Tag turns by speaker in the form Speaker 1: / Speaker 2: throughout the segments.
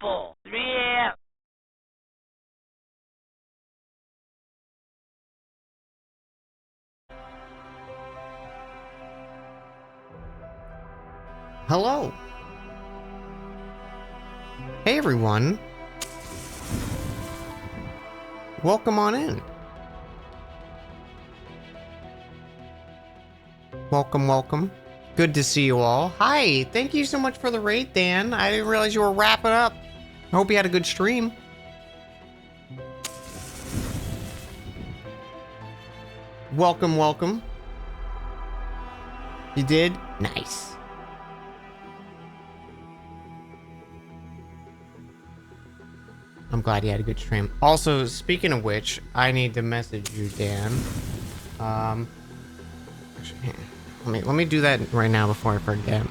Speaker 1: 4, 3
Speaker 2: Hello. Hey everyone. Welcome on in. Welcome. Good to see you all. Hi, thank you so much for the raid, Dan. I didn't realize you were wrapping up. I hope you had a good stream. Welcome. You did? Nice. I'm glad you had a good stream. Also, speaking of which, I need to message you, Dan. Actually, let me do that right now before I forget.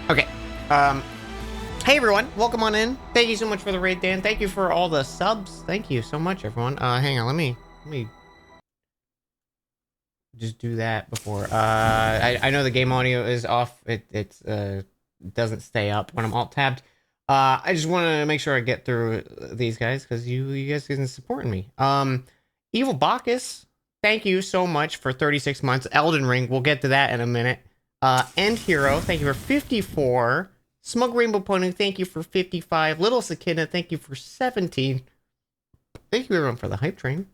Speaker 2: Okay. Hey everyone, welcome on in. Thank you so much for the raid, Dan. Thank you for all the subs. Thank you so much, everyone. Hang on, let me just do that before. I know the game audio is off. It doesn't stay up when I'm alt tabbed. I just want to make sure I get through these guys because you guys isn't supporting me. Evil Bacchus, thank you so much for 36 months. Elden Ring, we'll get to that in a minute. End Hero, thank you for 54. Smug Rainbow Pony, thank you for 55. Little Sakina, thank you for 17. Thank you everyone for the hype train.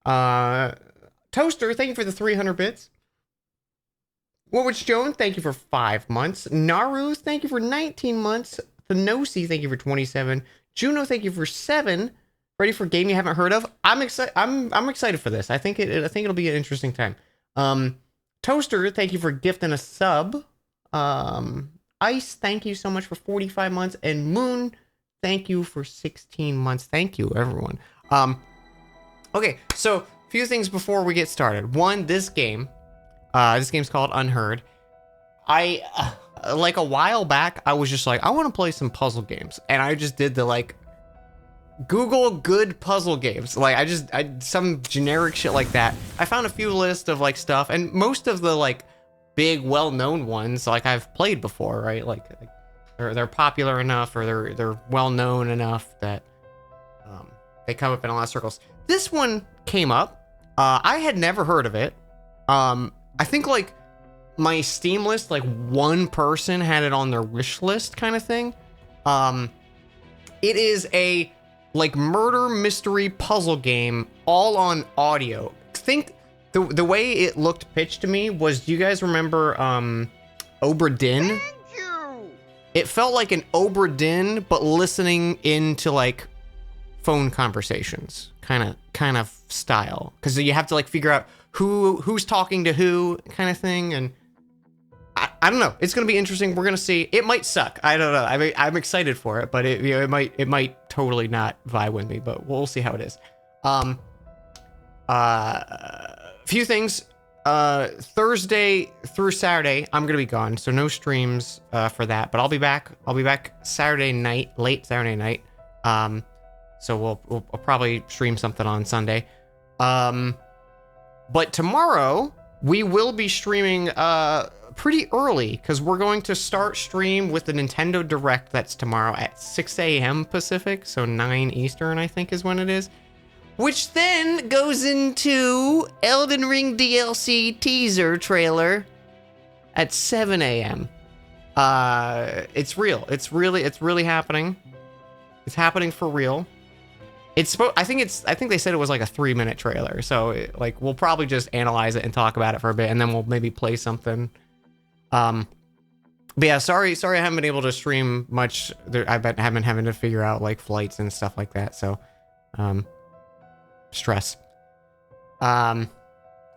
Speaker 2: Toaster, thank you for the 300 bits. Woodwitch Joan, thank you for 5 months. Naru, thank you for 19 months. Thanosi, thank you for 27. Juno, thank you for 7. Ready for a game you haven't heard of? I'm excited. I'm excited for this. I think it'll be an interesting time. Toaster, thank you for gifting a sub. Ice, thank you so much for 45 months. And Moon, thank you for 16 months. Thank you, everyone. Okay, so a few things before we get started. One, this game's called Unheard. Like a while back, I was just like, I want to play some puzzle games. And I just did the like, Google good puzzle games. Like I some generic shit like that. I found a few lists of like stuff, and most of the like big well-known ones like I've played before, right? Like they're popular enough, or they're well-known enough that they come up in a lot of circles. This one came up. I had never heard of it. I think like my Steam list, like one person had it on their wish list kind of thing. It is a like murder mystery puzzle game all on audio. Think the way it looked pitched to me was, do you guys remember Obra Dinn?
Speaker 1: Thank you!
Speaker 2: It felt like an Obra Dinn, but listening into like phone conversations kind of style, because you have to like figure out who's talking to who kind of thing. And I don't know, it's gonna be interesting. We're gonna see. It might suck, I don't know. I mean, I'm excited for it, but it might totally not vibe with me, but we'll see how it is. Few things. Thursday through Saturday I'm gonna be gone, so no streams for that, but I'll be back Saturday night, late Saturday night. So we'll probably stream something on Sunday. But tomorrow we will be streaming pretty early, because we're going to start stream with the Nintendo Direct. That's tomorrow at 6 a.m. Pacific, so 9 Eastern I think is when it is, which then goes into Elden Ring DLC teaser trailer at 7 a.m. It's real. It's really happening. It's happening for real. I think they said it was like a 3-minute trailer, so like we'll probably just analyze it and talk about it for a bit, and then we'll maybe play something. But yeah, sorry I haven't been able to stream much. I've been having to figure out like flights and stuff like that, so stress.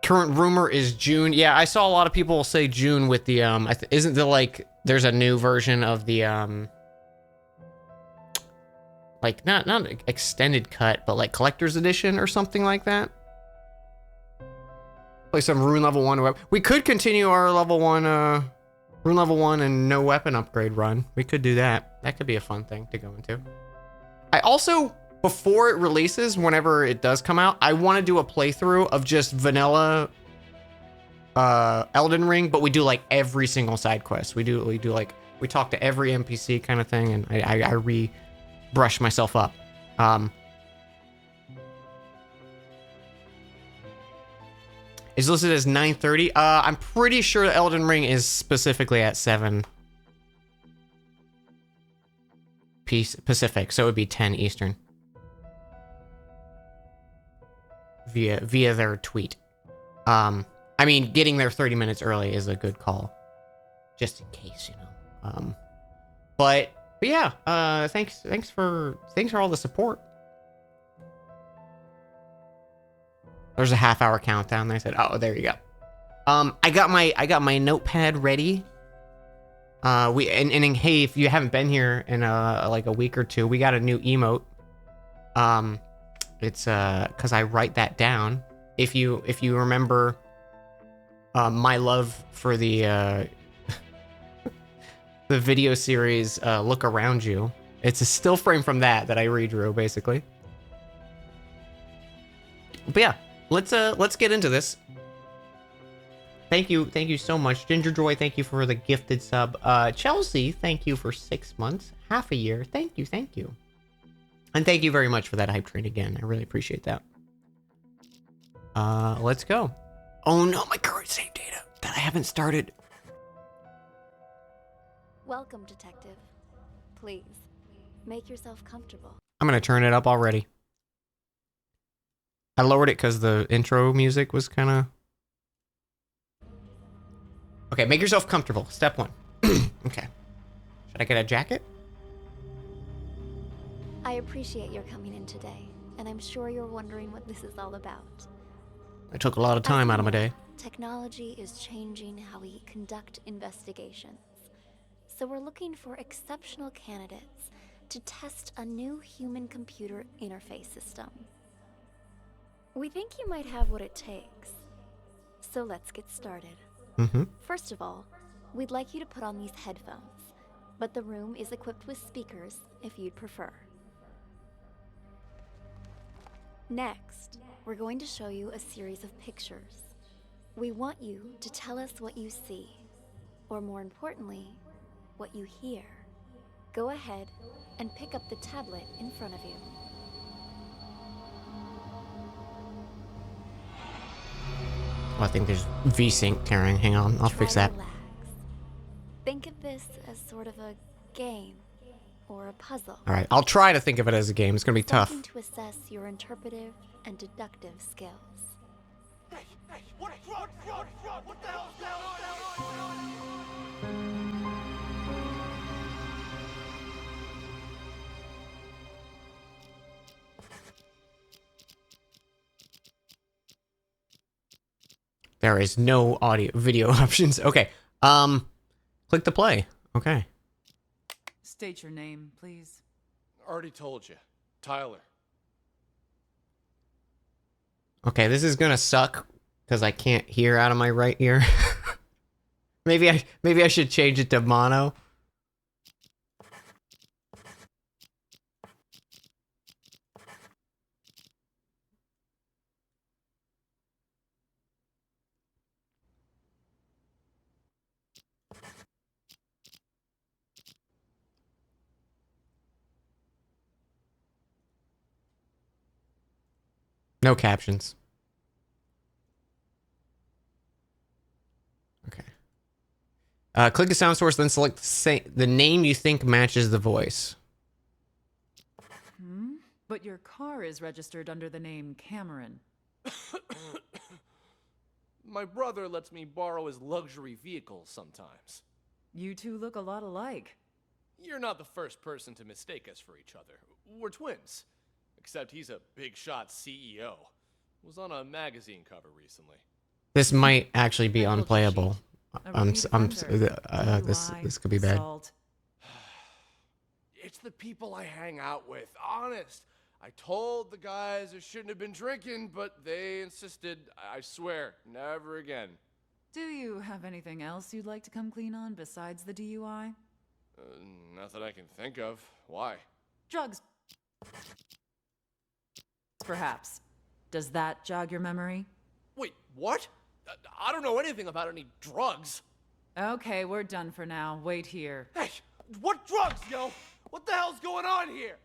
Speaker 2: Current rumor is June. Yeah, I saw a lot of people say June with the isn't there like there's a new version of the like not extended cut, but like collector's edition or something like that. Play some rune level 1. We could continue our level 1 rune level 1 and no weapon upgrade run. We could do that. That could be a fun thing to go into. I also, before it releases, whenever it does come out, I want to do a playthrough of just vanilla Elden Ring, but we do like every single side quest. We talk to every NPC kind of thing, and I brush myself up. Is listed as 9:30. I'm pretty sure Elden Ring is specifically at 7 Pacific, so it would be 10 Eastern. Via their tweet. I mean, getting there 30 minutes early is a good call, just in case, you know. But yeah, thanks for all the support. There's a half-hour countdown. They said, "Oh, there you go." I got my notepad ready. And hey, if you haven't been here in like a week or two, we got a new emote. It's because I write that down. If you remember, my love for the the video series, Look Around You. It's a still frame from that I redrew basically. But yeah. Let's get into this. Thank you so much. Ginger Joy, thank you for the gifted sub. Chelsea, thank you for 6 months, half a year. Thank you. And thank you very much for that hype train again. I really appreciate that. Let's go. Oh no, my current save data that I haven't started.
Speaker 3: Welcome, detective. Please, make yourself comfortable.
Speaker 2: I'm gonna turn it up already. I lowered it because the intro music was kind of... Okay, make yourself comfortable. Step 1. Okay. Should I get a jacket?
Speaker 3: I appreciate your coming in today, and I'm sure you're wondering what this is all about.
Speaker 2: I took a lot of time out of my day.
Speaker 3: Technology is changing how we conduct investigations. So we're looking for exceptional candidates to test a new human-computer interface system. We think you might have what it takes. So let's get started. First of all, we'd like you to put on these headphones, but the room is equipped with speakers if you'd prefer. Next, we're going to show you a series of pictures. We want you to tell us what you see, or more importantly, what you hear. Go ahead and pick up the tablet in front of you.
Speaker 2: Oh, I think there's VSync tearing. Hang on, I'll fix that.
Speaker 3: Relax. Think of this as sort of a game or a puzzle.
Speaker 2: All right, I'll try to think of it as a game. It's gonna be tough.
Speaker 3: Something to assess your interpretive and deductive skills.
Speaker 1: Hey, what the hell's going on?
Speaker 2: There is no video options. Okay. Click to play. Okay.
Speaker 4: State your name, please.
Speaker 1: Already told you. Tyler.
Speaker 2: Okay, this is gonna suck because I can't hear out of my right ear. maybe I should change it to mono. No captions. Okay. Click a sound source, then select the name you think matches the voice.
Speaker 4: But your car is registered under the name Cameron.
Speaker 1: My brother lets me borrow his luxury vehicles sometimes.
Speaker 4: You two look a lot alike.
Speaker 1: You're not the first person to mistake us for each other. We're twins. Except he's a big shot CEO. Was on a magazine cover recently.
Speaker 2: This might actually be
Speaker 4: Mental
Speaker 2: unplayable.
Speaker 4: cheat. A repeat offender.
Speaker 2: This could be
Speaker 4: DUI,
Speaker 2: bad.
Speaker 4: assault.
Speaker 1: It's the people I hang out with, honest. I told the guys I shouldn't have been drinking, but they insisted. I swear, never again.
Speaker 4: Do you have anything else you'd like to come clean on besides the DUI?
Speaker 1: Not that I can think of. Why?
Speaker 4: Drugs. Perhaps. Does that jog your memory?
Speaker 1: Wait, what? I don't know anything about any drugs.
Speaker 4: Okay, we're done for now. Wait here.
Speaker 1: Hey, what drugs, yo? What the hell's going on here?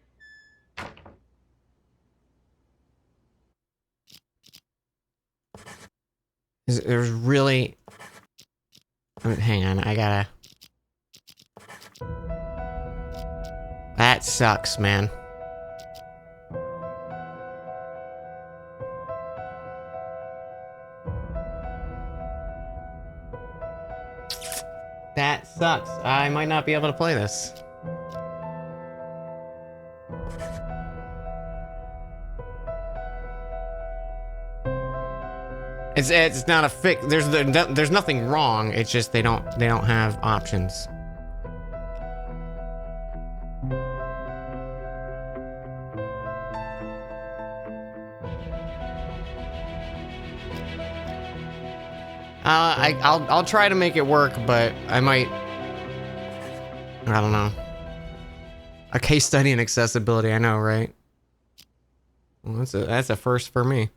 Speaker 2: There's really... Hang on, I gotta... That sucks, man. That sucks. I might not be able to play this. It's not a fix. There's nothing wrong. It's just they don't have options. I'll try to make it work, but I might. I don't know. A case study in accessibility. I know, right? Well, that's a first for me.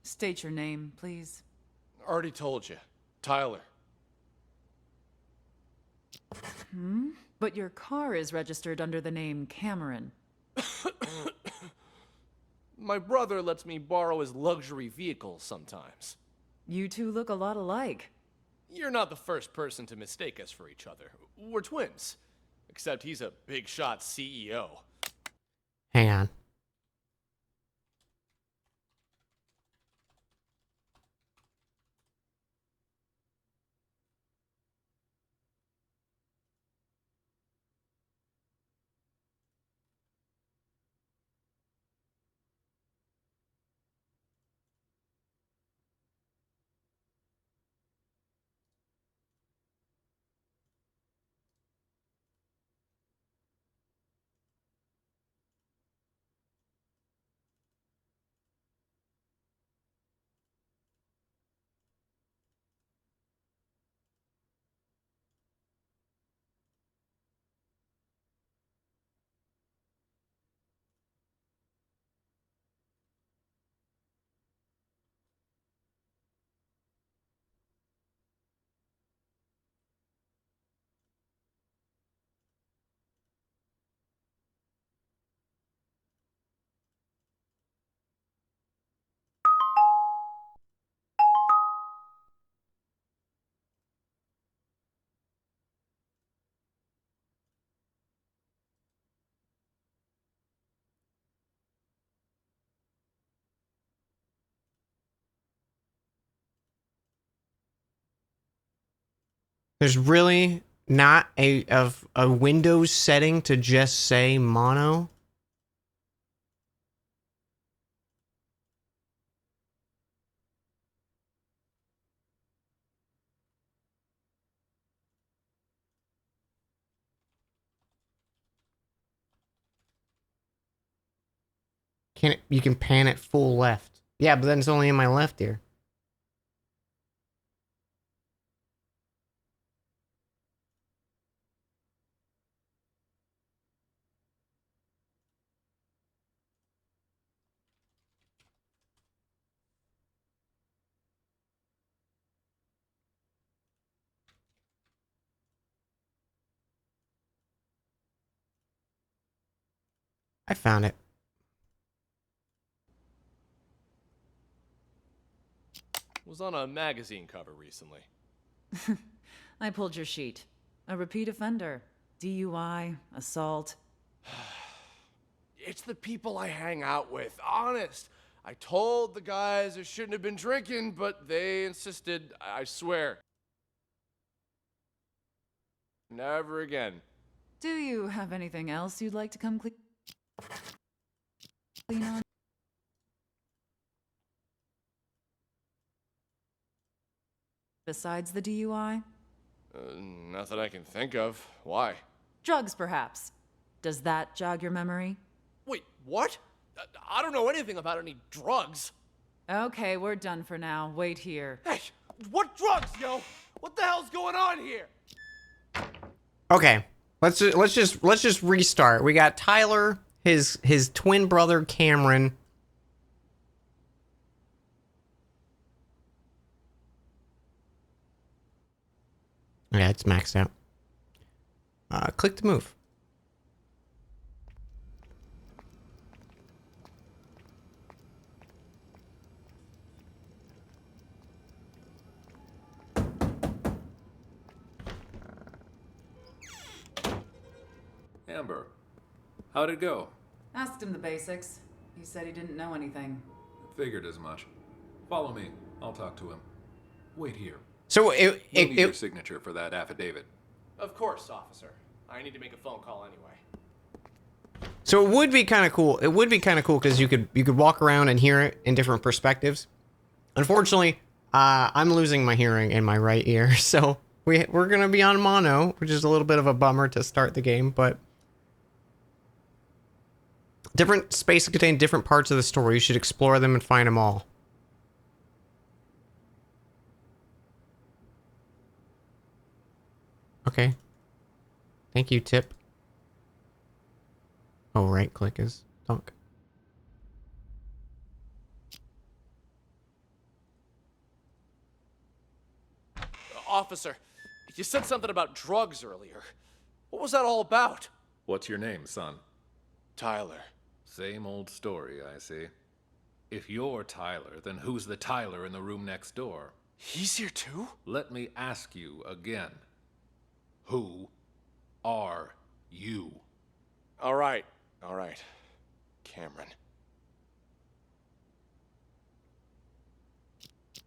Speaker 4: State your name, please.
Speaker 1: Already told you. Tyler.
Speaker 4: But your car is registered under the name Cameron.
Speaker 1: My brother lets me borrow his luxury vehicles sometimes.
Speaker 4: You two look a lot alike.
Speaker 1: You're not the first person to mistake us for each other. We're twins. Except he's a big shot CEO.
Speaker 2: Hang on. There's really not a Windows setting to just say mono. You can pan it full left. Yeah, but then it's only in my left ear. I found it.
Speaker 1: Was on a magazine cover recently.
Speaker 4: I pulled your sheet. A repeat offender. DUI, assault.
Speaker 1: It's the people I hang out with, honest. I told the guys I shouldn't have been drinking, but they insisted. I swear. Never again.
Speaker 4: Do you have anything else you'd like to come clean on? Besides the DUI?
Speaker 1: Nothing I can think of. Why?
Speaker 4: Drugs, perhaps. Does that jog your memory?
Speaker 1: Wait, what? I don't know anything about any drugs.
Speaker 4: Okay, we're done for now. Wait here.
Speaker 1: Hey, what drugs, yo? What the hell's going on here?
Speaker 2: Okay, let's just restart. We got Tyler, his twin brother Cameron. Yeah, it's maxed out. Click to move.
Speaker 5: Amber, how'd it go?
Speaker 4: Asked him the basics. He said he didn't know anything.
Speaker 5: Figured as much. Follow me. I'll talk to him. Wait here.
Speaker 2: So
Speaker 5: We'll need your signature for that affidavit.
Speaker 1: Of course, officer. I need to make a phone call anyway.
Speaker 2: So it would be kind of cool. It would be kind of cool because you could walk around and hear it in different perspectives. Unfortunately, I'm losing my hearing in my right ear, so we're gonna be on mono, which is a little bit of a bummer to start the game. But different spaces contain different parts of the story. You should explore them and find them all. Okay. Thank you, Tip. Oh, right click is talk.
Speaker 1: Officer, you said something about drugs earlier. What was that all about?
Speaker 5: What's your name, son?
Speaker 1: Tyler.
Speaker 5: Same old story, I see. If you're Tyler, then who's the Tyler in the room next door?
Speaker 1: He's here too?
Speaker 5: Let me ask you again. Who are you?
Speaker 1: All right. Cameron.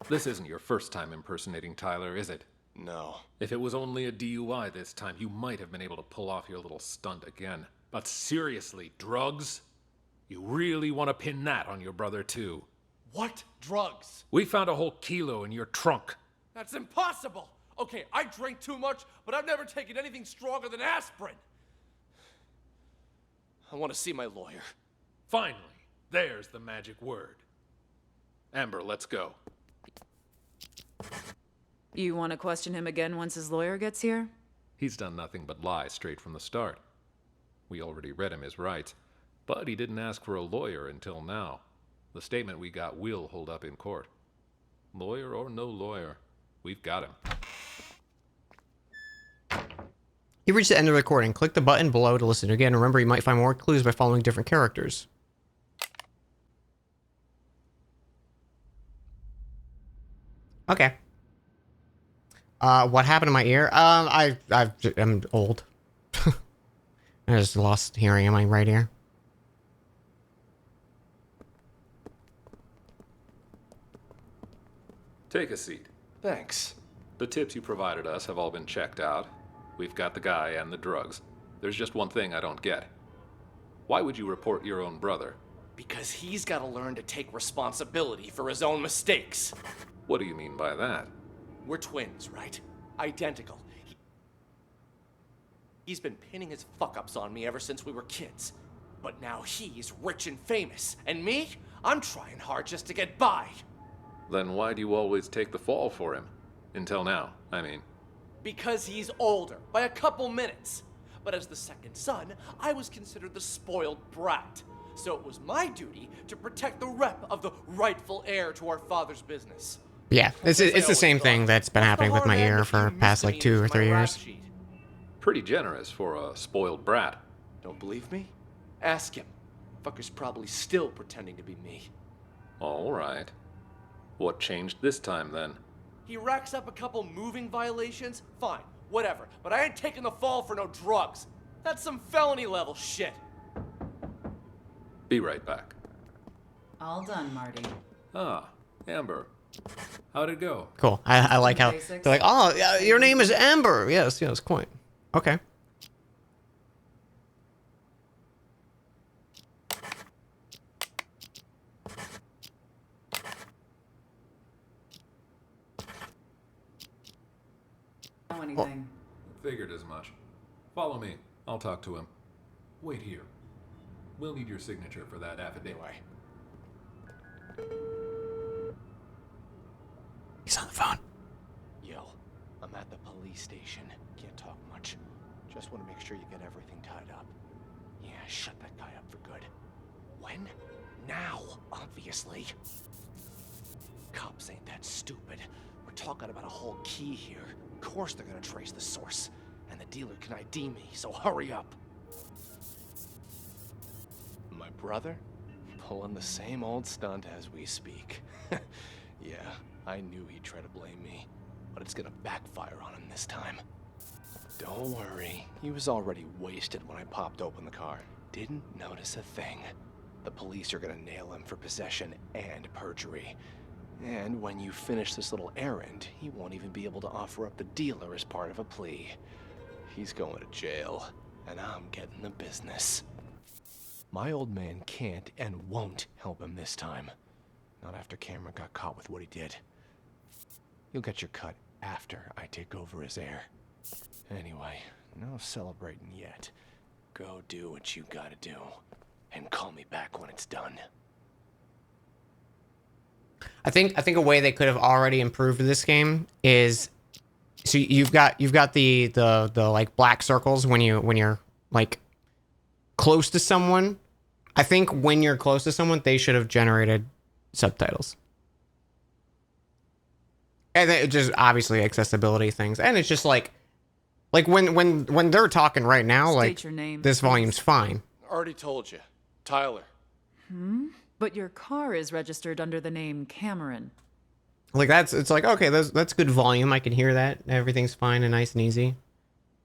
Speaker 5: This isn't your first time impersonating Tyler, is it?
Speaker 1: No.
Speaker 5: If it was only a DUI this time, you might have been able to pull off your little stunt again. But seriously, drugs? You really want to pin that on your brother too?
Speaker 1: What drugs?
Speaker 5: We found a whole kilo in your trunk.
Speaker 1: That's impossible! Okay, I drink too much, but I've never taken anything stronger than aspirin. I want to see my lawyer.
Speaker 5: Finally, there's the magic word. Amber, let's go.
Speaker 4: You want to question him again once his lawyer gets here?
Speaker 5: He's done nothing but lie straight from the start. We already read him his rights, but he didn't ask for a lawyer until now. The statement we got will hold up in court. Lawyer or no lawyer, we've got him.
Speaker 2: You reached the end of the recording. Click the button below to listen again. Remember, you might find more clues by following different characters. Okay. What happened to my ear? I'm old. I just lost hearing in my right ear.
Speaker 5: Take a seat.
Speaker 1: Thanks.
Speaker 5: The tips you provided us have all been checked out. We've got the guy and the drugs. There's just one thing I don't get. Why would you report your own brother?
Speaker 1: Because he's got to learn to take responsibility for his own mistakes.
Speaker 5: What do you mean by that?
Speaker 1: We're twins, right? Identical. He's been pinning his fuck-ups on me ever since we were kids. But now he's rich and famous. And me? I'm trying hard just to get by.
Speaker 5: Then why do you always take the fall for him? Until now, I mean.
Speaker 1: Because he's older, by a couple minutes. But as the second son, I was considered the spoiled brat. So it was my duty to protect the rep of the rightful heir to our father's business.
Speaker 2: Yeah, it's the same thing that's been happening with my ear for past like 2 or 3 years.
Speaker 5: Pretty generous for a spoiled brat.
Speaker 1: Don't believe me? Ask him. Fucker's probably still pretending to be me.
Speaker 5: All right. What changed this time then?
Speaker 1: He racks up a couple moving violations? Fine, whatever. But I ain't taking the fall for no drugs. That's some felony level shit.
Speaker 5: Be right back.
Speaker 4: All done, Marty.
Speaker 5: Ah, Amber. How'd it go?
Speaker 2: Cool. I like how they're like, oh, your name is Amber. Yes, quite. Okay.
Speaker 4: know anything.
Speaker 5: Figured as much. Follow me. I'll talk to him. Wait here. We'll need your signature for that affidavit.
Speaker 2: He's on the phone.
Speaker 1: Yo, I'm at the police station. Can't talk much. Just want to make sure you get everything tied up. Yeah, shut that guy up for good. When? Now, obviously. Cops ain't that stupid. We're talking about a whole key here. Of course they're gonna trace the source. And the dealer can ID me, so hurry up. My brother? Pulling the same old stunt as we speak. Yeah, I knew he'd try to blame me, but it's gonna backfire on him this time. Don't worry, he was already wasted when I popped open the car. Didn't notice a thing. The police are gonna nail him for possession and perjury. And when you finish this little errand, he won't even be able to offer up the dealer as part of a plea. He's going to jail, and I'm getting the business. My old man can't and won't help him this time. Not after Cameron got caught with what he did. You'll get your cut after I take over as heir. Anyway, no celebrating yet. Go do what you gotta do, and call me back when it's done.
Speaker 2: I think a way they could have already improved this game is, so you've got the like black circles when you're like close to someone. I think when you're close to someone, they should have generated subtitles. And it just obviously accessibility things, and it's just like when they're talking right now,
Speaker 4: State
Speaker 2: like
Speaker 4: your name,
Speaker 2: this volume's fine.
Speaker 1: Already told you. Tyler.
Speaker 4: But your car is registered under the name Cameron.
Speaker 2: Like it's like, okay, that's good volume. I can hear that. Everything's fine and nice and easy.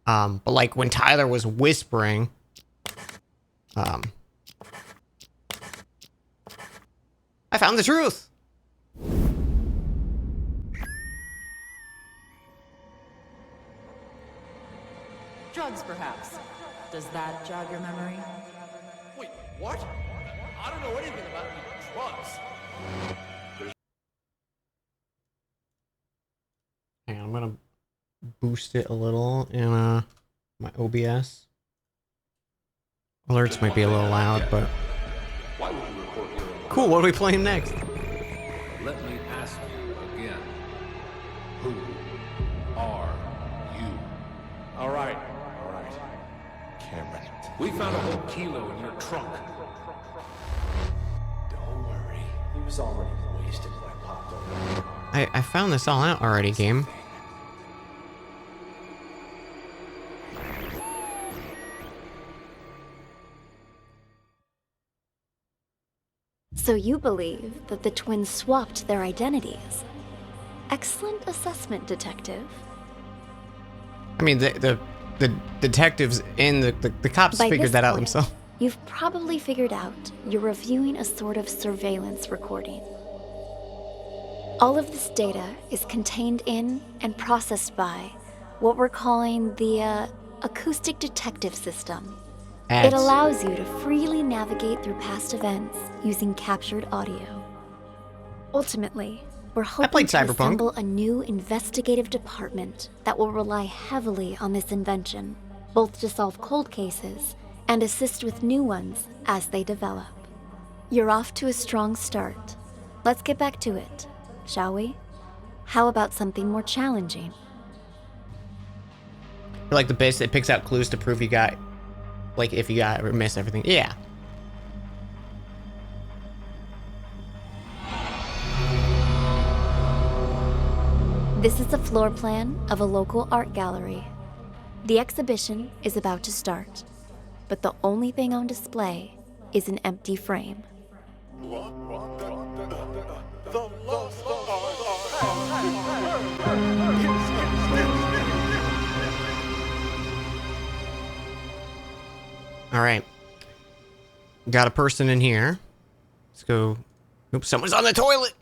Speaker 2: But like when Tyler was whispering, I found the truth.
Speaker 4: Drugs, perhaps. Does that jog your memory?
Speaker 1: Wait, what? I don't know anything about any drugs.
Speaker 2: Hang on, I'm gonna boost it a little in my OBS. Alerts might be a little loud, but
Speaker 5: Why would you report here?
Speaker 2: cool. What are we playing next?
Speaker 5: Let me ask you again. Who are you?
Speaker 1: All right. Cameron.
Speaker 5: We found a whole kilo in your trunk.
Speaker 1: Don't worry. He was already wasted when I popped open the car.
Speaker 2: I found this all out already, game.
Speaker 3: So you believe that the twins swapped their identities? Excellent assessment, detective.
Speaker 2: I mean, the detectives in the cops
Speaker 3: By
Speaker 2: figured
Speaker 3: this
Speaker 2: that out
Speaker 3: point,
Speaker 2: themselves.
Speaker 3: You've probably figured out you're reviewing a sort of surveillance recording. All of this data is contained in and processed by what we're calling the acoustic detective system. It allows you to freely navigate through past events using captured audio. Ultimately, we're hoping
Speaker 2: played
Speaker 3: to
Speaker 2: Cyberpunk.
Speaker 3: assemble a new investigative department that will rely heavily on this invention, both to solve cold cases and assist with new ones as they develop. You're off to a strong start. Let's get back to it, shall we? How about something more challenging?
Speaker 2: Like the base, it picks out clues to prove you got, like if you got or miss everything. Yeah.
Speaker 3: This is a floor plan of a local art gallery. The exhibition is about to start, but the only thing on display is an empty frame.
Speaker 2: All right. Got a person in here. Let's go. Oops, someone's on the toilet.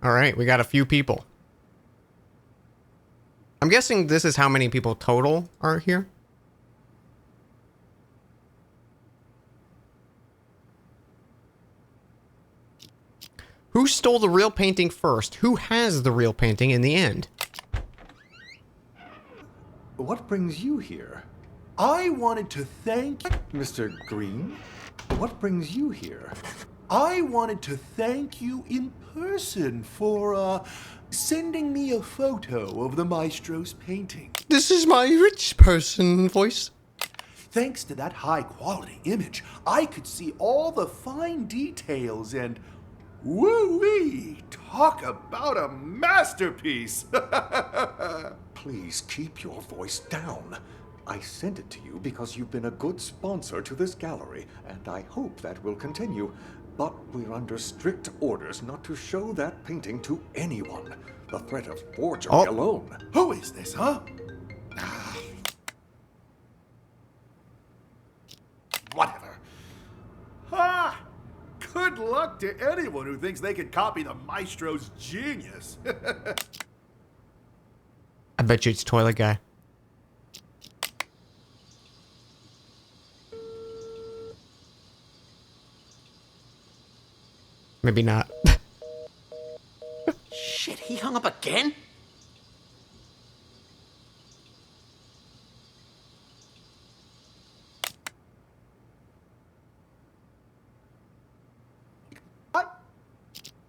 Speaker 2: All right, we got a few people. I'm guessing this is how many people total are here. Who stole the real painting first? Who has the real painting in the end?
Speaker 6: What brings you here? I wanted to thank Mr. Green. What brings you here? I wanted to thank you in person for, sending me a photo of the maestro's painting.
Speaker 2: This is my rich person voice.
Speaker 6: Thanks to that high-quality image, I could see all the fine details and... woo-wee! Talk about a masterpiece! Please keep your voice down. I sent it to you because you've been a good sponsor to this gallery, and I hope that will continue. But we're under strict orders not to show that painting to anyone. The threat of forgery alone. Who is this, huh? Whatever. Ha! Good luck to anyone who thinks they can copy the maestro's genius.
Speaker 2: I bet you it's Toilet Guy. Maybe not.
Speaker 1: Shit, he hung up again?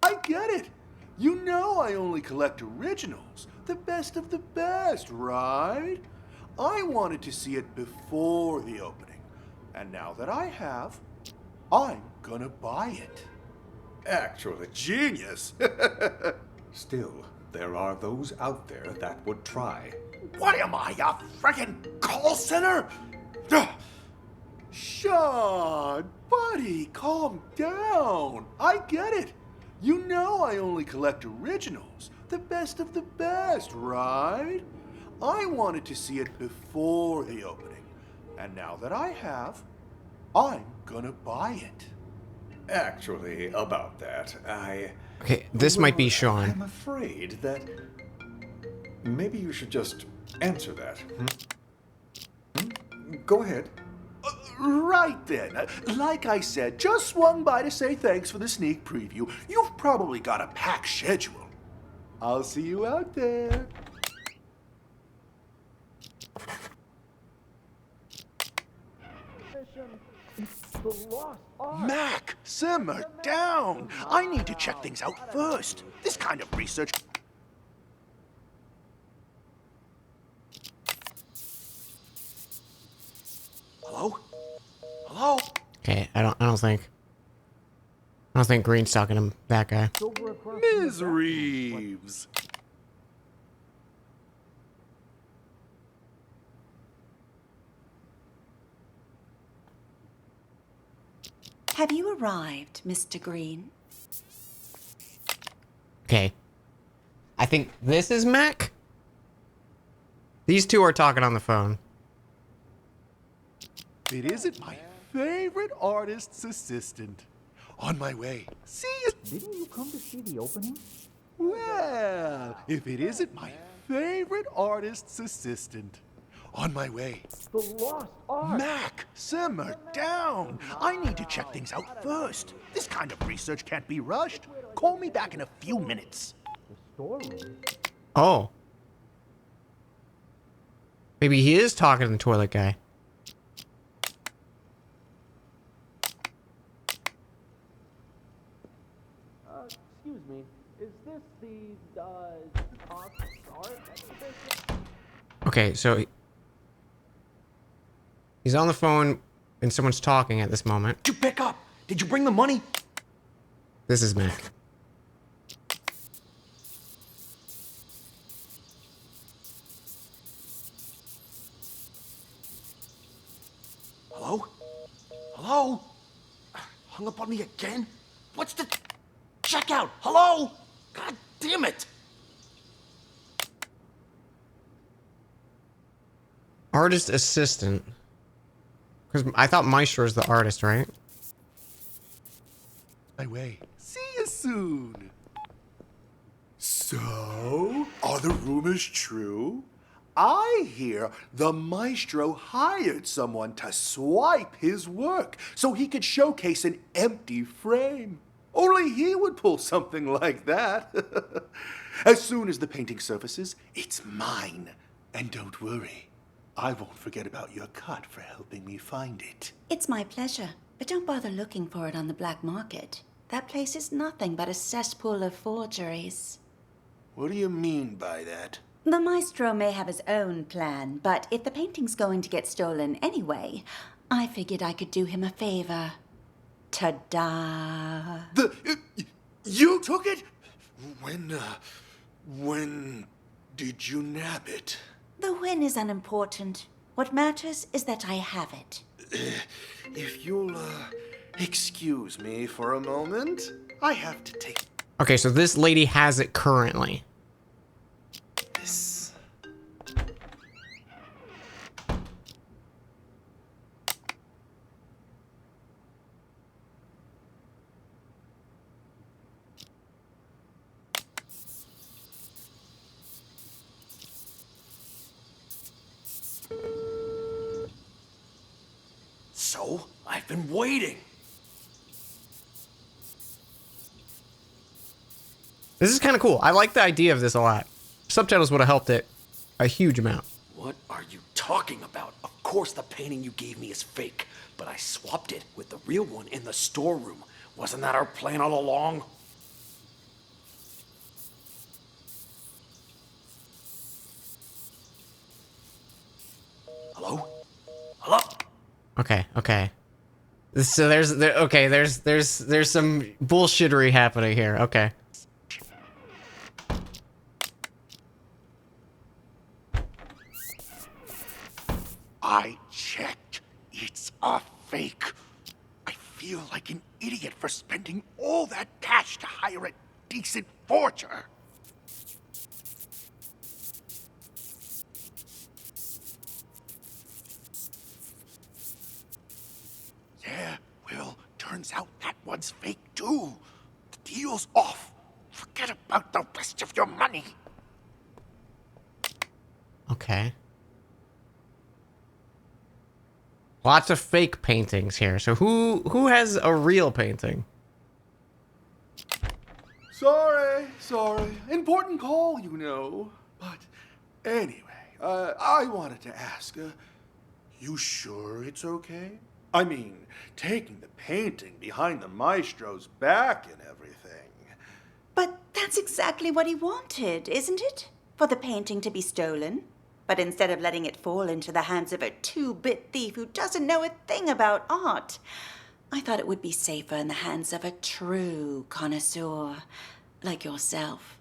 Speaker 6: I get it. You know I only collect originals. The best of the best, right? I wanted to see it before the opening. And now that I have, I'm gonna buy it. Actually, genius. Still, there are those out there that would try. What am I, a frickin' call center? Ugh. Sean, buddy, calm down. I get it. You know I only collect originals. The best of the best, right? I wanted to see it before the opening. And now that I have, I'm gonna buy it. Actually, about that,
Speaker 2: Okay, this might be Sean.
Speaker 6: I'm afraid that maybe you should just answer that. Go ahead. Right then. Like I said, just swung by to say thanks for the sneak preview. You've probably got a packed schedule. I'll see you out there. Mac, simmer down. I need to check things out first. This kind of research... Hello? Hello?
Speaker 2: Okay, I don't think Green's talking to that guy.
Speaker 6: Ms. Reeves.
Speaker 7: Have you arrived, Mr. Green?
Speaker 2: Okay. I think this is Mac. These two are talking on the phone.
Speaker 6: It isn't my favorite artist's assistant. On my way. See you.
Speaker 8: Didn't you come to see the opening?
Speaker 6: Well, if it isn't my favorite artist's assistant. On my way.
Speaker 8: The lost art.
Speaker 6: Mac, simmer down. I need to check things out first. This kind of research can't be rushed. Call me back in a few minutes.
Speaker 8: The story.
Speaker 2: Oh. Maybe he is talking to the toilet guy.
Speaker 8: Excuse me. Is this the art exhibition?
Speaker 2: Okay, so he's on the phone and someone's talking at this moment.
Speaker 1: Did you pick up? Did you bring the money?
Speaker 2: This is Mac.
Speaker 1: Hello? Hello? Hung up on me again? What's the... Checkout? Hello? God damn it!
Speaker 2: Artist assistant. Because I thought Maestro is the artist, right?
Speaker 6: My way. See you soon. So, are the rumors true? I hear the maestro hired someone to swipe his work so he could showcase an empty frame. Only he would pull something like that. As soon as the painting surfaces, it's mine. And don't worry, I won't forget about your cut for helping me find it.
Speaker 7: It's my pleasure, but don't bother looking for it on the black market. That place is nothing but a cesspool of forgeries.
Speaker 6: What do you mean by that?
Speaker 7: The maestro may have his own plan, but if the painting's going to get stolen anyway, I figured I could do him a favor. Ta-da!
Speaker 6: You took it? When did you nab it?
Speaker 7: The win is unimportant. What matters is that I have it.
Speaker 6: If you'll, excuse me for a moment, I have to take
Speaker 2: Okay, so this lady has it currently.
Speaker 6: this.
Speaker 1: So, I've been waiting.
Speaker 2: This is kind of cool. I like the idea of this a lot. Subtitles would have helped it a huge amount.
Speaker 1: What are you talking about? Of course the painting you gave me is fake, but I swapped it with the real one in the storeroom. Wasn't that our plan all along? Hello? Hello?
Speaker 2: Okay, okay. So there's some bullshittery happening here. Okay.
Speaker 6: I checked. It's a fake. I feel like an idiot for spending all that cash to hire a decent forger. Yeah, well, turns out that one's fake too. The deal's off. Forget about the rest of your money.
Speaker 2: Okay. Lots of fake paintings here. So who has a real painting?
Speaker 6: Sorry. Important call, you know. But anyway, I wanted to ask, you sure it's okay? I mean, taking the painting behind the maestro's back and everything.
Speaker 7: But that's exactly what he wanted, isn't it? For the painting to be stolen. But instead of letting it fall into the hands of a two-bit thief who doesn't know a thing about art, I thought it would be safer in the hands of a true connoisseur like yourself.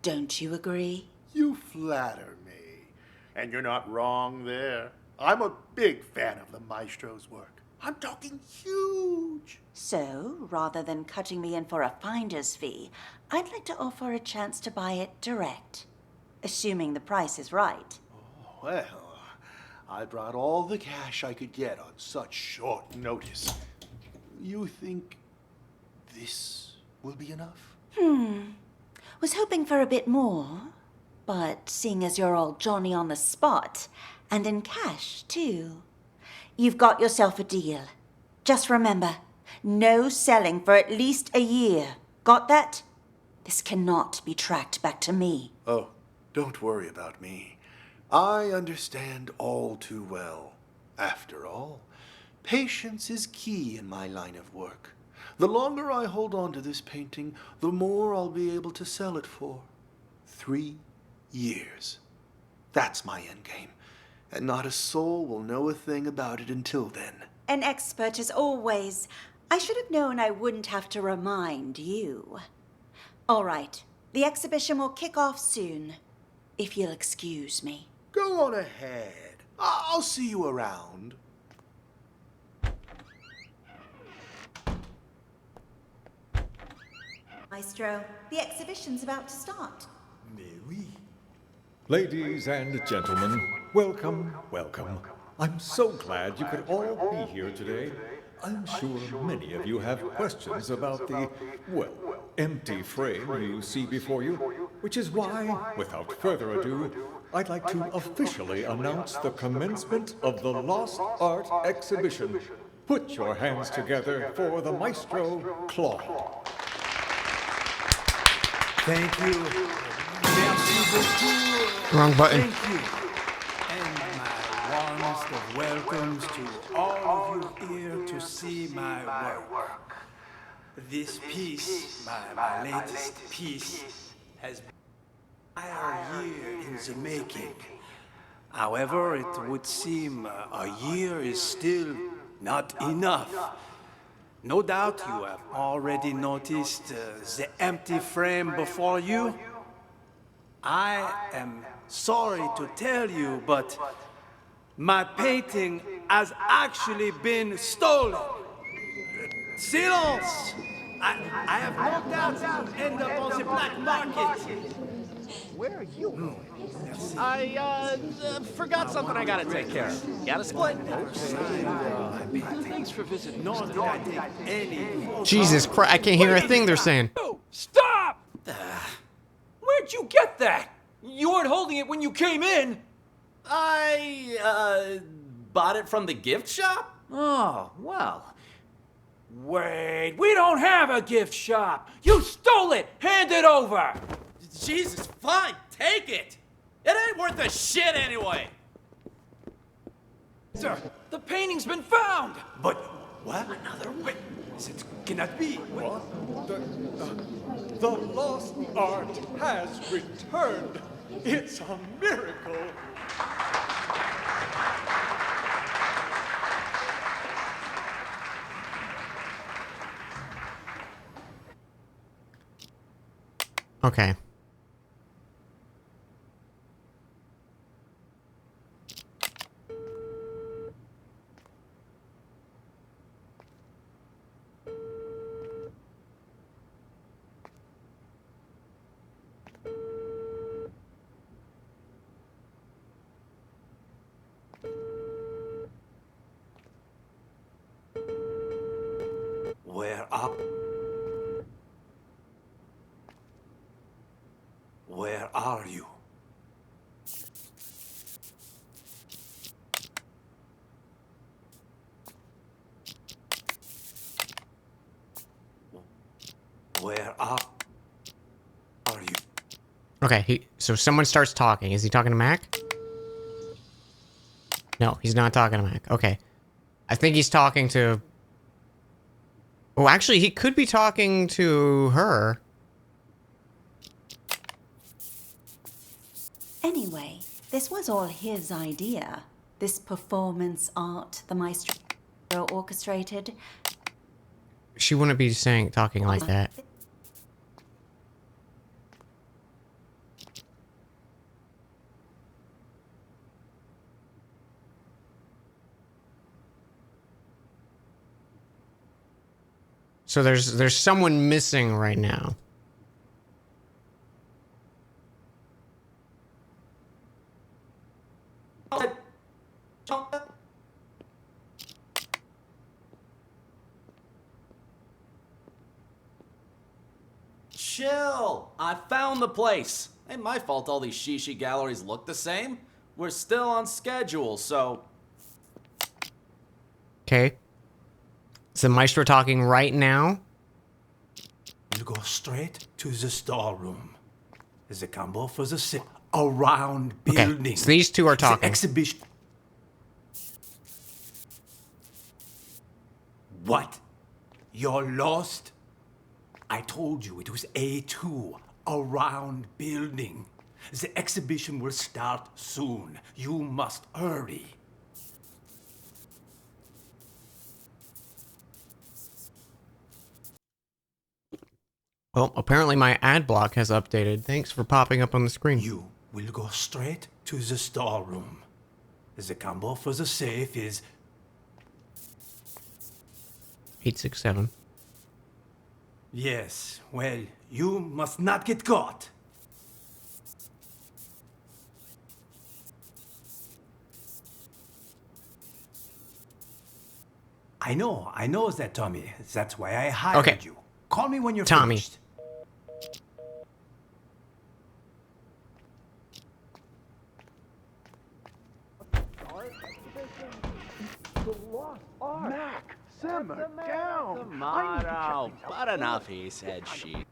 Speaker 7: Don't you agree?
Speaker 6: You flatter me. And you're not wrong there. I'm a big fan of the maestro's work. I'm talking huge.
Speaker 7: So, rather than cutting me in for a finder's fee, I'd like to offer a chance to buy it direct. Assuming the price is right.
Speaker 6: Well, I brought all the cash I could get on such short notice. You think this will be enough?
Speaker 7: Was hoping for a bit more, but seeing as you're all Johnny on the spot, and in cash, too, you've got yourself a deal. Just remember, no selling for at least a year. Got that? This cannot be tracked back to me.
Speaker 6: Oh, don't worry about me. I understand all too well. After all, patience is key in my line of work. The longer I hold on to this painting, the more I'll be able to sell it for. 3 years. That's my endgame. And not a soul will know a thing about it until then.
Speaker 7: An expert as always. I should have known I wouldn't have to remind you. All right, the exhibition will kick off soon. If you'll excuse me.
Speaker 6: Go on ahead. I'll see you around.
Speaker 7: Maestro, the exhibition's about to start.
Speaker 9: Ladies and gentlemen, welcome, welcome. I'm so glad you could all be here today. I'm sure many of you have questions about the, well, empty frame you see before you, which is why, without further ado, I'd like to officially announce the commencement of the Lost Art Exhibition. Put your hands together for the Maestro Claude.
Speaker 10: Thank you. Merci beaucoup.
Speaker 2: Wrong button.
Speaker 10: Thank you. And my warmest of welcomes to all of you here to see my work. This piece, my latest piece, has been a year in the making. However, it would seem a year is still not enough. No doubt you have already noticed the empty frame before you. I am sorry to tell you, but my painting has actually been stolen. Silence! I have no doubt it will end up on the black market.
Speaker 8: Where are you going?
Speaker 1: I forgot something I gotta take care of. Gotta split. Thanks for visiting.
Speaker 10: Nor did I take any.
Speaker 2: Jesus Christ, I can't hear a thing they're saying.
Speaker 1: Stop! Where'd you get that? You weren't holding it when you came in. I bought it from the gift shop.
Speaker 8: Oh, well. Wait, we don't have a gift shop. You stole it. Hand it over.
Speaker 1: Jesus, fine, take it. It ain't worth a shit anyway.
Speaker 8: Sir, the painting's been found.
Speaker 10: But what? Another wait. It cannot be.
Speaker 9: What? The lost art has returned. It's a miracle.
Speaker 2: Okay.
Speaker 10: Where are you? Where are you?
Speaker 2: Okay, so someone starts talking. Is he talking to Mac? No, he's not talking to Mac. Okay. I think he's talking to... Oh, actually, he could be talking to her.
Speaker 7: Anyway, this was all his idea. This performance art the maestro orchestrated.
Speaker 2: She wouldn't be talking like that. So there's someone missing right now.
Speaker 1: Chill. I found the place. Ain't my fault all these shishi galleries look the same. We're still on schedule, so...
Speaker 2: Okay. Is the maestro talking right now?
Speaker 10: You go straight to the storeroom. There's a combo for the sip. Around building.
Speaker 2: Okay, so these two are talking.
Speaker 10: The exhibition. What? You're lost? I told you it was A2. Around building. The exhibition will start soon. You must hurry.
Speaker 2: Well, apparently my ad block has updated. Thanks for popping up on the screen.
Speaker 10: You will go straight to the storeroom. The combo for the safe is
Speaker 2: 867.
Speaker 10: Yes, well, you must not get caught. I know that, Tommy. That's why I hired you. Call me when you're
Speaker 2: Tommy.
Speaker 10: finished.
Speaker 8: Mac, simmer down.
Speaker 1: Come on, oh, but enough, he said she.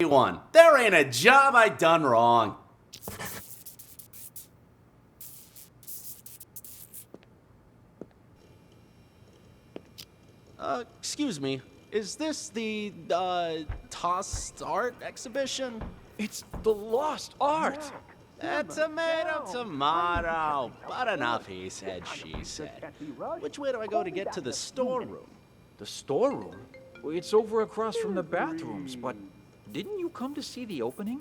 Speaker 11: One. There ain't a job I done wrong. Excuse me. Is this the, Tossed Art exhibition?
Speaker 8: It's the lost art.
Speaker 11: Tomato. But enough, he said, she said. Which way do I go to get to the storeroom?
Speaker 8: The storeroom? Well, it's over across from the bathrooms, but didn't you come to see the opening?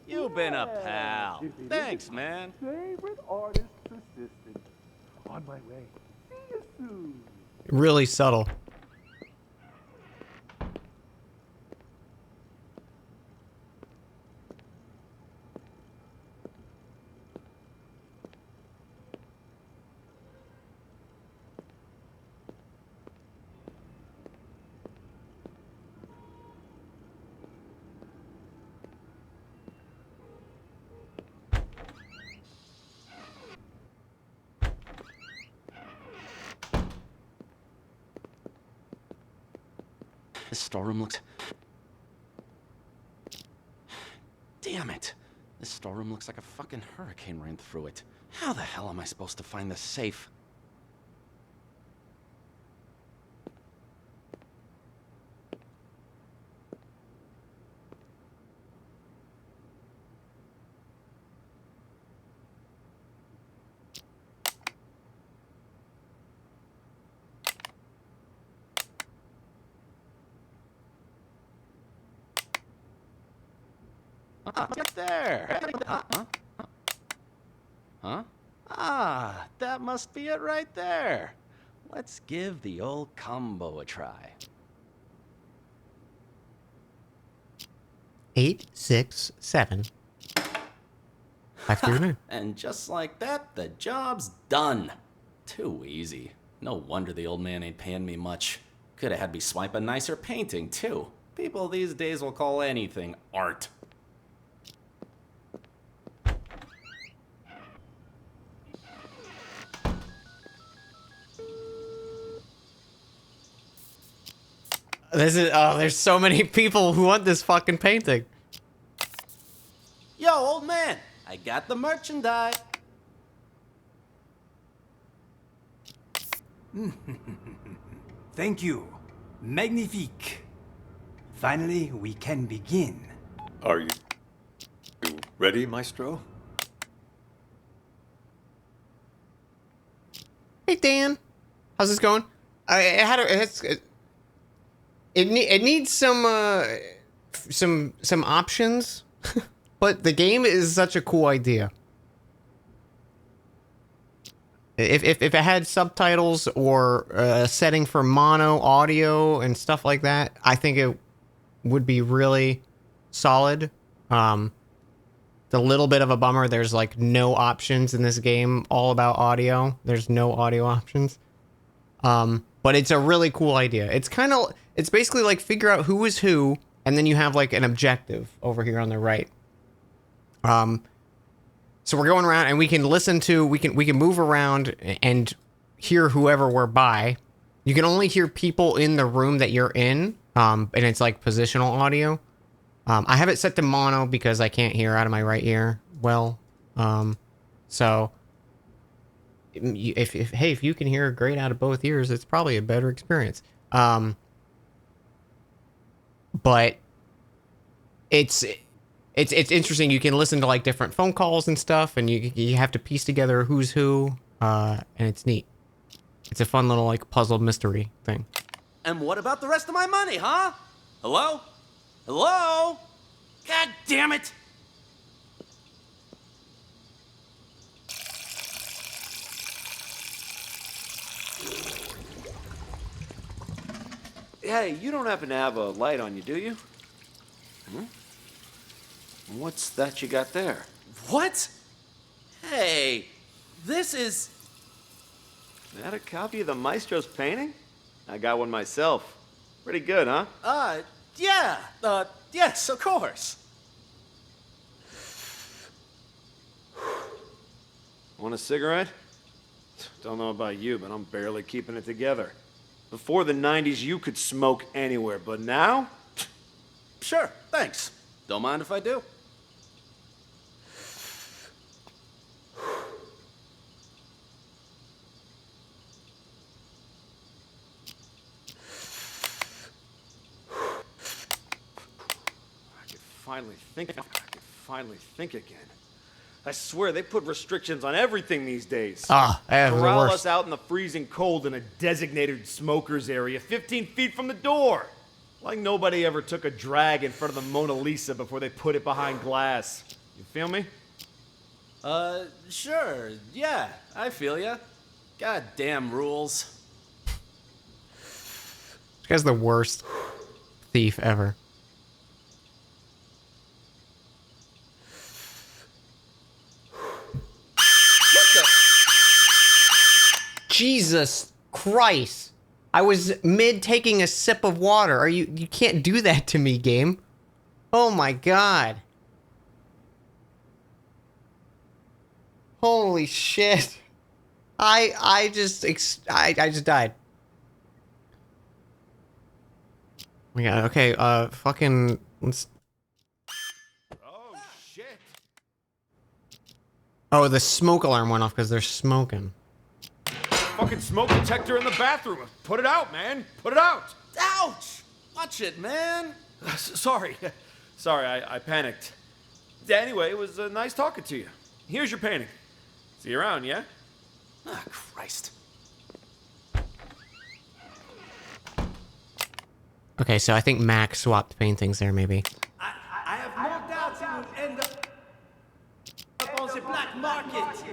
Speaker 11: You've been a pal. Thanks, man.
Speaker 6: Favorite artist assistant. On my way. See you soon.
Speaker 2: Really subtle.
Speaker 11: This storeroom looks... Damn it. This storeroom looks like a fucking hurricane ran through it. How the hell am I supposed to find this safe? Right there. Huh? Ah, that must be it right there. Let's give the old combo a try.
Speaker 2: 8, 6, 7. 539.
Speaker 11: And just like that, the job's done. Too easy. No wonder the old man ain't paying me much. Could have had me swipe a nicer painting, too. People these days will call anything art.
Speaker 2: There's so many people who want this fucking painting.
Speaker 11: Yo, old man, I got the merchandise.
Speaker 10: Thank you. Magnifique. Finally, we can begin.
Speaker 9: Are you ready, Maestro?
Speaker 2: Hey Dan, how's this going? It needs some options, but the game is such a cool idea. If it had subtitles or a setting for mono audio and stuff like that, I think it would be really solid. The little bit of a bummer, there's like no options in this game, all about audio. There's no audio options. But it's a really cool idea. It's basically like figure out who is who, and then you have like an objective over here on the right. So we're going around and we can we can move around and hear whoever we're by. You can only hear people in the room that you're in, and it's like positional audio. I have it set to mono because I can't hear out of my right ear well. So if you can hear great out of both ears, it's probably a better experience. But it's interesting. You can listen to like different phone calls and stuff, and you have to piece together who's who, and it's neat. It's a fun little like puzzle mystery thing.
Speaker 11: And what about the rest of my money, huh? Hello? Hello? God damn it!
Speaker 8: Hey, you don't happen to have a light on you, do you? What's that you got there?
Speaker 11: What? Hey, this is...
Speaker 12: Is that a copy of the Maestro's painting? I got one myself. Pretty good, huh?
Speaker 11: Yeah. Yes, of course.
Speaker 12: Want a cigarette? Don't know about you, but I'm barely keeping it together. Before the 90s, you could smoke anywhere, but now?
Speaker 11: Sure, thanks. Don't mind if I do.
Speaker 12: I could finally think again. I swear they put restrictions on everything these days.
Speaker 2: Ah, the
Speaker 12: Corral
Speaker 2: worst.
Speaker 12: us out in the freezing cold in a designated smokers area 15 feet from the door. Like nobody ever took a drag in front of the Mona Lisa before they put it behind glass. You feel me?
Speaker 11: Sure. Yeah, I feel ya. Goddamn rules.
Speaker 2: This guy's the worst thief ever. Jesus Christ. I was mid taking a sip of water. You can't do that to me, game. Oh my god. Holy shit. I just died. Oh my god, okay, fucking let's.
Speaker 12: Oh, shit.
Speaker 2: Oh, the smoke alarm went off because they're smoking.
Speaker 12: Fucking smoke detector in the bathroom. Put it out, man. Put it out.
Speaker 11: Ouch! Watch it, man.
Speaker 12: Sorry. Sorry, I panicked. Anyway, it was nice talking to you. Here's your painting. See you around, yeah?
Speaker 11: Ah, Christ.
Speaker 2: Okay, so I think Max swapped paintings there, maybe.
Speaker 10: I have no doubts it will end up on the black market.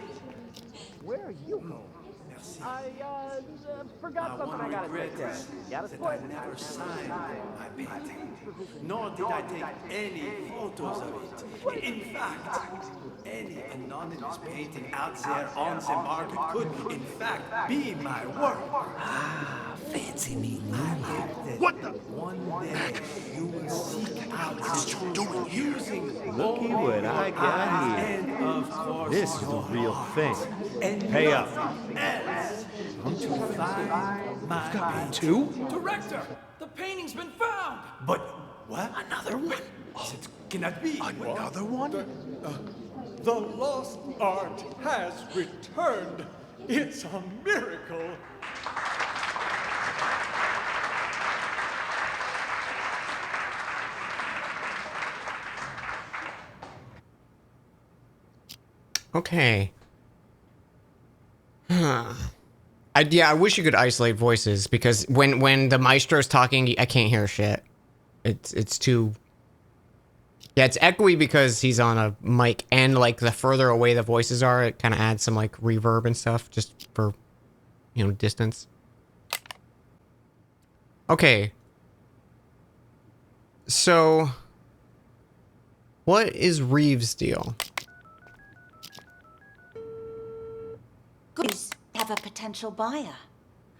Speaker 13: Where are you going?
Speaker 10: Merci.
Speaker 13: I forgot something I gotta take care of. Got a
Speaker 10: that
Speaker 13: sport?
Speaker 10: I never signed my painting, nor did I take any photos of it. In fact, any anonymous painting out there on the market could, in fact, be my work.
Speaker 13: Ah, fancy meeting you.
Speaker 10: What the? One day you will seek out the truth using
Speaker 12: Looky what I got here.
Speaker 10: and of course
Speaker 12: This is the real thing.
Speaker 10: and
Speaker 12: Pay up.
Speaker 10: else to find my painting.
Speaker 12: Two?
Speaker 8: Director, the painting's been found.
Speaker 10: But what?
Speaker 13: Another one?
Speaker 10: It cannot be.
Speaker 6: Another one?
Speaker 9: The lost art has returned. It's a miracle.
Speaker 2: Okay. I wish you could isolate voices because when the maestro's talking, I can't hear shit. It's too. Yeah, it's echoey because he's on a mic, and like the further away the voices are, it kind of adds some like reverb and stuff just for, distance. Okay. So, what is Reeves' deal?
Speaker 7: Good news, I have a potential buyer.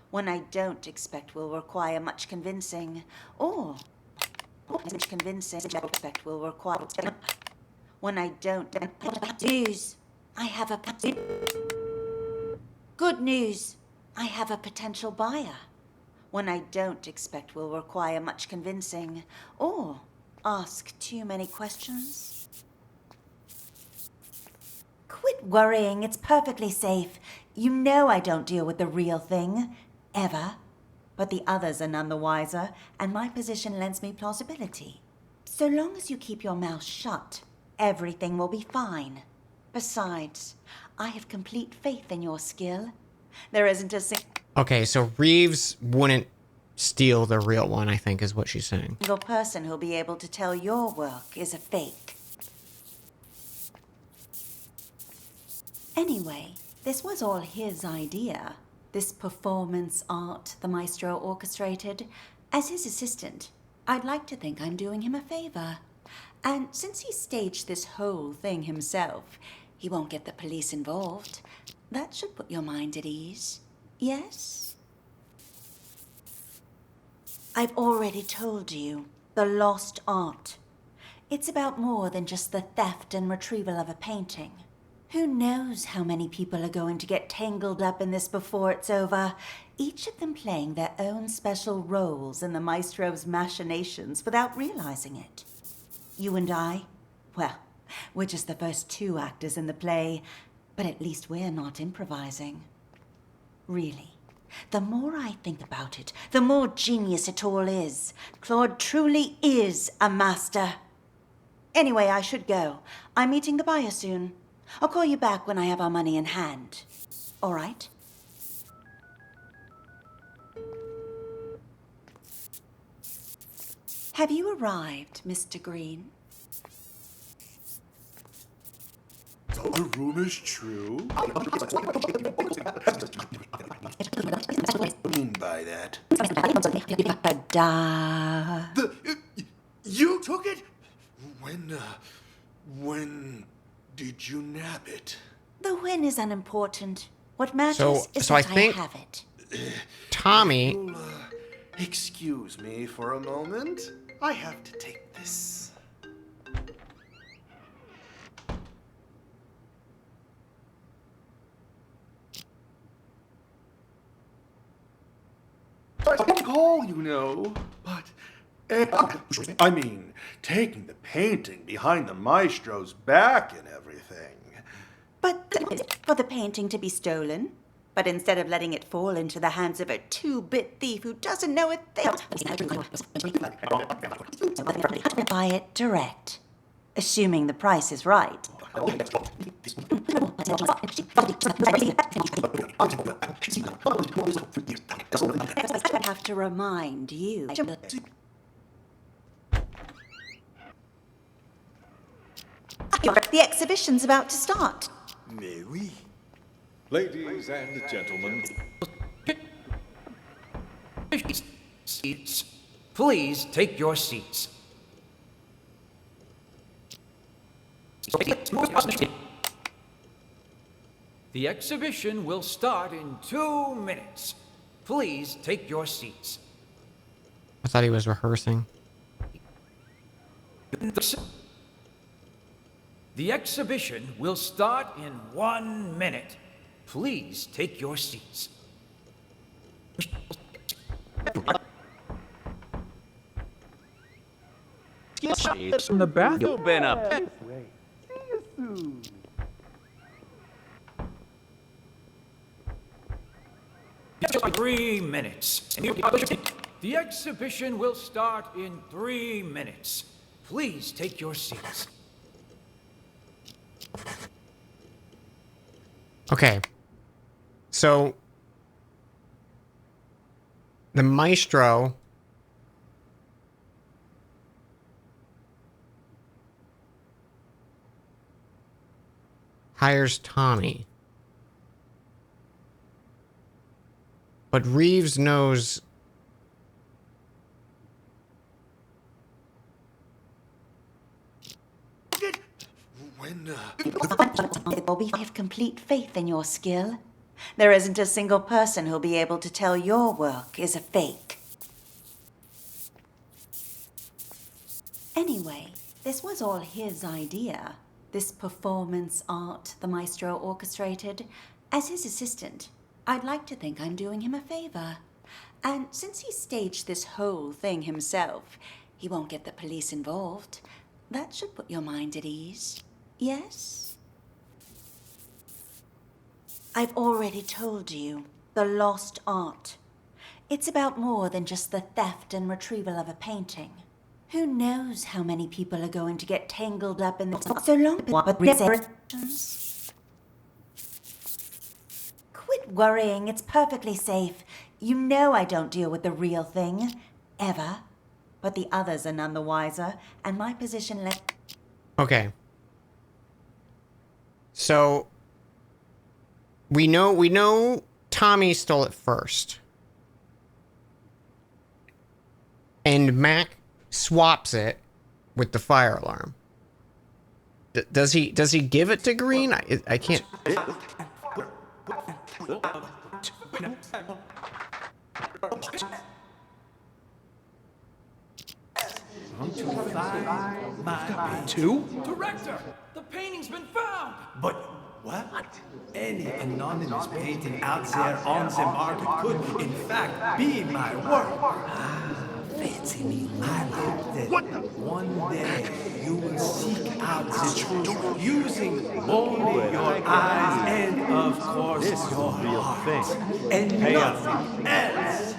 Speaker 7: One I don't expect will require much convincing, or much convincing expect will require one I don't news. I have a good news. I have a potential buyer. One I don't expect will require much convincing, or ask too many questions. Quit worrying. It's perfectly safe. You know I don't deal with the real thing, ever. But the others are none the wiser, and my position lends me plausibility. So long as you keep your mouth shut, everything will be fine. Besides, I have complete faith in your skill. There isn't a
Speaker 2: Okay, so Reeves wouldn't steal the real one, I think is what she's saying.
Speaker 7: single person who'll be able to tell your work is a fake. Anyway, this was all his idea. This performance art the maestro orchestrated. As his assistant, I'd like to think I'm doing him a favor. And since he staged this whole thing himself, he won't get the police involved. That should put your mind at ease. Yes? I've already told you, the lost art. It's about more than just the theft and retrieval of a painting. Who knows how many people are going to get tangled up in this before it's over, each of them playing their own special roles in the maestro's machinations without realizing it. You and I? Well, we're just the first two actors in the play, but at least we're not improvising. Really. The more I think about it, the more genius it all is. Claude truly is a master. Anyway, I should go. I'm meeting the buyer soon. I'll call you back when I have our money in hand. All right? Have you arrived, Mr. Green?
Speaker 6: The rumor's true? What do you mean by that?
Speaker 7: Ta-da!
Speaker 6: You took it? When did you nab it?
Speaker 7: The win is unimportant. What matters is
Speaker 2: so I
Speaker 7: that I
Speaker 2: think
Speaker 7: have it.
Speaker 2: Tommy.
Speaker 6: You'll, excuse me for a moment. I have to take this. Call, you know, but I mean, taking the painting behind the maestro's back and everything.
Speaker 7: But for the painting to be stolen, but instead of letting it fall into the hands of a two-bit thief who doesn't know a thing, buy it direct, assuming the price is right. I have to remind you. The exhibition's about to start.
Speaker 9: Mais oui. Ladies and gentlemen.
Speaker 8: Seats. Please take your seats. The exhibition will start in 2 minutes. Please take your seats.
Speaker 2: I thought he was rehearsing.
Speaker 8: The exhibition will start in 1 minute. Please take your seats.
Speaker 13: From the bathroom.
Speaker 11: You've been up.
Speaker 13: See you soon.
Speaker 8: Just 3 minutes. The exhibition will start in 3 minutes. Please take your seats.
Speaker 2: Okay. So the maestro hires Tommy. But Reeves knows
Speaker 7: I have complete faith in your skill. There isn't a single person who'll be able to tell your work is a fake. Anyway, this was all his idea. This performance art the maestro orchestrated. As his assistant, I'd like to think I'm doing him a favor. And since he staged this whole thing himself, he won't get the police involved. That should put your mind at ease. Yes? I've already told you, the lost art. It's about more than just the theft and retrieval of a painting. Who knows how many people are going to get tangled up in this so long, but quit worrying, it's perfectly safe. You know I don't deal with the real thing, ever. But the others are none the wiser, and my position left...
Speaker 2: Okay. So we know Tommy stole it first. And Mac swaps it with the fire alarm. Does he give it to Green? I can't.
Speaker 10: Two?
Speaker 8: Director, the painting's been found.
Speaker 10: But what? Any anonymous painting out there on the market could, in fact, be my work. faith in me. I hope that one day you will seek out the truth using only your eyes and, of course, your heart. And nothing else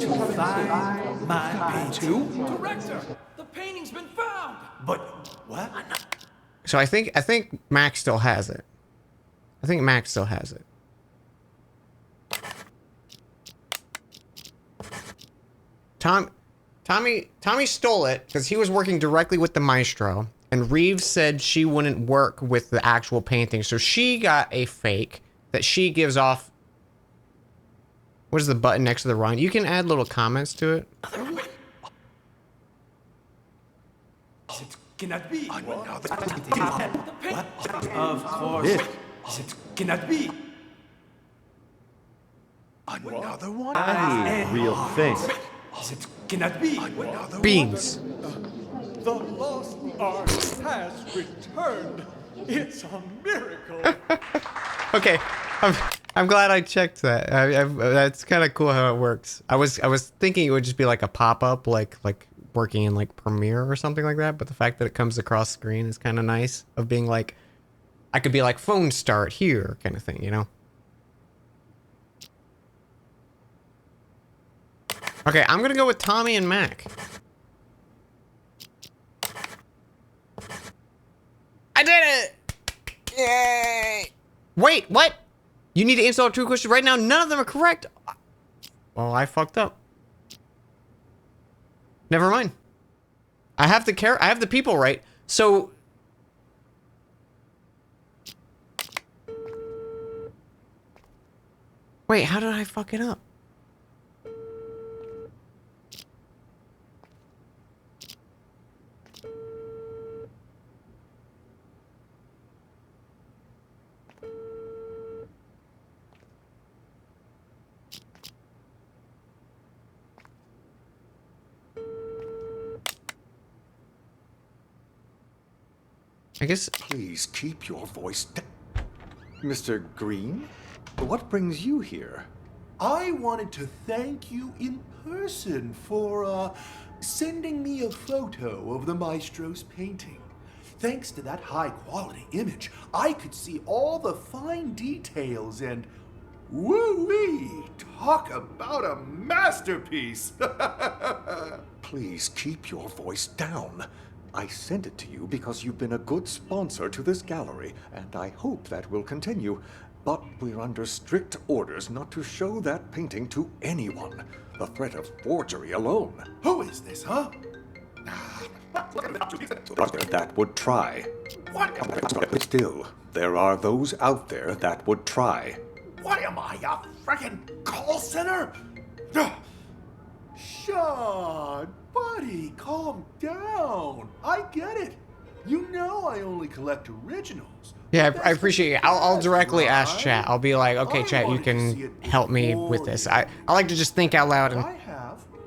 Speaker 10: to find my painting.
Speaker 8: Director, the painting's been found.
Speaker 10: But what?
Speaker 2: So I think Max still has it. I think Max still has it. Tommy stole it because he was working directly with the maestro, and Reeves said she wouldn't work with the actual painting, so she got a fake that she gives off. What is the button next to the run? You can add little comments to it.
Speaker 10: It cannot be. Of course. It cannot be.
Speaker 6: Another one?
Speaker 12: Real thing.
Speaker 10: It cannot be.
Speaker 2: Beans.
Speaker 9: The lost art has returned. It's a miracle.
Speaker 2: Okay, I'm glad I checked that. That's kind of cool how it works. I was thinking it would just be like a pop-up, like working in like Premiere or something like that. But the fact that it comes across screen is kind of nice. Of being like, I could be like phone start here kind of thing, you know. Okay, I'm gonna go with Tommy and Mac. I did it! Yay! Wait, what? You need to install True Question right now? None of them are correct. Well, I fucked up. Never mind. I have the people right. So wait, how did I fuck it up? I guess.
Speaker 9: Please keep your voice down. Mr. Green, what brings you here?
Speaker 6: I wanted to thank you in person for, sending me a photo of the maestro's painting. Thanks to that high-quality image, I could see all the fine details and woo-wee! Talk about a masterpiece!
Speaker 9: Please keep your voice down. I sent it to you because you've been a good sponsor to this gallery, and I hope that will continue. But we're under strict orders not to show that painting to anyone. The threat of forgery alone.
Speaker 6: Who is this, huh?
Speaker 9: That would try. What? Still, there are those out there that would try.
Speaker 6: What am I, a frickin' call center? Sean, buddy, calm down. I get it. You know I only collect originals.
Speaker 2: Yeah, I appreciate it. I'll directly ask chat. I'll be like, okay, chat, you can help me with this. I like to just think out loud and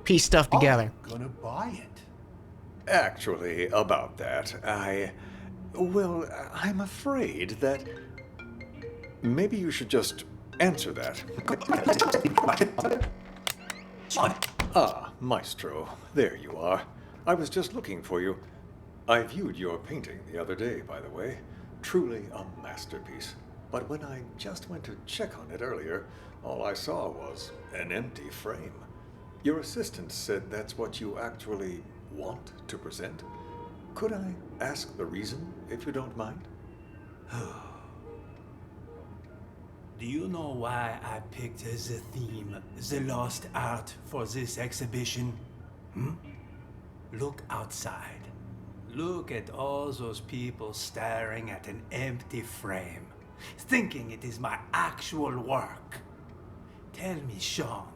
Speaker 2: piece stuff together.
Speaker 6: I'm gonna buy it.
Speaker 9: Actually, about that, I'm afraid that maybe you should just answer that. Ah, Maestro, there you are. I was just looking for you. I viewed your painting the other day, by the way. Truly a masterpiece. But when I just went to check on it earlier, all I saw was an empty frame. Your assistant said that's what you actually want to present. Could I ask the reason, if you don't mind?
Speaker 10: Do you know why I picked as a theme the lost art for this exhibition? Look outside. Look at all those people staring at an empty frame, thinking it is my actual work. Tell me, Sean,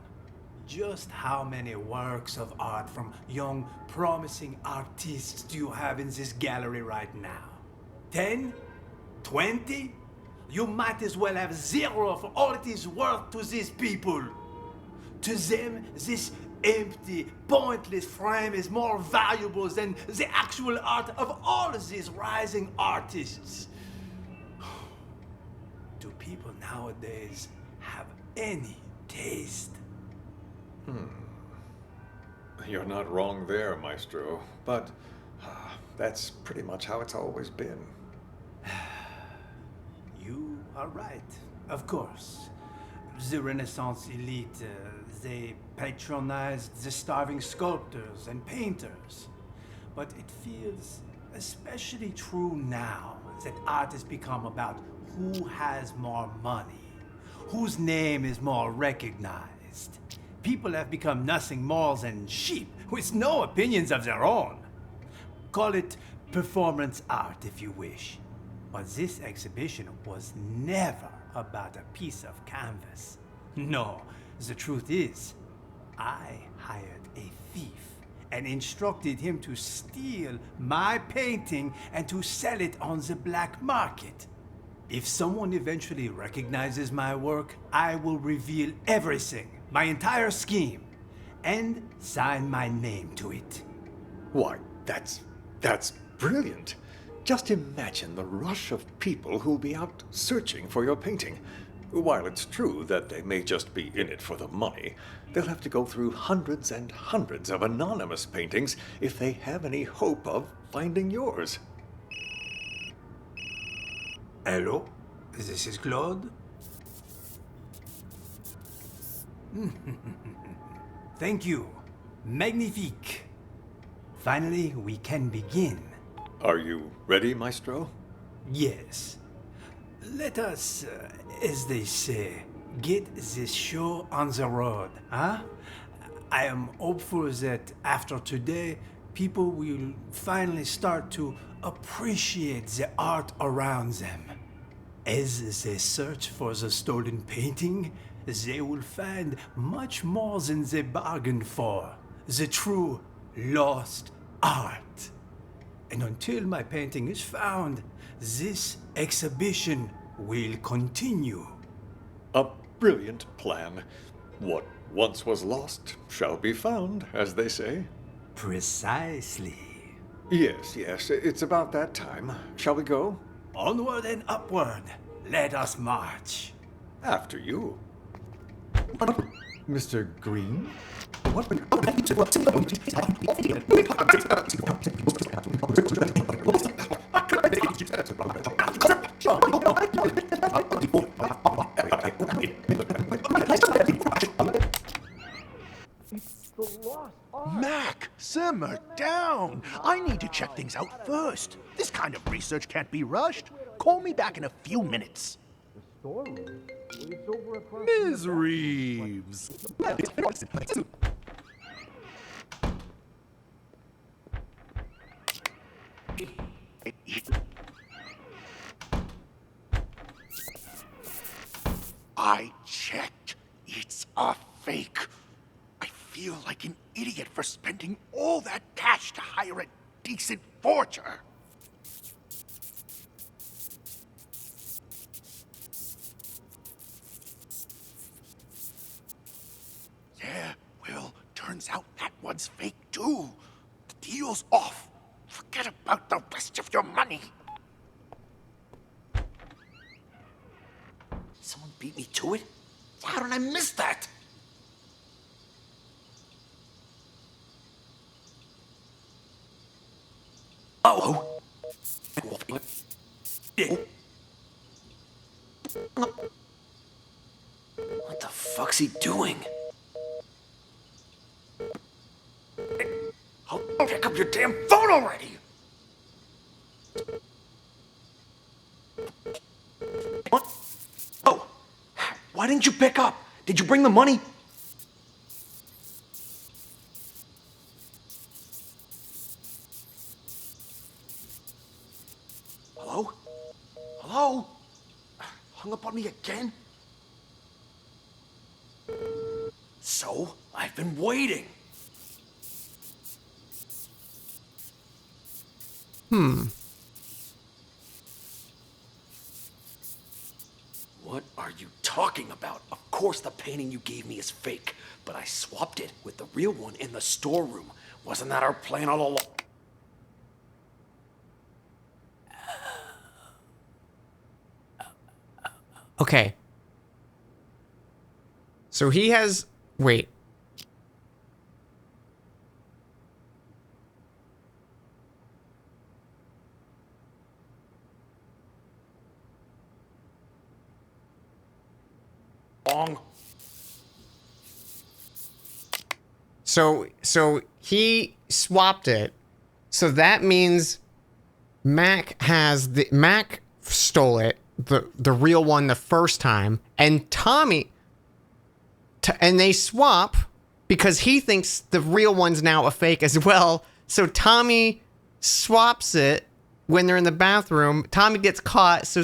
Speaker 10: just how many works of art from young, promising artists do you have in this gallery right now? 10? 20? You might as well have 0 for all it is worth to these people. To them, this empty, pointless frame is more valuable than the actual art of all of these rising artists. Do people nowadays have any taste?
Speaker 9: You're not wrong there, Maestro. But that's pretty much how it's always been.
Speaker 10: You are right, of course. The Renaissance elite, they patronized the starving sculptors and painters. But it feels especially true now that art has become about who has more money, whose name is more recognized. People have become nothing more than sheep with no opinions of their own. Call it performance art if you wish. But this exhibition was never about a piece of canvas. No, the truth is, I hired a thief and instructed him to steal my painting and to sell it on the black market. If someone eventually recognizes my work, I will reveal everything, my entire scheme, and sign my name to it.
Speaker 9: Why, that's brilliant. Just imagine the rush of people who'll be out searching for your painting. While it's true that they may just be in it for the money, they'll have to go through hundreds and hundreds of anonymous paintings if they have any hope of finding yours.
Speaker 10: Hello? This is Claude? Thank you. Magnifique. Finally, we can begin.
Speaker 9: Are you ready, Maestro?
Speaker 10: Yes. Let us, as they say, get this show on the road, huh? I am hopeful that after today, people will finally start to appreciate the art around them. As they search for the stolen painting, they will find much more than they bargained for. The true lost art. And until my painting is found, this exhibition will continue.
Speaker 9: A brilliant plan. What once was lost shall be found, as they say.
Speaker 10: Precisely.
Speaker 9: Yes, it's about that time. Shall we go?
Speaker 10: Onward and upward. Let us march.
Speaker 9: After you.
Speaker 6: Mr. Green?
Speaker 14: Mac, simmer down. I need to check things out first. This kind of research can't be rushed. Call me back in a few minutes. Ms. Reeves. I checked. It's a fake. I feel like an idiot for spending all that cash to hire a decent forger. Yeah, well, turns out that one's fake too. The deal's off. Forget about the rest of your money. Someone beat me to it? How did I miss that? Oh. What the fuck's he doing? Oh, pick up your damn phone already! What? Oh, why didn't you pick up? Did you bring the money? Hello? Hello? Hung up on me again? So, I've been waiting. What are you talking about? Of course the painting you gave me is fake, but I swapped it with the real one in the storeroom. Wasn't that our plan all along?
Speaker 2: Okay. So he has... Wait.
Speaker 14: wrong?
Speaker 2: So he swapped it. So that means Mac stole it, the real one the first time, and Tommy and they swap because he thinks the real one's now a fake as well. So Tommy swaps it when they're in the bathroom. Tommy gets caught, so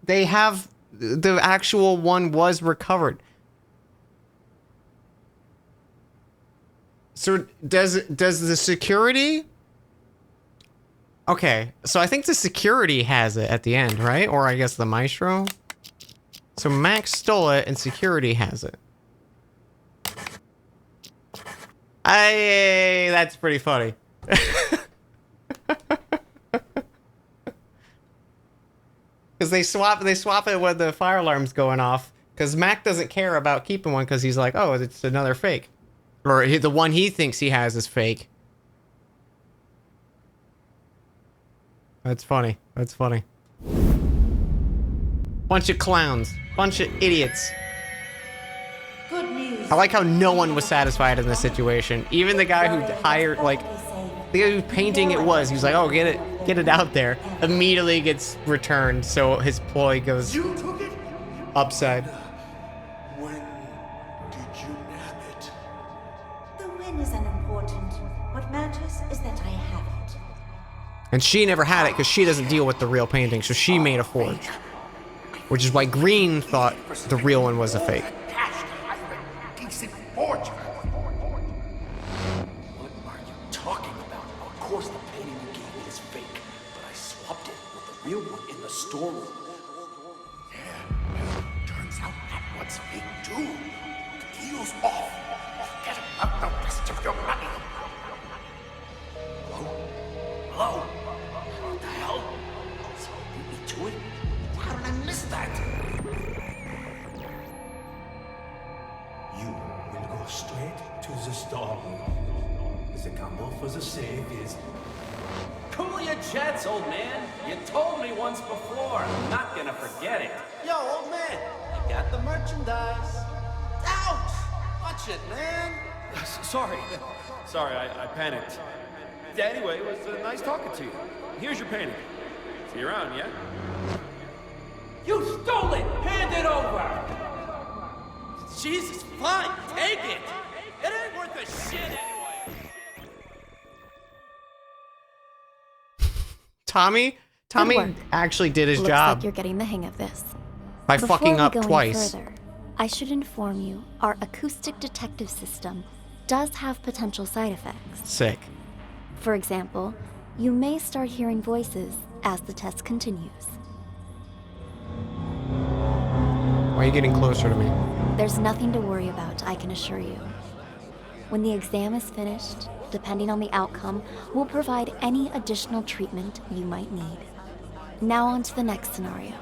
Speaker 2: they have the actual one was recovered. So does the security? Okay, so I think the security has it at the end, right? Or I guess the maestro. So Max stole it and security has it. That's pretty funny. Because they swap it when the fire alarm's going off. Because Mac doesn't care about keeping one because he's like, oh, it's another fake. Or the one he thinks he has is fake. That's funny. That's funny. Bunch of clowns. Bunch of idiots.
Speaker 7: Good news.
Speaker 2: I like how no one was satisfied in this situation. Even the guy who hired, like, the guy who's painting it was. He was like, oh, get it out there. Immediately gets returned, so his ploy goes upside.
Speaker 10: When did you nab it?
Speaker 7: The win is unimportant. What matters is that I have it.
Speaker 2: And she never had it because she doesn't deal with the real painting, so she made a forge. Which is why Green thought the real one was a fake.
Speaker 14: Decent fortune. What are you talking about? Of course the painting you gave me is fake, but I swapped it with the real one in the storeroom. Yeah, turns out that one's fake too. The deal's off. Forget about the rest of your money. Hello? Hello? What the hell? Someone beat me to it? How did I miss that?
Speaker 10: You will go straight to the storeroom. The combo for the safe is...
Speaker 15: Cool your jets, old man. You told me once before. I'm not gonna forget it.
Speaker 14: Yo, old man, I got the merchandise. Ouch! Watch it, man.
Speaker 12: Sorry, I panicked. Yeah, anyway, it was nice talking to you. Here's your painting. See you around, yeah?
Speaker 15: You stole it! Hand it over!
Speaker 1: Jesus, fine, take it. It ain't worth a shit anyway.
Speaker 2: Tommy
Speaker 3: Good work.
Speaker 2: actually did his
Speaker 3: Looks
Speaker 2: job
Speaker 3: like you're getting the hang of this.
Speaker 2: by
Speaker 3: Before
Speaker 2: fucking
Speaker 3: we
Speaker 2: up
Speaker 3: go any
Speaker 2: twice.
Speaker 3: further, I should inform you, our acoustic detective system does have potential side effects.
Speaker 2: Sick.
Speaker 3: For example, you may start hearing voices as the test continues.
Speaker 2: Why are you getting closer to me?
Speaker 3: There's nothing to worry about, I can assure you. When the exam is finished, depending on the outcome, we'll provide any additional treatment you might need. Now on to the next scenario.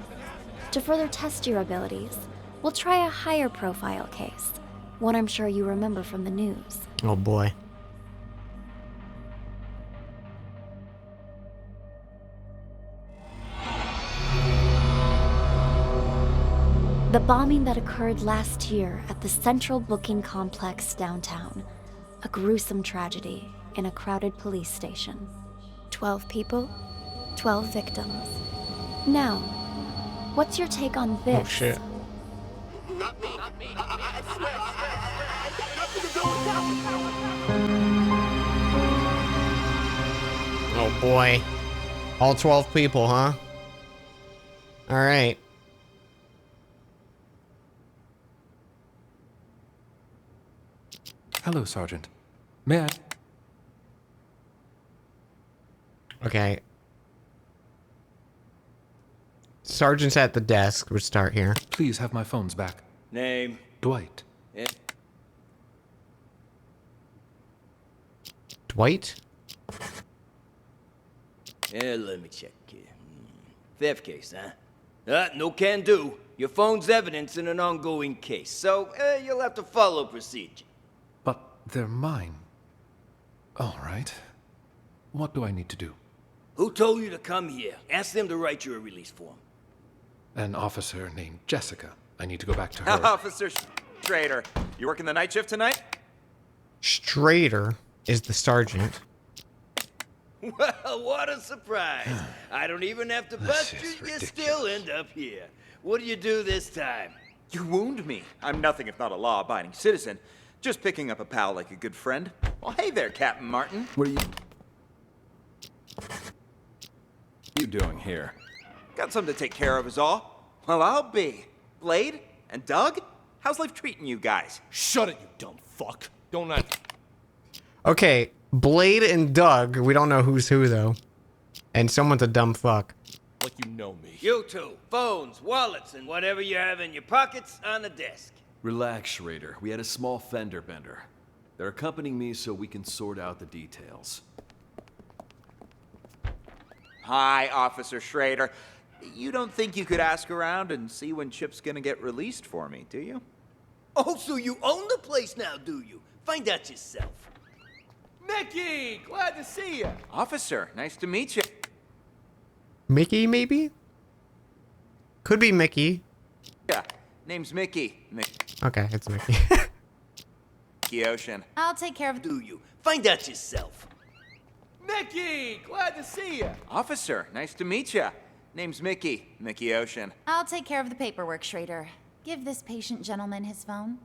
Speaker 3: To further test your abilities, we'll try a higher profile case, one I'm sure you remember from the news.
Speaker 2: Oh boy.
Speaker 3: The bombing that occurred last year at the Central Booking Complex downtown. A gruesome tragedy in a crowded police station. 12 people, 12 victims. Now, what's your take on this?
Speaker 2: Oh shit. Oh boy. All 12 people, huh? Alright.
Speaker 5: Hello, Sergeant. May I?
Speaker 2: Okay. Sergeant's at the desk. We'll start here.
Speaker 5: Please have my phones back.
Speaker 14: Name?
Speaker 5: Dwight.
Speaker 2: Dwight?
Speaker 16: Yeah, let me check here. Theft case, huh? No can do. Your phone's evidence in an ongoing case, so you'll have to follow procedure.
Speaker 5: But they're mine. All right. What do I need to do?
Speaker 16: Who told you to come here? Ask them to write you a release form.
Speaker 5: An officer named Jessica. I need to go back to her.
Speaker 17: Officer Schrader, you working the night shift tonight?
Speaker 2: Strader is the sergeant.
Speaker 16: Well, what a surprise. I don't even have to bust you. You still end up here. What do you do this time?
Speaker 17: You wound me. I'm nothing if not a law-abiding citizen. Just picking up a pal like a good friend. Well, hey there, Captain Martin.
Speaker 18: What are you doing here?
Speaker 17: Got something to take care of is all. Well, I'll be. Blade and Doug? How's life treating you guys?
Speaker 1: Shut it, you dumb fuck. Don't I...
Speaker 2: Okay, Blade and Doug, we don't know who's who though. And someone's a dumb fuck.
Speaker 1: Like you know me.
Speaker 16: You two, phones, wallets, and whatever you have in your pockets on the desk.
Speaker 18: Relax, Schrader. We had a small fender bender. They're accompanying me so we can sort out the details.
Speaker 17: Hi, Officer Schrader. You don't think you could ask around and see when Chip's gonna get released for me, do you?
Speaker 16: Oh, so you own the place now, do you? Find out yourself.
Speaker 1: Mickey, glad to see you.
Speaker 17: Officer, nice to meet you.
Speaker 2: Mickey, maybe? Could be Mickey.
Speaker 17: Yeah, name's Mickey.
Speaker 2: Okay, it's Mickey.
Speaker 17: Mickey Ocean.
Speaker 19: I'll take care of...
Speaker 16: Do you? Find out yourself.
Speaker 1: Mickey, glad to see you.
Speaker 17: Officer, nice to meet you. Name's Mickey. Mickey Ocean.
Speaker 19: I'll take care of the paperwork, Schrader. Give this patient gentleman his phone.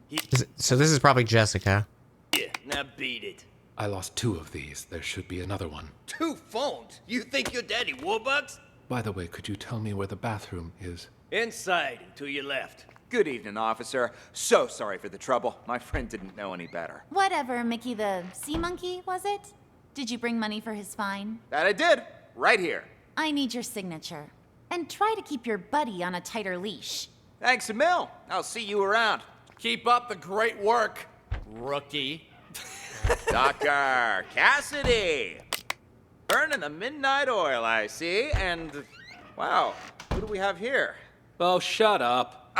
Speaker 2: So this is probably Jessica.
Speaker 16: Yeah, now beat it.
Speaker 5: I lost 2 of these. There should be another one.
Speaker 16: 2 phones? You think you're Daddy Warbucks?
Speaker 5: By the way, could you tell me where the bathroom is?
Speaker 16: Inside and to your left.
Speaker 17: Good evening, officer. So sorry for the trouble. My friend didn't know any better.
Speaker 19: Whatever, Mickey the sea monkey, was it? Did you bring money for his fine?
Speaker 17: That I did. Right here.
Speaker 19: I need your signature. And try to keep your buddy on a tighter leash.
Speaker 17: Thanks a mil. I'll see you around.
Speaker 1: Keep up the great work, rookie.
Speaker 17: Dr. Cassidy. Burning the midnight oil, I see. And, wow, who do we have here?
Speaker 5: Oh, shut up.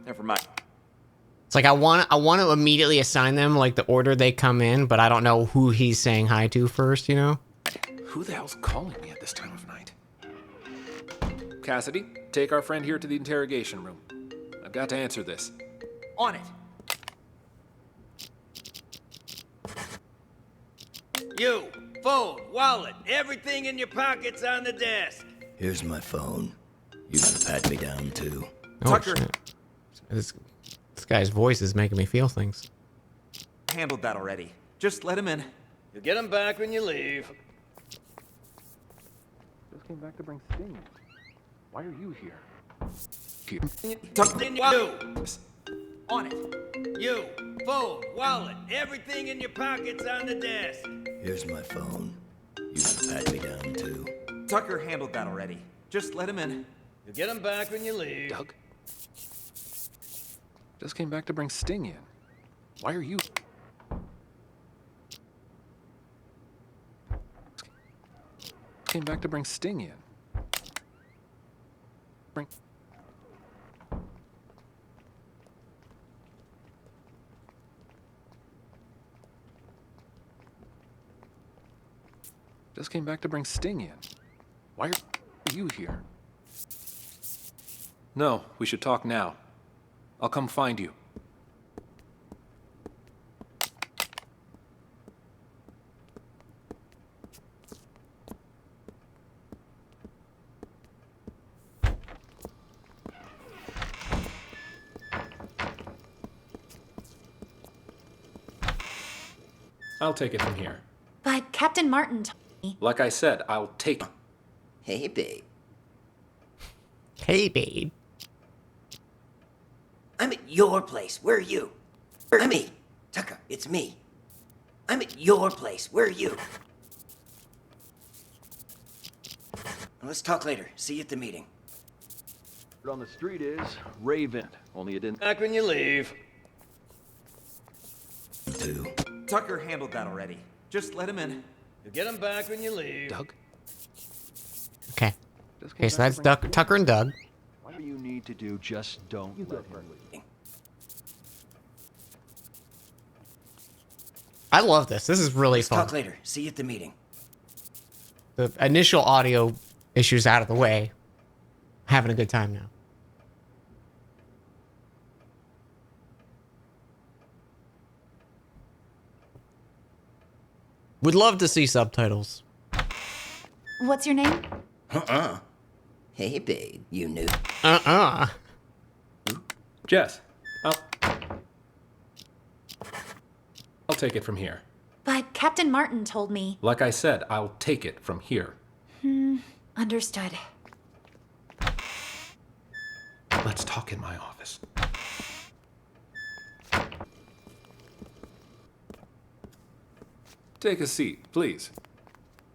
Speaker 17: Never mind.
Speaker 2: It's like I want to immediately assign them like the order they come in, but I don't know who he's saying hi to first, you know?
Speaker 5: Who the hell's calling me at this time of night? Cassidy, take our friend here to the interrogation room. I've got to answer this.
Speaker 17: On it.
Speaker 16: You, phone, wallet, everything in your pockets on the desk.
Speaker 20: Here's my phone. You gotta pat me down too.
Speaker 17: Tucker.
Speaker 2: Shit. This guy's voice is making me feel things.
Speaker 17: Handled that already. Just let him in.
Speaker 16: You'll get him back when you leave.
Speaker 5: Just came back to bring Sting. Why are you here?
Speaker 16: You.
Speaker 17: On it.
Speaker 16: You, phone, wallet, everything in your pockets on the desk.
Speaker 20: Here's my phone. You gotta pat me down too.
Speaker 17: Tucker handled that already. Just let him in.
Speaker 16: You'll get him back when you leave.
Speaker 5: Doug? Just came back to bring Sting in. Why are you... Came back to bring Sting in. Bring... Just came back to bring Sting in. Why are you here? No, we should talk now. I'll come find you. I'll take it from here.
Speaker 19: But Captain Martin told me...
Speaker 5: Like I said, I'll take...
Speaker 16: Hey, babe.
Speaker 2: Hey, babe.
Speaker 16: I'm at your place. Where are you? I'm me. Tucker, it's me. I'm at your place. Where are you? Let's talk later. See you at the meeting.
Speaker 18: On the street is Raven. Only it didn't.
Speaker 16: Back when you leave.
Speaker 17: Tucker handled that already. Just let him in.
Speaker 16: You'll get him back when you leave.
Speaker 5: Doug?
Speaker 2: Okay. Okay, so that's Tucker and Doug.
Speaker 18: Whatever you need to do, just don't let him leave.
Speaker 2: I love this. This is really fun.
Speaker 16: Talk later. See you at the meeting.
Speaker 2: The initial audio issues out of the way. Having a good time now. Would love to see subtitles.
Speaker 19: What's your name?
Speaker 20: Hey, babe, you knew.
Speaker 5: Jess, I'll take it from here.
Speaker 19: But Captain Martin told me.
Speaker 5: Like I said, I'll take it from here.
Speaker 19: Understood.
Speaker 5: Let's talk in my office. Take a seat, please.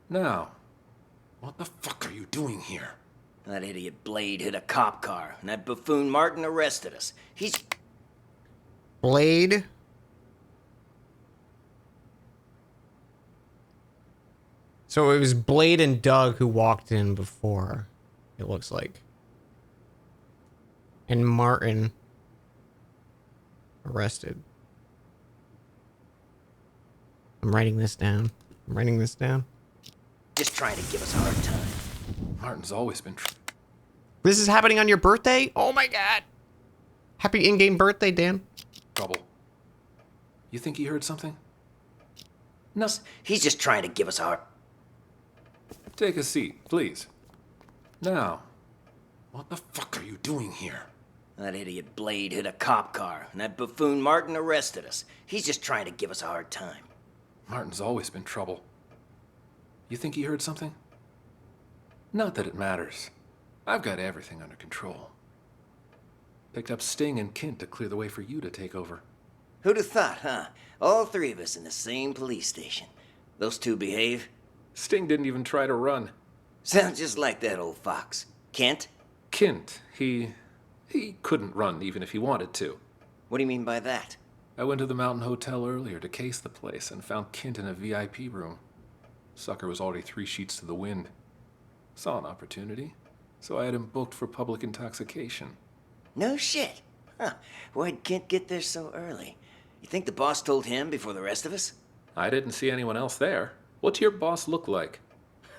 Speaker 5: Now, what the fuck are you doing here?
Speaker 16: That idiot Blade hit a cop car, and that buffoon Martin arrested us. He's...
Speaker 2: Blade? So it was Blade and Doug who walked in before, it looks like. And Martin arrested. I'm writing this down.
Speaker 16: just trying to give us a hard time.
Speaker 5: Martin's always been...
Speaker 2: This is happening on your birthday? Oh my god. Happy in-game birthday, Dan.
Speaker 5: Trouble. You think he heard something?
Speaker 16: No, he's just trying to give us a hard...
Speaker 5: Take a seat, please. Now, what the fuck are you doing here?
Speaker 16: That idiot Blade hit a cop car, and that buffoon Martin arrested us. He's just trying to give us a hard time.
Speaker 5: Martin's always been trouble. You think he heard something? Not that it matters. I've got everything under control. Picked up Sting and Kint to clear the way for you to take over.
Speaker 16: Who'd have thought, huh? All three of us in the same police station. Those two behave?
Speaker 5: Sting didn't even try to run.
Speaker 16: Sounds just like that old fox. Kent?
Speaker 5: Kint, he couldn't run even if he wanted to.
Speaker 16: What do you mean by that?
Speaker 5: I went to the Mountain Hotel earlier to case the place and found Kint in a VIP room. Sucker was already 3 sheets to the wind. Saw an opportunity, so I had him booked for public intoxication.
Speaker 16: No shit. Huh. Why'd Kent get there so early? You think the boss told him before the rest of us?
Speaker 5: I didn't see anyone else there. What's your boss look like?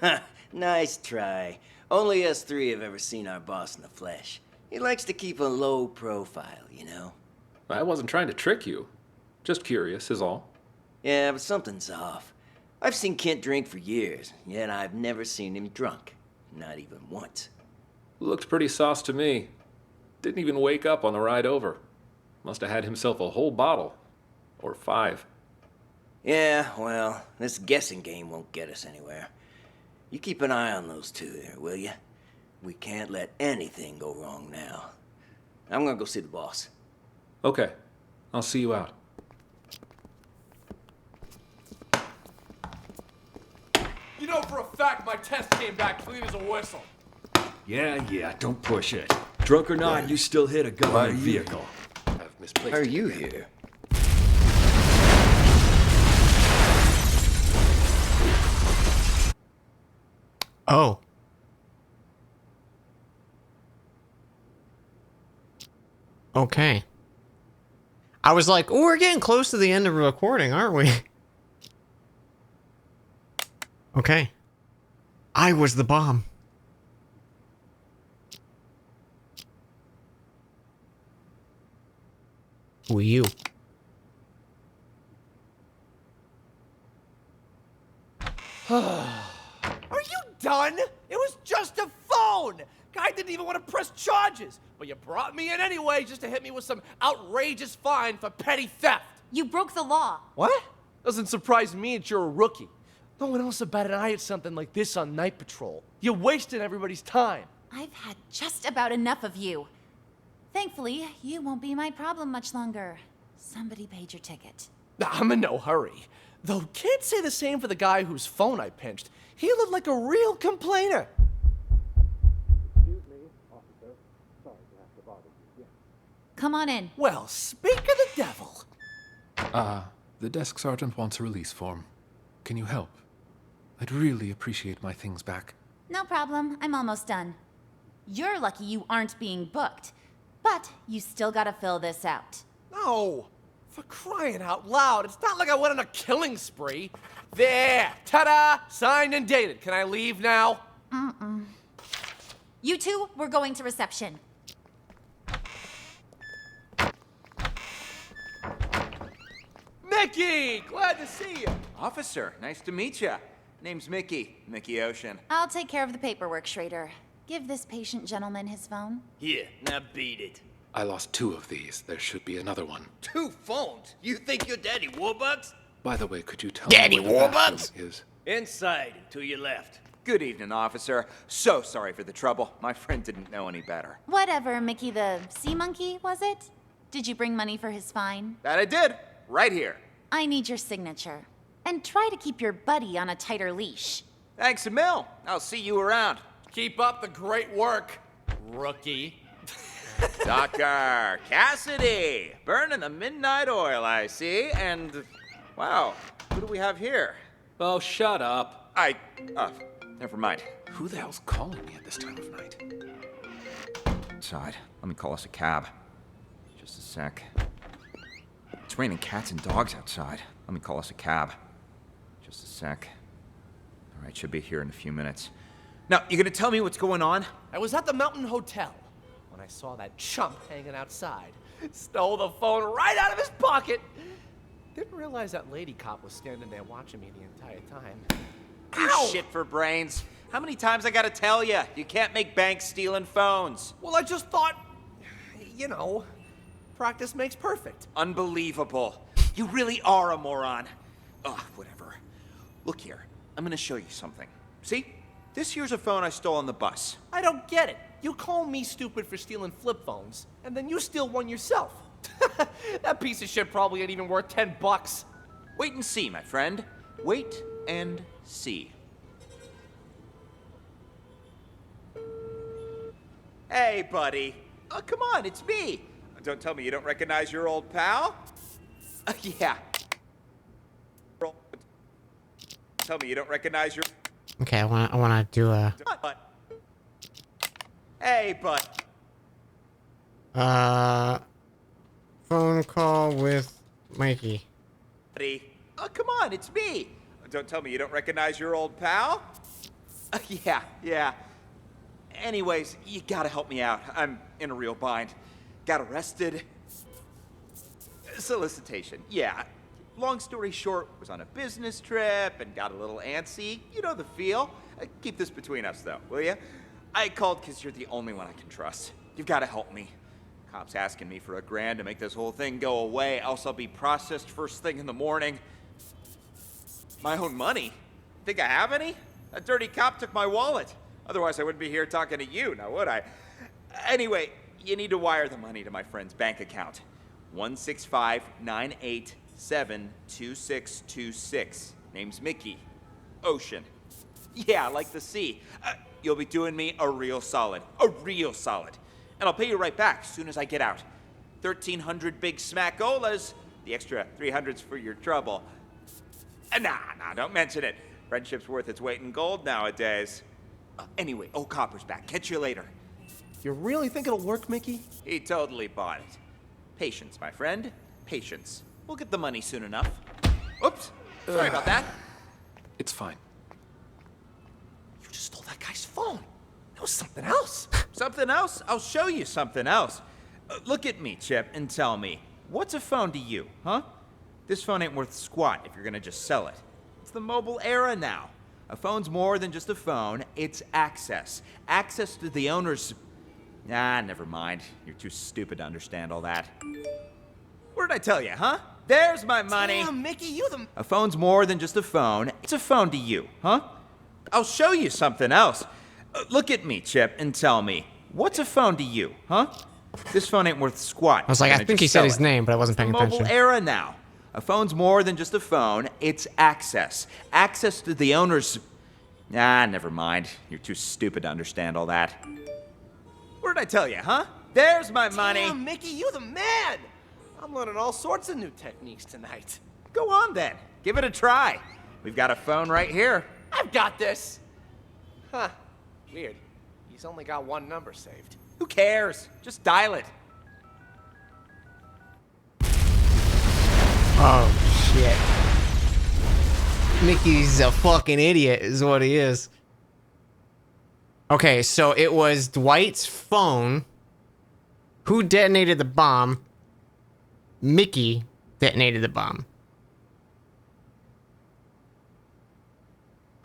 Speaker 16: Ha! Nice try. Only us three have ever seen our boss in the flesh. He likes to keep a low profile, you know?
Speaker 5: I wasn't trying to trick you. Just curious, is all.
Speaker 16: Yeah, but something's off. I've seen Kent drink for years, yet I've never seen him drunk. Not even once.
Speaker 5: Looked pretty sauce to me. Didn't even wake up on the ride over. Must have had himself a whole bottle. Or 5.
Speaker 16: Yeah, well, this guessing game won't get us anywhere. You keep an eye on those two there, will you? We can't let anything go wrong now. I'm gonna go see the boss.
Speaker 5: Okay. I'll see you out.
Speaker 1: You know for a fact my test came back clean as a whistle.
Speaker 18: Yeah, don't push it. Drunk or not, you still hit a government vehicle.
Speaker 5: I've misplaced
Speaker 20: Are
Speaker 5: it
Speaker 20: you
Speaker 5: again.
Speaker 20: here?
Speaker 2: Oh. Okay. I was like, oh, we're getting close to the end of the recording, aren't we? Okay. I was the bomb. Who are you?
Speaker 1: Are you done? It was just a phone! Guy didn't even want to press charges, but you brought me in anyway just to hit me with some outrageous fine for petty theft.
Speaker 19: You broke the law.
Speaker 1: What? Doesn't surprise me that you're a rookie. No one else about an eye at something like this on night patrol. You're wasting everybody's time.
Speaker 19: I've had just about enough of you. Thankfully, you won't be my problem much longer. Somebody paid your ticket.
Speaker 1: I'm in no hurry. Though can't say the same for the guy whose phone I pinched. He looked like a real complainer.
Speaker 13: Excuse me, officer. Sorry to have to bother you.
Speaker 19: Come on in.
Speaker 1: Well, speak of the devil.
Speaker 5: The desk sergeant wants a release form. Can you help? I'd really appreciate my things back.
Speaker 19: No problem. I'm almost done. You're lucky you aren't being booked. But you still gotta fill this out.
Speaker 1: No. For crying out loud, it's not like I went on a killing spree. There, ta-da, signed and dated. Can I leave now?
Speaker 19: You two, we're going to reception.
Speaker 1: Mickey! Glad to see you.
Speaker 17: Officer, nice to meet you. Name's Mickey. Mickey Ocean.
Speaker 19: I'll take care of the paperwork, Schrader. Give this patient gentleman his phone.
Speaker 14: Here, now beat it.
Speaker 5: I lost 2 of these. There should be another one.
Speaker 14: 2 phones? You think you're Daddy Warbucks?
Speaker 5: By the way, could you tell
Speaker 14: Daddy
Speaker 5: me where the bathroom
Speaker 14: Warbucks?
Speaker 5: is?
Speaker 14: Inside, to your left.
Speaker 17: Good evening, officer. So sorry for the trouble. My friend didn't know any better.
Speaker 19: Whatever, Mickey the sea monkey, was it? Did you bring money for his fine?
Speaker 17: That I did. Right here.
Speaker 19: I need your signature. And try to keep your buddy on a tighter leash.
Speaker 17: Thanks a mil. I'll see you around.
Speaker 1: Keep up the great work, rookie.
Speaker 17: Dr. Cassidy! Burning the midnight oil, I see. And, wow, who do we have here?
Speaker 5: Oh, shut up.
Speaker 17: Never mind.
Speaker 5: Who the hell's calling me at this time of night?
Speaker 17: Inside. Let me call us a cab. Just a sec. It's raining cats and dogs outside. Let me call us a cab. Just a sec. All right, should be here in a few minutes. Now, you gonna tell me what's going on?
Speaker 1: I was at the Mountain Hotel when I saw that chump hanging outside. Stole the phone right out of his pocket. Didn't realize that lady cop was standing there watching me the entire time.
Speaker 17: You shit for brains. How many times I gotta tell you? You can't make bank stealing phones.
Speaker 1: Well, I just thought, practice makes perfect.
Speaker 17: Unbelievable. You really are a moron. Ugh, whatever. Look here. I'm gonna show you something. See? This here's a phone I stole on the bus.
Speaker 1: I don't get it. You call me stupid for stealing flip phones, and then you steal one yourself. That piece of shit probably ain't even worth $10.
Speaker 17: Wait and see, my friend. Wait and see. Hey, buddy. Oh, come on, it's me. Don't tell me you don't recognize your old pal? Yeah. Tell me you don't recognize your...
Speaker 2: Okay, I wanna do a
Speaker 17: Hey, bud.
Speaker 2: phone call with Mikey.
Speaker 17: Buddy. Oh, come on, it's me. Don't tell me you don't recognize your old pal? Yeah. Anyways, you gotta help me out. I'm in a real bind. Got arrested. Solicitation, yeah. Long story short, was on a business trip and got a little antsy. You know the feel. Keep this between us, though, will you? I called because you're the only one I can trust. You've got to help me. Cops asking me for $1,000 to make this whole thing go away, else I'll be processed first thing in the morning. My own money? Think I have any? That dirty cop took my wallet. Otherwise, I wouldn't be here talking to you, now would I? Anyway, you need to wire the money to my friend's bank account. 165-987-2626. Name's Mickey. Ocean. Yeah, like the sea. You'll be doing me a real solid. A real solid. And I'll pay you right back as soon as I get out. 1,300 big smackolas. The extra 300's for your trouble. Nah, don't mention it. Friendship's worth its weight in gold nowadays. Anyway, old Copper's back. Catch you later.
Speaker 1: You really think it'll work, Mickey?
Speaker 17: He totally bought it. Patience, my friend. Patience. We'll get the money soon enough. Oops. Sorry about that.
Speaker 5: It's fine.
Speaker 1: You just stole that guy's phone. That was something else.
Speaker 17: Something else? I'll show you something else. Look at me, Chip, and tell me, what's a phone to you, huh? This phone ain't worth squat if you're gonna just sell it. It's the mobile era now. A phone's more than just a phone, it's access. Access to the owner's... never mind. You're too stupid to understand all that. What did I tell you, huh? There's my money.
Speaker 1: Damn, Mickey, you the...
Speaker 17: A phone's more than just a phone. It's a phone to you, huh? I'll show you something else. Look at me, Chip, and tell me, what's a phone to you, huh? This phone ain't worth squat.
Speaker 2: I was like, I think he said his name, but I wasn't paying attention.
Speaker 17: Mobile era now. A phone's more than just a phone. It's access. Access to the owner's... never mind. You're too stupid to understand all that. What did I tell you, huh? There's my money.
Speaker 1: Damn, Mickey, you the man. I'm learning all sorts of new techniques tonight.
Speaker 17: Go on, then. Give it a try. We've got a phone right here.
Speaker 1: I've got this. Huh. Weird. He's only got one number saved.
Speaker 17: Who cares? Just dial it.
Speaker 2: Oh, shit. Mickey's a fucking idiot is what he is. Okay, so it was Dwight's phone. Who detonated the bomb? Mickey detonated the bomb.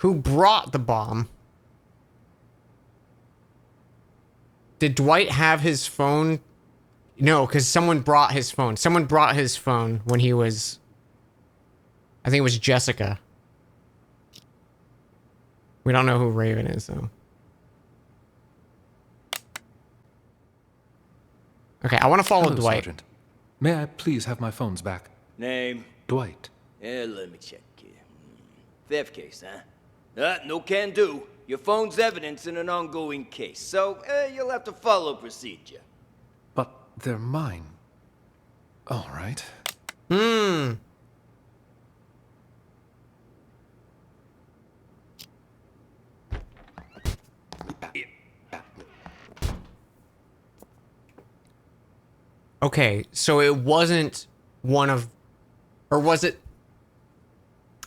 Speaker 2: Who brought the bomb? Did Dwight have his phone? No, because someone brought his phone. Someone brought his phone when he was... I think it was Jessica. We don't know who Raven is, though. Okay, I want to follow
Speaker 5: Hello,
Speaker 2: Dwight.
Speaker 5: Sergeant. May I please have my phones back?
Speaker 16: Name?
Speaker 5: Dwight.
Speaker 16: Let me check here. Theft case, huh? No can do. Your phone's evidence in an ongoing case, so you'll have to follow procedure.
Speaker 5: But they're mine. All right.
Speaker 2: Okay, so it wasn't one of... Or was it...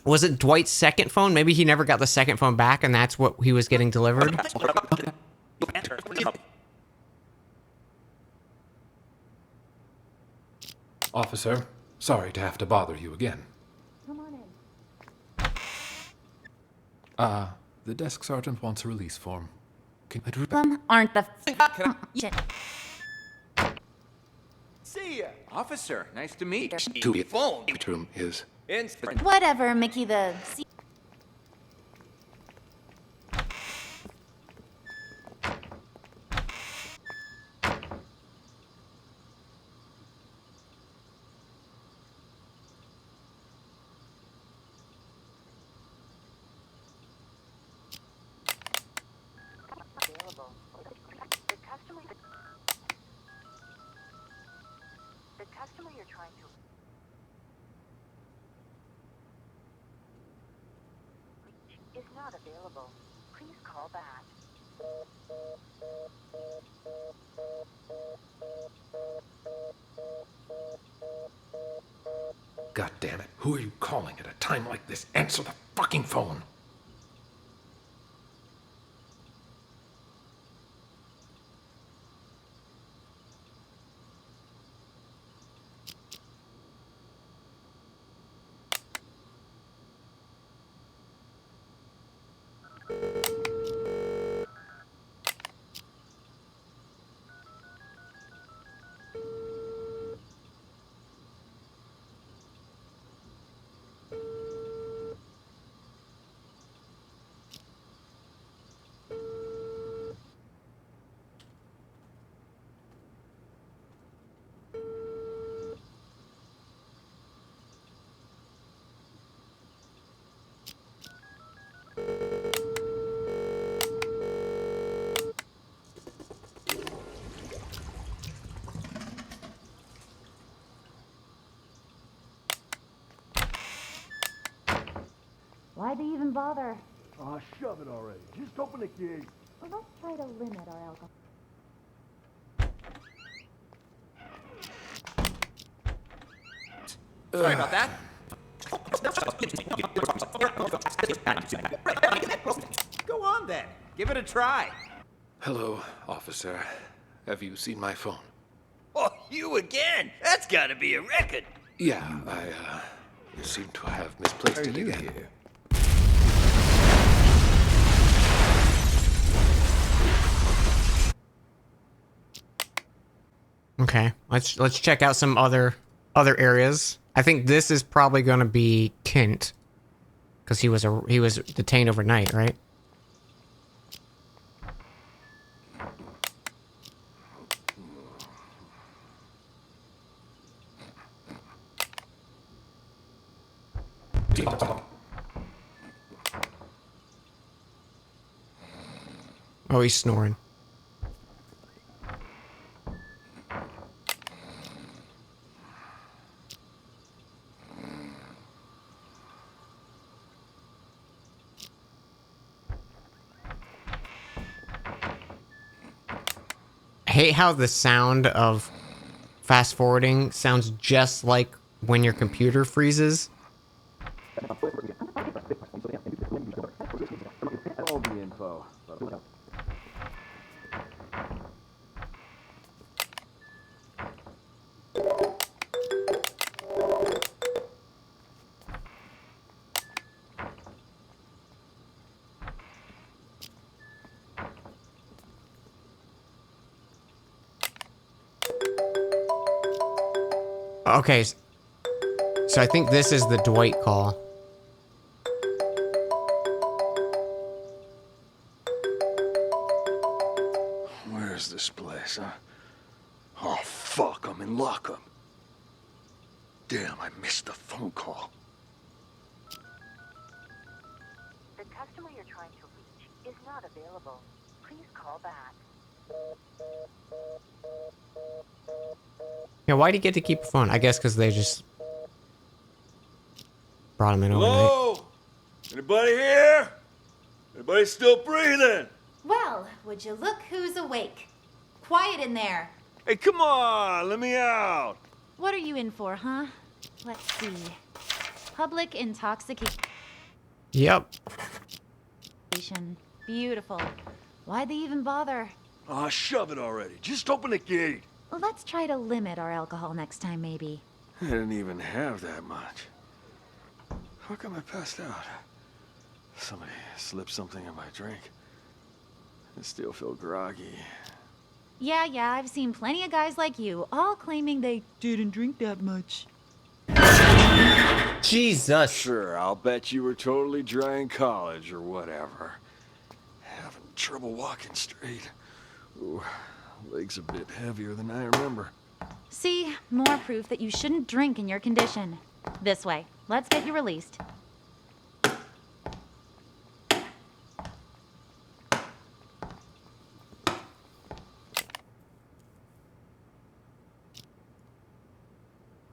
Speaker 2: Was it Dwight's second phone? Maybe he never got the second phone back and that's what he was getting delivered?
Speaker 5: Officer, sorry to have to bother you again.
Speaker 19: Come on in.
Speaker 5: The desk sergeant wants a release form. Can I do
Speaker 19: Them aren't the shit.
Speaker 17: See ya, officer. Nice to meet you.
Speaker 5: to
Speaker 17: Phone.
Speaker 5: room is...
Speaker 19: Whatever, Mickey the...
Speaker 21: The customer you're trying to reach is not available. Please call back.
Speaker 5: God damn it. Who are you calling at a time like this? Answer the fucking phone.
Speaker 19: Why'd they even bother?
Speaker 13: Ah, shove it already. Just open the gate.
Speaker 19: Well, let's try to limit our alcohol.
Speaker 17: Sorry about that. Go on then. Give it a try.
Speaker 5: Hello, officer. Have you seen my phone?
Speaker 16: Oh, you again? That's gotta be a record.
Speaker 5: Yeah, I seem to have misplaced it again.
Speaker 2: Okay, let's check out some other areas. I think this is probably going to be Kent, because he was detained overnight, right? Oh, he's snoring. I hate how the sound of fast forwarding sounds just like when your computer freezes.
Speaker 13: All the info.
Speaker 2: Okay. So I think this is the Dwight call.
Speaker 18: Where is this place, huh? Oh, fuck, I'm in lockup. Damn, I missed the phone call.
Speaker 21: The customer you're trying to reach is not available. Please call back.
Speaker 2: Yeah, why'd he get to keep a phone? I guess because they just brought him in overnight.
Speaker 18: Hello? Anybody here? Anybody still breathing?
Speaker 19: Well, would you look who's awake? Quiet in there.
Speaker 18: Hey, come on, let me out.
Speaker 19: What are you in for, huh? Let's see. Public intoxication.
Speaker 2: Yep.
Speaker 19: Beautiful. Why'd they even bother?
Speaker 18: Ah, shove it already. Just open the gate.
Speaker 19: Let's try to limit our alcohol next time, maybe.
Speaker 18: I didn't even have that much. How come I passed out? Somebody slipped something in my drink. I still feel groggy.
Speaker 19: Yeah, I've seen plenty of guys like you, all claiming they didn't drink that much.
Speaker 2: Jesus.
Speaker 18: Sure, I'll bet you were totally dry in college or whatever. Having trouble walking straight. Ooh, legs a bit heavier than I remember.
Speaker 19: See, more proof that you shouldn't drink in your condition. This way. Let's get you released.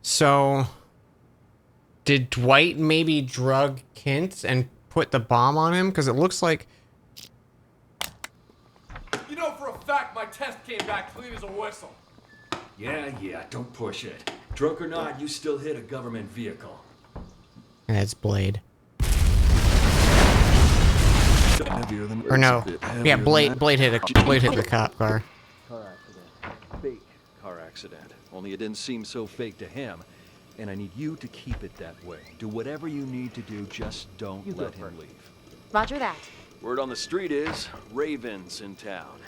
Speaker 2: So, did Dwight maybe drug Kent and put the bomb on him? Because it looks like...
Speaker 1: You know for a fact my test came back clean as a whistle.
Speaker 18: Yeah, don't push it. Drunk or not, you still hit a government vehicle.
Speaker 2: And it's Blade.
Speaker 18: Heavier than
Speaker 2: Or no. Yeah, Blade hit
Speaker 18: Blade
Speaker 2: hit the cop car.
Speaker 18: Car accident. Fake car accident. Only it didn't seem so fake to him. And I need you to keep it that way. Do whatever you need to do, just don't let him leave.
Speaker 19: Roger that.
Speaker 18: Word on the street is Raven's in town.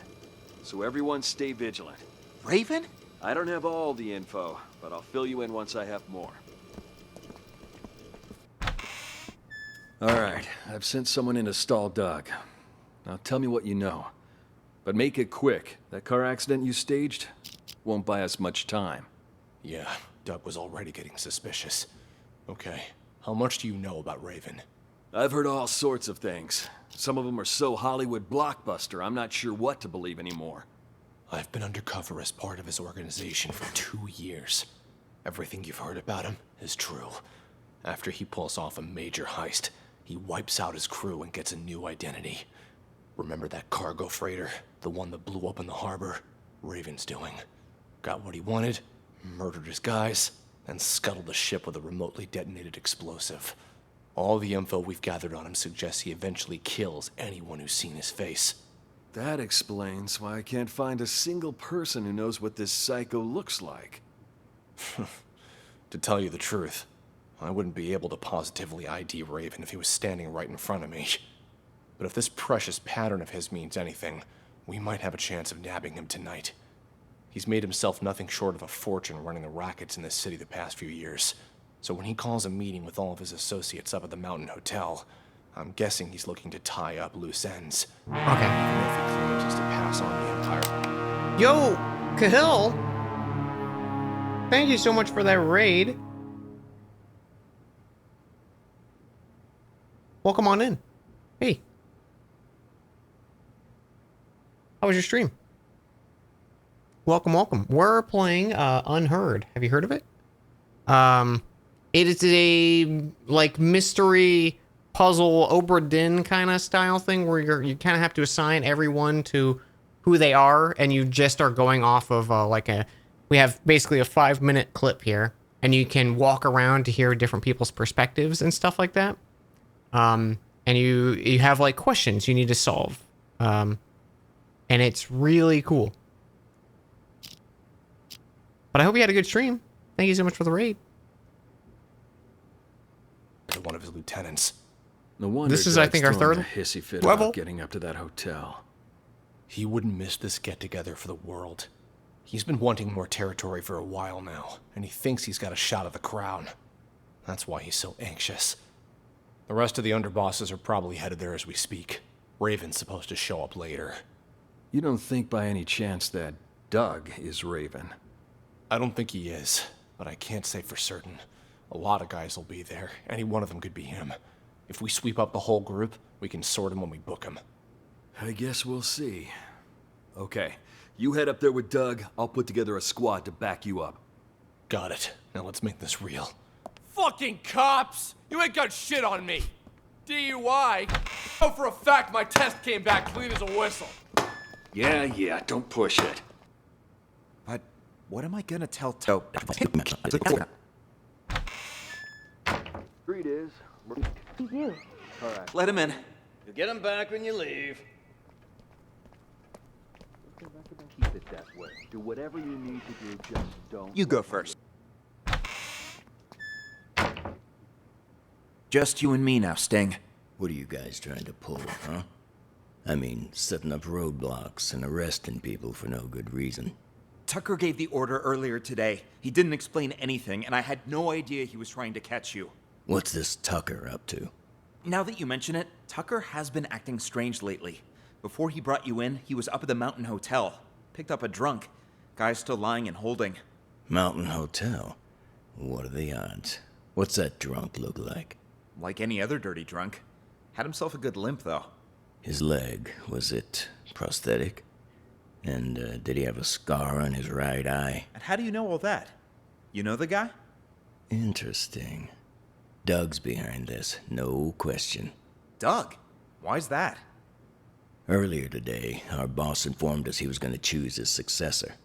Speaker 18: So everyone stay vigilant.
Speaker 17: Raven?
Speaker 18: I don't have all the info, but I'll fill you in once I have more. Alright, I've sent someone in to stall Doug. Now tell me what you know. But make it quick. That car accident you staged won't buy us much time.
Speaker 4: Yeah, Doug was already getting suspicious. Okay, how much do you know about Raven?
Speaker 18: I've heard all sorts of things. Some of them are so Hollywood blockbuster, I'm not sure what to believe anymore.
Speaker 4: I've been undercover as part of his organization for 2 years. Everything you've heard about him is true. After he pulls off a major heist, he wipes out his crew and gets a new identity. Remember that cargo freighter? The one that blew up in the harbor? Raven's doing. Got what he wanted, murdered his guys, and scuttled the ship with a remotely detonated explosive. All the info we've gathered on him suggests he eventually kills anyone who's seen his face.
Speaker 18: That explains why I can't find a single person who knows what this psycho looks like.
Speaker 4: To tell you the truth, I wouldn't be able to positively ID Raven if he was standing right in front of me. But if this precious pattern of his means anything, we might have a chance of nabbing him tonight. He's made himself nothing short of a fortune running the rackets in this city the past few years. So when he calls a meeting with all of his associates up at the Mountain Hotel, I'm guessing he's looking to tie up loose ends.
Speaker 2: Okay.
Speaker 4: And if he claims he's to pass on the Empire.
Speaker 2: Yo, Cahill! Thank you so much for that raid. Welcome on in. Hey. How was your stream? Welcome. We're playing Unheard. Have you heard of it? It is a like mystery puzzle Obra Dinn kind of style thing where you kind of have to assign everyone to who they are, and you just are going off of we have basically a 5-minute clip here, and you can walk around to hear different people's perspectives and stuff like that. And you have like questions you need to solve. And it's really cool. But I hope you had a good stream. Thank you so much for the raid.
Speaker 4: One of his lieutenants.
Speaker 18: No wonder
Speaker 2: this is, I think, our third
Speaker 18: hissy fit
Speaker 2: level.
Speaker 18: About getting up to that hotel.
Speaker 4: He wouldn't miss this get-together for the world. He's been wanting more territory for a while now, and he thinks he's got a shot at the crown. That's why he's so anxious. The rest of the underbosses are probably headed there as we speak. Raven's supposed to show up later.
Speaker 18: You don't think by any chance that Doug is Raven?
Speaker 4: I don't think he is, but I can't say for certain. A lot of guys will be there. Any one of them could be him. If we sweep up the whole group, we can sort him when we book him.
Speaker 18: I guess we'll see. Okay, you head up there with Doug. I'll put together a squad to back you up.
Speaker 4: Got it. Now let's make this real.
Speaker 1: Fucking cops! You ain't got shit on me! DUI? Oh, for a fact my test came back clean as a whistle.
Speaker 14: Yeah, don't push it.
Speaker 17: But what am I gonna tell
Speaker 18: Street is.
Speaker 21: You.
Speaker 18: All right.
Speaker 17: Let him in.
Speaker 16: You get him back when you leave.
Speaker 18: Keep it that way. Do whatever you need to do, just don't...
Speaker 17: You go first. Just you and me now, Sting.
Speaker 20: What are you guys trying to pull, huh? I mean, setting up roadblocks and arresting people for no good reason.
Speaker 17: Tucker gave the order earlier today. He didn't explain anything, and I had no idea he was trying to catch you.
Speaker 20: What's this Tucker up to?
Speaker 17: Now that you mention it, Tucker has been acting strange lately. Before he brought you in, he was up at the Mountain Hotel. Picked up a drunk. Guy's still lying and holding.
Speaker 20: Mountain Hotel? What are the odds? What's that drunk look like?
Speaker 17: Like any other dirty drunk. Had himself a good limp, though.
Speaker 20: His leg, was it prosthetic? And did he have a scar on his right eye?
Speaker 17: And how do you know all that? You know the guy?
Speaker 20: Interesting. Doug's behind this, no question.
Speaker 17: Doug? Why's that?
Speaker 20: Earlier today, our boss informed us he was going to choose his successor.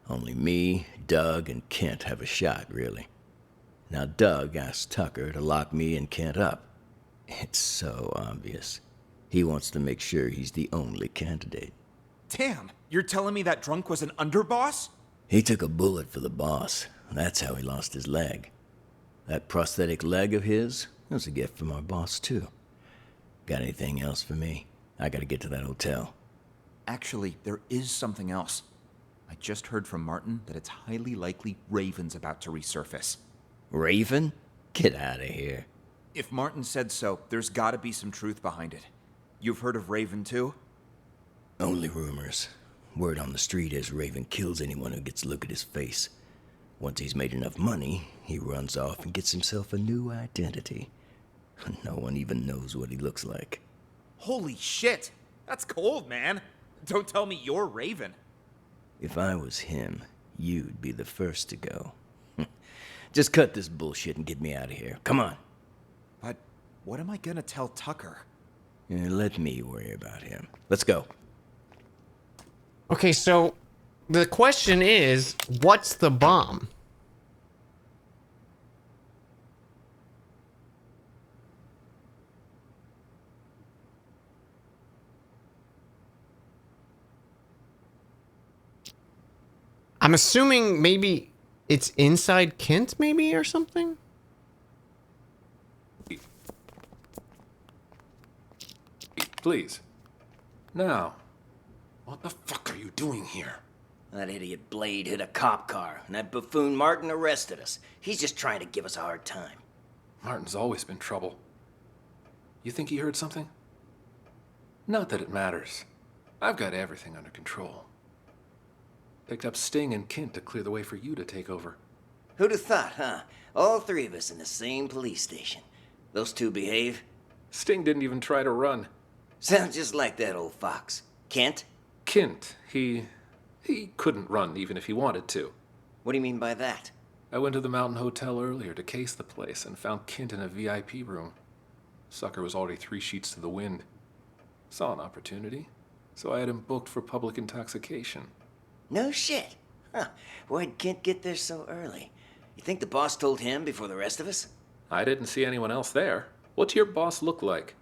Speaker 20: Only me, Doug, and Kent have a shot, really. Now Doug asked Tucker to lock me and Kent up. It's so obvious. He wants to make sure he's the only candidate.
Speaker 17: Damn, you're telling me that drunk was an underboss?
Speaker 20: He took a bullet for the boss. That's how he lost his leg. That prosthetic leg of his was a gift from our boss, too. Got anything else for me? I gotta get to that hotel.
Speaker 17: Actually, there is something else. I just heard from Martin that it's highly likely Raven's about to resurface.
Speaker 20: Raven? Get out of here.
Speaker 17: If Martin said so, there's gotta be some truth behind it. You've heard of Raven, too?
Speaker 20: Only rumors. Word on the street is Raven kills anyone who gets a look at his face. Once he's made enough money, he runs off and gets himself a new identity. No one even knows what he looks like.
Speaker 17: Holy shit! That's cold, man! Don't tell me you're Raven.
Speaker 20: If I was him, you'd be the first to go. Just cut this bullshit and get me out of here. Come on.
Speaker 17: But what am I gonna tell Tucker?
Speaker 20: Let me worry about him. Let's go.
Speaker 2: Okay, so the question is, what's the bomb? I'm assuming maybe it's inside Kent, maybe, or something?
Speaker 5: Please. Now.
Speaker 14: What the fuck are you doing here?
Speaker 16: That idiot Blade hit a cop car, and that buffoon Martin arrested us. He's just trying to give us a hard time.
Speaker 5: Martin's always been trouble. You think he heard something? Not that it matters. I've got everything under control. Picked up Sting and Kent to clear the way for you to take over.
Speaker 16: Who'd have thought, huh? All three of us in the same police station. Those two behave?
Speaker 5: Sting didn't even try to run.
Speaker 16: Sounds just like that old fox. Kent?
Speaker 5: Kent, he couldn't run even if he wanted to.
Speaker 16: What do you mean by that?
Speaker 5: I went to the Mountain Hotel earlier to case the place and found Kent in a VIP room. Sucker was already 3 sheets to the wind. Saw an opportunity, so I had him booked for public intoxication.
Speaker 16: No shit. Huh. Why'd Kent get there so early? You think the boss told him before the rest of us?
Speaker 5: I didn't see anyone else there. What's your boss look like?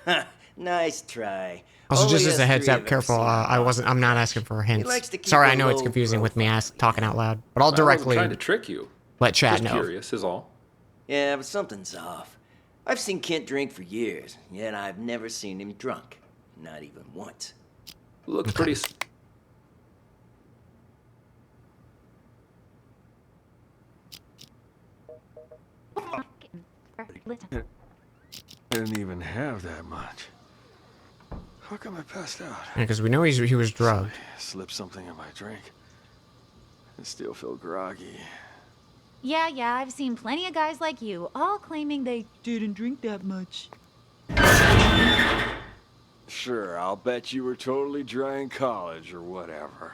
Speaker 16: Ha! Nice try.
Speaker 2: Also,
Speaker 16: Only
Speaker 2: just as a
Speaker 16: us
Speaker 2: heads
Speaker 16: three
Speaker 2: up,
Speaker 16: have
Speaker 2: careful.
Speaker 16: ever seen
Speaker 2: I'm not asking for hints.
Speaker 16: likes to keep
Speaker 2: Sorry,
Speaker 16: a
Speaker 2: I know it's
Speaker 16: low
Speaker 2: confusing with me talking out loud, but I'll
Speaker 5: I wasn't
Speaker 2: directly
Speaker 5: trying to trick you.
Speaker 2: let Chad
Speaker 5: Just
Speaker 2: know.
Speaker 5: Curious is all.
Speaker 16: Yeah, but something's off. I've seen Kent drink for years, yet I've never seen him drunk. Not even once.
Speaker 5: Looks pretty.
Speaker 18: I didn't even have that much. How come I passed out?
Speaker 2: Because we know he was drugged.
Speaker 18: Slipped something in my drink. I still feel groggy.
Speaker 19: Yeah, I've seen plenty of guys like you, all claiming they didn't drink that much.
Speaker 18: Sure, I'll bet you were totally dry in college or whatever.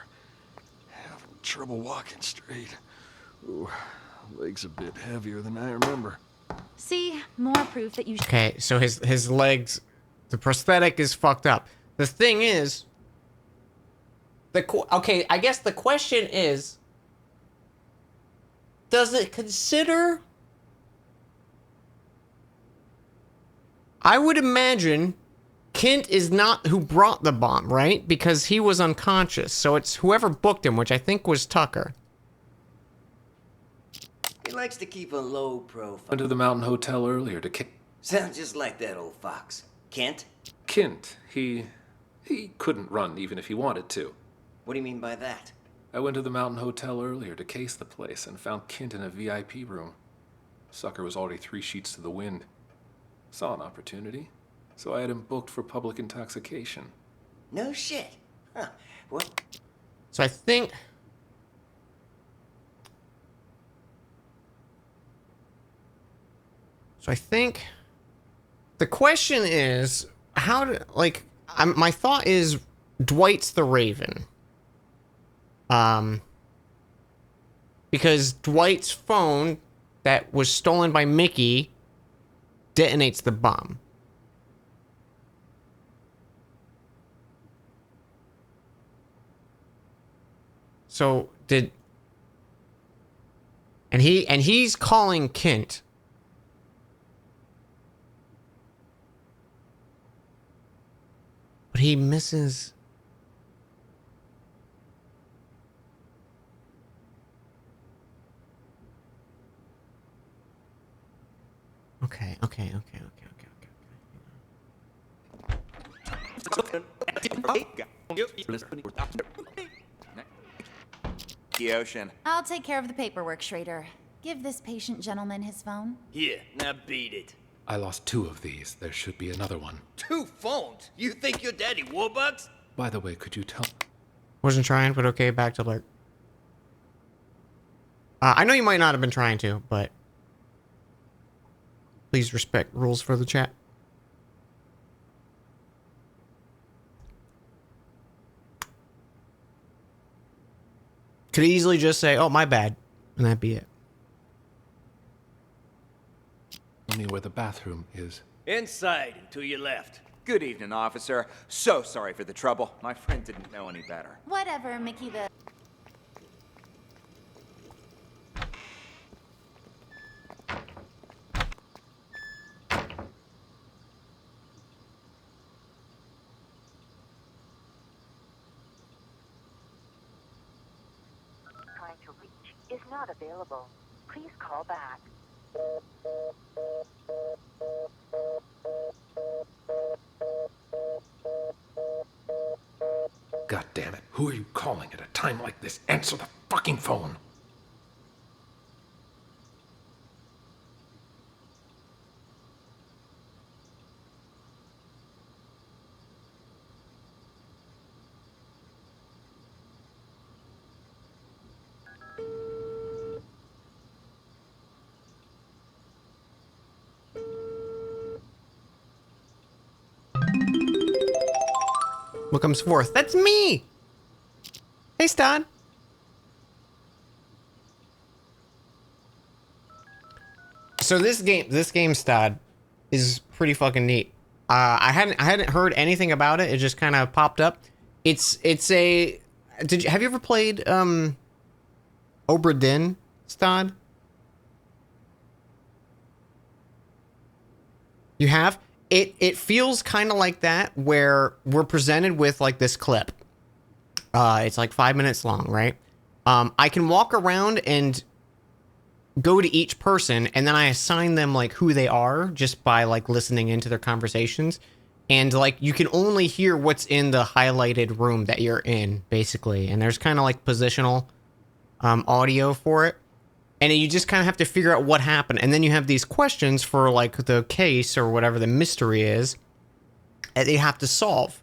Speaker 18: Having trouble walking straight. Ooh, legs a bit heavier than I remember.
Speaker 19: See, more proof that you
Speaker 2: Okay, so his legs, the prosthetic is fucked up. The thing is, okay, I guess the question is, does it consider? I would imagine Kent is not who brought the bomb, right? Because he was unconscious. So it's whoever booked him, which I think was Tucker.
Speaker 16: He likes to keep a low profile.
Speaker 5: Went to the Mountain Hotel earlier to
Speaker 16: Sounds just like that old fox. Kent?
Speaker 5: Kent. He couldn't run even if he wanted to.
Speaker 16: What do you mean by that?
Speaker 5: I went to the Mountain Hotel earlier to case the place and found Kent in a VIP room. Sucker was already 3 sheets to the wind. Saw an opportunity, so I had him booked for public intoxication.
Speaker 16: No shit. Huh. What?
Speaker 2: So I think... the question is, how do, like, my thought is Dwight's the Raven. Because Dwight's phone that was stolen by Mickey detonates the bomb. So and he's calling Kent. But he misses. Okay.
Speaker 17: The ocean.
Speaker 19: I'll take care of the paperwork, Schrader. Give this patient gentleman his phone.
Speaker 14: Here, now beat it.
Speaker 5: I lost 2 of these. There should be another one.
Speaker 14: 2 phones? You think you're Daddy Warbucks?
Speaker 5: By the way, could you tell...
Speaker 2: Wasn't trying, but okay, back to alert. I know you might not have been trying to, but... please respect rules for the chat. Could easily just say, oh, my bad, and that'd be it.
Speaker 5: Tell me where the bathroom is.
Speaker 14: Inside and to your left.
Speaker 17: Good evening, officer. So sorry for the trouble. My friend didn't know any better.
Speaker 19: Whatever, Mickey the...
Speaker 21: Trying to reach is not available. Please call back.
Speaker 5: God damn it. Who are you calling at a time like this? Answer the fucking phone.
Speaker 2: What comes forth? That's me! Hey, Stan. So this game, Stad, is pretty fucking neat. I hadn't heard anything about it. It just kind of popped up. It's a... have you ever played, Obra Dinn, Stad? You have? It feels kind of like that, where we're presented with like this clip. It's like 5 minutes long, right? I can walk around and go to each person, and then I assign them like who they are just by like listening into their conversations. And like you can only hear what's in the highlighted room that you're in, basically. And there's kind of like positional audio for it. And you just kind of have to figure out what happened. And then you have these questions for, like, the case or whatever the mystery is that you have to solve.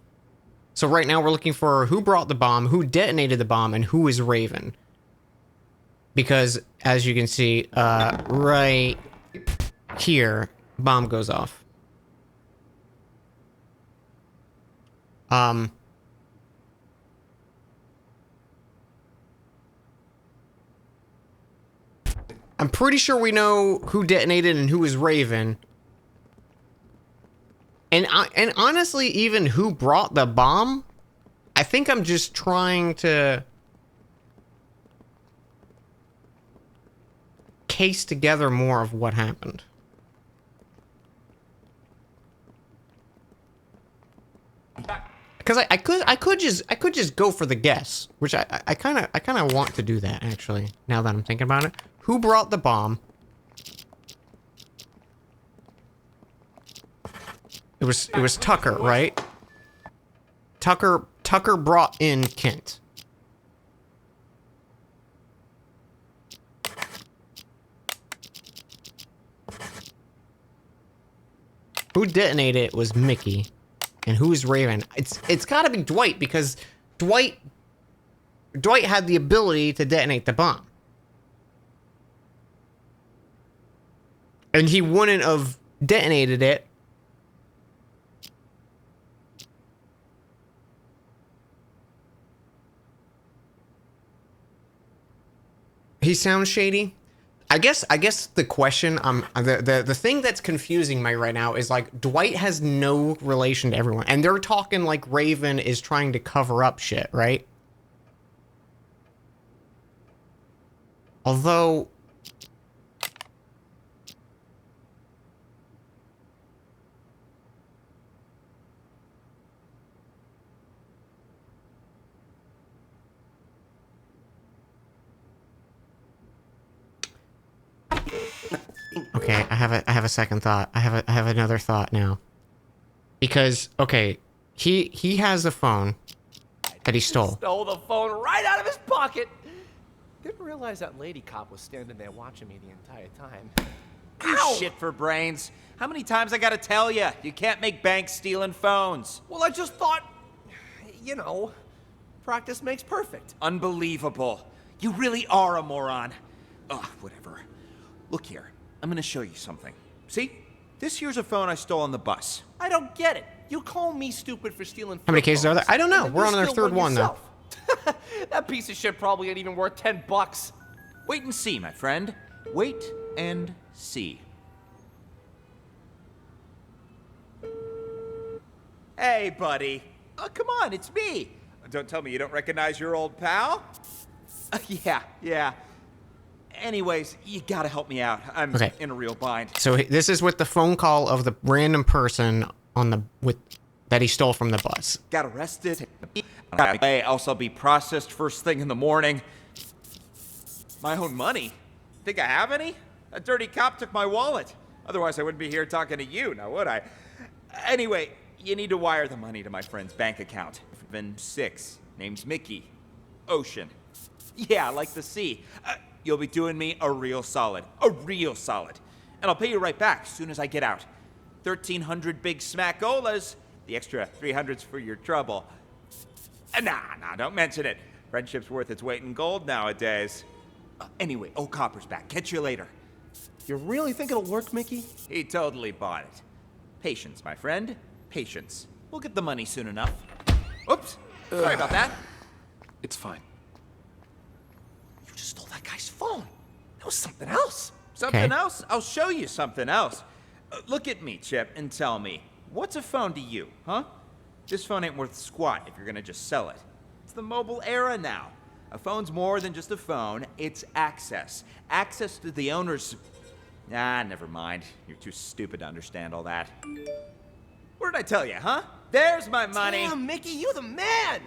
Speaker 2: So right now we're looking for who brought the bomb, who detonated the bomb, and who is Raven. Because, as you can see, right here, bomb goes off. I'm pretty sure we know who detonated and who is Raven. And honestly, even who brought the bomb, I think I'm just trying to case together more of what happened. Because I could just go for the guess, which I kind of want to do that actually. Now that I'm thinking about it, who brought the bomb? It was Tucker, right? Tucker brought in Kent. Who detonated it was Mickey. And who is Raven? It's got to be Dwight, because Dwight had the ability to detonate the bomb. And he wouldn't have detonated it. He sounds shady. I guess the question, the thing that's confusing me right now is, like, Dwight has no relation to everyone, and they're talking like Raven is trying to cover up shit, right? Although, okay, I have a second thought. I have another thought now. Because, okay, he has the phone that he stole.
Speaker 1: Stole the phone right out of his pocket. Didn't realize that lady cop was standing there watching me the entire time.
Speaker 17: You shit for brains. How many times I gotta tell you? You can't make bank stealing phones.
Speaker 1: Well, I just thought, you know, practice makes perfect.
Speaker 17: Unbelievable. You really are a moron. Ugh, whatever. Look here. I'm gonna show you something. See? This here's a phone I stole on the bus.
Speaker 1: I don't get it. You call me stupid for stealing
Speaker 2: How many cases are there? I don't know. We're on our third one now.
Speaker 1: That piece of shit probably ain't even worth $10.
Speaker 17: Wait and see, my friend. Wait and see. Hey, buddy. Oh, come on, it's me. Don't tell me you don't recognize your old pal? Yeah. Anyways, you gotta help me out. I'm in a real bind.
Speaker 2: So this is with the phone call of the random person on that he stole from the bus.
Speaker 17: Got arrested. I also be processed first thing in the morning. My own money? Think I have any? A dirty cop took my wallet. Otherwise, I wouldn't be here talking to you, now would I? Anyway, you need to wire the money to my friend's bank account. Been 6. Name's Mickey. Ocean. Yeah, like the sea. You'll be doing me a real solid. A real solid. And I'll pay you right back as soon as I get out. 1,300 big smackolas. The extra 300's for your trouble. Nah, don't mention it. Friendship's worth its weight in gold nowadays. Anyway, old Copper's back. Catch you later.
Speaker 1: You really think it'll work, Mickey?
Speaker 17: He totally bought it. Patience, my friend. Patience. We'll get the money soon enough. Oops. Sorry about that.
Speaker 4: It's fine.
Speaker 1: You just stole that guy's phone. That was something else.
Speaker 17: Something else? I'll show you something else. Look at me, Chip, and tell me, what's a phone to you, huh? This phone ain't worth squat if you're gonna just sell it. It's the mobile era now. A phone's more than just a phone, it's access. Access to the owner's... never mind. You're too stupid to understand all that. What did I tell you, huh? There's my money.
Speaker 1: Damn, Mickey, you the man.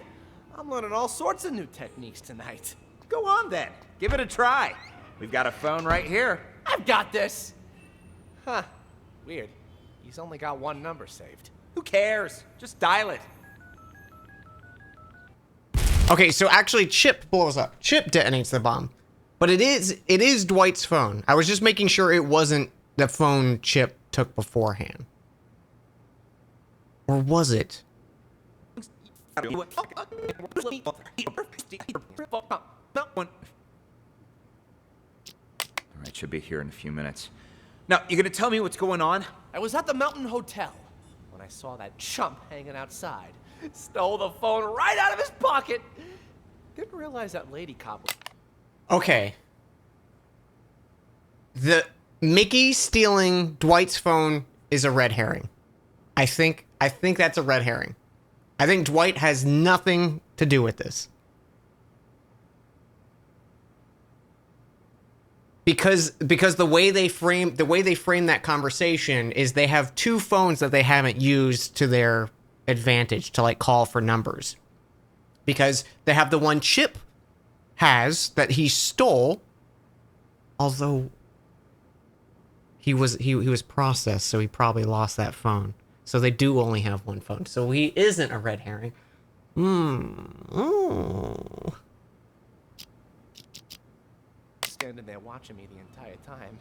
Speaker 1: I'm learning all sorts of new techniques tonight.
Speaker 17: Go on then. Give it a try. We've got a phone right here.
Speaker 1: I've got this. Huh. Weird. He's only got one number saved.
Speaker 17: Who cares? Just dial it.
Speaker 2: Okay, so actually Chip blows up. Chip detonates the bomb. But it is Dwight's phone. I was just making sure it wasn't the phone Chip took beforehand. Or was it?
Speaker 17: All right, should be here in a few minutes. Now, you gonna tell me what's going on?
Speaker 1: I was at the Mountain Hotel when I saw that chump hanging outside. Stole the phone right out of his pocket. Didn't realize that lady cop was...
Speaker 2: Okay. The Mickey stealing Dwight's phone is a red herring. I think that's a red herring. I think Dwight has nothing to do with this. Because the way they frame that conversation is they have two phones that they haven't used to their advantage to like call for numbers. Because they have the one Chip has that he stole, although he was processed, so he probably lost that phone. So they do only have one phone. So he isn't a red herring.
Speaker 1: Standing there watching me the entire time.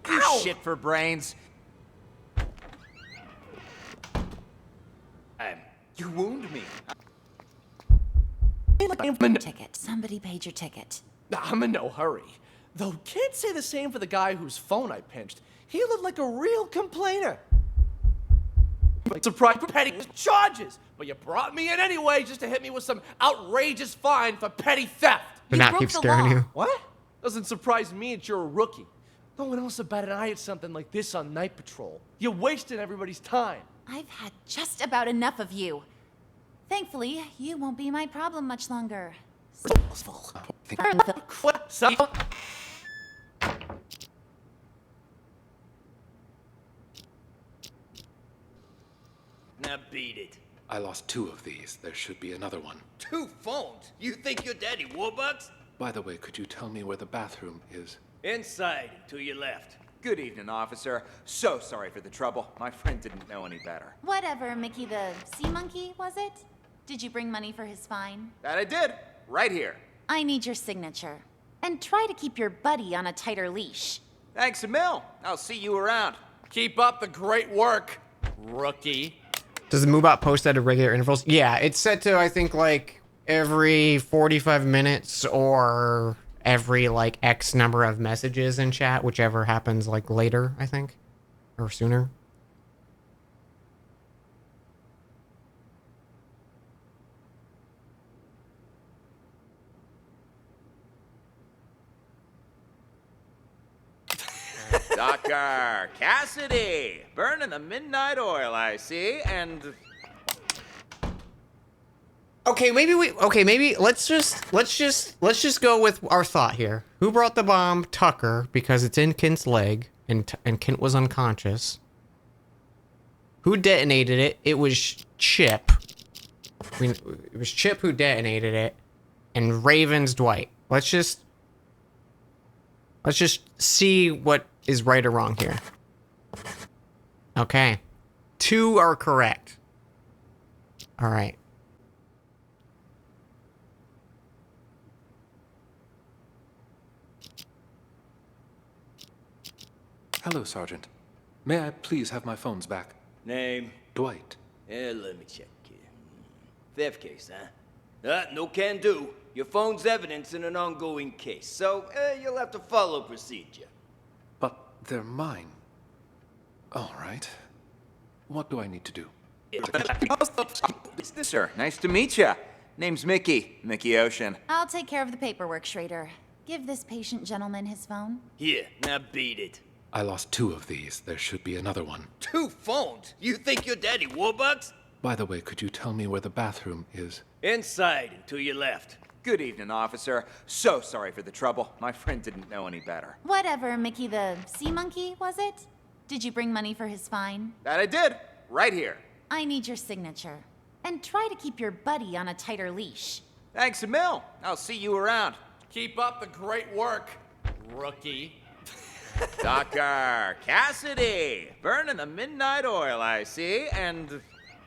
Speaker 17: You shit for brains. You wound me.
Speaker 19: Ticket. Somebody paid your ticket.
Speaker 1: I'm in no hurry. Though can't say the same for the guy whose phone I pinched. He looked like a real complainer. Surprised for petty charges, but you brought me in anyway just to hit me with some outrageous fine for petty theft.
Speaker 2: Did not keep scaring you.
Speaker 1: What? Doesn't surprise me that you're a rookie. No one else would bat an eye at something like this on night patrol. You're wasting everybody's time.
Speaker 19: I've had just about enough of you. Thankfully, you won't be my problem much longer.
Speaker 16: Now beat it.
Speaker 5: I lost 2 of these. There should be another one.
Speaker 16: 2 phones? You think you're Daddy Warbucks?
Speaker 5: By the way, could you tell me where the bathroom is?
Speaker 16: Inside, to your left.
Speaker 17: Good evening, officer. So sorry for the trouble. My friend didn't know any better.
Speaker 19: Whatever, Mickey the sea monkey, was it? Did you bring money for his fine?
Speaker 17: That I did. Right here.
Speaker 19: I need your signature. And try to keep your buddy on a tighter leash.
Speaker 17: Thanks a mil. I'll see you around.
Speaker 1: Keep up the great work, rookie.
Speaker 2: Does the move out post at irregular intervals? Yeah, it's set to, I think, like, every 45 minutes or every, like, X number of messages in chat, whichever happens, like, later, I think. Or sooner.
Speaker 17: Dr. Cassidy, burning the midnight oil, I see, and...
Speaker 2: Okay, maybe let's just go with our thought here. Who brought the bomb? Tucker, because it's in Kent's leg, and Kent was unconscious. Who detonated it? It was Chip. I mean, it was Chip who detonated it, and Raven's Dwight. Let's just see what is right or wrong here. Okay. 2 are correct. All right.
Speaker 5: Hello, Sergeant. May I please have my phones back?
Speaker 16: Name?
Speaker 5: Dwight.
Speaker 16: Let me check here. Theft case, huh? No can do. Your phone's evidence in an ongoing case, so you'll have to follow procedure.
Speaker 5: But they're mine. All right. What do I need to do?
Speaker 17: Sir, nice to meet you. Name's Mickey. Mickey Ocean.
Speaker 19: I'll take care of the paperwork, Schrader. Give this patient gentleman his phone.
Speaker 16: Here, now beat it.
Speaker 5: I lost 2 of these. There should be another one.
Speaker 16: 2 phones? You think you're Daddy Warbucks?
Speaker 5: By the way, could you tell me where the bathroom is?
Speaker 16: Inside and to your left.
Speaker 17: Good evening, officer. So sorry for the trouble. My friend didn't know any better.
Speaker 19: Whatever, Mickey the sea monkey, was it? Did you bring money for his fine?
Speaker 17: That I did. Right here.
Speaker 19: I need your signature. And try to keep your buddy on a tighter leash.
Speaker 17: Thanks a mil. I'll see you around.
Speaker 1: Keep up the great work, rookie.
Speaker 17: Dr. Cassidy, burning the midnight oil, I see, and...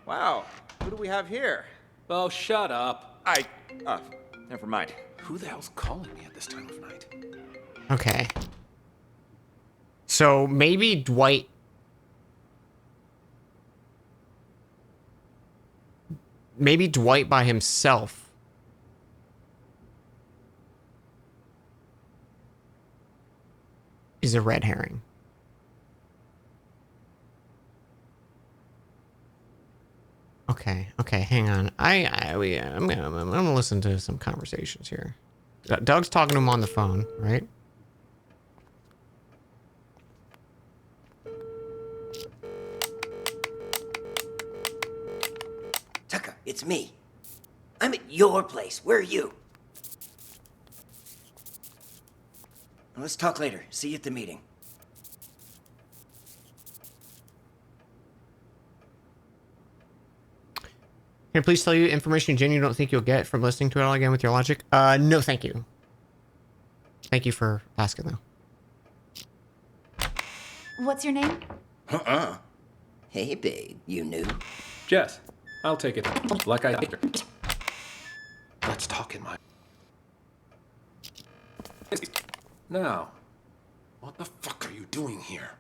Speaker 17: Wow, who do we have here?
Speaker 15: Oh, shut up.
Speaker 17: Never mind.
Speaker 4: Who the hell's calling me at this time of night?
Speaker 2: Okay. So maybe Dwight... Maybe Dwight by himself is a red herring. Okay, hang on. I'm gonna listen to some conversations here. Doug's talking to him on the phone, right?
Speaker 16: Tucker, it's me. I'm at your place. Where are you? Let's talk later. See you at the meeting.
Speaker 2: Can I please tell you information you don't think you'll get from listening to it all again with your logic? No, thank you. Thank you for asking, though.
Speaker 19: What's your name?
Speaker 16: Hey, babe, you knew?
Speaker 5: Jess, I'll take it. Like I did.
Speaker 4: Let's talk in my...
Speaker 5: Now.
Speaker 4: What the fuck are you doing here?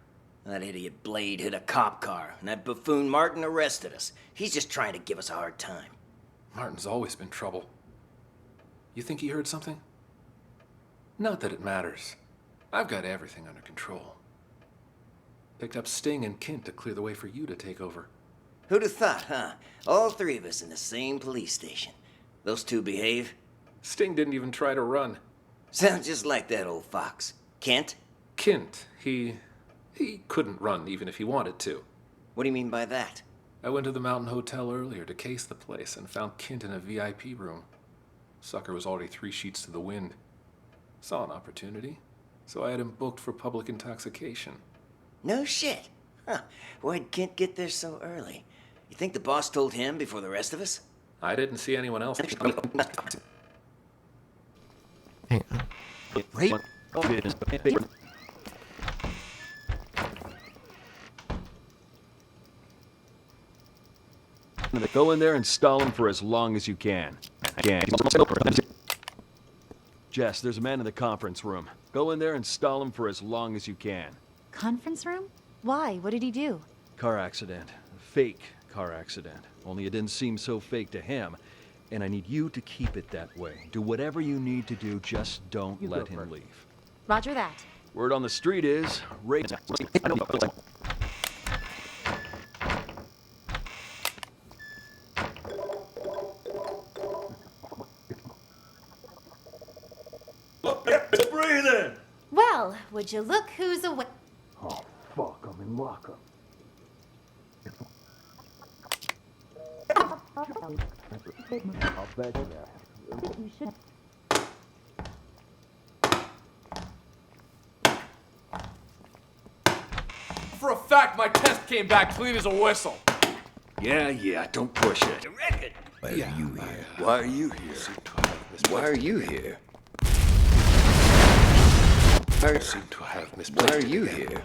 Speaker 16: That idiot Blade hit a cop car, and that buffoon Martin arrested us. He's just trying to give us a hard time.
Speaker 5: Martin's always been trouble. You think he heard something? Not that it matters. I've got everything under control. Picked up Sting and Kint to clear the way for you to take over.
Speaker 16: Who'd have thought, huh? All three of us in the same police station. Those two behave?
Speaker 5: Sting didn't even try to run.
Speaker 16: Sounds just like that old fox. Kent?
Speaker 5: Kint, he couldn't run even if he wanted to.
Speaker 16: What do you mean by that?
Speaker 5: I went to the Mountain Hotel earlier to case the place and found Kint in a VIP room. Sucker was already 3 sheets to the wind. Saw an opportunity, so I had him booked for public intoxication.
Speaker 16: No shit. Huh. Why'd Kent get there so early? You think the boss told him before the rest of us?
Speaker 5: I didn't see anyone else.
Speaker 2: Hang on.
Speaker 18: Go in there and stall him for as long as you can. Jess, there's a man in the conference room. Go in there and stall him for as long as you can.
Speaker 19: Conference room? Why? What did he do?
Speaker 18: Car accident. Fake car accident. Only it didn't seem so fake to him. And I need you to keep it that way. Do whatever you need to do, just don't let him leave.
Speaker 19: Roger that.
Speaker 18: Word on the street is...
Speaker 10: Breathing!
Speaker 19: Well, would you look who's away?
Speaker 10: Oh, fuck, I'm in lockup. I'll bet you that.
Speaker 19: You should.
Speaker 1: For a fact, my test came back clean as a whistle.
Speaker 14: Yeah, don't push it.
Speaker 20: Why are you here?
Speaker 14: Why are you here?
Speaker 20: Why are you here?
Speaker 4: I seem to have misplaced.
Speaker 20: Why are you here?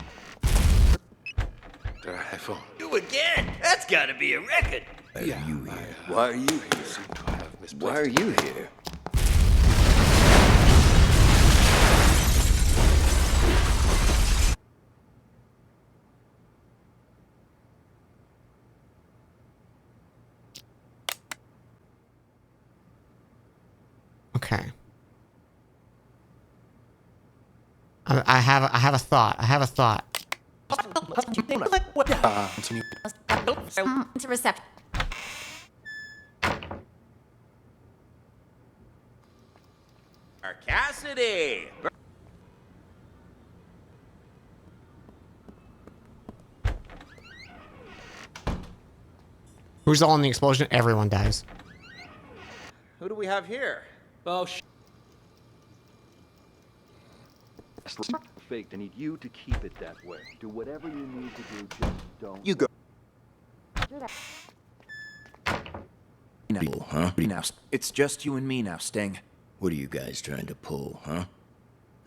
Speaker 4: iPhone.
Speaker 16: You again? That's gotta be a record.
Speaker 20: Why are you here?
Speaker 14: Why are you here?
Speaker 4: Seem to have misplaced.
Speaker 20: Why are you here?
Speaker 2: Okay. I have a thought.
Speaker 19: It's a reception.
Speaker 17: Cassidy!
Speaker 2: Who's all in the explosion? Everyone dies.
Speaker 17: Who do we have here?
Speaker 5: Oh,
Speaker 18: Faked. I need you to keep it that way. Do whatever you need to do, just don't...
Speaker 17: You go.
Speaker 20: People, huh?
Speaker 17: Now, it's just you and me now, Sting.
Speaker 20: What are you guys trying to pull, huh?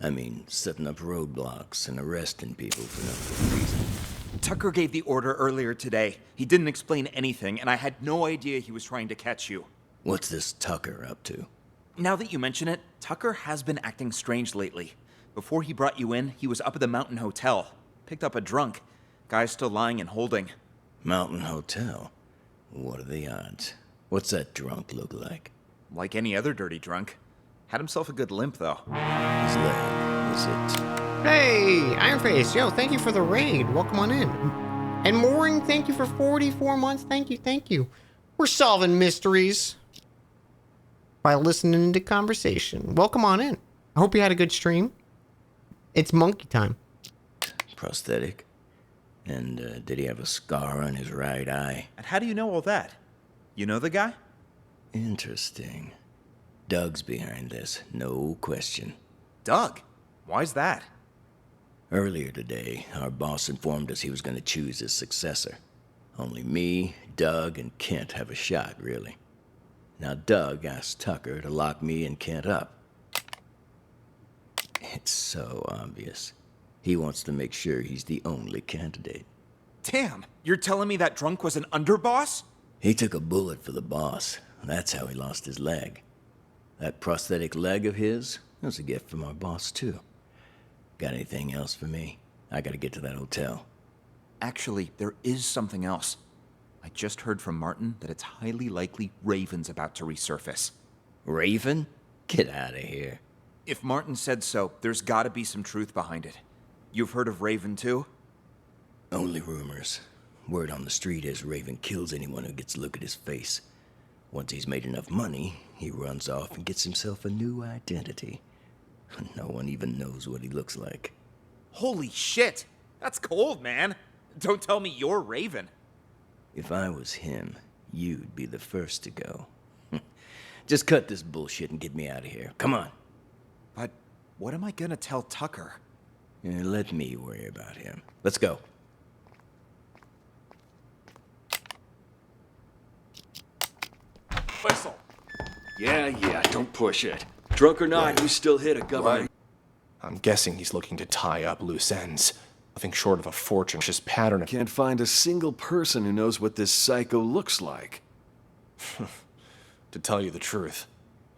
Speaker 20: I mean, setting up roadblocks and arresting people for no good reason.
Speaker 17: Tucker gave the order earlier today. He didn't explain anything, and I had no idea he was trying to catch you.
Speaker 20: What's this Tucker up to?
Speaker 17: Now that you mention it, Tucker has been acting strange lately. Before he brought you in, he was up at the Mountain Hotel. Picked up a drunk. Guy's still lying and holding.
Speaker 20: Mountain Hotel? What are the odds? What's that drunk look like?
Speaker 17: Like any other dirty drunk. Had himself a good limp, though.
Speaker 20: His leg, is it?
Speaker 2: Hey, Ironface, yo, thank you for the raid. Welcome on in. And Mooring, thank you for 44 months. Thank you, thank you. We're solving mysteries by listening to conversation. Welcome on in. I hope you had a good stream. It's monkey time.
Speaker 20: Prosthetic? And did he have a scar on his right eye?
Speaker 17: And how do you know all that? You know the guy?
Speaker 20: Interesting. Doug's behind this, no question.
Speaker 17: Doug? Why's that?
Speaker 20: Earlier today, our boss informed us he was going to choose his successor. Only me, Doug, and Kent have a shot, really. Now Doug asked Tucker to lock me and Kent up. It's so obvious. He wants to make sure he's the only candidate.
Speaker 17: Damn, you're telling me that drunk was an underboss?
Speaker 20: He took a bullet for the boss. That's how he lost his leg. That prosthetic leg of his was a gift from our boss, too. Got anything else for me? I gotta get to that hotel.
Speaker 17: Actually, there is something else. I just heard from Martin that it's highly likely Raven's about to resurface.
Speaker 20: Raven? Get out of here.
Speaker 17: If Martin said so, there's gotta be some truth behind it. You've heard of Raven, too?
Speaker 20: Only rumors. Word on the street is Raven kills anyone who gets a look at his face. Once he's made enough money, he runs off and gets himself a new identity. No one even knows what he looks like.
Speaker 17: Holy shit! That's cold, man! Don't tell me you're Raven.
Speaker 20: If I was him, you'd be the first to go. Just cut this bullshit and get me out of here. Come on.
Speaker 17: But what am I gonna tell Tucker?
Speaker 20: Let me worry about him. Let's go.
Speaker 1: Whistle.
Speaker 18: Yeah, don't push it. Drunk or not, you still hit a government.
Speaker 4: I'm guessing he's looking to tie up loose ends. Nothing short of a fortune, just pattern of...
Speaker 18: Can't find a single person who knows what this psycho looks like.
Speaker 4: To tell you the truth,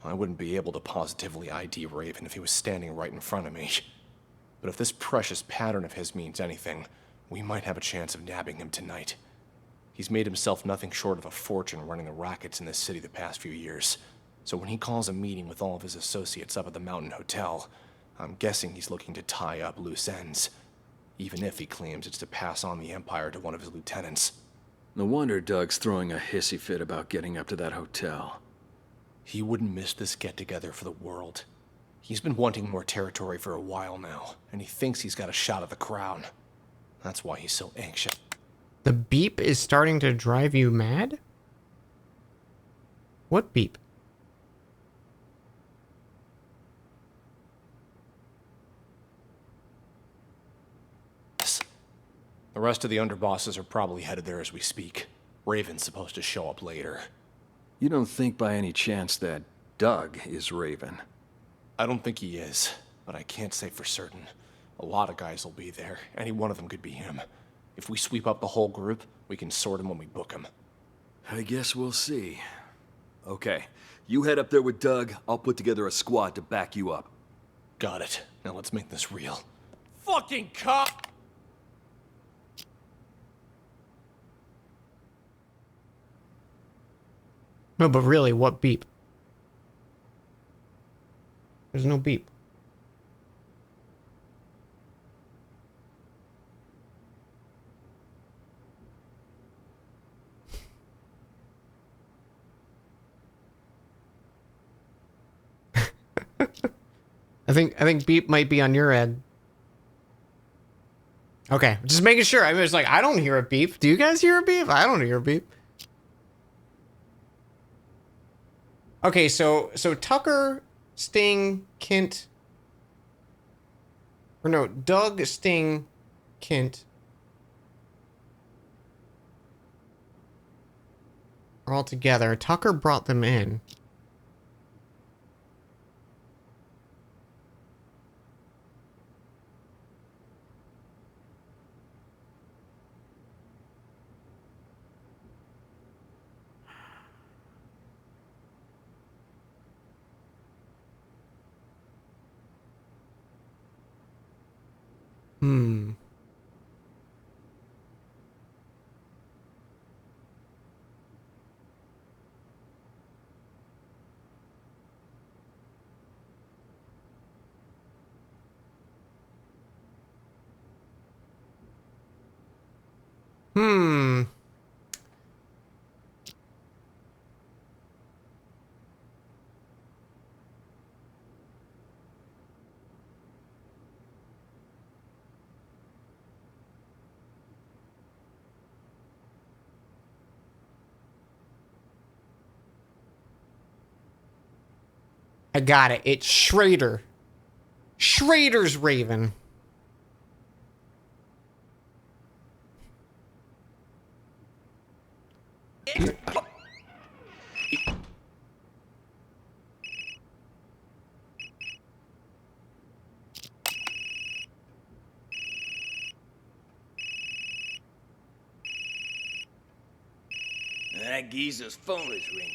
Speaker 4: I wouldn't be able to positively ID Raven if he was standing right in front of me. But if this precious pattern of his means anything, we might have a chance of nabbing him tonight. He's made himself nothing short of a fortune running the rackets in this city the past few years. So when he calls a meeting with all of his associates up at the Mountain Hotel, I'm guessing he's looking to tie up loose ends. Even if he claims it's to pass on the Empire to one of his lieutenants.
Speaker 18: No wonder Doug's throwing a hissy fit about getting up to that hotel.
Speaker 4: He wouldn't miss this get-together for the world. He's been wanting more territory for a while now, and he thinks he's got a shot at the crown. That's why he's so anxious.
Speaker 2: The beep is starting to drive you mad? What beep?
Speaker 4: The rest of the underbosses are probably headed there as we speak. Raven's supposed to show up later.
Speaker 18: You don't think by any chance that Doug is Raven?
Speaker 4: I don't think he is, but I can't say for certain. A lot of guys will be there. Any one of them could be him. If we sweep up the whole group, we can sort him when we book him.
Speaker 18: I guess we'll see. Okay, you head up there with Doug. I'll put together a squad to back you up.
Speaker 4: Got it. Now let's make this real.
Speaker 1: Fucking cop!
Speaker 2: No, but really, what beep? There's no beep. I think beep might be on your end. Okay, just making sure. I was like, I don't hear a beep. Do you guys hear a beep? I don't hear a beep. Okay, so Tucker, Sting, Kent, or no, Doug, Sting, Kent are all together. Tucker brought them in. Hmm. I got it. It's Schrader. Schrader's Raven.
Speaker 16: That geezer's phone is ringing.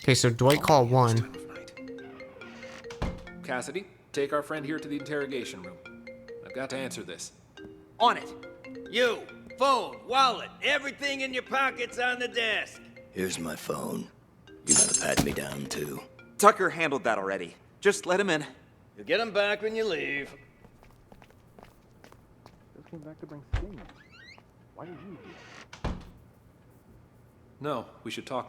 Speaker 2: Okay, so Dwight called 1.
Speaker 5: Cassidy, take our friend here to the interrogation room. I've got to answer this.
Speaker 16: On it. You, phone, wallet, everything in your pockets on the desk. Here's my phone. You gotta pat me down, too.
Speaker 17: Tucker handled that already. Just let him in.
Speaker 16: You'll get him back when you leave.
Speaker 13: Just came back to bring Sting. Why are you here?
Speaker 5: No, we should talk.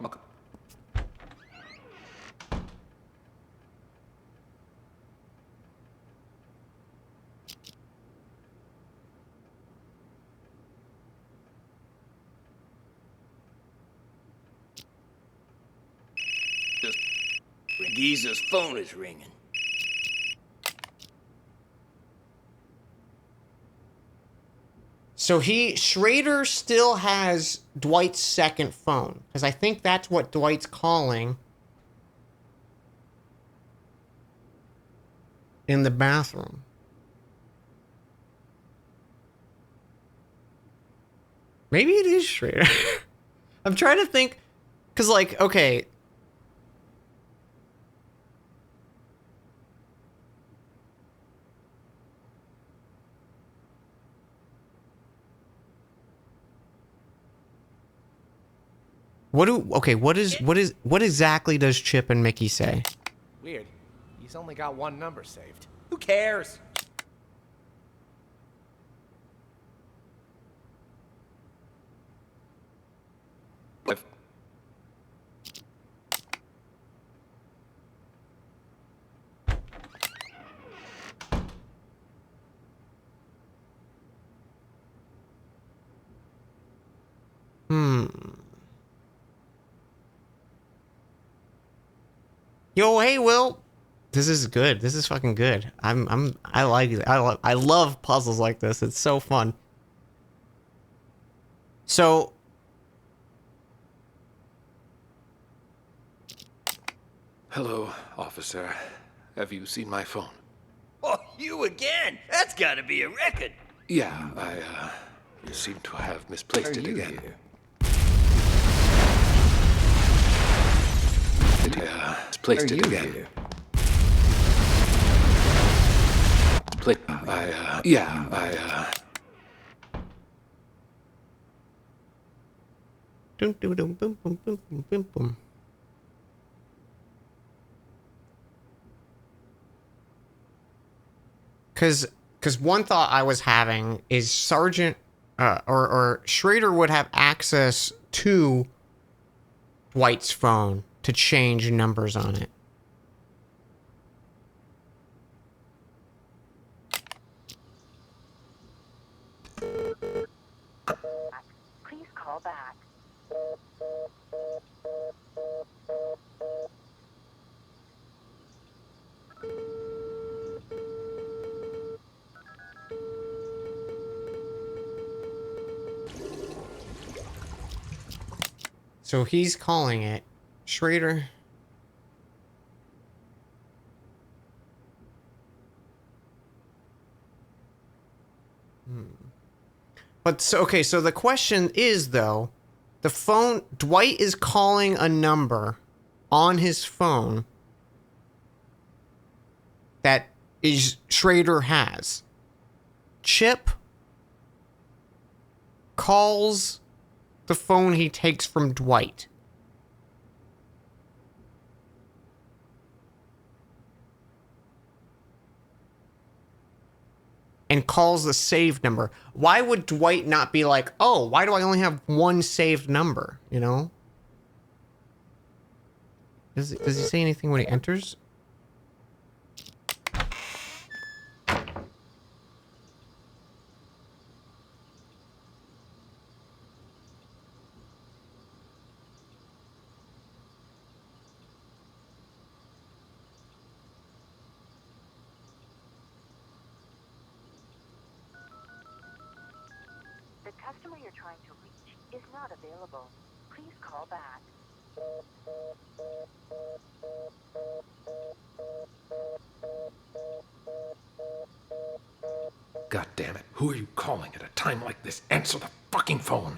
Speaker 16: Geezer's phone is ringing.
Speaker 2: So Schrader still has Dwight's second phone. Because I think that's what Dwight's calling in the bathroom. Maybe it is Schrader. I'm trying to think. Because, like, okay. What exactly does Chip and Mickey say?
Speaker 1: Weird. He's only got one number saved.
Speaker 17: Who cares?
Speaker 2: Yo, hey, Will. This is good. This is fucking good. I like it. I love puzzles like this. It's so fun. So
Speaker 5: Hello, officer. Have you seen my phone?
Speaker 16: Oh, you again? That's gotta be a record.
Speaker 5: Yeah, I seem to have misplaced it again. Misplaced it again.
Speaker 2: Dum, dum, dum, boom, boom, boom, boom, boom, boom. Cause one thought I was having is Sergeant or Schrader would have access to Dwight's phone to change numbers on it.
Speaker 21: Please call back.
Speaker 2: So he's calling it. Schrader. But so, okay, so the question is though, the phone, Dwight is calling a number on his phone that is Schrader has. Chip calls the phone he takes from Dwight. And calls the saved number. Why would Dwight not be like, oh, why do I only have one saved number? You know? Does he say anything when he enters?
Speaker 21: The customer you're trying to reach is not available. Please call back.
Speaker 5: God damn it. Who are you calling at a time like this? Answer the fucking phone.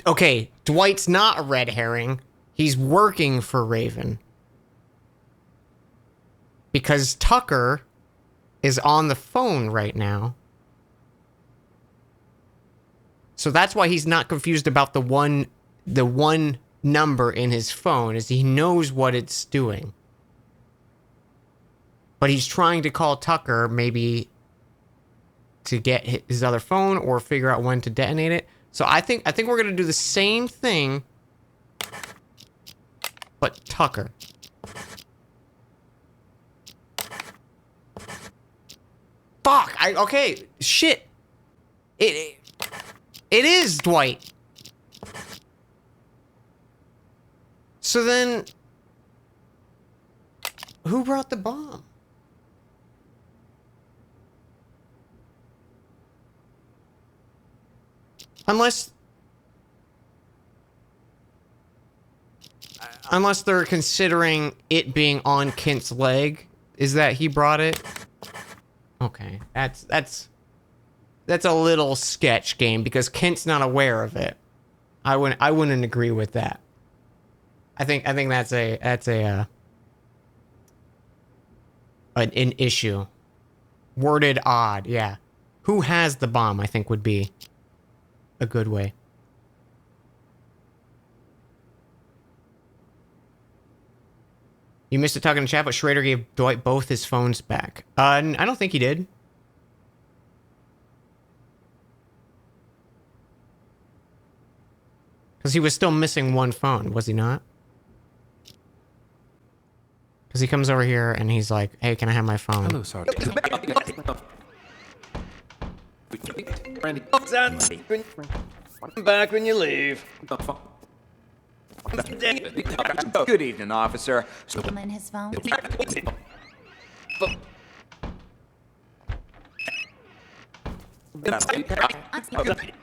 Speaker 2: Okay, Dwight's not a red herring. He's working for Raven. Because Tucker is on the phone right now. So that's why he's not confused about the one number in his phone, is he knows what it's doing. But he's trying to call Tucker maybe to get his other phone or figure out when to detonate it. So I think we're going to do the same thing, but Tucker. Fuck, okay, shit. It is Dwight. So then, who brought the bomb? Unless they're considering it being on Kent's leg, is that he brought it? Okay, that's a little sketch game because Kent's not aware of it. I wouldn't agree with that. I think that's an issue. Worded odd, yeah. Who has the bomb, I think would be a good way. You missed it talking in chat, but Schrader gave Dwight both his phones back. I don't think he did. Because he was still missing one phone, was he not? Because he comes over here and he's like, hey, can I have my phone?
Speaker 5: Hello, Sergeant.
Speaker 16: I'm back when you leave.
Speaker 17: Good evening, officer.
Speaker 19: Gentleman, his phone.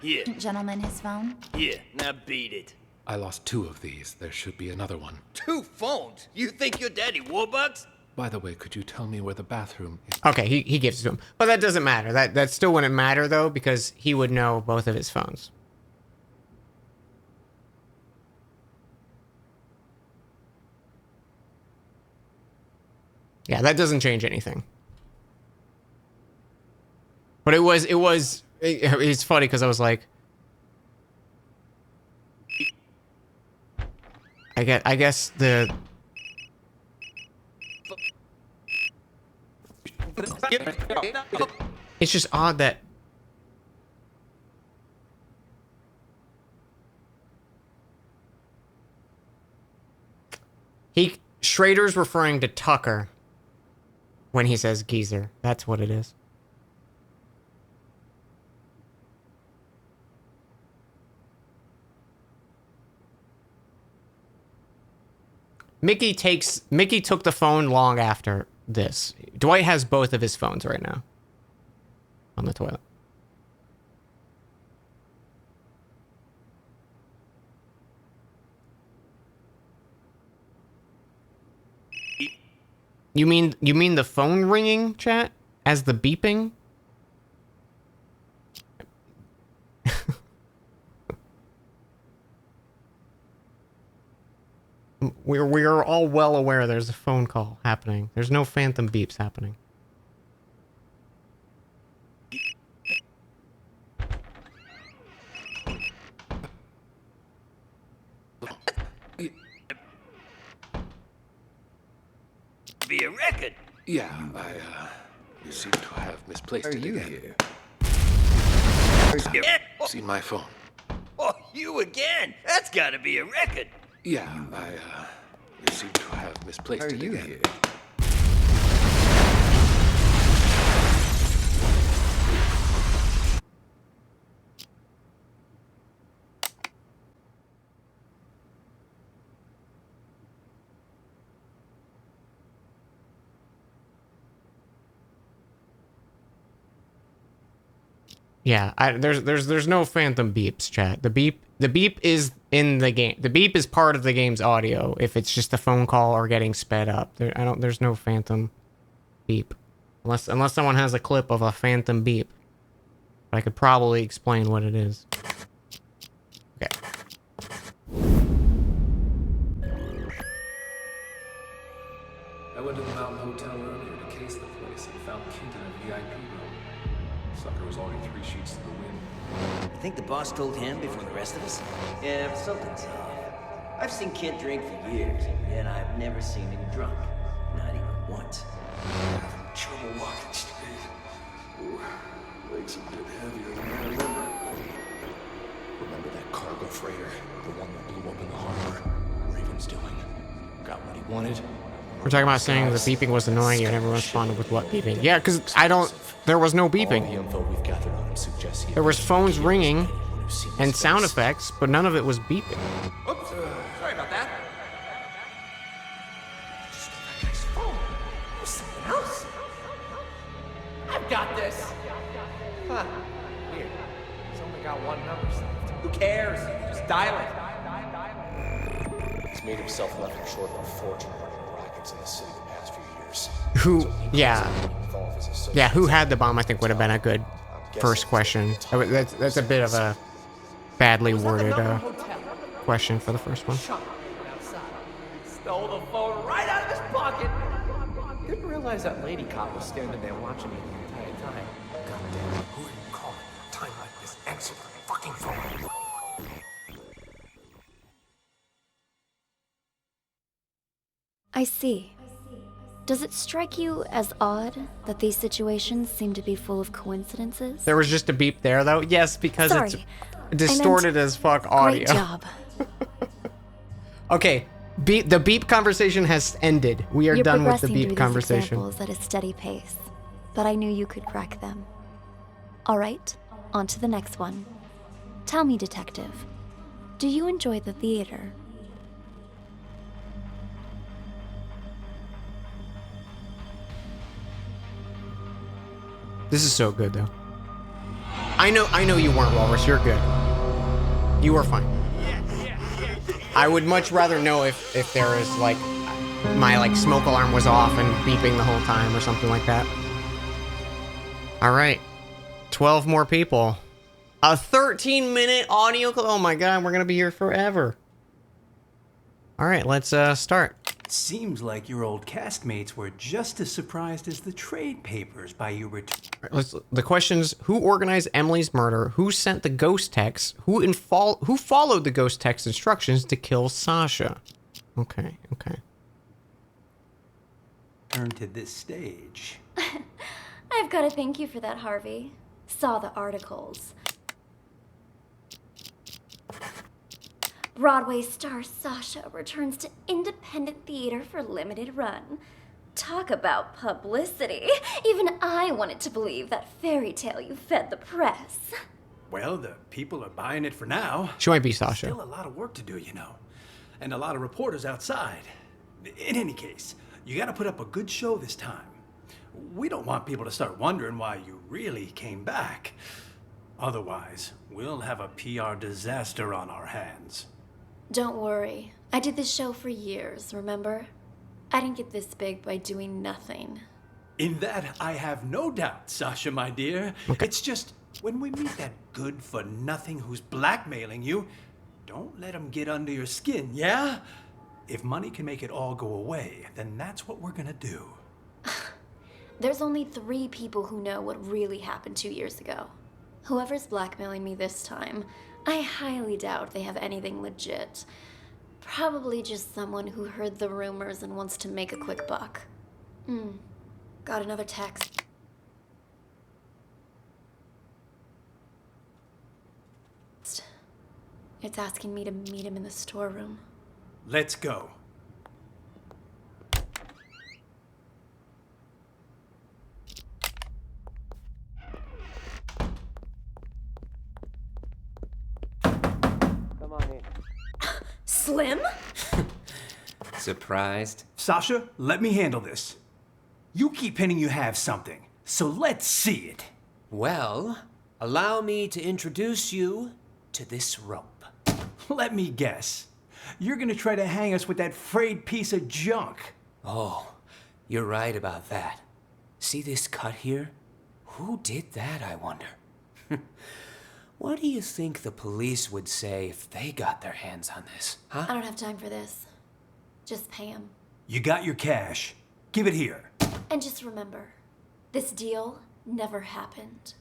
Speaker 16: Here.
Speaker 19: Gentleman, his phone.
Speaker 16: Here, now beat it.
Speaker 5: I lost 2 of these. There should be another one.
Speaker 16: 2 phones? You think you're Daddy Warbucks?
Speaker 5: By the way, could you tell me where the bathroom is?
Speaker 2: Okay, he gives it to him. But that doesn't matter. That still wouldn't matter, though, because he would know both of his phones. Yeah, that doesn't change anything. But it's funny because I was like, I guess the... It's just odd that... Schrader's referring to Tucker when he says geezer. That's what it is. Mickey took the phone long after this. Dwight has both of his phones right now on the toilet. You mean the phone ringing, chat? As the beeping? We're all well aware there's a phone call happening. There's no phantom beeps happening.
Speaker 16: Be a record.
Speaker 5: Yeah, you seem to have misplaced it again. Seen my phone.
Speaker 16: Oh, you again? That's gotta be a record.
Speaker 5: Yeah, you seem to have misplaced it again.
Speaker 2: Yeah, there's no phantom beeps, chat. The beep is in the game. The beep is part of the game's audio. If it's just a phone call or getting sped up, there's no phantom beep, unless someone has a clip of a phantom beep. I could probably explain what it is. Okay.
Speaker 5: I went to the Mountain Hotel earlier to case the place and found Kent in a VIP room. Sucker was already 3 sheets to the wind.
Speaker 16: I think the boss told him before the rest of us. Yeah, but something's off. I've seen Kent drink for years, and I've never seen him drunk. Not even once.
Speaker 5: I'm having trouble walking straight. Ooh, legs a bit heavier than I remember.
Speaker 4: Remember that cargo freighter? The one that blew up in the harbor? Raven's doing. Got what he wanted?
Speaker 2: We're talking about saying the beeping was annoying and everyone responded with what beeping? Yeah, because there was no beeping.
Speaker 4: All the info we've gathered on him suggests he
Speaker 2: There was phones ringing and sound effects, but none of it was beeping.
Speaker 1: Oops, sorry about that. Just that guy's phone. It was something else. I've got this. Huh. Weird. He's only got one number saved. Who cares? Just dial it.
Speaker 4: He's made himself nothing short of a fortune running rackets in the city the past few years.
Speaker 2: Who, yeah, who had the bomb, I think would have been a good first question. That's a bit of a badly worded question for the first one.
Speaker 1: Stole the phone right out of his pocket. Didn't realize that lady cop was standing there watching me the entire time. Goddamn, who are you calling at a time like this? Answer the fucking phone.
Speaker 3: I see. Does it strike you as odd that these situations seem to be full of coincidences?
Speaker 2: There was just a beep there, though. Yes, because
Speaker 3: Sorry,
Speaker 2: it's distorted as fuck audio.
Speaker 3: Great job.
Speaker 2: Okay, the beep conversation has ended. We are done with the beep conversation.
Speaker 3: You're progressing through these examples at a steady pace, but I knew you could crack them. All right, on to the next one. Tell me, detective, do you enjoy the theater?
Speaker 2: This is so good, though. I know you weren't, Walrus. You're good. You were fine. I would much rather know if there is, like, my, smoke alarm was off and beeping the whole time or something like that. All right. 12 more people. A 13-minute audio clip. Oh, my God. We're going to be here forever. All right. Let's start.
Speaker 10: Seems like your old castmates were just as surprised as the trade papers by your return.
Speaker 2: The questions: who organized Emily's murder? Who sent the ghost text? Who followed the ghost text instructions to kill Sasha? Okay.
Speaker 10: Turn to this stage.
Speaker 3: I've got to thank you for that, Harvey. Saw the articles. Broadway star Sasha returns to independent theater for limited run. Talk about publicity. Even I wanted to believe that fairy tale you fed the press.
Speaker 10: Well, the people are buying it for now.
Speaker 2: She might be Sasha.
Speaker 10: Still a lot of work to do, you know. And a lot of reporters outside. In any case, you gotta put up a good show this time. We don't want people to start wondering why you really came back. Otherwise, we'll have a PR disaster on our hands.
Speaker 3: Don't worry. I did this show for years, remember? I didn't get this big by doing nothing.
Speaker 10: In that, I have no doubt, Sasha, my dear. Okay. It's just, when we meet that good-for-nothing who's blackmailing you, don't let him get under your skin, yeah? If money can make it all go away, then that's what we're gonna do.
Speaker 3: There's only 3 people who know what really happened 2 years ago. Whoever's blackmailing me this time, I highly doubt they have anything legit. Probably just someone who heard the rumors and wants to make a quick buck. Got another text. It's asking me to meet him in the storeroom.
Speaker 10: Let's go.
Speaker 11: Come on in.
Speaker 3: Slim?
Speaker 11: Surprised?
Speaker 10: Sasha, let me handle this. You keep hinting you have something, so let's see it.
Speaker 11: Well, allow me to introduce you to this rope.
Speaker 10: Let me guess. You're gonna try to hang us with that frayed piece of junk.
Speaker 11: Oh, you're right about that. See this cut here? Who did that, I wonder? What do you think the police would say if they got their hands on this, huh?
Speaker 3: I don't have time for this. Just pay him.
Speaker 10: You got your cash. Give it here.
Speaker 3: And just remember, this deal never happened.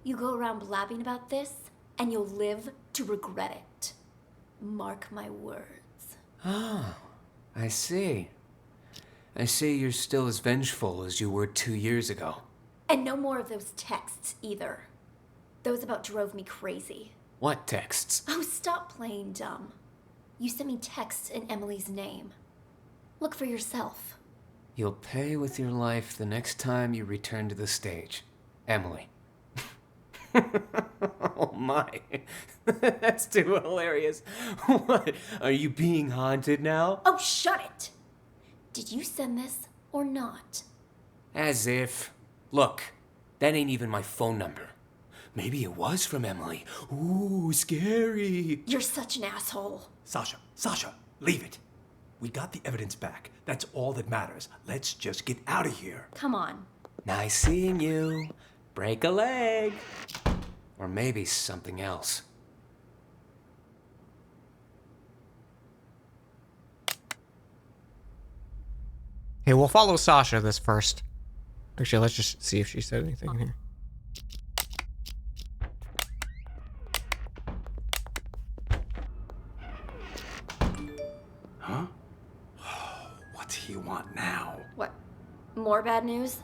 Speaker 3: You go around blabbing about this, and you'll live to regret it. Mark my words.
Speaker 11: Oh, I see. I see you're still as vengeful as you were 2 years ago.
Speaker 3: And no more of those texts either. Those about drove me crazy.
Speaker 11: What texts?
Speaker 3: Oh, stop playing dumb. You sent me texts in Emily's name. Look for yourself.
Speaker 11: You'll pay with your life the next time you return to the stage. Emily. Oh my. That's too hilarious. What? Are you being haunted now?
Speaker 3: Oh, shut it! Did you send this or not?
Speaker 11: As if. Look, that ain't even my phone number. Maybe it was from Emily. Ooh, scary.
Speaker 3: You're such an asshole.
Speaker 10: Sasha, leave it. We got the evidence back. That's all that matters. Let's just get out of here.
Speaker 3: Come on.
Speaker 11: Nice seeing you. Break a leg. Or maybe something else.
Speaker 2: Hey, we'll follow Sasha this first. Actually, let's just see if she said anything in here.
Speaker 10: Huh? What's he want now?
Speaker 3: What? More bad news?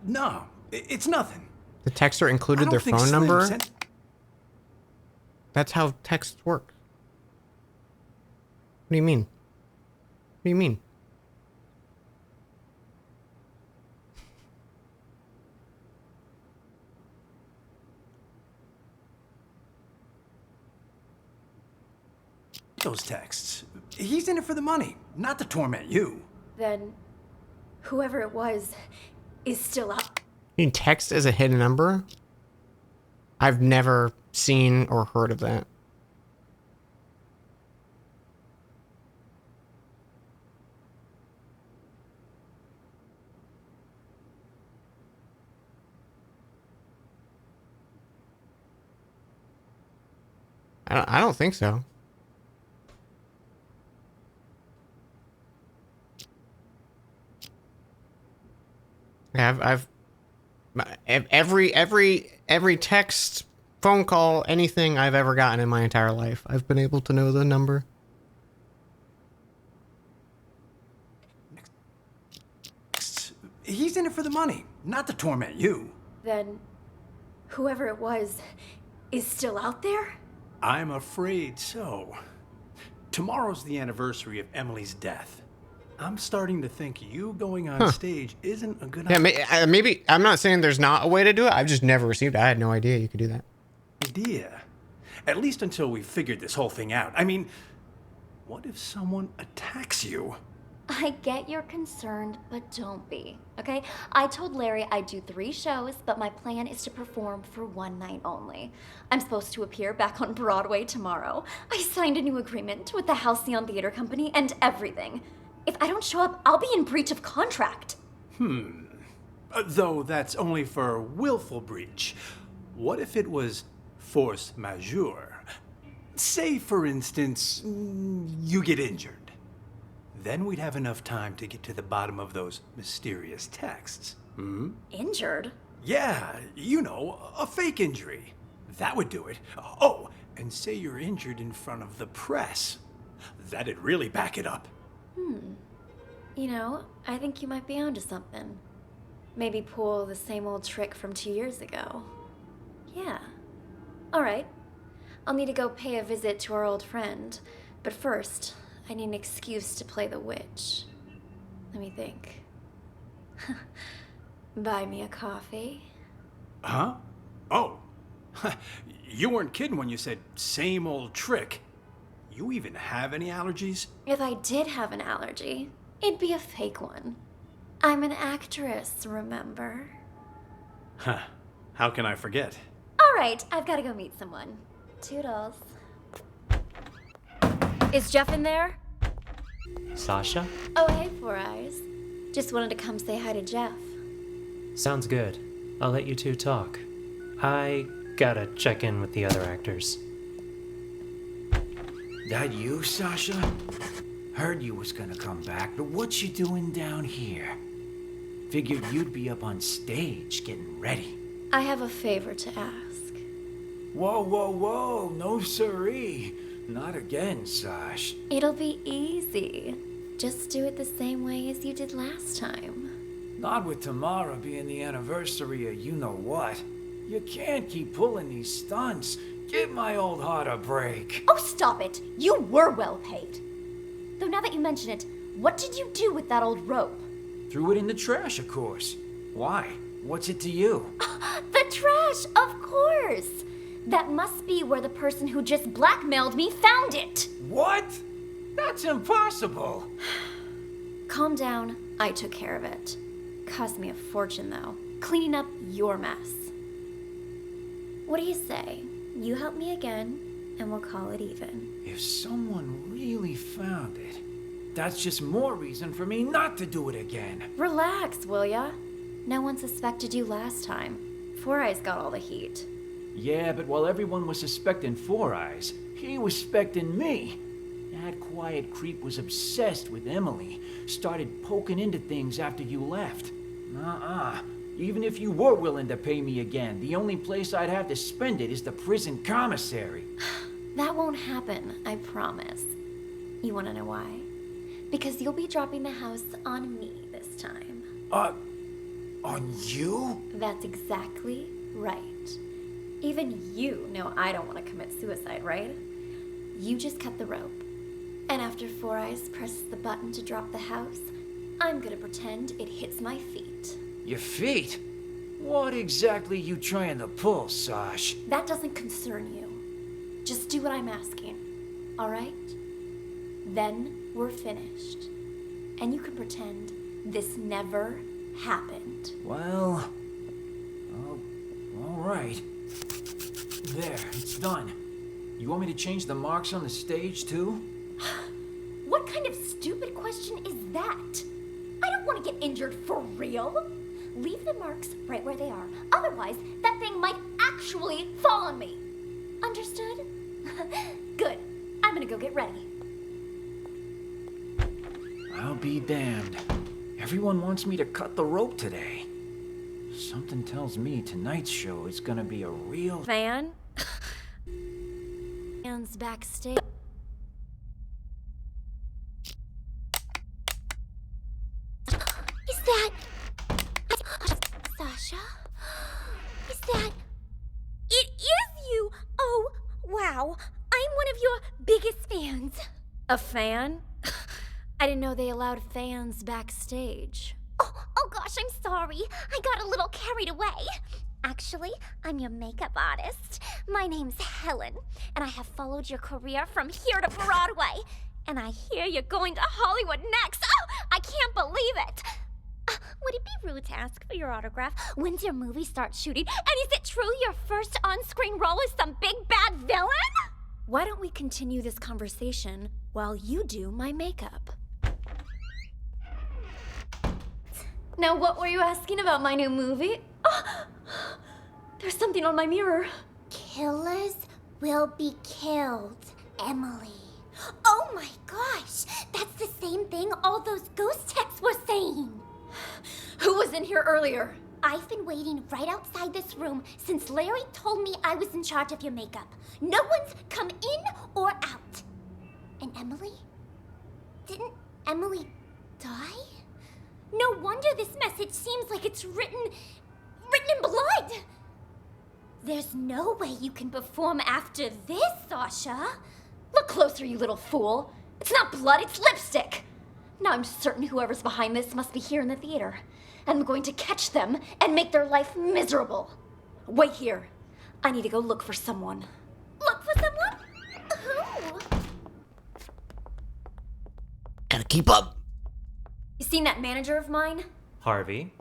Speaker 10: No, it's nothing.
Speaker 2: The texter included their phone
Speaker 10: Slim
Speaker 2: number?
Speaker 10: sent-
Speaker 2: That's how texts work. What do you mean? What do you mean?
Speaker 10: Those texts. He's in it for the money, not to torment you.
Speaker 3: Then, whoever it was is still out.
Speaker 2: You mean text as a hidden number? I've never seen or heard of that. I don't think so. Yeah, every text, phone call, anything I've ever gotten in my entire life, I've been able to know the number.
Speaker 10: He's in it for the money, not to torment you.
Speaker 3: Then, whoever it was is still out there?
Speaker 10: I'm afraid so. Tomorrow's the anniversary of Emily's death. I'm starting to think you going on stage isn't a good idea.
Speaker 2: Yeah, maybe, I'm not saying there's not a way to do it. I've just never received it. I had no idea you could do that.
Speaker 10: Idea. At least until we figured this whole thing out. I mean, what if someone attacks you?
Speaker 3: I get you're concerned, but don't be, okay? I told Larry I'd do 3 shows, but my plan is to perform for 1 night only. I'm supposed to appear back on Broadway tomorrow. I signed a new agreement with the Halcyon Theater Company and everything. If I don't show up, I'll be in breach of contract.
Speaker 10: Though that's only for willful breach. What if it was force majeure? Say, for instance, you get injured. Then we'd have enough time to get to the bottom of those mysterious texts. Hmm?
Speaker 3: Injured?
Speaker 10: Yeah, you know, a fake injury. That would do it. Oh, and say you're injured in front of the press. That'd really back it up.
Speaker 3: You know, I think you might be onto something. Maybe pull the same old trick from 2 years ago. Yeah. All right. I'll need to go pay a visit to our old friend. But first, I need an excuse to play the witch. Let me think. Buy me a coffee?
Speaker 10: Huh? Oh. You weren't kidding when you said same old trick. You even have any allergies?
Speaker 3: If I did have an allergy, it'd be a fake one. I'm an actress, remember?
Speaker 10: Huh. How can I forget?
Speaker 3: All right, I've got to go meet someone. Toodles. Is Jeff in there?
Speaker 8: Sasha?
Speaker 3: Oh, hey, Four Eyes. Just wanted to come say hi to Jeff.
Speaker 8: Sounds good. I'll let you two talk. I gotta check in with the other actors.
Speaker 11: That you, Sasha? Heard you was gonna come back, but what you doing down here? Figured you'd be up on stage getting ready.
Speaker 3: I have a favor to ask.
Speaker 11: Whoa, whoa, whoa, no siree. Not again, Sash.
Speaker 3: It'll be easy. Just do it the same way as you did last time.
Speaker 11: Not with tomorrow being the anniversary of you-know-what. You can't keep pulling these stunts. Give my old heart a break.
Speaker 22: Oh, stop it! You were well paid. Though now that you mention it, what did you do with that old rope?
Speaker 11: Threw it in the trash, of course. Why? What's it to you?
Speaker 22: The trash, of course! That must be where the person who just blackmailed me found it!
Speaker 11: What? That's impossible!
Speaker 3: Calm down, I took care of it. Cost me a fortune, though. Cleaning up your mess. What do you say? You help me again, and we'll call it even.
Speaker 11: If someone really found it, that's just more reason for me not to do it again.
Speaker 3: Relax, will ya? No one suspected you last time. Four Eyes got all the heat.
Speaker 11: Yeah, but while everyone was suspecting Four Eyes, he was suspecting me. That quiet creep was obsessed with Emily. Started poking into things after you left. Even if you were willing to pay me again, the only place I'd have to spend it is the prison commissary.
Speaker 3: That won't happen, I promise. You wanna know why? Because you'll be dropping the house on me this time.
Speaker 11: On you?
Speaker 3: That's exactly right. Even you know I don't want to commit suicide, right? You just cut the rope. And after Four Eyes presses the button to drop the house, I'm gonna pretend it hits my feet.
Speaker 11: Your feet? What exactly you trying to pull, Sash?
Speaker 3: That doesn't concern you. Just do what I'm asking, all right? Then we're finished. And you can pretend this never happened.
Speaker 11: Well, all right. There, it's done. You want me to change the marks on the stage, too?
Speaker 22: What kind of stupid question is that? I don't want to get injured for real. Leave the marks right where they are. Otherwise, that thing might actually fall on me. Understood? Good. I'm gonna go get ready.
Speaker 11: I'll be damned. Everyone wants me to cut the rope today. Something tells me tonight's show is gonna be a real...
Speaker 3: Fan? Fans backstage.
Speaker 22: Is that... Sasha? Is that... It is you! Oh, wow. I'm one of your biggest fans.
Speaker 3: A fan? I didn't know they allowed fans backstage.
Speaker 22: Oh gosh, I'm sorry. I got a little carried away. Actually, I'm your makeup artist. My name's Helen, and I have followed your career from here to Broadway. And I hear you're going to Hollywood next. Oh, I can't believe it. Would it be rude to ask for your autograph? When's your movie start shooting? And is it true your first on-screen role is some big bad villain?
Speaker 3: Why don't we continue this conversation while you do my makeup? Now, what were you asking about my new movie? Oh, there's something on my mirror.
Speaker 22: Killers will be killed, Emily. Oh my gosh! That's the same thing all those ghost texts were saying!
Speaker 6: Who was in here earlier?
Speaker 22: I've been waiting right outside this room since Larry told me I was in charge of your makeup. No one's come in or out. And Emily? Didn't Emily die? No wonder this message seems like it's written in blood! There's no way you can perform after this, Sasha.
Speaker 6: Look closer, you little fool. It's not blood, it's lipstick. Now I'm certain whoever's behind this must be here in the theater. And I'm going to catch them and make their life miserable. Wait here. I need to go look for someone.
Speaker 22: Look for someone? Who?
Speaker 2: Gotta keep up.
Speaker 6: You seen that manager of mine?
Speaker 8: Harvey?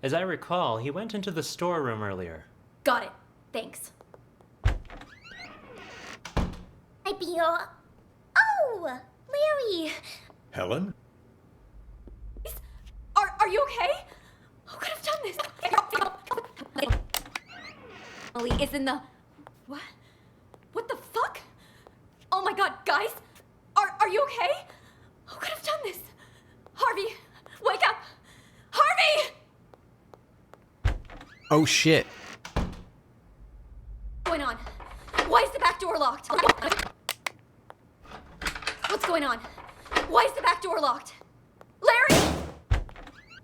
Speaker 8: As I recall, he went into the storeroom earlier.
Speaker 6: Got it. Thanks.
Speaker 22: I'd be your... Oh! Larry!
Speaker 18: Helen?
Speaker 6: Are you okay? Who could have done this? Emily is in the... What? What the fuck? Oh my god, guys! Are you okay? Who could have done this? Harvey, wake up! Harvey!
Speaker 2: Oh shit.
Speaker 6: What's going on? Why is the back door locked? What's going on? Why is the back door locked? Larry!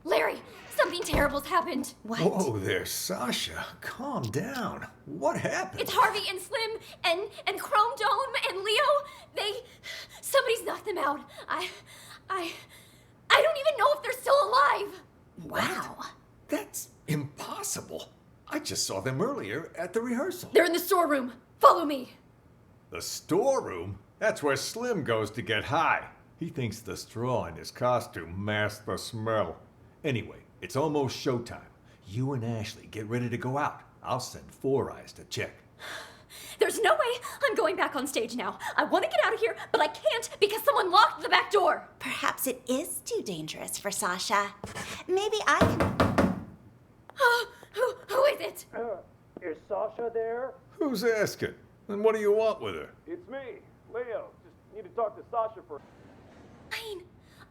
Speaker 6: Larry, something terrible's happened.
Speaker 22: What?
Speaker 18: Whoa there, Sasha. Calm down. What happened?
Speaker 6: It's Harvey and Slim and Chrome Dome and Leo. Somebody's knocked them out. I don't even know if they're still alive.
Speaker 22: Wow.
Speaker 18: That's impossible. I just saw them earlier at the rehearsal.
Speaker 6: They're in the storeroom. Follow me.
Speaker 18: The storeroom? That's where Slim goes to get high. He thinks the straw in his costume masks the smell. Anyway, it's almost showtime. You and Ashley get ready to go out. I'll send Four Eyes to check.
Speaker 6: There's no way I'm going back on stage now. I want to get out of here, but I can't because someone locked the back door.
Speaker 7: Perhaps it is too dangerous for Sasha. Maybe I can...
Speaker 6: Who is it?
Speaker 13: Is Sasha there?
Speaker 18: Who's asking? And what do you want with her?
Speaker 13: It's me, Leo. Just need to talk to Sasha for...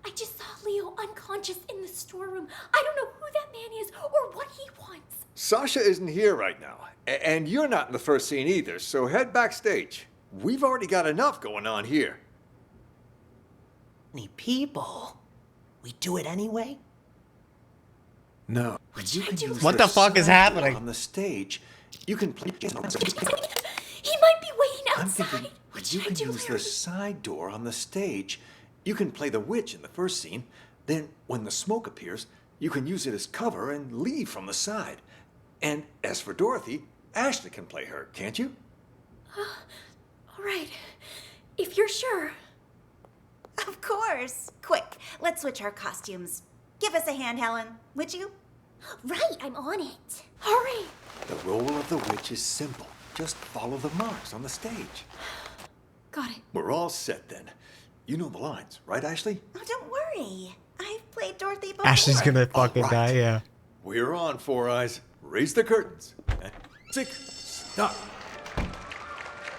Speaker 22: I just saw Leo unconscious in the storeroom. I don't know who that man is or what he wants.
Speaker 18: Sasha isn't here right now. And you're not in the first scene either, so head backstage. We've already got enough going on here.
Speaker 11: Any people? We do it anyway?
Speaker 18: No.
Speaker 2: What the fuck is happening?
Speaker 18: On the stage, you can play...
Speaker 22: He might be waiting outside.
Speaker 18: I'm thinking you can use the side door on the stage. You can play the witch in the first scene. Then, when the smoke appears, you can use it as cover and leave from the side. And as for Dorothy, Ashley can play her, can't you?
Speaker 22: All right. If you're sure.
Speaker 7: Of course. Quick, let's switch our costumes. Give us a hand, Helen, would you?
Speaker 22: Right, I'm on it. Hurry.
Speaker 18: The role of the witch is simple. Just follow the marks on the stage.
Speaker 6: Got it.
Speaker 18: We're all set then. You know the lines, right, Ashley?
Speaker 7: Oh, don't worry. I've played Dorothy before.
Speaker 2: Ashley's gonna fucking die, yeah.
Speaker 18: We're on, Four Eyes. Raise the curtains. Stop.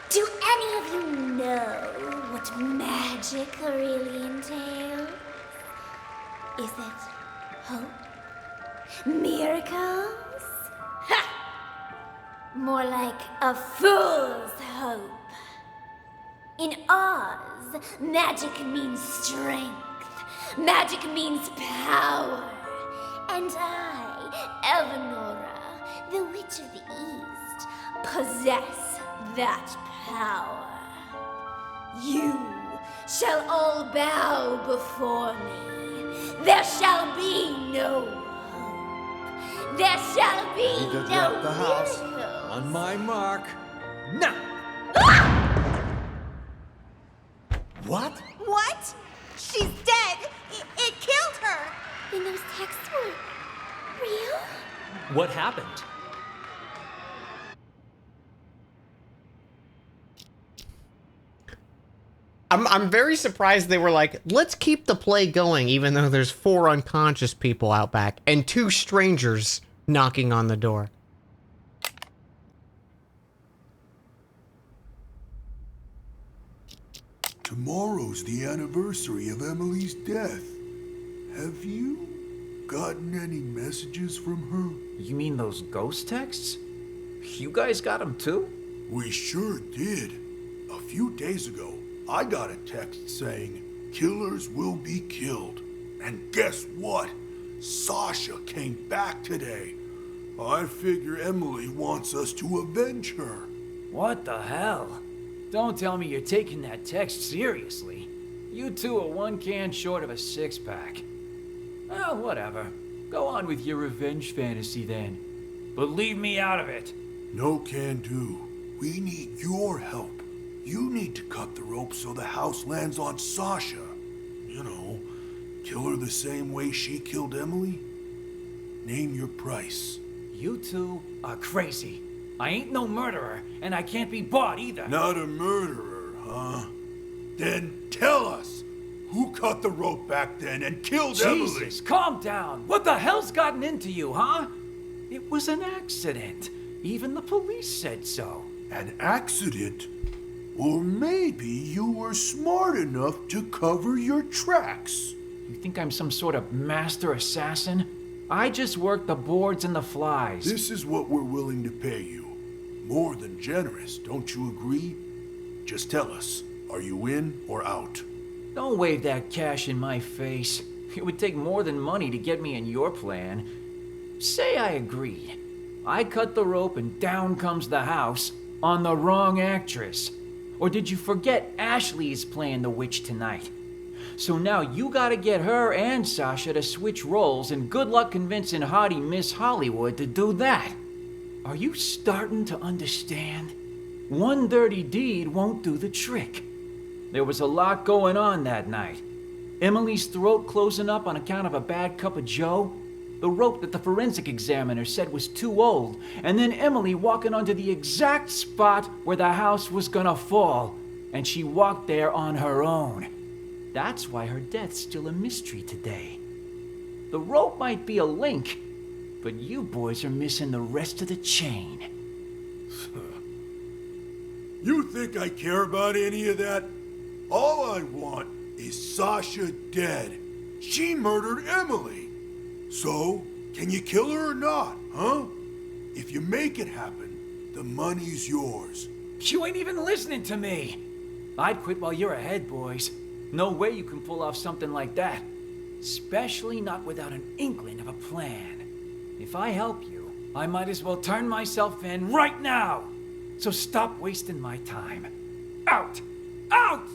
Speaker 22: Do any of you know what magic really entails? Is it hope? Miracles? Ha! More like a fool's hope. In Oz, magic means strength. Magic means power. And I, Eleonora, the Witch of the East, possess that power. You shall all bow before me. There shall be no hope. There shall be no
Speaker 18: the house.
Speaker 22: miracles.
Speaker 18: On my mark. Now! What?
Speaker 7: What? She's dead. It killed her.
Speaker 22: Then those texts were real?
Speaker 8: What happened?
Speaker 2: I'm very surprised they were like, let's keep the play going even though there's 4 unconscious people out back and 2 strangers knocking on the door.
Speaker 9: Tomorrow's the anniversary of Emily's death. Have you gotten any messages from her?
Speaker 12: You mean those ghost texts? You guys got them too?
Speaker 9: We sure did. A few days ago, I got a text saying, "Killers will be killed." And guess what? Sasha came back today. I figure Emily wants us to avenge her.
Speaker 12: What the hell? Don't tell me you're taking that text seriously. You two are one can short of a six-pack. Well, whatever. Go on with your revenge fantasy then. But leave me out of it.
Speaker 9: No can do. We need your help. You need to cut the rope so the house lands on Sasha. You know, kill her the same way she killed Emily. Name your price.
Speaker 12: You two are crazy. I ain't no murderer, and I can't be bought either.
Speaker 9: Not a murderer, huh? Then tell us, who cut the rope back then and killed Emily?
Speaker 12: Jesus, calm down. What the hell's gotten into you, huh? It was an accident. Even the police said so.
Speaker 9: An accident? Or maybe you were smart enough to cover your tracks.
Speaker 12: You think I'm some sort of master assassin? I just work the boards and the flies.
Speaker 9: This is what we're willing to pay you. More than generous, don't you agree? Just tell us, are you in or out?
Speaker 12: Don't wave that cash in my face. It would take more than money to get me in your plan. Say I agreed. I cut the rope and down comes the house on the wrong actress. Or did you forget Ashley is playing the witch tonight? So now you gotta get her and Sasha to switch roles, and good luck convincing haughty Miss Hollywood to do that. Are you starting to understand? One dirty deed won't do the trick. There was a lot going on that night. Emily's throat closing up on account of a bad cup of joe, the rope that the forensic examiner said was too old, and then Emily walking onto the exact spot where the house was gonna fall, and she walked there on her own. That's why her death's still a mystery today. The rope might be a link, but you boys are missing the rest of the chain.
Speaker 9: You think I care about any of that? All I want is Sasha dead. She murdered Emily. So, can you kill her or not, huh? If you make it happen, the money's yours.
Speaker 12: You ain't even listening to me. I'd quit while you're ahead, boys. No way you can pull off something like that. Especially not without an inkling of a plan. If I help you, I might as well turn myself in right now. So stop wasting my time. Out! Out!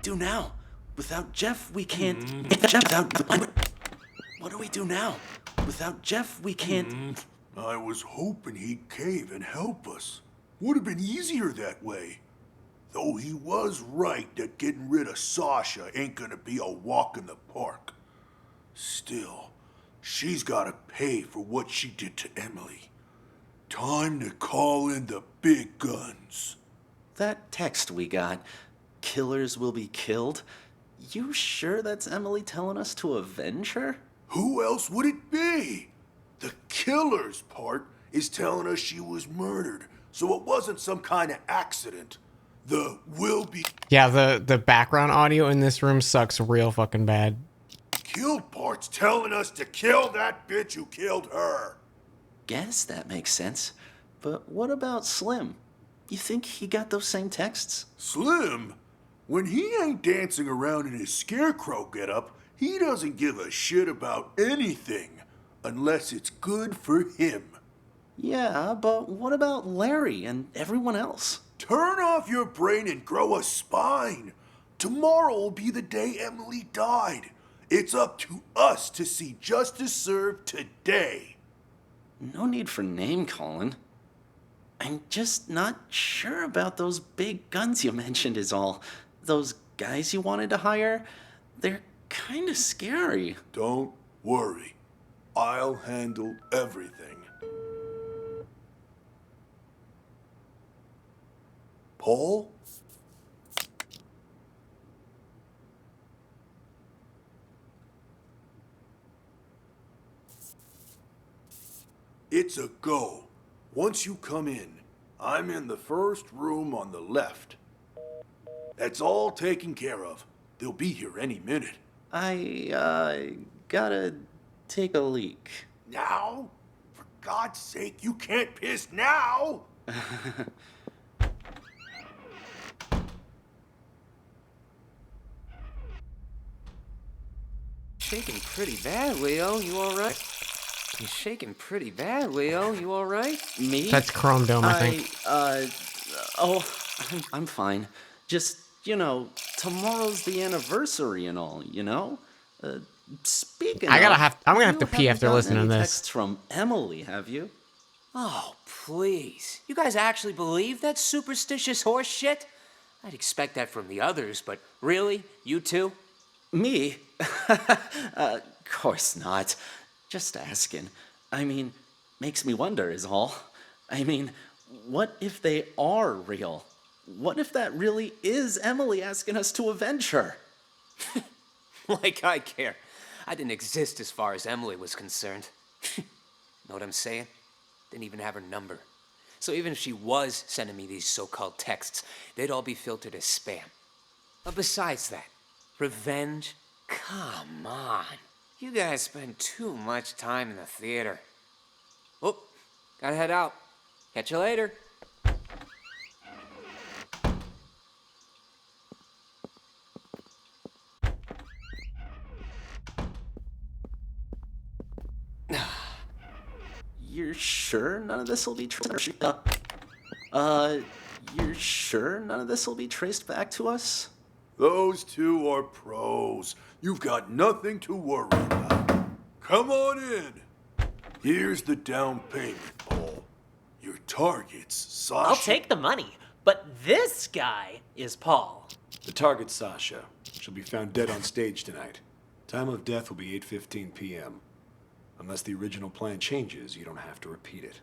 Speaker 14: Do now. Without Jeff, we can't. Jeff, what do we do now? Without Jeff, we can't.
Speaker 9: I was hoping he'd cave and help us. Would have been easier that way. Though he was right that getting rid of Sasha ain't gonna be a walk in the park. Still, she's gotta pay for what she did to Emily. Time to call in the big guns.
Speaker 14: That text we got, killers will be killed. You sure that's Emily telling us to avenge her?
Speaker 9: Who else would it be? The killer's part is telling us she was murdered, so it wasn't some kind of accident. The will be
Speaker 2: Yeah, the background audio in this room sucks real fucking bad.
Speaker 9: killed part's telling us to kill that bitch who killed her.
Speaker 14: Guess that makes sense. But what about Slim? You think he got those same texts?
Speaker 9: Slim? When he ain't dancing around in his scarecrow getup, he doesn't give a shit about anything unless it's good for him.
Speaker 14: Yeah, but what about Larry and everyone else?
Speaker 9: Turn off your brain and grow a spine. Tomorrow will be the day Emily died. It's up to us to see justice served today.
Speaker 14: No need for name calling. I'm just not sure about those big guns you mentioned is all. Those guys you wanted to hire, they're kind of scary.
Speaker 9: Don't worry. I'll handle everything. Paul? It's a go. Once you come in, I'm in the first room on the left. That's all taken care of. They'll be here any minute.
Speaker 14: I gotta take a leak.
Speaker 9: Now? For God's sake, you can't piss now!
Speaker 11: Shaking pretty bad, Leo. You alright? You're shaking pretty bad, Leo. You alright?
Speaker 14: Me?
Speaker 2: That's Chrome Dome, I think.
Speaker 14: I'm fine. Just, tomorrow's the anniversary and all, Speaking
Speaker 2: I'm gonna
Speaker 14: of,
Speaker 2: have to pee
Speaker 14: you
Speaker 2: after
Speaker 14: haven't
Speaker 2: listening
Speaker 14: gotten
Speaker 2: to
Speaker 14: any
Speaker 2: this.
Speaker 14: texts from Emily, have you?
Speaker 11: Oh, please. You guys actually believe that superstitious horse shit? I'd expect that from the others, but really? You too?
Speaker 14: Me? Of course not. Just asking. Makes me wonder is all. What if they are real? What if that really is Emily asking us to avenge her?
Speaker 11: Like I care. I didn't exist as far as Emily was concerned. Know what I'm saying? Didn't even have her number. So even if she was sending me these so-called texts, they'd all be filtered as spam. But besides that, revenge? Come on. You guys spend too much time in the theater. Oh, gotta head out. Catch you later.
Speaker 14: You're sure none of this will be you're sure none of this will be traced back to us?
Speaker 9: Those two are pros. You've got nothing to worry about. Come on in. Here's the down payment, Paul. Your target's Sasha.
Speaker 15: I'll take the money, but this guy is Paul.
Speaker 18: The target's Sasha. She'll be found dead on stage tonight. Time of death will be 8:15 p.m. Unless the original plan changes, you don't have to repeat it.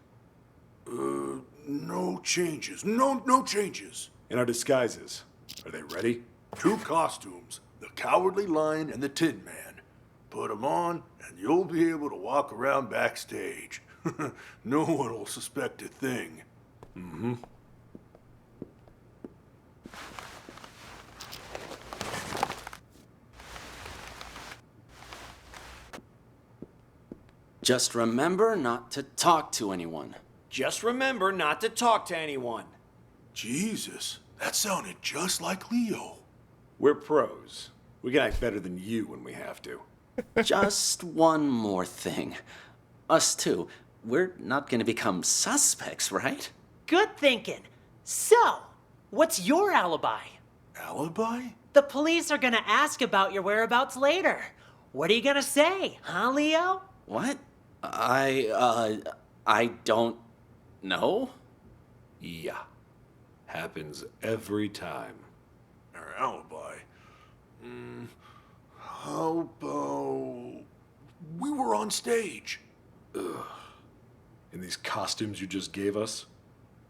Speaker 9: No changes. No changes.
Speaker 18: In our disguises, are they ready?
Speaker 9: 2 costumes, the Cowardly Lion and the Tin Man. Put 'em on, and you'll be able to walk around backstage. No one will suspect a thing.
Speaker 18: Mm-hmm.
Speaker 14: Just remember not to talk to anyone.
Speaker 15: Just remember not to talk to anyone.
Speaker 9: Jesus, that sounded just like Leo.
Speaker 18: We're pros. We can act better than you when we have to.
Speaker 14: Just one more thing. Us too. We're not gonna become suspects, right?
Speaker 15: Good thinking. So, what's your alibi?
Speaker 9: Alibi?
Speaker 15: The police are gonna ask about your whereabouts later. What are you gonna say, huh, Leo?
Speaker 14: What? I don't know.
Speaker 18: Yeah. Happens every time.
Speaker 9: Our alibi? How about... we were on stage.
Speaker 18: Ugh. In these costumes you just gave us?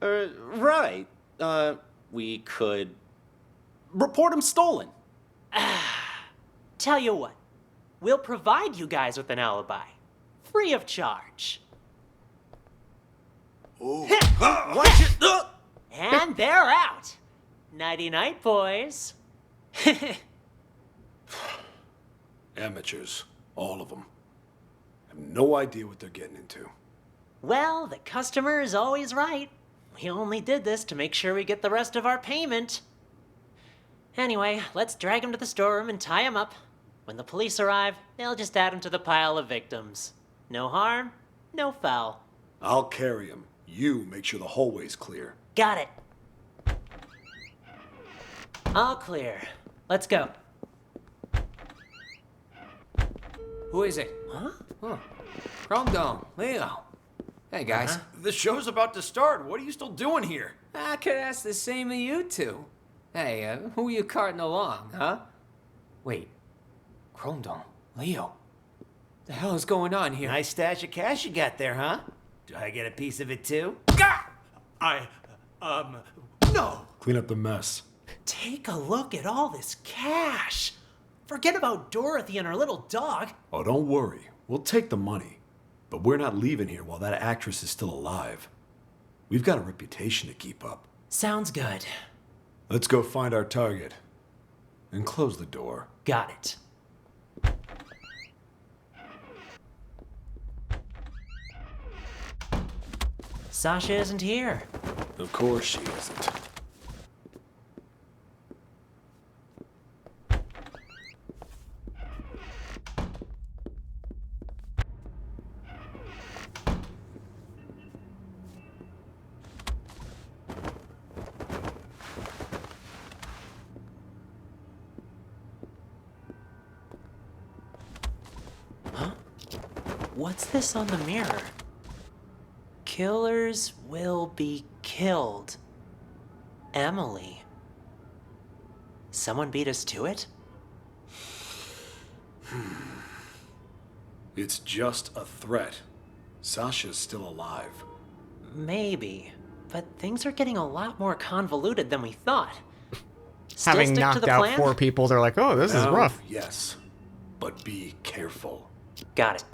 Speaker 14: Right. We could... report him stolen.
Speaker 15: Tell you what, we'll provide you guys with an alibi. Free of charge.
Speaker 9: Oh.
Speaker 15: Watch it! And they're out. Nighty-night, boys.
Speaker 18: Amateurs. All of them. Have no idea what they're getting into.
Speaker 15: Well, the customer is always right. We only did this to make sure we get the rest of our payment. Anyway, let's drag him to the storeroom and tie him up. When the police arrive, they'll just add him to the pile of victims. No harm, no foul.
Speaker 18: I'll carry him. You make sure the hallway's clear.
Speaker 15: Got it. All clear. Let's go.
Speaker 11: Who is it?
Speaker 15: Huh?
Speaker 11: Oh. Chrome Dome, Leo. Hey, guys.
Speaker 12: The show's about to start. What are you still doing here?
Speaker 11: I could ask the same of you two. Hey, who are you carting along, huh? Wait. Chrome Dome, Leo. The hell is going on here?
Speaker 12: Nice stash of cash you got there, huh? Do I get a piece of it too?
Speaker 15: No!
Speaker 18: Clean up the mess.
Speaker 15: Take a look at all this cash. Forget about Dorothy and her little dog.
Speaker 18: Oh, don't worry. We'll take the money. But we're not leaving here while that actress is still alive. We've got a reputation to keep up.
Speaker 15: Sounds good.
Speaker 18: Let's go find our target. And close the door.
Speaker 15: Got it. Sasha isn't here.
Speaker 18: Of course she isn't.
Speaker 15: What's this on the mirror? Killers will be killed. Emily. Someone beat us to it?
Speaker 18: It's just a threat. Sasha's still alive.
Speaker 15: Maybe. But things are getting a lot more convoluted than we thought. Still
Speaker 2: Having
Speaker 15: stick to
Speaker 2: knocked
Speaker 15: the
Speaker 2: out
Speaker 15: plan?
Speaker 2: 4 people, they're like, oh, this is
Speaker 18: Now,
Speaker 2: rough.
Speaker 18: Yes. But be careful.
Speaker 15: Got it.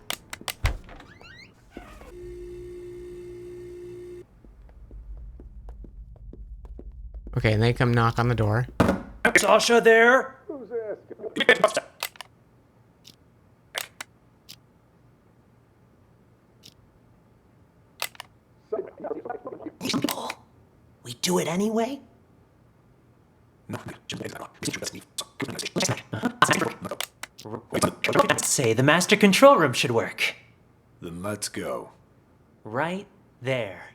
Speaker 2: Okay, and they come knock on the door.
Speaker 15: Sasha there?
Speaker 13: Who's asking?
Speaker 15: We do it anyway? Say the master control room should work.
Speaker 18: Then let's go.
Speaker 15: Right there.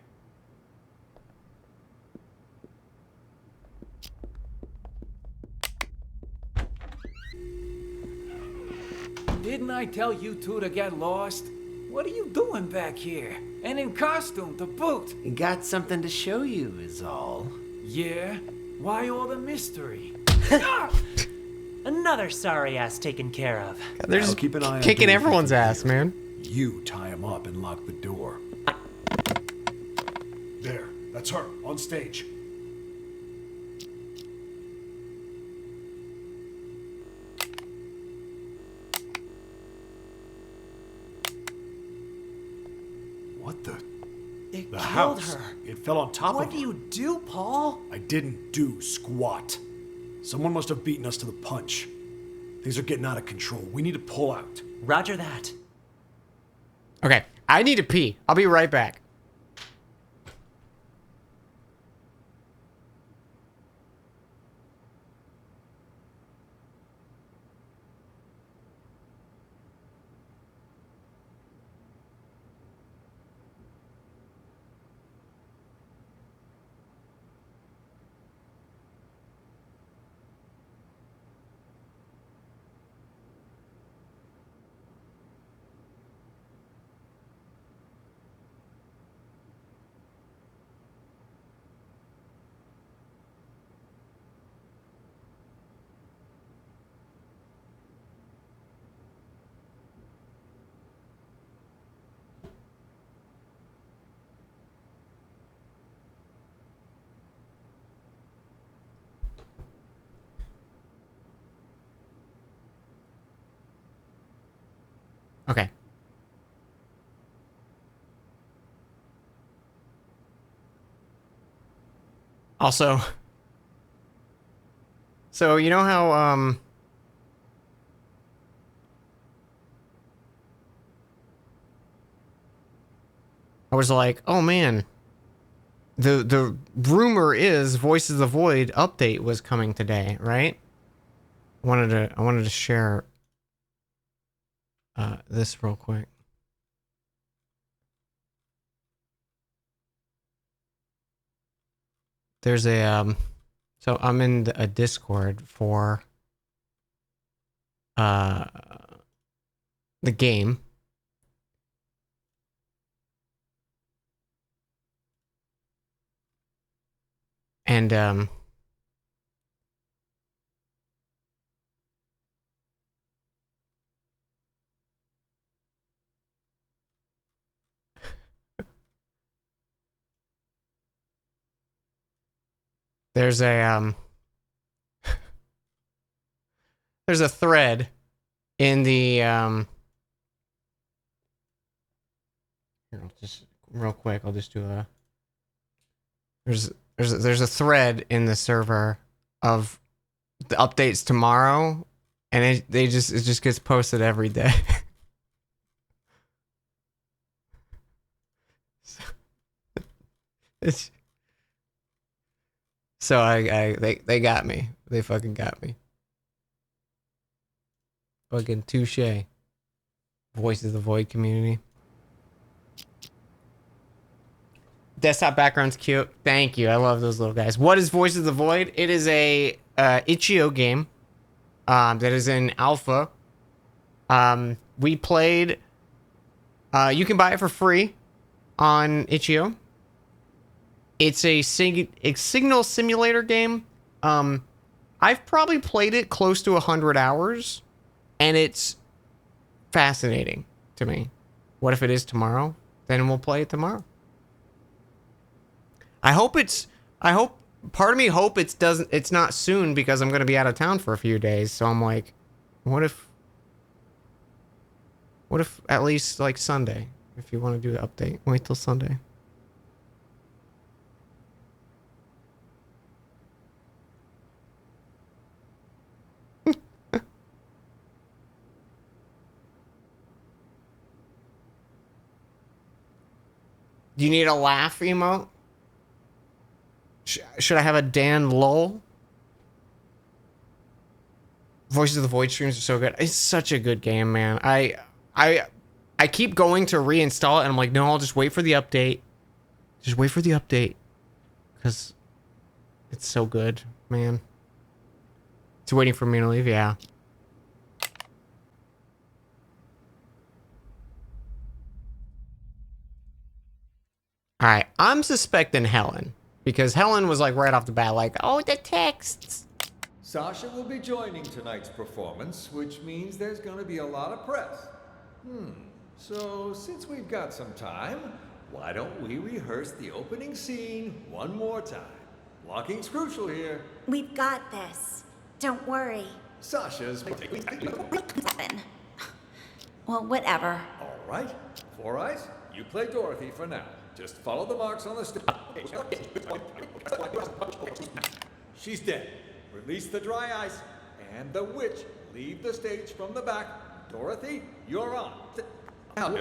Speaker 10: Didn't I tell you two to get lost? What are you doing back here? And in costume to boot.
Speaker 11: Got something to show you is all.
Speaker 10: Yeah? Why all the mystery?
Speaker 15: Another sorry ass taken care of.
Speaker 2: They're
Speaker 18: Now
Speaker 2: just
Speaker 18: keep an eye on
Speaker 2: kicking
Speaker 18: Dorothy
Speaker 2: everyone's
Speaker 18: from
Speaker 2: ass,
Speaker 18: here.
Speaker 2: man.
Speaker 18: You tie him up and lock the door. There, that's her, on stage. What the?
Speaker 15: It
Speaker 18: The
Speaker 15: killed
Speaker 18: house.
Speaker 15: her.
Speaker 18: It fell on top
Speaker 15: What
Speaker 18: of
Speaker 15: do
Speaker 18: her.
Speaker 15: you do, Paul?
Speaker 18: I didn't do squat. Someone must have beaten us to the punch. Things are getting out of control. We need to pull out.
Speaker 15: Roger that.
Speaker 2: Okay, I need to pee. I'll be right back. Okay. Also, so you know how I was like, oh man, the rumor is Voices of the Void update was coming today, right? I wanted to share this real quick. There's a so I'm in a Discord for the game. And there's a thread in the Here, I'll just real quick. I'll just do a. There's a thread in the server of the updates tomorrow, and it just gets posted every day. So they got me. They fucking got me. Fucking touche. Voice of the Void community. Desktop background's cute. Thank you. I love those little guys. What is Voice of the Void? It is a itch.io game that is in alpha. We played. You can buy it for free on itch.io. It's a signal simulator game. I've probably played it close to 100 hours, and it's fascinating to me. What if it is tomorrow? Then we'll play it tomorrow. Part of me hope it's not soon because I'm going to be out of town for a few days. So I'm like, what if at least like Sunday, if you want to do the update, wait till Sunday. Do you need a laugh emote? Should I have a Dan Lowell? Voices of the Void streams are so good. It's such a good game, man. I keep going to reinstall it, and I'm like, no, I'll just wait for the update. Just wait for the update. Because it's so good, man. It's waiting for me to leave, yeah. Alright, I'm suspecting Helen. Because Helen was like right off the bat like, oh, the texts.
Speaker 20: Sasha will be joining tonight's performance, which means there's gonna be a lot of press. So since we've got some time, why don't we rehearse the opening scene one more time? Blocking's crucial here.
Speaker 7: We've got this. Don't worry.
Speaker 20: Sasha's...
Speaker 7: Well, whatever.
Speaker 20: All right. Four Eyes, you play Dorothy for now. Just follow the marks on the stage. She's dead. Release the dry ice. And the witch, leave the stage from the back. Dorothy, you're on.
Speaker 22: Some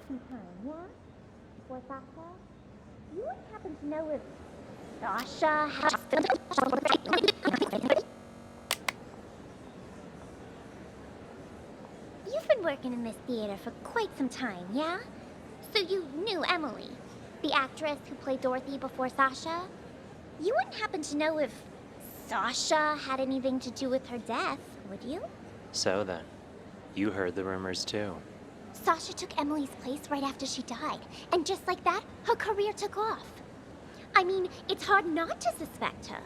Speaker 22: time, yeah? For Sasha? You would happen to know if Sasha has... You've been working in this theater for quite some time, yeah? So you knew Emily, the actress who played Dorothy before Sasha? You wouldn't happen to know if Sasha had anything to do with her death, would you?
Speaker 8: So then, you heard the rumors too.
Speaker 22: Sasha took Emily's place right after she died, and just like that, her career took off. I mean, it's hard not to suspect her.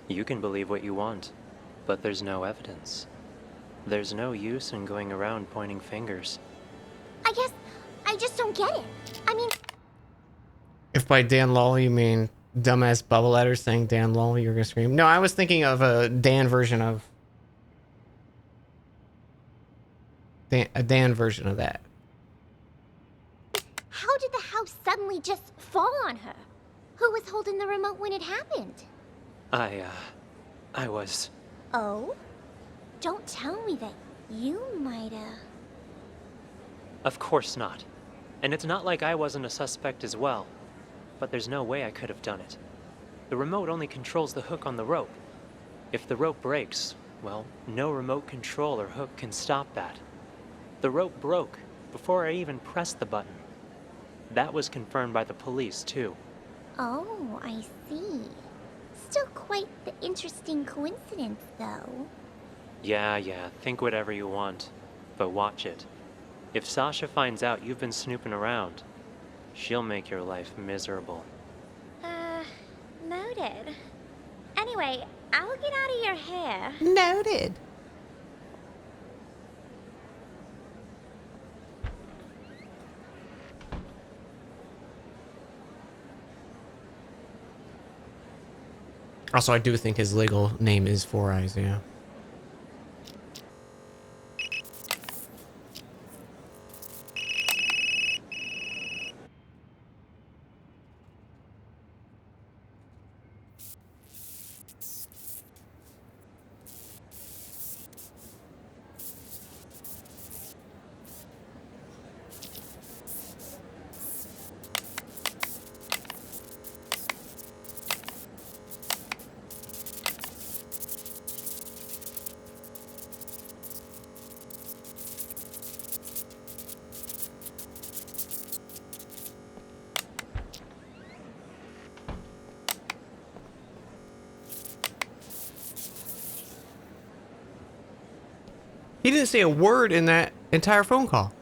Speaker 8: You can believe what you want, but there's no evidence. There's no use in going around pointing fingers.
Speaker 22: I guess I just don't get it. I mean...
Speaker 2: If by Dan Lowell you mean dumbass bubble letters saying Dan Lowell, you're gonna scream. No, I was thinking of a Dan version of... a Dan version of that.
Speaker 22: How did the house suddenly just fall on her? Who was holding the remote when it happened?
Speaker 8: I was...
Speaker 22: Oh? Don't tell me that you might've...
Speaker 8: Of course not. And it's not like I wasn't a suspect as well. But there's no way I could have done it. The remote only controls the hook on the rope. If the rope breaks, well, no remote control or hook can stop that. The rope broke before I even pressed the button. That was confirmed by the police, too.
Speaker 22: Oh, I see. Still quite the interesting coincidence, though.
Speaker 8: Yeah, think whatever you want. But watch it. If Sasha finds out you've been snooping around, she'll make your life miserable.
Speaker 22: Noted. Anyway, I'll get out of your hair.
Speaker 2: Noted. Also, I do think his legal name is Four Eyes, yeah. He didn't say a word in that entire phone call.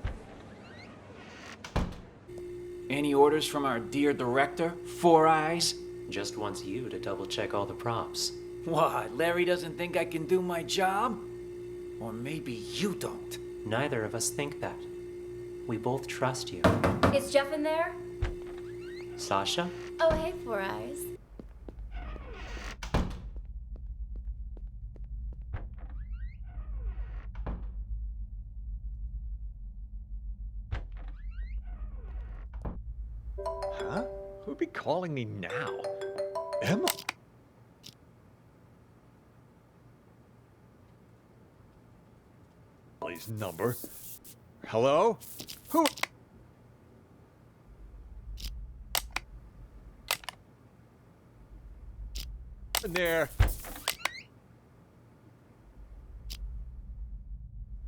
Speaker 12: Any orders from our dear director, Four Eyes?
Speaker 8: Just wants you to double check all the props.
Speaker 12: What, Larry doesn't think I can do my job? Or maybe you don't.
Speaker 8: Neither of us think that. We both trust you.
Speaker 6: Is Jeff in there?
Speaker 8: Sasha?
Speaker 6: Oh, hey, Four Eyes.
Speaker 18: Huh? Who'd be calling me now? Emma? Emily's number. Hello? Who? In there.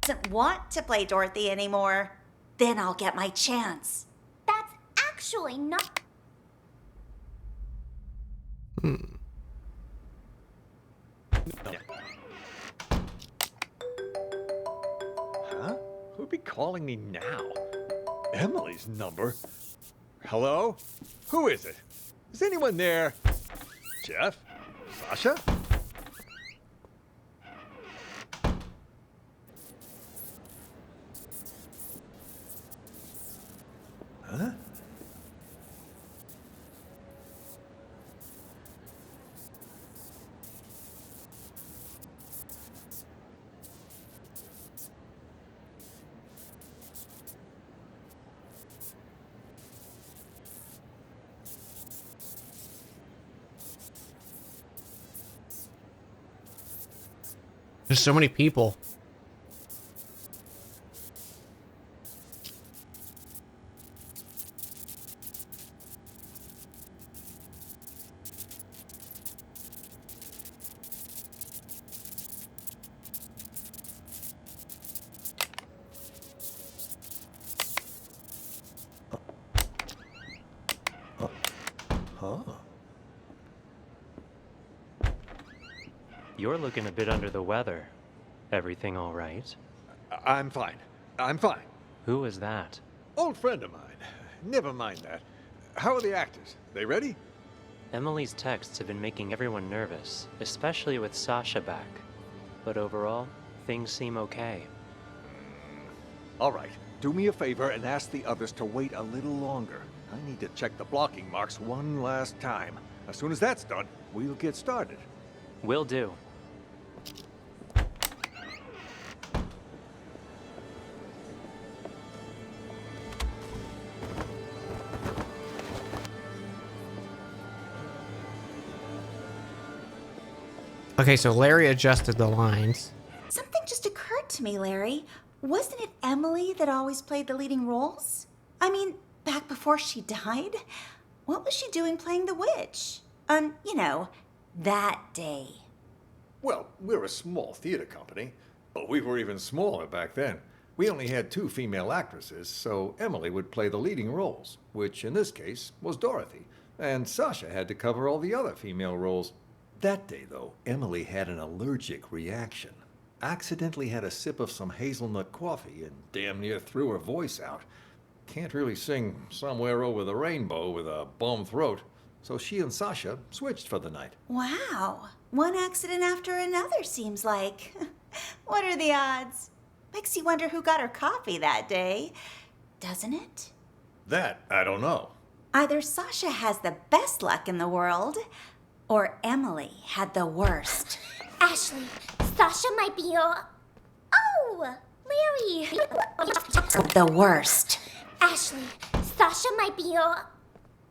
Speaker 7: Doesn't want to play Dorothy anymore. Then I'll get my chance.
Speaker 22: That's actually not.
Speaker 18: Huh? Who'd be calling me now? Emily's number. Hello? Who is it? Is anyone there? Jeff? Sasha? Huh?
Speaker 2: There's so many people.
Speaker 18: Huh?
Speaker 8: You're looking a bit under the weather. Everything all right?
Speaker 18: I'm fine. I'm fine.
Speaker 8: Who is that?
Speaker 18: Old friend of mine. Never mind that. How are the actors? They ready?
Speaker 8: Emily's texts have been making everyone nervous, especially with Sasha back. But overall, things seem okay.
Speaker 18: All right. Do me a favor and ask the others to wait a little longer. I need to check the blocking marks one last time. As soon as that's done, we'll get started.
Speaker 8: Will do.
Speaker 2: Okay, so Larry adjusted the lines.
Speaker 7: Something just occurred to me, Larry. Wasn't it Emily that always played the leading roles? I mean, back before she died? What was she doing playing the witch? You know, that day.
Speaker 18: Well, we're a small theater company, but we were even smaller back then. We only had 2 female actresses, so Emily would play the leading roles, which in this case was Dorothy, and Sasha had to cover all the other female roles. That day, though, Emily had an allergic reaction. Accidentally had a sip of some hazelnut coffee and damn near threw her voice out. Can't really sing Somewhere Over the Rainbow with a bum throat, so she and Sasha switched for the night.
Speaker 7: Wow. One accident after another, seems like. What are the odds? Makes you wonder who got her coffee that day, doesn't it?
Speaker 18: That, I don't know.
Speaker 7: Either Sasha has the best luck in the world, or Emily had the worst.
Speaker 22: Ashley, Sasha might be your. Oh, Larry.
Speaker 7: The worst.
Speaker 22: Ashley, Sasha might be your.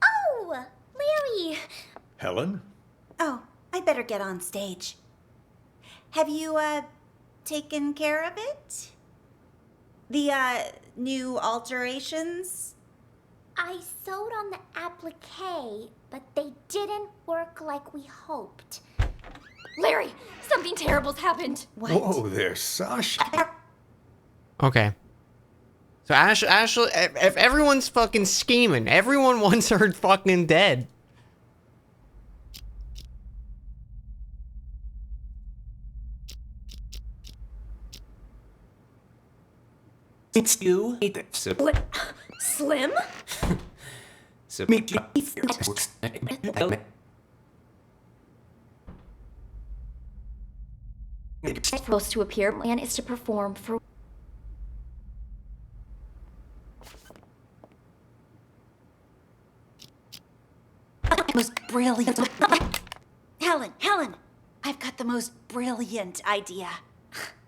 Speaker 22: Oh, Larry.
Speaker 18: Helen?
Speaker 7: Oh, I better get on stage. Have you, taken care of it? The, new alterations?
Speaker 22: I sewed on the applique, but they didn't work like we hoped.
Speaker 6: Larry, something terrible's happened.
Speaker 7: What?
Speaker 18: Whoa there, Sasha.
Speaker 2: Okay. So Ashley, if everyone's fucking scheming, everyone wants her fucking dead.
Speaker 11: It's you.
Speaker 6: Slim? Supposed to appear, plan is to perform for.
Speaker 7: Most brilliant. Helen, I've got the most brilliant idea.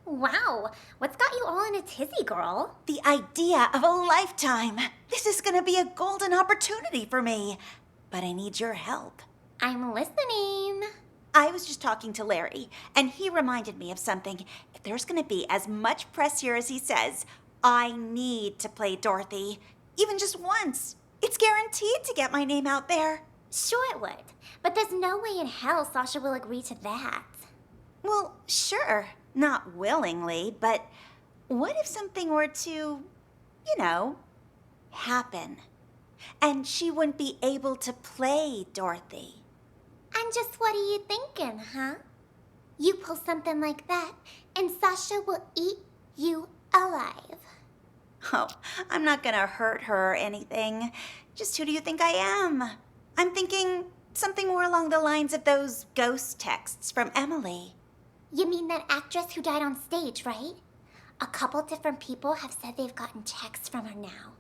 Speaker 22: Wow, what's got you all in a tizzy, girl?
Speaker 7: The idea of a lifetime. This is gonna be a golden opportunity for me. But I need your help.
Speaker 22: I'm listening.
Speaker 7: I was just talking to Larry, and he reminded me of something. If there's gonna be as much press here as he says, I need to play Dorothy. Even just once. It's guaranteed to get my name out there.
Speaker 22: Sure it would, but there's no way in hell Sasha will agree to that.
Speaker 7: Well, sure. Not willingly, but what if something were to, happen? And she wouldn't be able to play Dorothy.
Speaker 22: And just what are you thinking, huh? You pull something like that, and Sasha will eat you alive.
Speaker 7: Oh, I'm not gonna hurt her or anything. Just who do you think I am? I'm thinking something more along the lines of those ghost texts from Emily.
Speaker 22: You mean that actress who died on stage, right? A couple different people have said they've gotten texts from her now.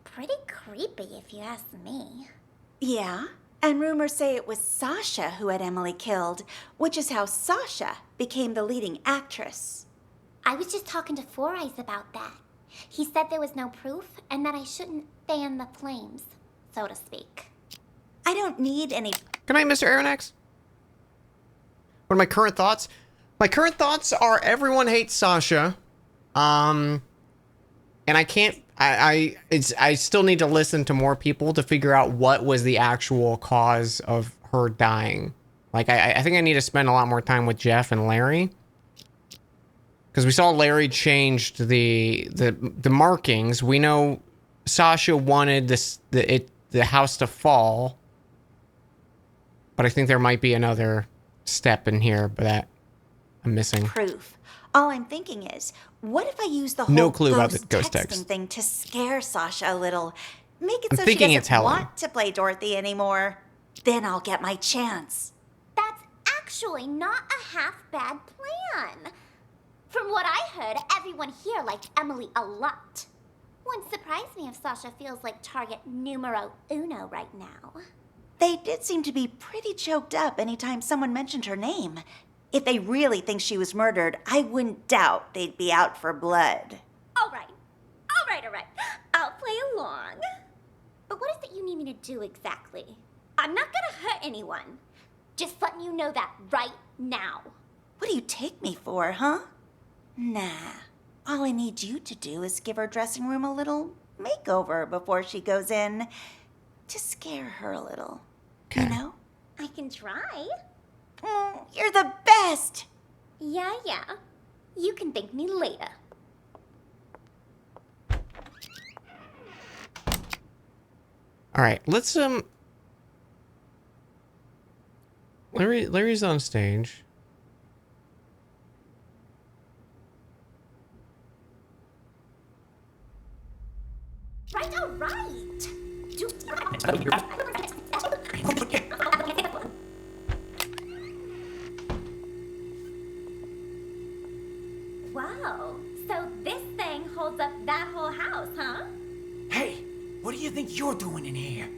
Speaker 22: Pretty creepy, if you ask me.
Speaker 7: Yeah, and rumors say it was Sasha who had Emily killed, which is how Sasha became the leading actress.
Speaker 22: I was just talking to Four Eyes about that. He said there was no proof and that I shouldn't fan the flames, so to speak.
Speaker 7: I don't need any...
Speaker 2: Good night, Mr. Aronax. What are my current thoughts? My current thoughts are everyone hates Sasha. And I can't... I still need to listen to more people to figure out what was the actual cause of her dying. Like, I think I need to spend a lot more time with Jeff and Larry. Because we saw Larry changed the markings. We know Sasha wanted the house to fall. But I think there might be another step in here that I'm missing.
Speaker 7: Proof. All I'm thinking is, what if I use the whole
Speaker 2: No clue about the ghost
Speaker 7: texting
Speaker 2: text.
Speaker 7: thing to scare Sasha a little? Make it
Speaker 2: I'm
Speaker 7: so she
Speaker 2: thinking it's
Speaker 7: doesn't
Speaker 2: Helen.
Speaker 7: want to play Dorothy anymore. Then I'll get my chance.
Speaker 22: That's actually not a half-bad plan. From what I heard, everyone here liked Emily a lot. Wouldn't surprise me if Sasha feels like target numero uno right now.
Speaker 7: They did seem to be pretty choked up anytime someone mentioned her name. If they really think she was murdered, I wouldn't doubt they'd be out for blood.
Speaker 22: All right. I'll play along. But what is it you need me to do exactly? I'm not gonna hurt anyone. Just letting you know that right now.
Speaker 7: What do you take me for, huh? Nah. All I need you to do is give her dressing room a little makeover before she goes in. To scare her a little. You know?
Speaker 22: I can try.
Speaker 7: Oh, you're the best!
Speaker 22: Yeah. You can thank me later.
Speaker 2: All right, let's Larry's on stage.
Speaker 22: Right, all right. Wow, so this thing holds up that whole house, huh?
Speaker 12: Hey, what do you think you're doing in here?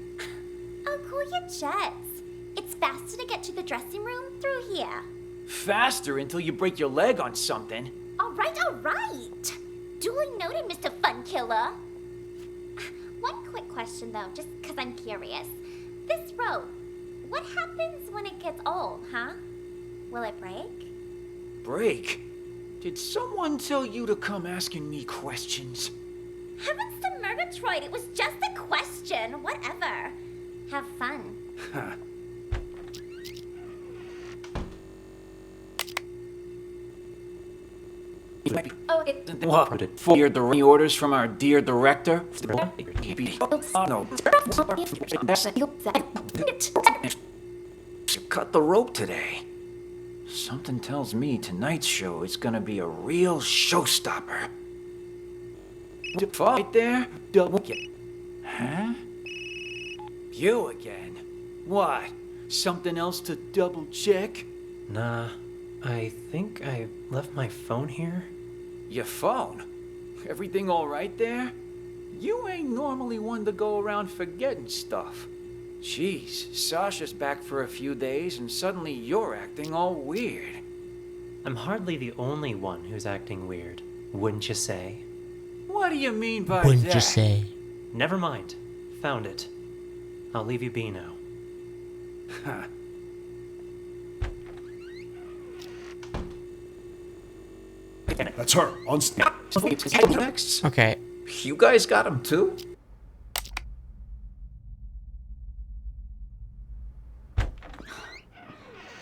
Speaker 22: Oh, cool your jets. It's faster to get to the dressing room through here.
Speaker 12: Faster until you break your leg on something.
Speaker 22: All right. Duly noted, Mr. Fun Killer. One quick question, though, just because I'm curious. This rope, what happens when it gets old, huh? Will it break?
Speaker 12: Break? Did someone tell you to come asking me questions?
Speaker 22: Heavens to Murgatroyd, it was just a question. Whatever. Have fun.
Speaker 12: Huh.
Speaker 22: Oh,
Speaker 12: What? For the orders from our dear director? No. Cut the rope today. Something tells me tonight's show is gonna be a real showstopper. Right there, double check. Huh? You again? What? Something else to double check?
Speaker 8: Nah, I think I left my phone here.
Speaker 12: Your phone? Everything all right there? You ain't normally one to go around forgetting stuff. Jeez, Sasha's back for a few days and suddenly you're acting all weird.
Speaker 8: I'm hardly the only one who's acting weird, wouldn't you say?
Speaker 12: What do you mean by that?
Speaker 8: Never mind. Found it. I'll leave you be now.
Speaker 12: Huh.
Speaker 9: That's her. On
Speaker 12: Next.
Speaker 2: Okay.
Speaker 12: You guys got him too?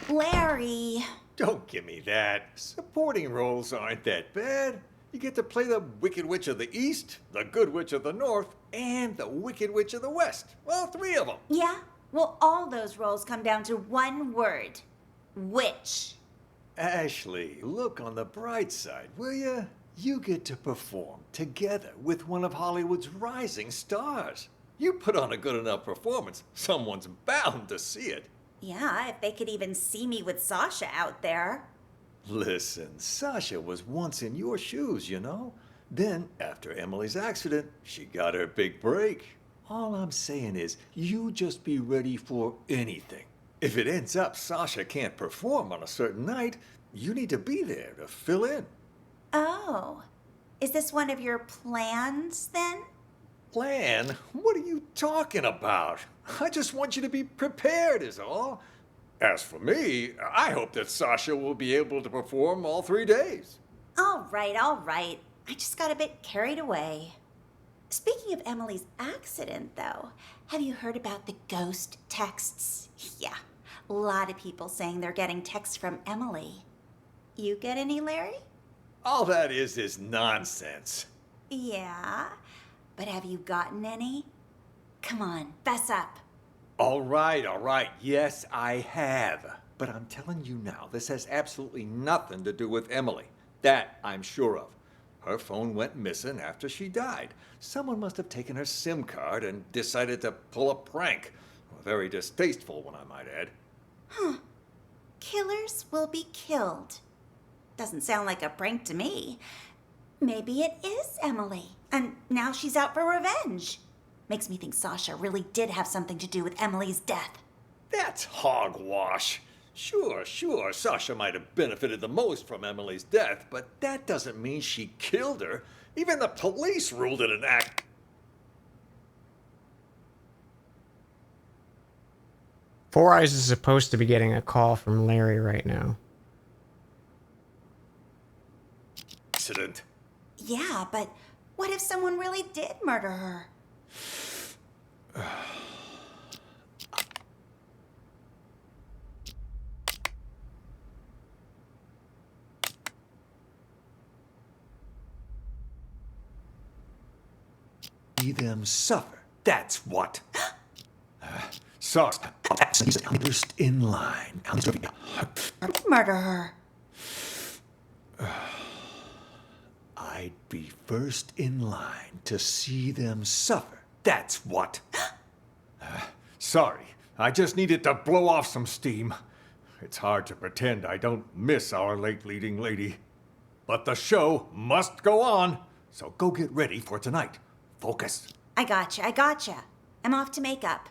Speaker 7: Larry.
Speaker 20: Don't give me that. Supporting roles aren't that bad. You get to play the Wicked Witch of the East, the Good Witch of the North, and the Wicked Witch of the West. Well, 3 of them.
Speaker 7: Yeah? Well, all those roles come down to one word. Witch.
Speaker 20: Ashley, look on the bright side, will you? You get to perform together with one of Hollywood's rising stars. You put on a good enough performance, someone's bound to see it.
Speaker 7: Yeah, if they could even see me with Sasha out there.
Speaker 20: Listen, Sasha was once in your shoes, you know? Then, after Emily's accident, she got her big break. All I'm saying is, you just be ready for anything. If it ends up Sasha can't perform on a certain night, you need to be there to fill in.
Speaker 7: Oh. Is this one of your plans, then?
Speaker 20: Plan? What are you talking about? I just want you to be prepared is all. As for me, I hope that Sasha will be able to perform all 3 days.
Speaker 7: All right, all right. I just got a bit carried away. Speaking of Emily's accident, though, have you heard about the ghost texts? Yeah, a lot of people saying they're getting texts from Emily. You get any, Larry?
Speaker 20: All that is nonsense.
Speaker 7: Yeah, but have you gotten any? Come on, fess up.
Speaker 20: All right. Yes, I have. But I'm telling you now, this has absolutely nothing to do with Emily. That I'm sure of. Her phone went missing after she died. Someone must have taken her SIM card and decided to pull a prank. A very distasteful one, I might add.
Speaker 7: Huh. Killers will be killed. Doesn't sound like a prank to me. Maybe it is Emily, and now she's out for revenge. Makes me think Sasha really did have something to do with Emily's death.
Speaker 20: That's hogwash. Sure, Sasha might have benefited the most from Emily's death, but that doesn't mean she killed her. Even the police ruled it an act.
Speaker 2: Four Eyes is supposed to be getting a call from Larry right now.
Speaker 20: Accident.
Speaker 7: Yeah, but what if someone really did murder her?
Speaker 20: See them suffer. That's what. Sorry. First in line.
Speaker 7: Murder her.
Speaker 20: I'd be first in line to see them suffer. That's what. Sorry. I just needed to blow off some steam. It's hard to pretend I don't miss our late leading lady. But the show must go on. So go get ready for tonight. Focus.
Speaker 7: I gotcha. I'm off to makeup.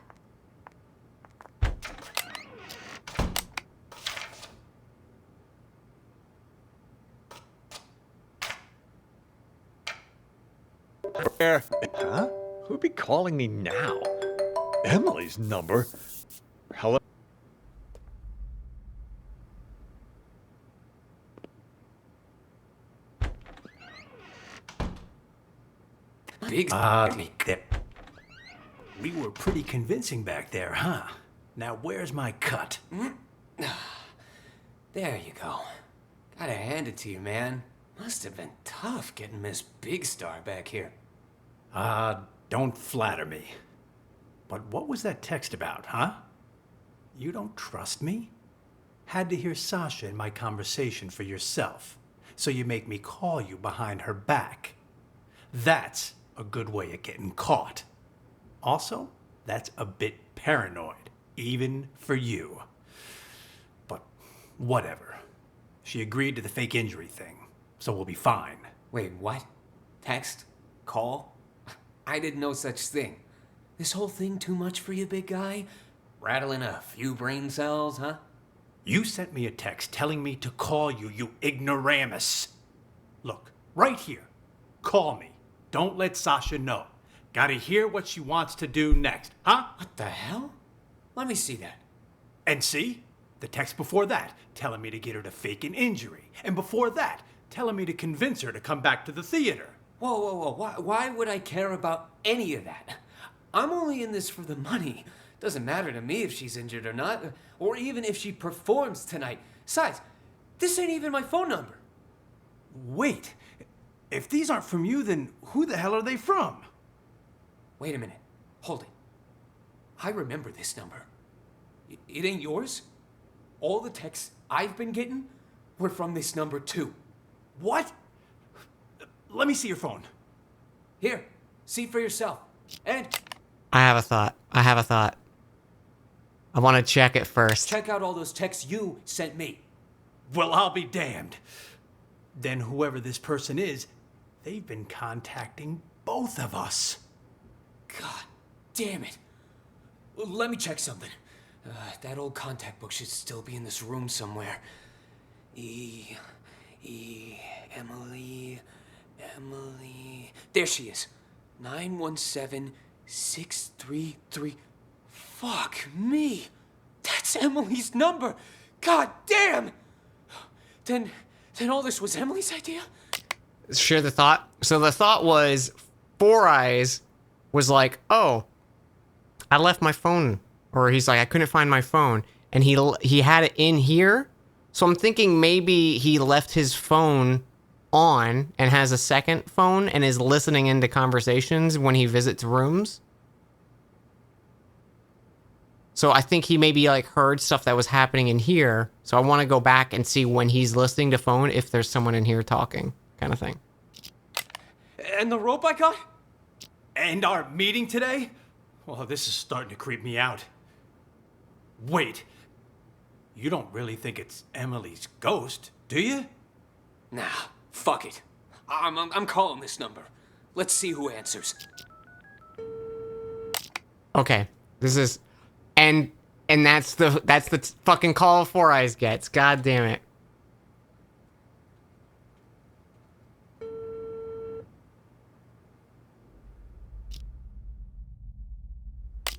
Speaker 20: Huh? Who'd be calling me now? Emily's number? Hello?
Speaker 10: Big me there. We were pretty convincing back there, huh? Now where's my cut?
Speaker 11: There you go. Gotta hand it to you, man. Must have been tough getting Miss Big Star back here.
Speaker 10: Don't flatter me. But what was that text about, huh? You don't trust me? Had to hear Sasha in my conversation for yourself, so you make me call you behind her back. That's a good way of getting caught. Also, that's a bit paranoid, even for you. But whatever. She agreed to the fake injury thing, so we'll be fine.
Speaker 11: Wait, what? Text? Call? I did no such thing. This whole thing too much for you, big guy? Rattling a few brain cells, huh?
Speaker 10: You sent me a text telling me to call you, you ignoramus. Look, right here. Call me. Don't let Sasha know. Gotta hear what she wants to do next, huh?
Speaker 11: What the hell? Let me see that.
Speaker 10: And see? The text before that, telling me to get her to fake an injury. And before that, telling me to convince her to come back to the theater.
Speaker 11: Whoa. Why would I care about any of that? I'm only in this for the money. Doesn't matter to me if she's injured or not, or even if she performs tonight. Besides, this ain't even my phone number.
Speaker 10: Wait, if these aren't from you, then who the hell are they from?
Speaker 11: Wait a minute. Hold it. I remember this number. It ain't yours? All the texts I've been getting were from this number too.
Speaker 10: What? Let me see your phone.
Speaker 11: Here, see for yourself. And
Speaker 2: I have a thought. I want to check it first.
Speaker 11: check out all those texts you sent me.
Speaker 10: Well, I'll be damned. Then whoever this person is, they've been contacting both of us.
Speaker 11: God damn it. Let me check something. That old contact book should still be in this room somewhere. Emily. There she is. 917633. Fuck me. That's Emily's number. God damn. Then all this was Emily's idea?
Speaker 2: Share the thought. So the thought was, Four Eyes was like, oh, I left my phone. Or he's like, I couldn't find my phone. And he had it in here. So I'm thinking maybe he left his phone on and has a second phone and is listening into conversations when he visits rooms. So I think he maybe like heard stuff that was happening in here. So I want to go back and see when he's listening to phone if there's someone in here talking, kind of thing.
Speaker 11: And the rope I got?
Speaker 10: And our meeting today? Well, this is starting to creep me out. Wait, you don't really think it's Emily's ghost, do you?
Speaker 11: Nah, fuck it. I'm calling this number. Let's see who answers.
Speaker 2: Okay, this is, and that's the fucking call Four Eyes gets. God damn it.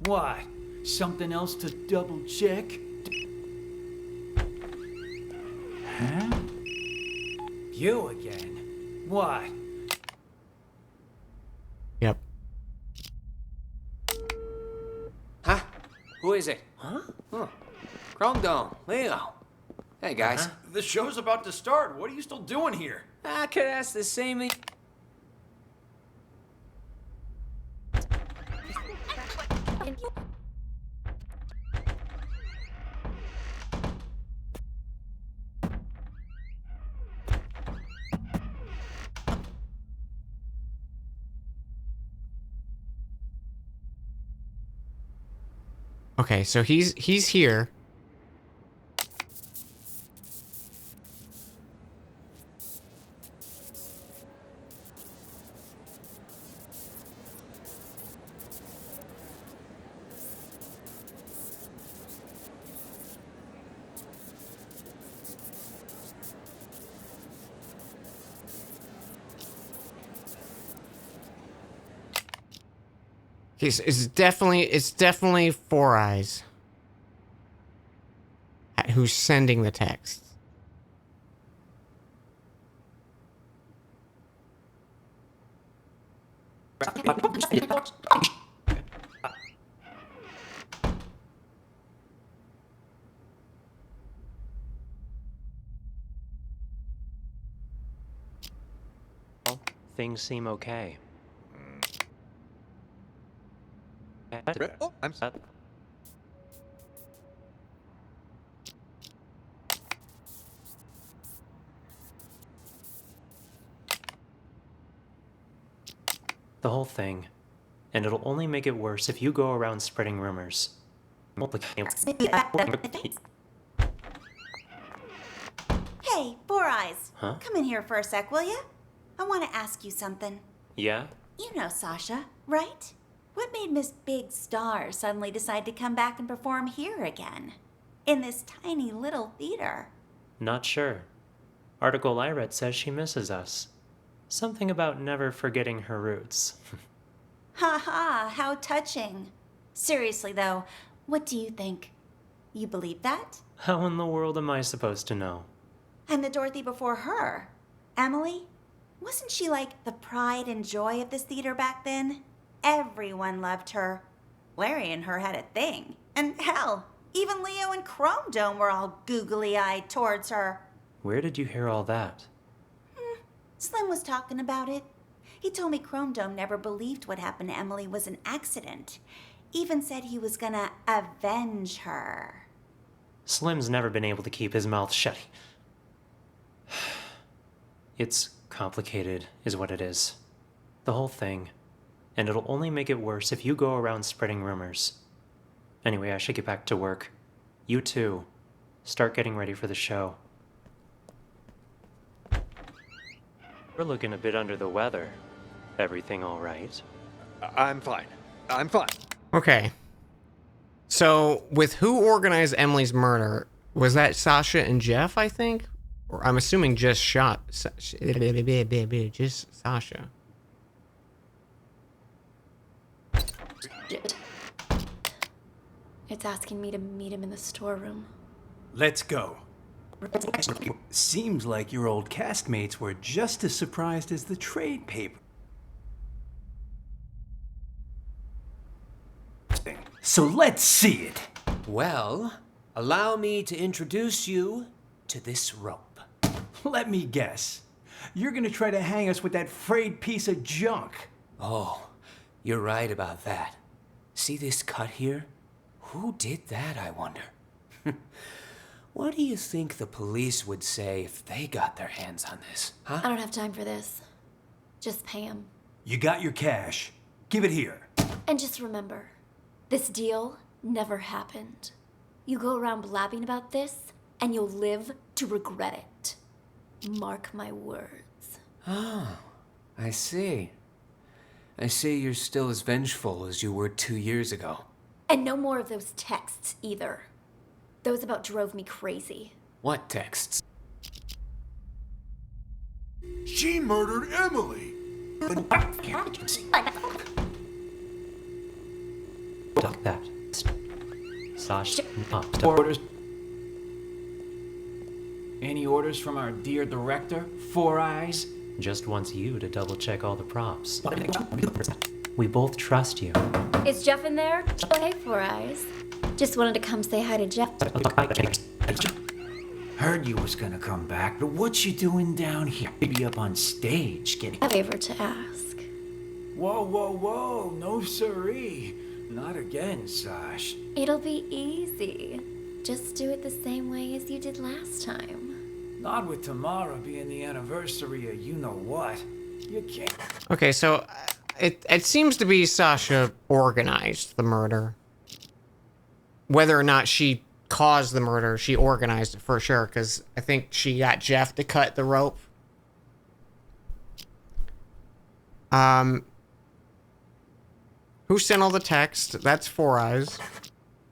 Speaker 12: What? Something else to double check? Huh? You again? What?
Speaker 2: Yep.
Speaker 11: Huh? Who is it? Huh? Chrome Dome, Leo. Hey, guys.
Speaker 17: The show's about to start. What are you still doing here?
Speaker 11: I could ask the same thing.
Speaker 2: Okay, so he's here. It's definitely Four Eyes who's sending the text.
Speaker 8: Things seem okay.
Speaker 18: Oh, I'm sorry.
Speaker 8: The whole thing. And it'll only make it worse if you go around spreading rumors.
Speaker 7: Hey, Four Eyes.
Speaker 8: Huh?
Speaker 7: Come in here for a sec, will ya? I want to ask you something.
Speaker 8: Yeah?
Speaker 7: You know Sasha, right? What made Miss Big Star suddenly decide to come back and perform here again? In this tiny little theater?
Speaker 8: Not sure. Article I read says she misses us. Something about never forgetting her roots.
Speaker 7: Ha ha, how touching. Seriously though, what do you think? You believe that?
Speaker 8: How in the world am I supposed to know?
Speaker 7: And the Dorothy before her, Emily? Wasn't she like the pride and joy of this theater back then? Everyone loved her. Larry and her had a thing. And hell, even Leo and Chrome Dome were all googly-eyed towards her.
Speaker 8: Where did you hear all that?
Speaker 7: Slim was talking about it. He told me Chrome Dome never believed what happened to Emily was an accident. Even said he was gonna avenge her.
Speaker 8: Slim's never been able to keep his mouth shut. It's complicated, is what it is. The whole thing. And it'll only make it worse if you go around spreading rumors. Anyway, I should get back to work. You too. Start getting ready for the show. We're looking a bit under the weather. Everything all right?
Speaker 18: I'm fine. I'm fine.
Speaker 2: Okay. So, with who organized Emily's murder? Was that Sasha and Jeff, I think? Or I'm assuming just just Sasha.
Speaker 3: It's asking me to meet him in the storeroom.
Speaker 10: Let's go. Seems like your old castmates were just as surprised as the trade paper. So let's see it.
Speaker 11: Well, allow me to introduce you to this rope.
Speaker 10: Let me guess. You're gonna try to hang us with that frayed piece of junk.
Speaker 11: Oh, you're right about that. See this cut here? Who did that, I wonder? What do you think the police would say if they got their hands on this, huh?
Speaker 3: I don't have time for this. Just pay him.
Speaker 10: You got your cash. Give it here.
Speaker 3: And just remember, this deal never happened. You go around blabbing about this, and you'll live to regret it. Mark my words.
Speaker 11: Oh, I see. I see you're still as vengeful as you were 2 years ago.
Speaker 3: And no more of those texts, either. Those about drove me crazy.
Speaker 11: What texts?
Speaker 9: She murdered Emily.
Speaker 8: Stop that. Sasha,
Speaker 12: Orders. Any orders from our dear director, Four Eyes?
Speaker 8: just wants you to double check all the props. We both trust you.
Speaker 3: Is Jeff in there? Oh, hey, Four Eyes. Just wanted to come say hi to Jeff.
Speaker 12: Heard you was gonna come back, but what you doing down here? Maybe up on stage getting
Speaker 3: A favor to ask.
Speaker 12: Whoa, whoa, whoa, no siree. Not again, Sash.
Speaker 3: It'll be easy. Just do it the same way as you did last time.
Speaker 12: Not with tomorrow being the anniversary of you-know-what. You can't.
Speaker 2: Okay, so it seems to be Sasha organized the murder. Whether or not she caused the murder, she organized it for sure, because I think she got Jeff to cut the rope. Who sent all the text? That's Four Eyes.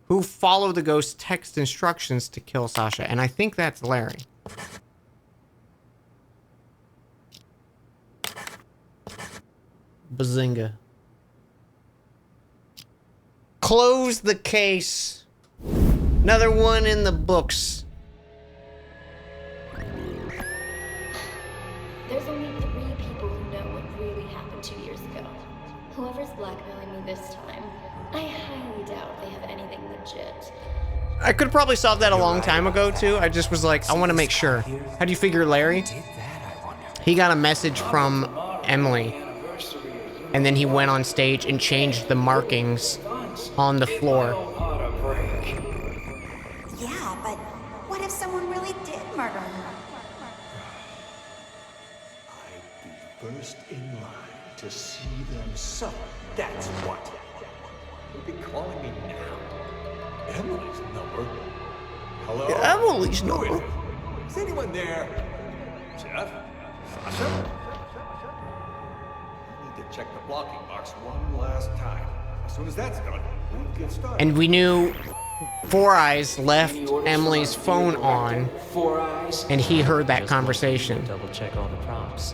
Speaker 2: Who followed the ghost text instructions to kill Sasha? And I think that's Larry. Bazinga. Close the case. Another one in the books.
Speaker 3: There's only 3 people who know what really happened 2 years ago. Whoever's blackmailing me this time, I highly doubt they have anything legit.
Speaker 2: I could have probably solved that a long time ago, too. I just was like, I want to make sure. How do you figure Larry? He got a message from Emily. And then he went on stage and changed the markings on the floor.
Speaker 7: Yeah, but what if someone really did murder her?
Speaker 9: I'd be first in line
Speaker 18: to see them suffer. That's what. You'll be calling me now. Emily's number? Hello?
Speaker 2: Emily's
Speaker 18: Who
Speaker 2: number.
Speaker 18: is it? Is anyone there? Jeff? Sasha? I need to check the blocking box one last time. As soon as that's done, we'll get started.
Speaker 2: And we knew Four Eyes left Emily's phone on, and he heard that conversation.
Speaker 8: Double check all the props.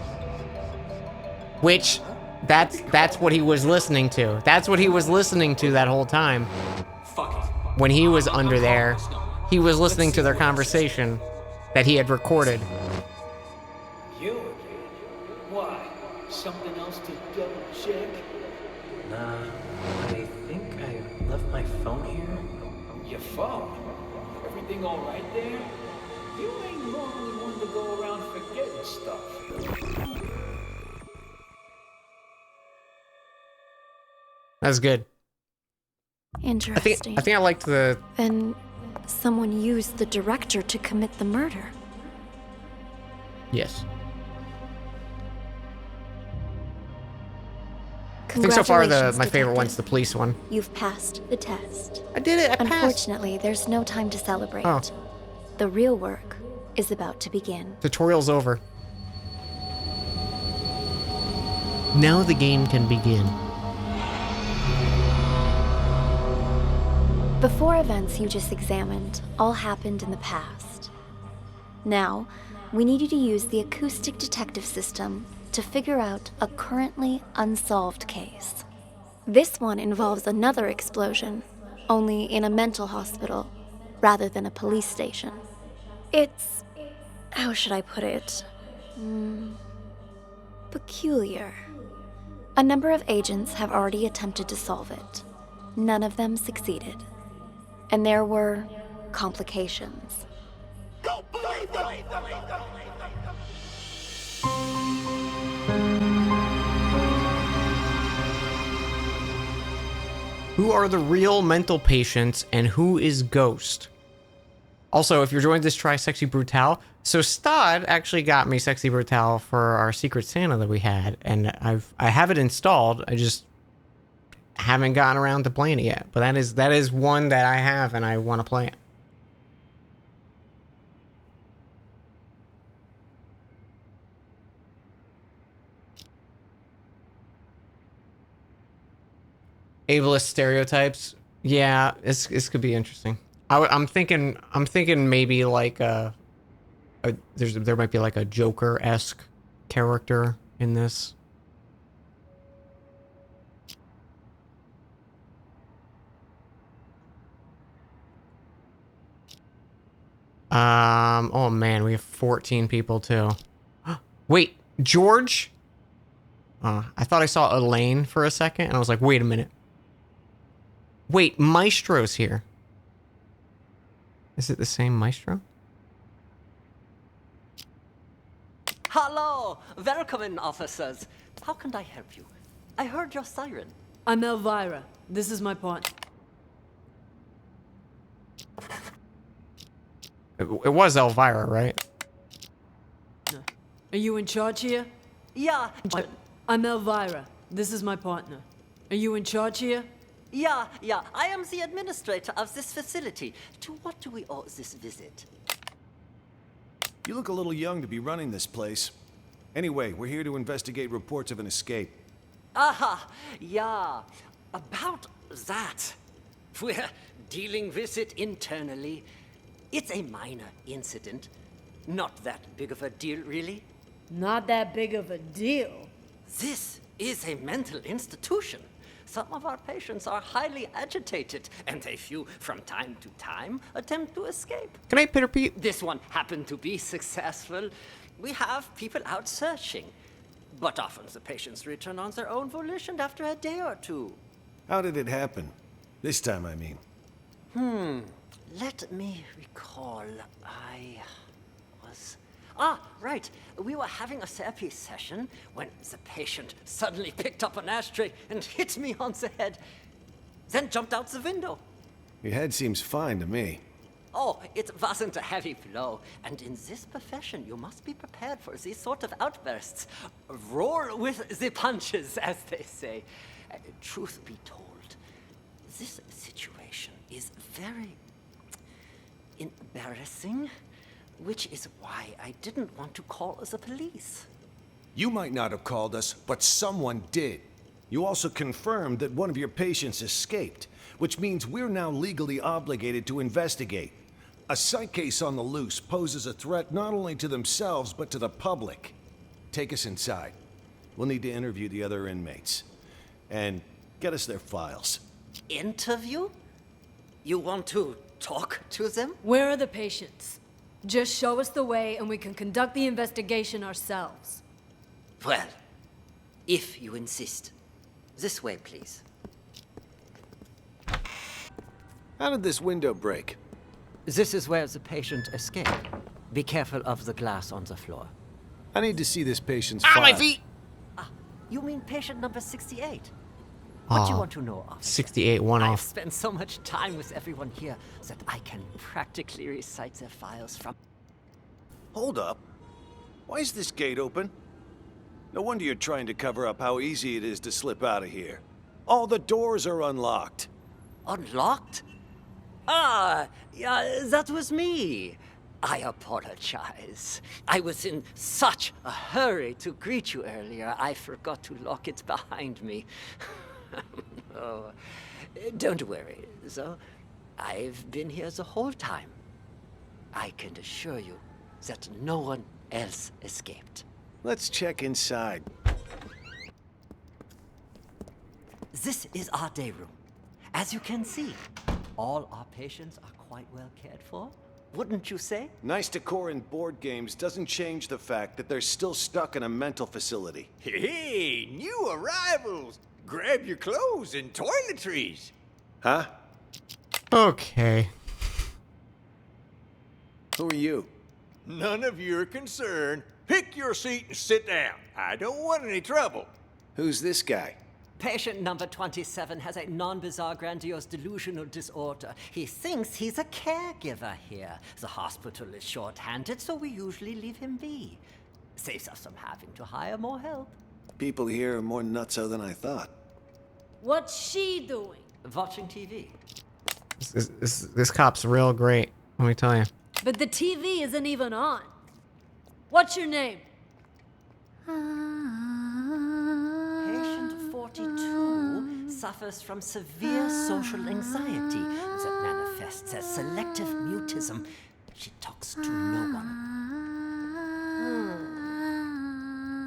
Speaker 2: Which, that's what he was listening to. That's what he was listening to that whole time. When he was under there, he was listening to their conversation that he had recorded.
Speaker 12: You? Why? Something else to double check?
Speaker 8: Nah, I think I left my phone here.
Speaker 12: Your phone? Everything all right there? You ain't normally one to go around forgetting stuff.
Speaker 2: That's good.
Speaker 3: Interesting.
Speaker 2: I think I liked the.
Speaker 3: Then someone used the director to commit the murder.
Speaker 2: Yes. I think so far my favorite one's the police one.
Speaker 3: You've passed the test.
Speaker 2: I did it. I passed.
Speaker 3: Unfortunately, there's no time to celebrate.
Speaker 2: Oh.
Speaker 3: The real work is about to begin.
Speaker 2: Tutorial's over. Now the game can begin.
Speaker 3: The four events you just examined all happened in the past. Now, we need you to use the acoustic detective system to figure out a currently unsolved case. This one involves another explosion, only in a mental hospital rather than a police station. It's, how should I put it? Peculiar. A number of agents have already attempted to solve it. None of them succeeded. And there were complications.
Speaker 2: Who are the real mental patients and who is Ghost? Also, if you're joining this, try Sexy Brutale. So Stod actually got me Sexy Brutale for our Secret Santa that we had, and I have it installed. I just haven't gotten around to playing it yet. But that is one that I have and I want to play it. Ableist stereotypes. Yeah, this could be interesting. I'm thinking maybe like there might be like a Joker-esque character in this. Oh man, we have 14 people too. Wait, George? I thought I saw Elaine for a second and I was like, wait a minute. Wait, Maestro's here. Is it the same Maestro?
Speaker 19: Hello! Welcome in, officers. How can I help you? I heard your siren.
Speaker 21: I'm Elvira. This is my partner.
Speaker 2: It was Elvira, right?
Speaker 21: Are you in charge here?
Speaker 19: Yeah.
Speaker 21: I'm Elvira. This is my partner. Are you in charge here?
Speaker 19: Yeah. I am the administrator of this facility. To what do we owe this visit?
Speaker 23: You look a little young to be running this place. Anyway, we're here to investigate reports of an escape.
Speaker 19: Aha, yeah. About that. We're dealing with it internally. It's a minor incident. Not that big of a deal, really.
Speaker 21: Not that big of a deal.
Speaker 19: This is a mental institution. Some of our patients are highly agitated, and a few, from time to time, attempt to escape.
Speaker 2: Can I Peter Pete?
Speaker 19: This one happened to be successful. We have people out searching, but often the patients return on their own volition after a day or two.
Speaker 23: How did it happen? This time, I mean.
Speaker 19: Let me recall. Right. We were having a therapy session when the patient suddenly picked up an ashtray and hit me on the head, then jumped out the window.
Speaker 23: Your head seems fine to me.
Speaker 19: Oh, it wasn't a heavy blow. And in this profession, you must be prepared for these sort of outbursts. Roll with the punches, as they say. Truth be told, this situation is very embarrassing, which is why I didn't want to call the police.
Speaker 23: You might not have called us, but someone did. You also confirmed that one of your patients escaped, which means we're now legally obligated to investigate. A psych case on the loose poses a threat not only to themselves, but to the public. Take us inside. We'll need to interview the other inmates. And get us their files.
Speaker 19: Interview? You want to talk to them?
Speaker 21: Where are the patients? Just show us the way and we can conduct the investigation ourselves.
Speaker 19: Well, if you insist. This way, please.
Speaker 23: How did this window break?
Speaker 19: This is where the patient escaped. Be careful of the glass on the floor.
Speaker 23: I need to see this patient's file.
Speaker 19: My feet! You mean patient number 68? What do you want to know of?
Speaker 2: 68, one
Speaker 19: I've
Speaker 2: off.
Speaker 19: spent so much time with everyone here that I can practically recite their files from...
Speaker 23: Hold up. Why is this gate open? No wonder you're trying to cover up how easy it is to slip out of here. All the doors are unlocked.
Speaker 19: Unlocked? Ah, yeah, that was me. I apologize. I was in such a hurry to greet you earlier, I forgot to lock it behind me. Oh, don't worry, though. I've been here the whole time. I can assure you that no one else escaped.
Speaker 23: Let's check inside.
Speaker 19: This is our day room. As you can see, all our patients are quite well cared for. Wouldn't you say?
Speaker 23: Nice decor in board games doesn't change the fact that they're still stuck in a mental facility.
Speaker 18: Hey, new arrivals! Grab your clothes and toiletries.
Speaker 23: Huh?
Speaker 2: Okay.
Speaker 23: Who are you?
Speaker 18: None of your concern. Pick your seat and sit down. I don't want any trouble.
Speaker 23: Who's this guy?
Speaker 19: Patient number 27 has a non-bizarre grandiose delusional disorder. He thinks he's a caregiver here. The hospital is short-handed, so we usually leave him be. Saves us from having to hire more help.
Speaker 23: People here are more nutso than I thought.
Speaker 21: What's she doing?
Speaker 19: Watching TV.
Speaker 2: This cop's real great, let me tell you.
Speaker 21: But the TV isn't even on. What's your name?
Speaker 19: Patient 42 suffers from severe social anxiety that manifests as selective mutism. She talks to no one.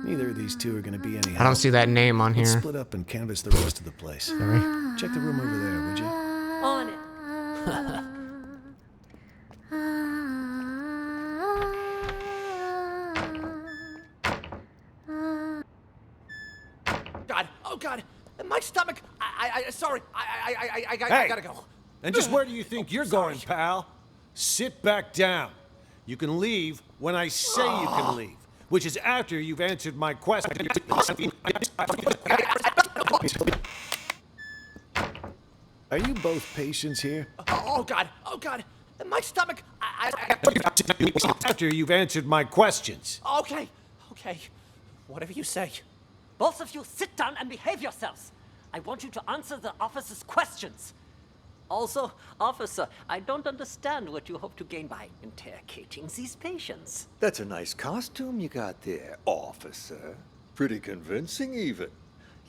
Speaker 23: Neither of these two are going to be any help.
Speaker 2: I don't see that name on
Speaker 23: Let's
Speaker 2: here.
Speaker 23: split up and canvass the rest of the place.
Speaker 2: Sorry.
Speaker 23: Check the room over there, would you?
Speaker 21: On it.
Speaker 1: God, oh God, my stomach. Sorry, I
Speaker 23: Hey!
Speaker 1: gotta go.
Speaker 23: And just where do you think you're going, pal? Sit back down. You can leave when I say you can leave, which is after you've answered my question. Are you both patients here?
Speaker 1: Oh God, my stomach.
Speaker 23: After you've answered my questions.
Speaker 1: Okay, whatever you say.
Speaker 19: Both of you sit down and behave yourselves. I want you to answer the officer's questions. Also, officer, I don't understand what you hope to gain by interrogating these patients.
Speaker 18: That's a nice costume you got there, officer. Pretty convincing, even.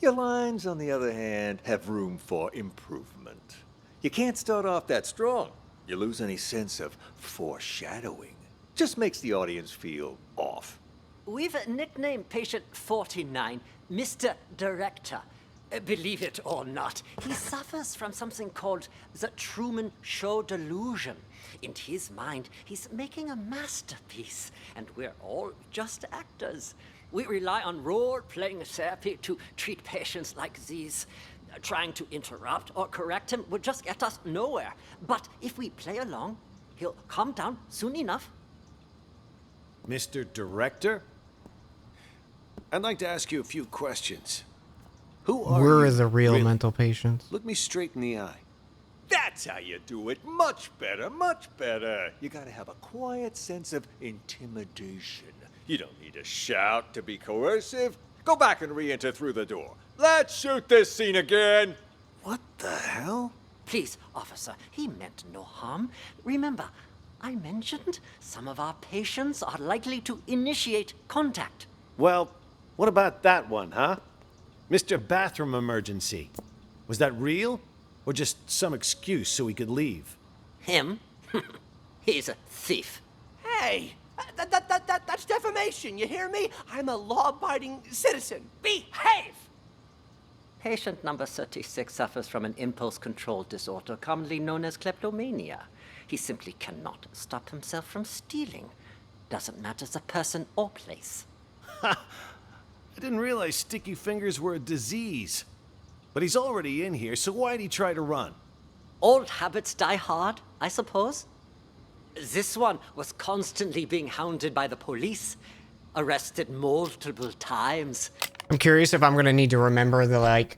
Speaker 18: Your lines, on the other hand, have room for improvement. You can't start off that strong. You lose any sense of foreshadowing. Just makes the audience feel off.
Speaker 19: We've nicknamed patient 49 Mr. Director. Believe it or not, he suffers from something called the Truman Show delusion. In his mind, he's making a masterpiece, and we're all just actors. We rely on role-playing therapy to treat patients like these. Trying to interrupt or correct him would just get us nowhere. But if we play along, he'll calm down soon enough.
Speaker 23: Mr. Director? I'd like to ask you a few questions. Who are
Speaker 2: Where
Speaker 23: you,
Speaker 2: is the real
Speaker 23: really?
Speaker 2: mental patients?
Speaker 23: Look me straight in the eye.
Speaker 18: That That's how you do it. Much better, much better. You gotta have a quiet sense of intimidation. You don't need to shout to be coercive. Go back and re-enter through the door. Let's shoot this scene again.
Speaker 14: What the hell?
Speaker 19: Please, officer, he meant no harm. Remember, I mentioned some of our patients are likely to initiate contact.
Speaker 23: Well, what about that one, huh? Mr. Bathroom Emergency. Was that real? Or just some excuse so he could leave?
Speaker 19: Him? He's a thief.
Speaker 1: Hey, that's defamation, you hear me? I'm a law-abiding citizen. Behave!
Speaker 19: Patient number 36 suffers from an impulse control disorder commonly known as kleptomania. He simply cannot stop himself from stealing. Doesn't matter the person or place.
Speaker 23: I didn't realize sticky fingers were a disease. But he's already in here, so why'd he try to run?
Speaker 19: Old habits die hard, I suppose. This one was constantly being hounded by the police, arrested multiple times.
Speaker 2: I'm curious if I'm gonna need to remember that, like,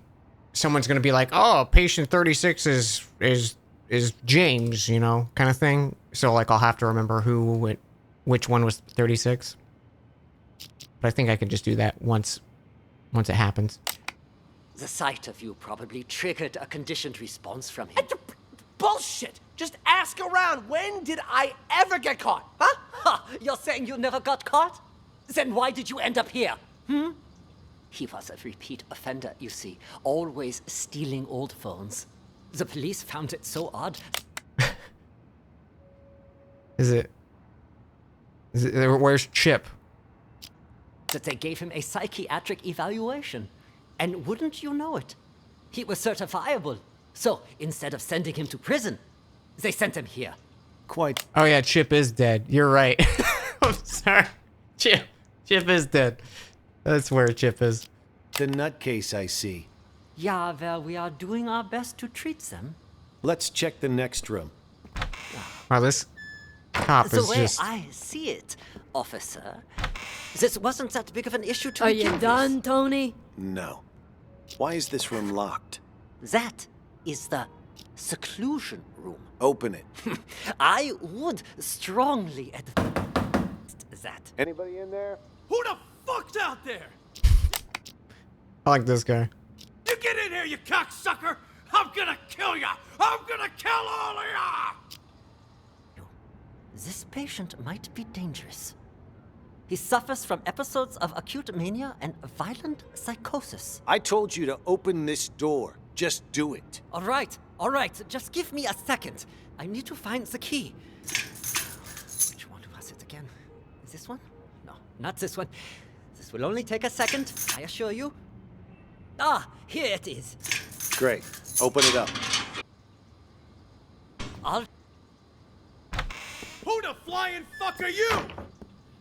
Speaker 2: someone's gonna be like, "Oh, patient 36 is James," you know, kind of thing. So like, I'll have to remember which one was 36. But I think I can just do that once it happens.
Speaker 19: The sight of you probably triggered a conditioned response from him.
Speaker 1: Bullshit! Just ask around. When did I ever get caught? Huh?
Speaker 19: Ha! You're saying you never got caught? Then why did you end up here? He was a repeat offender, you see, always stealing old phones. The police found it so odd.
Speaker 2: Where's Chip?
Speaker 19: That they gave him a psychiatric evaluation. And wouldn't you know it? He was certifiable. So instead of sending him to prison, they sent him here.
Speaker 23: Quite.
Speaker 2: Oh yeah, Chip is dead. You're right. I'm sorry. Chip is dead. That's where Chip is.
Speaker 23: The nutcase, I see.
Speaker 19: Yeah, well, we are doing our best to treat them.
Speaker 23: Let's check the next room.
Speaker 2: Wow, this cop
Speaker 19: The
Speaker 2: is
Speaker 19: way
Speaker 2: just...
Speaker 19: I see it, officer, this wasn't that big of an issue to
Speaker 21: Are
Speaker 19: begin
Speaker 21: you
Speaker 19: with.
Speaker 21: done, Tony?
Speaker 23: No. Why is this room locked?
Speaker 19: That is the seclusion room.
Speaker 23: Open it.
Speaker 19: I would strongly advise that.
Speaker 23: Anybody in there?
Speaker 17: Who the fuck's out there?
Speaker 2: I like this guy.
Speaker 17: You get in here, you cocksucker! I'm gonna kill ya! I'm gonna kill all of ya!
Speaker 19: This patient might be dangerous. He suffers from episodes of acute mania and violent psychosis.
Speaker 23: I told you to open this door. Just do it.
Speaker 19: All right. Just give me a second. I need to find the key. Which one was it again? Is this one? No, not this one. This will only take a second, I assure you. Ah, here it is.
Speaker 23: Great. Open it up.
Speaker 17: Who the flying fuck are you?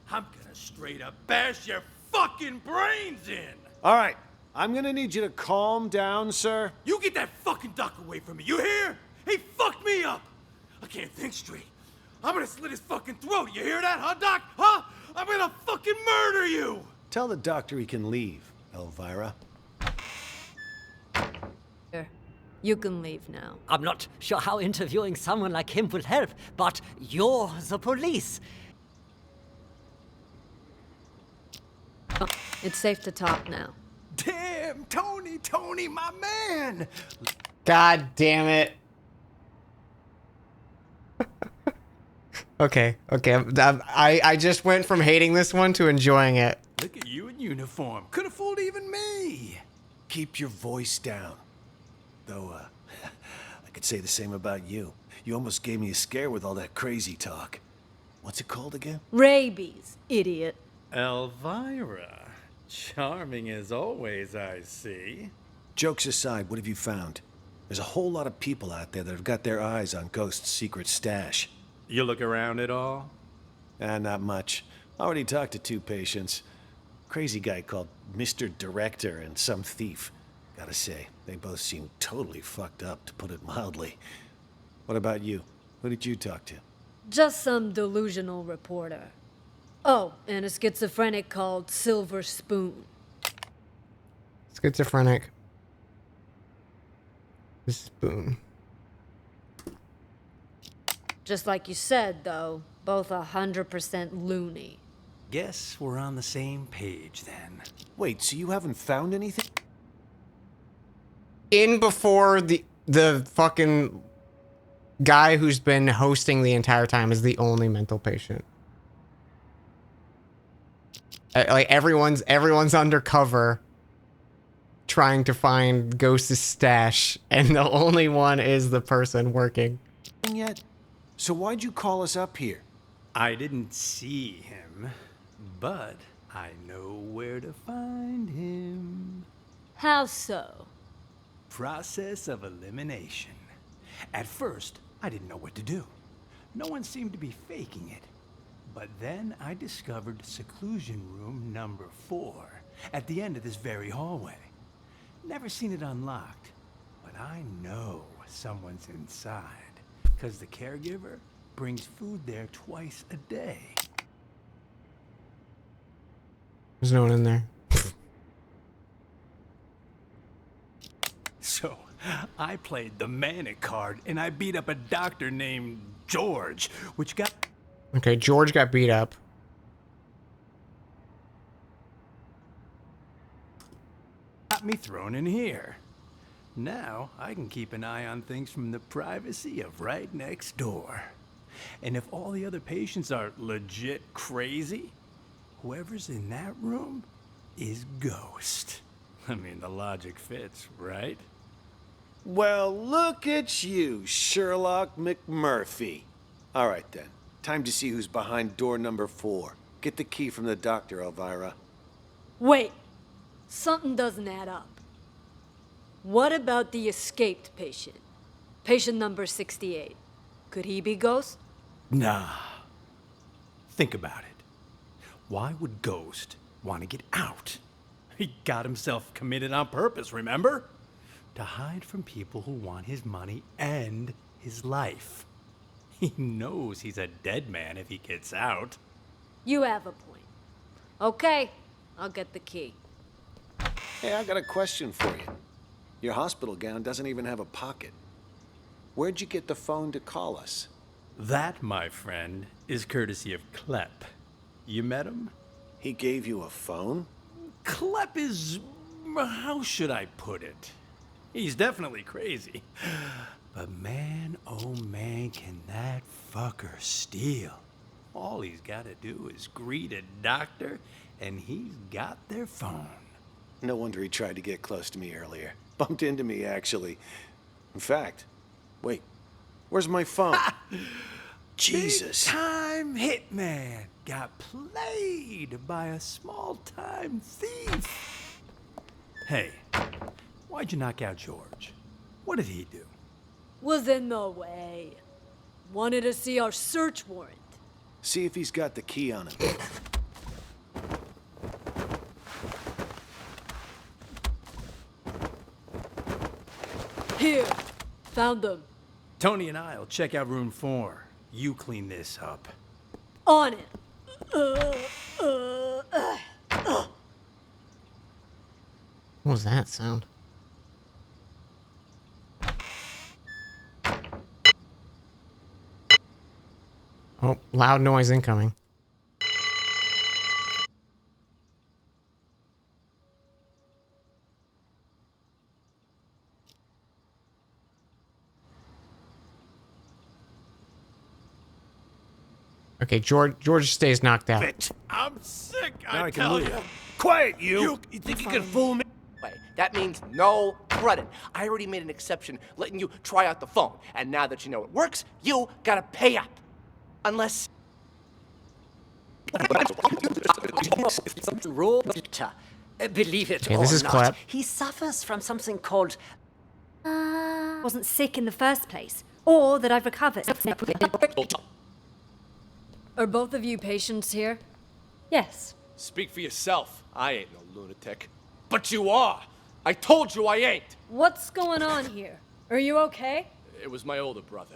Speaker 17: I'm gonna straight up bash your fucking brains in!
Speaker 23: All right. I'm gonna need you to calm down, sir.
Speaker 17: You get that fucking duck away from me, you hear? He fucked me up! I can't think straight. I'm gonna slit his fucking throat, you hear that, huh, Doc? Huh? I'm gonna fucking murder you!
Speaker 23: Tell the doctor he can leave, Elvira.
Speaker 21: Here, you can leave now.
Speaker 19: I'm not sure how interviewing someone like him will help, but you're the police.
Speaker 21: It's safe to talk now.
Speaker 17: Damn, Tony, my man!
Speaker 2: God damn it. Okay. I just went from hating this one to enjoying it.
Speaker 17: Look at you in uniform. Could have fooled even me.
Speaker 23: Keep your voice down. Though, I could say the same about you. You almost gave me a scare with all that crazy talk. What's it called again?
Speaker 21: Rabies, idiot.
Speaker 4: Elvira. Charming as always, I see.
Speaker 23: Jokes aside, what have you found? There's a whole lot of people out there that have got their eyes on Ghost's secret stash.
Speaker 4: You look around at all?
Speaker 23: Not much. Already talked to 2 patients. Crazy guy called Mr. Director and some thief. Gotta say, they both seem totally fucked up, to put it mildly. What about you? Who did you talk to?
Speaker 21: Just some delusional reporter. Oh, and a schizophrenic called Silver Spoon.
Speaker 2: Schizophrenic. Spoon.
Speaker 21: Just like you said, though, both 100% loony.
Speaker 10: Guess we're on the same page then.
Speaker 23: Wait, so you haven't found anything?
Speaker 2: In before the fucking guy who's been hosting the entire time is the only mental patient. Like everyone's undercover trying to find Ghost's stash, and the only one is the person working.
Speaker 23: Yet? So why'd you call us up here?
Speaker 10: I didn't see him, but I know where to find him.
Speaker 21: How so?
Speaker 10: Process of elimination. At first, I didn't know what to do. No one seemed to be faking it. But then I discovered seclusion room number 4 at the end of this very hallway. Never seen it unlocked, but I know someone's inside, because the caregiver brings food there twice a day.
Speaker 2: There's no one in there.
Speaker 10: So, I played the manic card, and I beat up a doctor named George, which got...
Speaker 2: Okay, George got beat up.
Speaker 10: Got me thrown in here. Now, I can keep an eye on things from the privacy of right next door. And if all the other patients are legit crazy, whoever's in that room is Ghost. I mean, the logic fits, right?
Speaker 23: Well, look at you, Sherlock McMurphy. All right, then. Time to see who's behind door number 4. Get the key from the doctor, Elvira.
Speaker 21: Wait. Something doesn't add up. What about the escaped patient? Patient number 68. Could he be Ghost?
Speaker 10: Nah. Think about it. Why would Ghost want to get out? He got himself committed on purpose, remember? To hide from people who want his money and his life. He knows he's a dead man if he gets out.
Speaker 21: You have a point. Okay, I'll get the key.
Speaker 23: Hey, I got a question for you. Your hospital gown doesn't even have a pocket. Where'd you get the phone to call us?
Speaker 10: That, my friend, is courtesy of Klepp. You met him?
Speaker 23: He gave you a phone?
Speaker 10: Klepp is... how should I put it? He's definitely crazy. But man, oh man, can that fucker steal. All he's got to do is greet a doctor, and he's got their phone.
Speaker 23: No wonder he tried to get close to me earlier. Bumped into me, actually. In fact, wait, where's my phone? Jesus.
Speaker 10: Big time hitman got played by a small-time thief. Hey, why'd you knock out George? What did he do?
Speaker 21: Was in the way. Wanted to see our search warrant.
Speaker 23: See if he's got the key on him.
Speaker 21: Here, found them.
Speaker 10: Tony and I'll check out room 4. You clean this up.
Speaker 21: On it.
Speaker 2: What was that sound? Oh, loud noise incoming. Okay, George stays knocked out.
Speaker 10: I'm sick,
Speaker 23: Now
Speaker 10: I
Speaker 23: I can
Speaker 10: tell
Speaker 23: leave.
Speaker 10: you.
Speaker 23: Quiet, you!
Speaker 1: You think you can fool me? That means no credit. I already made an exception letting you try out the phone. And now that you know it works, you gotta pay up. Unless...
Speaker 19: Believe it
Speaker 2: Okay,
Speaker 19: or
Speaker 2: this is
Speaker 19: not,
Speaker 2: Klepp.
Speaker 19: he suffers from something called...
Speaker 5: Wasn't sick in the first place, or that I've recovered.
Speaker 21: Are both of you patients here?
Speaker 5: Yes.
Speaker 1: Speak for yourself. I ain't no lunatic. But you are. I told you I ain't.
Speaker 21: What's going on here? Are you okay?
Speaker 1: It was my older brother.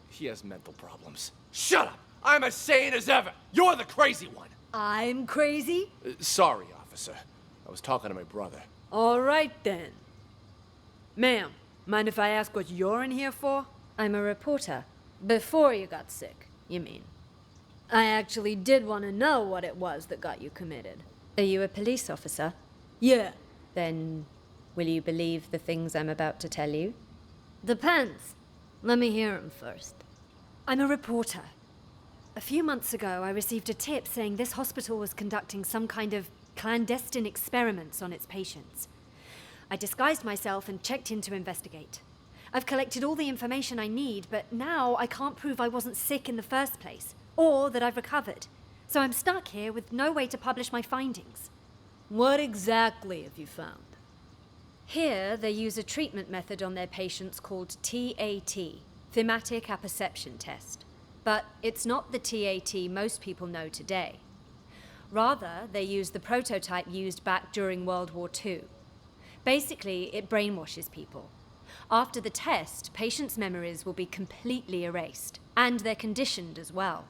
Speaker 1: He has mental problems. Shut up! I'm as sane as ever. You're the crazy one.
Speaker 21: I'm crazy?
Speaker 1: Sorry, officer. I was talking to my brother.
Speaker 21: All right, then. Ma'am, mind if I ask what you're in here for?
Speaker 5: I'm a reporter.
Speaker 21: Before you got sick, you mean? I actually did want to know what it was that got you committed.
Speaker 13: Are you a police officer?
Speaker 21: Yeah.
Speaker 13: Then, will you believe the things I'm about to tell you?
Speaker 21: Depends. Let me hear 'em first.
Speaker 5: I'm a reporter. A few months ago, I received a tip saying this hospital was conducting some kind of clandestine experiments on its patients. I disguised myself and checked in to investigate. I've collected all the information I need, but now I can't prove I wasn't sick in the first place, or that I've recovered. So I'm stuck here with no way to publish my findings.
Speaker 21: What exactly have you found?
Speaker 13: Here, they use a treatment method on their patients called TAT, Thematic Apperception Test. But it's not the TAT most people know today. Rather, they use the prototype used back during World War II. Basically, it brainwashes people. After the test, patients' memories will be completely erased, and they're conditioned as well.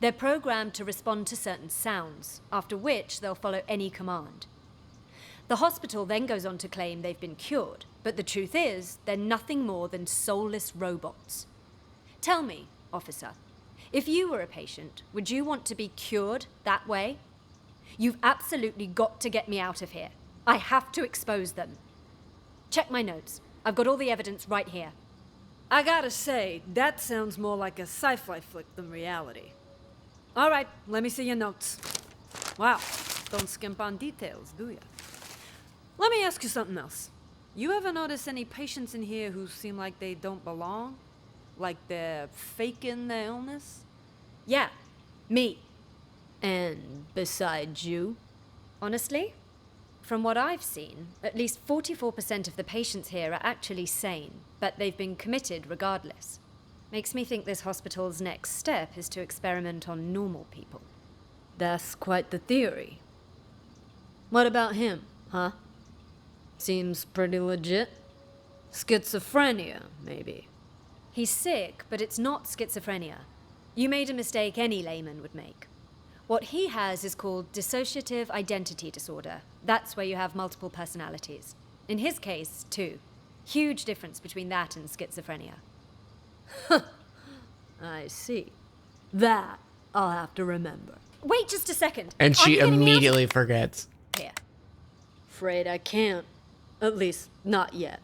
Speaker 13: They're programmed to respond to certain sounds, after which they'll follow any command. The hospital then goes on to claim they've been cured, but the truth is, they're nothing more than soulless robots. Tell me, officer, if you were a patient, would you want to be cured that way? You've absolutely got to get me out of here. I have to expose them. Check my notes. I've got all the evidence right here.
Speaker 21: I gotta say, that sounds more like a sci-fi flick than reality. All right, let me see your notes. Wow, don't skimp on details, do ya? Let me ask you something else. You ever notice any patients in here who seem like they don't belong? Like they're faking their illness?
Speaker 13: Yeah, me.
Speaker 21: And besides you?
Speaker 13: Honestly, from what I've seen, at least 44% of the patients here are actually sane, but they've been committed regardless. Makes me think this hospital's next step is to experiment on normal people.
Speaker 21: That's quite the theory. What about him, huh? Seems pretty legit. Schizophrenia, maybe.
Speaker 13: He's sick, but it's not schizophrenia. You made a mistake any layman would make. What he has is called dissociative identity disorder. That's where you have multiple personalities. In his case, too. Huge difference between that and schizophrenia.
Speaker 21: I see. That I'll have to remember.
Speaker 13: Wait just a second.
Speaker 2: And she immediately forgets.
Speaker 13: Here.
Speaker 21: Afraid I can't. At least, not yet.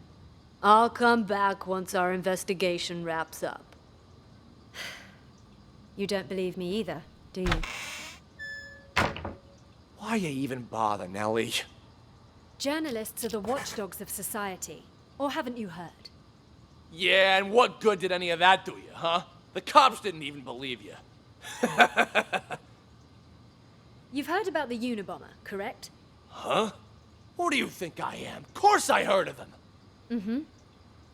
Speaker 21: I'll come back once our investigation wraps up.
Speaker 13: You don't believe me either, do you?
Speaker 1: Why you even bother, Nellie?
Speaker 5: Journalists are the watchdogs of society. Or haven't you heard?
Speaker 1: Yeah, and what good did any of that do you, huh? The cops didn't even believe you.
Speaker 5: You've heard about the Unabomber, correct?
Speaker 1: Huh? Who do you think I am? Of course I heard of him.
Speaker 5: Mm-hmm.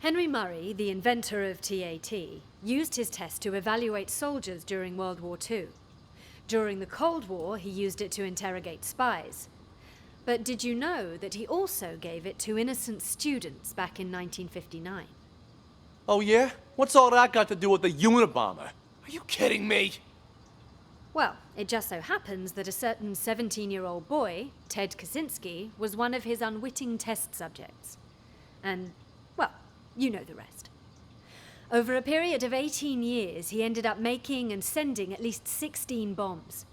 Speaker 5: Henry Murray, the inventor of TAT, used his test to evaluate soldiers during World War II. During the Cold War, he used it to interrogate spies. But did you know that he also gave it to innocent students back in 1959?
Speaker 1: Oh yeah? What's all that got to do with the Unabomber? Are you kidding me?
Speaker 5: Well, it just so happens that a certain 17-year-old boy, Ted Kaczynski, was one of his unwitting test subjects. And, well, you know the rest. Over a period of 18 years, he ended up making and sending at least 16 bombs.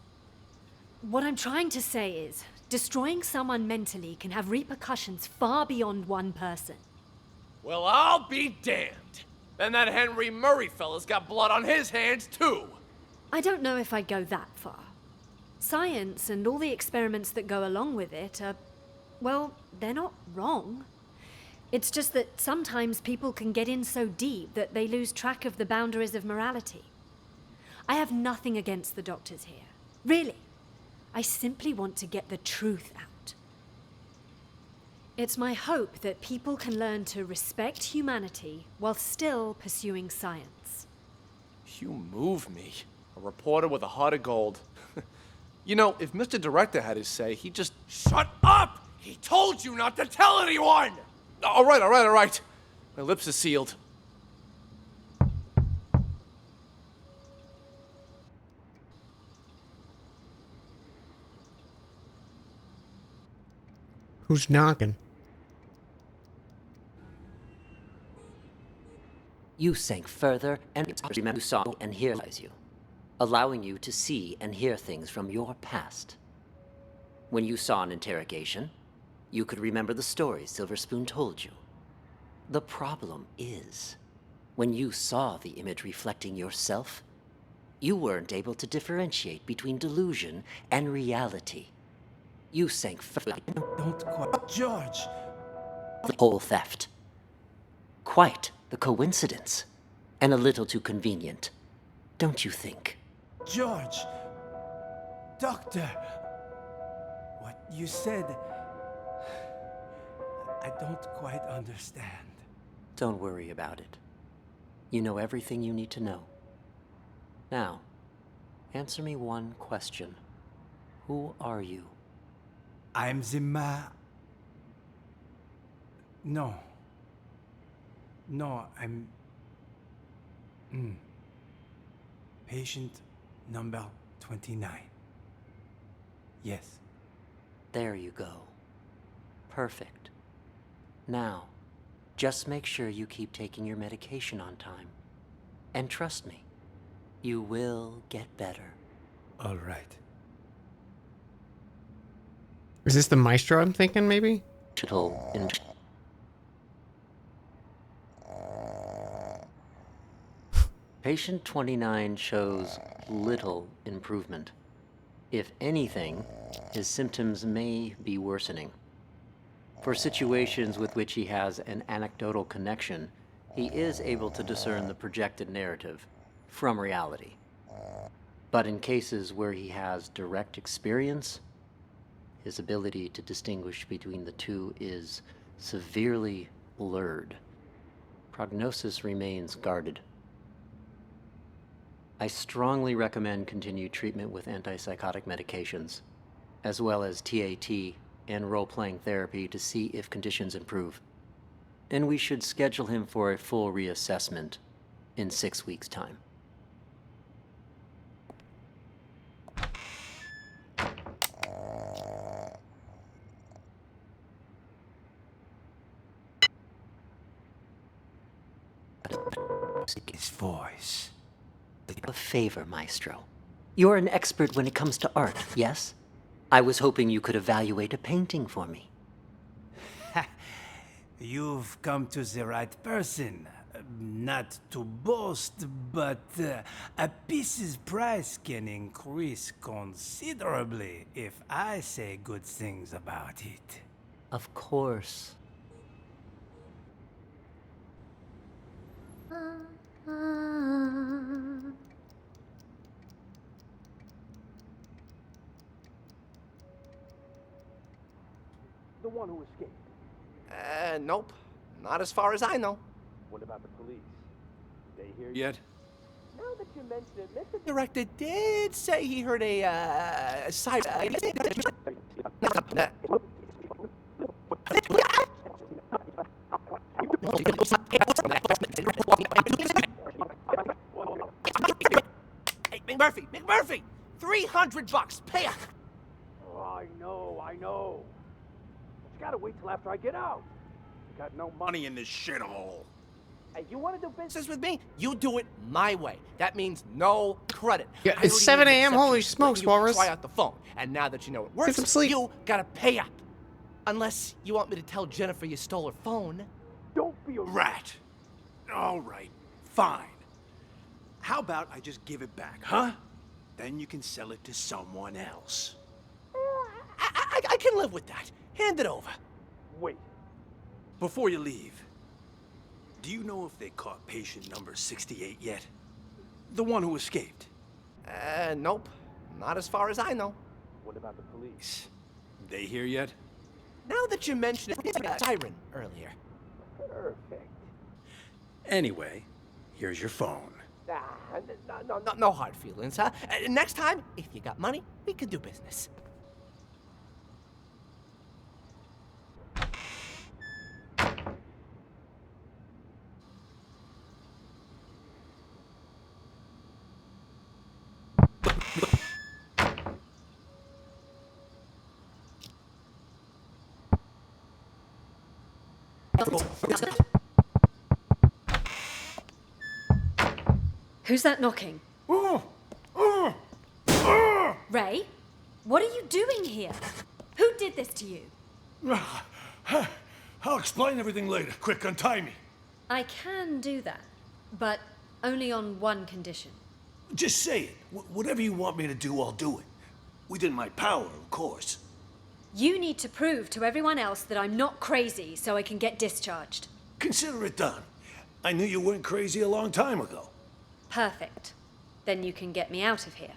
Speaker 5: What I'm trying to say is, destroying someone mentally can have repercussions far beyond one person.
Speaker 1: Well, I'll be damned. Then that Henry Murray fella's got blood on his hands, too.
Speaker 5: I don't know if I'd go that far. Science and all the experiments that go along with it are, well, they're not wrong. It's just that sometimes people can get in so deep that they lose track of the boundaries of morality. I have nothing against the doctors here. Really. I simply want to get the truth out. It's my hope that people can learn to respect humanity while still pursuing science.
Speaker 1: You move me. A reporter with a heart of gold. You know, if Mr. Director had his say, he'd just... Shut up! He told you not to tell anyone! All right. My lips are sealed.
Speaker 2: Who's knocking?
Speaker 19: You sank further and you saw and hear you, allowing you to see and hear things from your past. When you saw an interrogation, you could remember the stories Silver Spoon told you. The problem is, when you saw the image reflecting yourself, you weren't able to differentiate between delusion and reality. You sank further.
Speaker 10: Don't quite. George!
Speaker 19: The whole theft. Quite the coincidence. And a little too convenient, don't you think?
Speaker 10: George! Doctor! What you said... I don't quite understand.
Speaker 19: Don't worry about it. You know everything you need to know. Now, answer me one question. Who are you?
Speaker 10: I'm No. No, I'm... Patient number 29. Yes.
Speaker 19: There you go. Perfect. Now, just make sure you keep taking your medication on time. And trust me, you will get better.
Speaker 10: All right.
Speaker 2: Is this the maestro I'm thinking, maybe?
Speaker 19: Patient 29 shows little improvement. If anything, his symptoms may be worsening. For situations with which he has an anecdotal connection, he is able to discern the projected narrative from reality. But in cases where he has direct experience, his ability to distinguish between the two is severely blurred. Prognosis remains guarded. I strongly recommend continued treatment with antipsychotic medications, as well as TAT and role-playing therapy to see if conditions improve. And we should schedule him for a full reassessment in 6 weeks' time.
Speaker 10: His voice.
Speaker 19: A favor, Maestro. You're an expert when it comes to art, yes? I was hoping you could evaluate a painting for me.
Speaker 10: You've come to the right person. Not to boast, but a piece's price can increase considerably if I say good things about it.
Speaker 19: Of course.
Speaker 17: The one who escaped.
Speaker 1: Nope. Not as far as I know.
Speaker 17: What about the police? Did they hear yet?
Speaker 1: Now that you mention it, Mr. Director did say he heard a side. Hey, McMurphy! $300, pay up!
Speaker 17: Oh, I know. But you gotta wait till after I get out. You got no money in this shithole.
Speaker 1: Hey, you want to do business with me? You do it my way. That means no credit.
Speaker 2: Yeah,
Speaker 1: I
Speaker 2: it's
Speaker 1: already
Speaker 2: 7
Speaker 1: made an
Speaker 2: a.m.
Speaker 1: exception
Speaker 2: Holy
Speaker 1: for
Speaker 2: smokes,
Speaker 1: you
Speaker 2: Walrus.
Speaker 1: Try out the phone, and now that you know it works,
Speaker 2: some sleep.
Speaker 1: you gotta pay up. Unless you want me to tell Jennifer you stole her phone.
Speaker 17: Don't be a rat. All right, fine. How about I just give it back, huh? Then you can sell it to someone else.
Speaker 1: I can live with that. Hand it over.
Speaker 17: Wait. Before you leave, do you know if they caught patient number 68 yet? The one who escaped?
Speaker 1: Nope. Not as far as I know.
Speaker 17: What about the police? They here yet?
Speaker 1: Now that you mention it, it's like a siren earlier.
Speaker 17: Perfect. Anyway, here's your phone.
Speaker 1: No hard feelings, huh? Next time, if you got money, we could do business.
Speaker 5: Who's that knocking? Ray? What are you doing here? Who did this to you?
Speaker 9: I'll explain everything later. Quick, untie me.
Speaker 5: I can do that, but only on one condition.
Speaker 9: Just say it. Whatever you want me to do, I'll do it. Within my power, of course.
Speaker 5: You need to prove to everyone else that I'm not crazy so I can get discharged.
Speaker 9: Consider it done. I knew you weren't crazy a long time ago.
Speaker 5: Perfect. Then you can get me out of here.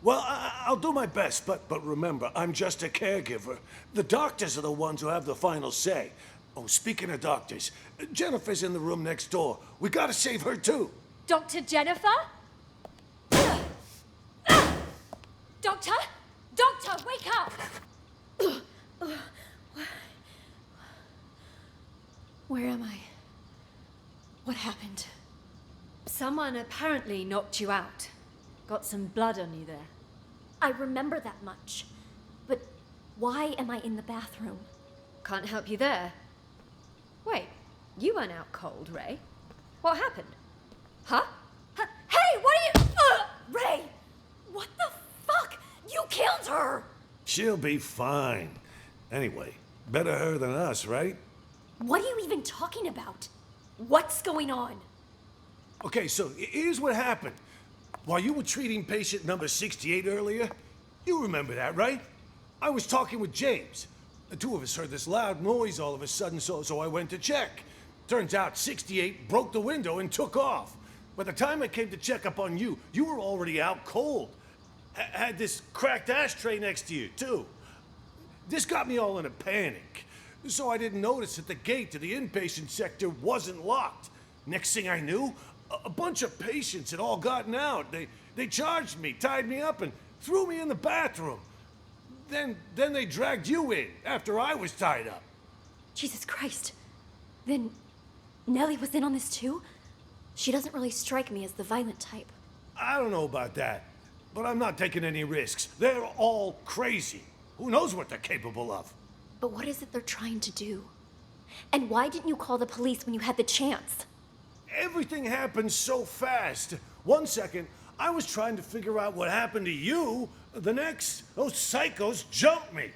Speaker 9: Well, I'll do my best, but remember, I'm just a caregiver. The doctors are the ones who have the final say. Oh, speaking of doctors, Jennifer's in the room next door. We gotta save her too.
Speaker 5: Dr. Jennifer? Doctor? Doctor, wake up!
Speaker 21: Where am I? What happened?
Speaker 5: Someone apparently knocked you out. Got some blood on you there.
Speaker 22: I remember that much. But why am I in the bathroom?
Speaker 5: Can't help you there. Wait, you weren't out cold, Ray. What happened? Huh? Hey, what are you...
Speaker 22: Ray! What the fuck? You killed her!
Speaker 9: She'll be fine. Anyway, better her than us, right?
Speaker 22: What are you even talking about? What's going on?
Speaker 9: Okay, so here's what happened. While you were treating patient number 68 earlier, you remember that, right? I was talking with James. The two of us heard this loud noise all of a sudden, so I went to check. Turns out 68 broke the window and took off. By the time I came to check up on you, you were already out cold. Had this cracked ashtray next to you, too. This got me all in a panic. So I didn't notice that the gate to the inpatient sector wasn't locked. Next thing I knew, a bunch of patients had all gotten out. They charged me, tied me up, and threw me in the bathroom. Then they dragged you in after I was tied up.
Speaker 22: Jesus Christ. Then Nellie was in on this too? She doesn't really strike me as the violent type.
Speaker 9: I don't know about that, but I'm not taking any risks. They're all crazy. Who knows what they're capable of?
Speaker 22: But what is it they're trying to do? And why didn't you call the police when you had the chance?
Speaker 9: Everything happened so fast. 1 second, I was trying to figure out what happened to you. The next, those psychos jumped me.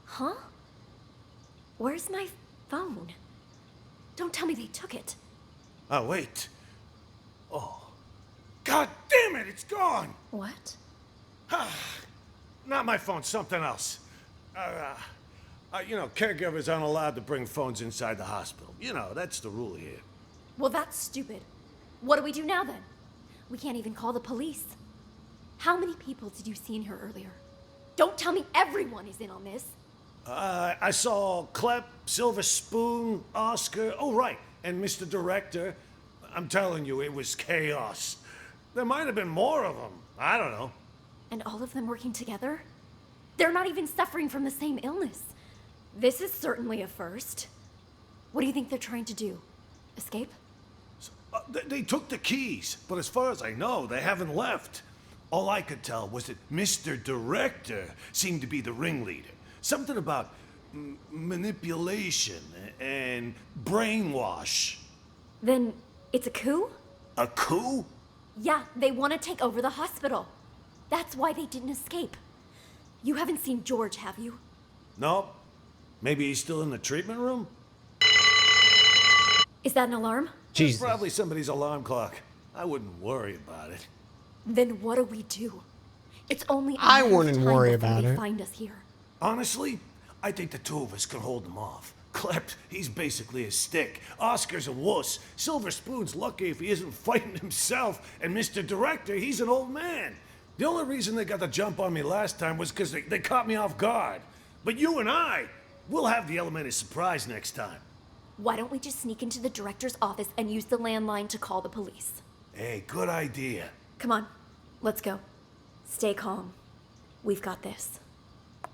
Speaker 22: Huh? Where's my phone? Don't tell me they took it.
Speaker 9: Oh, wait. Oh. God damn it, it's gone!
Speaker 22: What?
Speaker 9: Not my phone, something else. You know, caregivers aren't allowed to bring phones inside the hospital. You know, that's the rule here.
Speaker 22: Well, that's stupid. What do we do now then? We can't even call the police. How many people did you see in here earlier? Don't tell me everyone is in on this.
Speaker 9: I saw Clep, Silver Spoon, Oscar, oh right, and Mr. Director. I'm telling you, it was chaos. There might have been more of them. I don't know.
Speaker 22: And all of them working together? They're not even suffering from the same illness. This is certainly a first. What do you think they're trying to do? Escape?
Speaker 9: They took the keys, but as far as I know, they haven't left. All I could tell was that Mr. Director seemed to be the ringleader. Something about manipulation and brainwash.
Speaker 22: Then it's a coup?
Speaker 9: A coup?
Speaker 22: Yeah, they want to take over the hospital. That's why they didn't escape. You haven't seen George, have you?
Speaker 9: No. Maybe he's still in the treatment room?
Speaker 22: Is that an alarm?
Speaker 9: Jesus. It's probably somebody's alarm clock. I wouldn't worry about it.
Speaker 22: Then what do we do? It's only
Speaker 2: I wouldn't worry about
Speaker 22: they
Speaker 2: it.
Speaker 22: find us here.
Speaker 9: Honestly, I think the two of us can hold them off. Clep, he's basically a stick. Oscar's a wuss. Silver Spoon's lucky if he isn't fighting himself. And Mr. Director, he's an old man. The only reason they got the jump on me last time was because they caught me off guard. But you and I, we'll have the element of surprise next time.
Speaker 22: Why don't we just sneak into the director's office and use the landline to call the police?
Speaker 9: Hey, good idea.
Speaker 22: Come on, let's go. Stay calm. We've got this.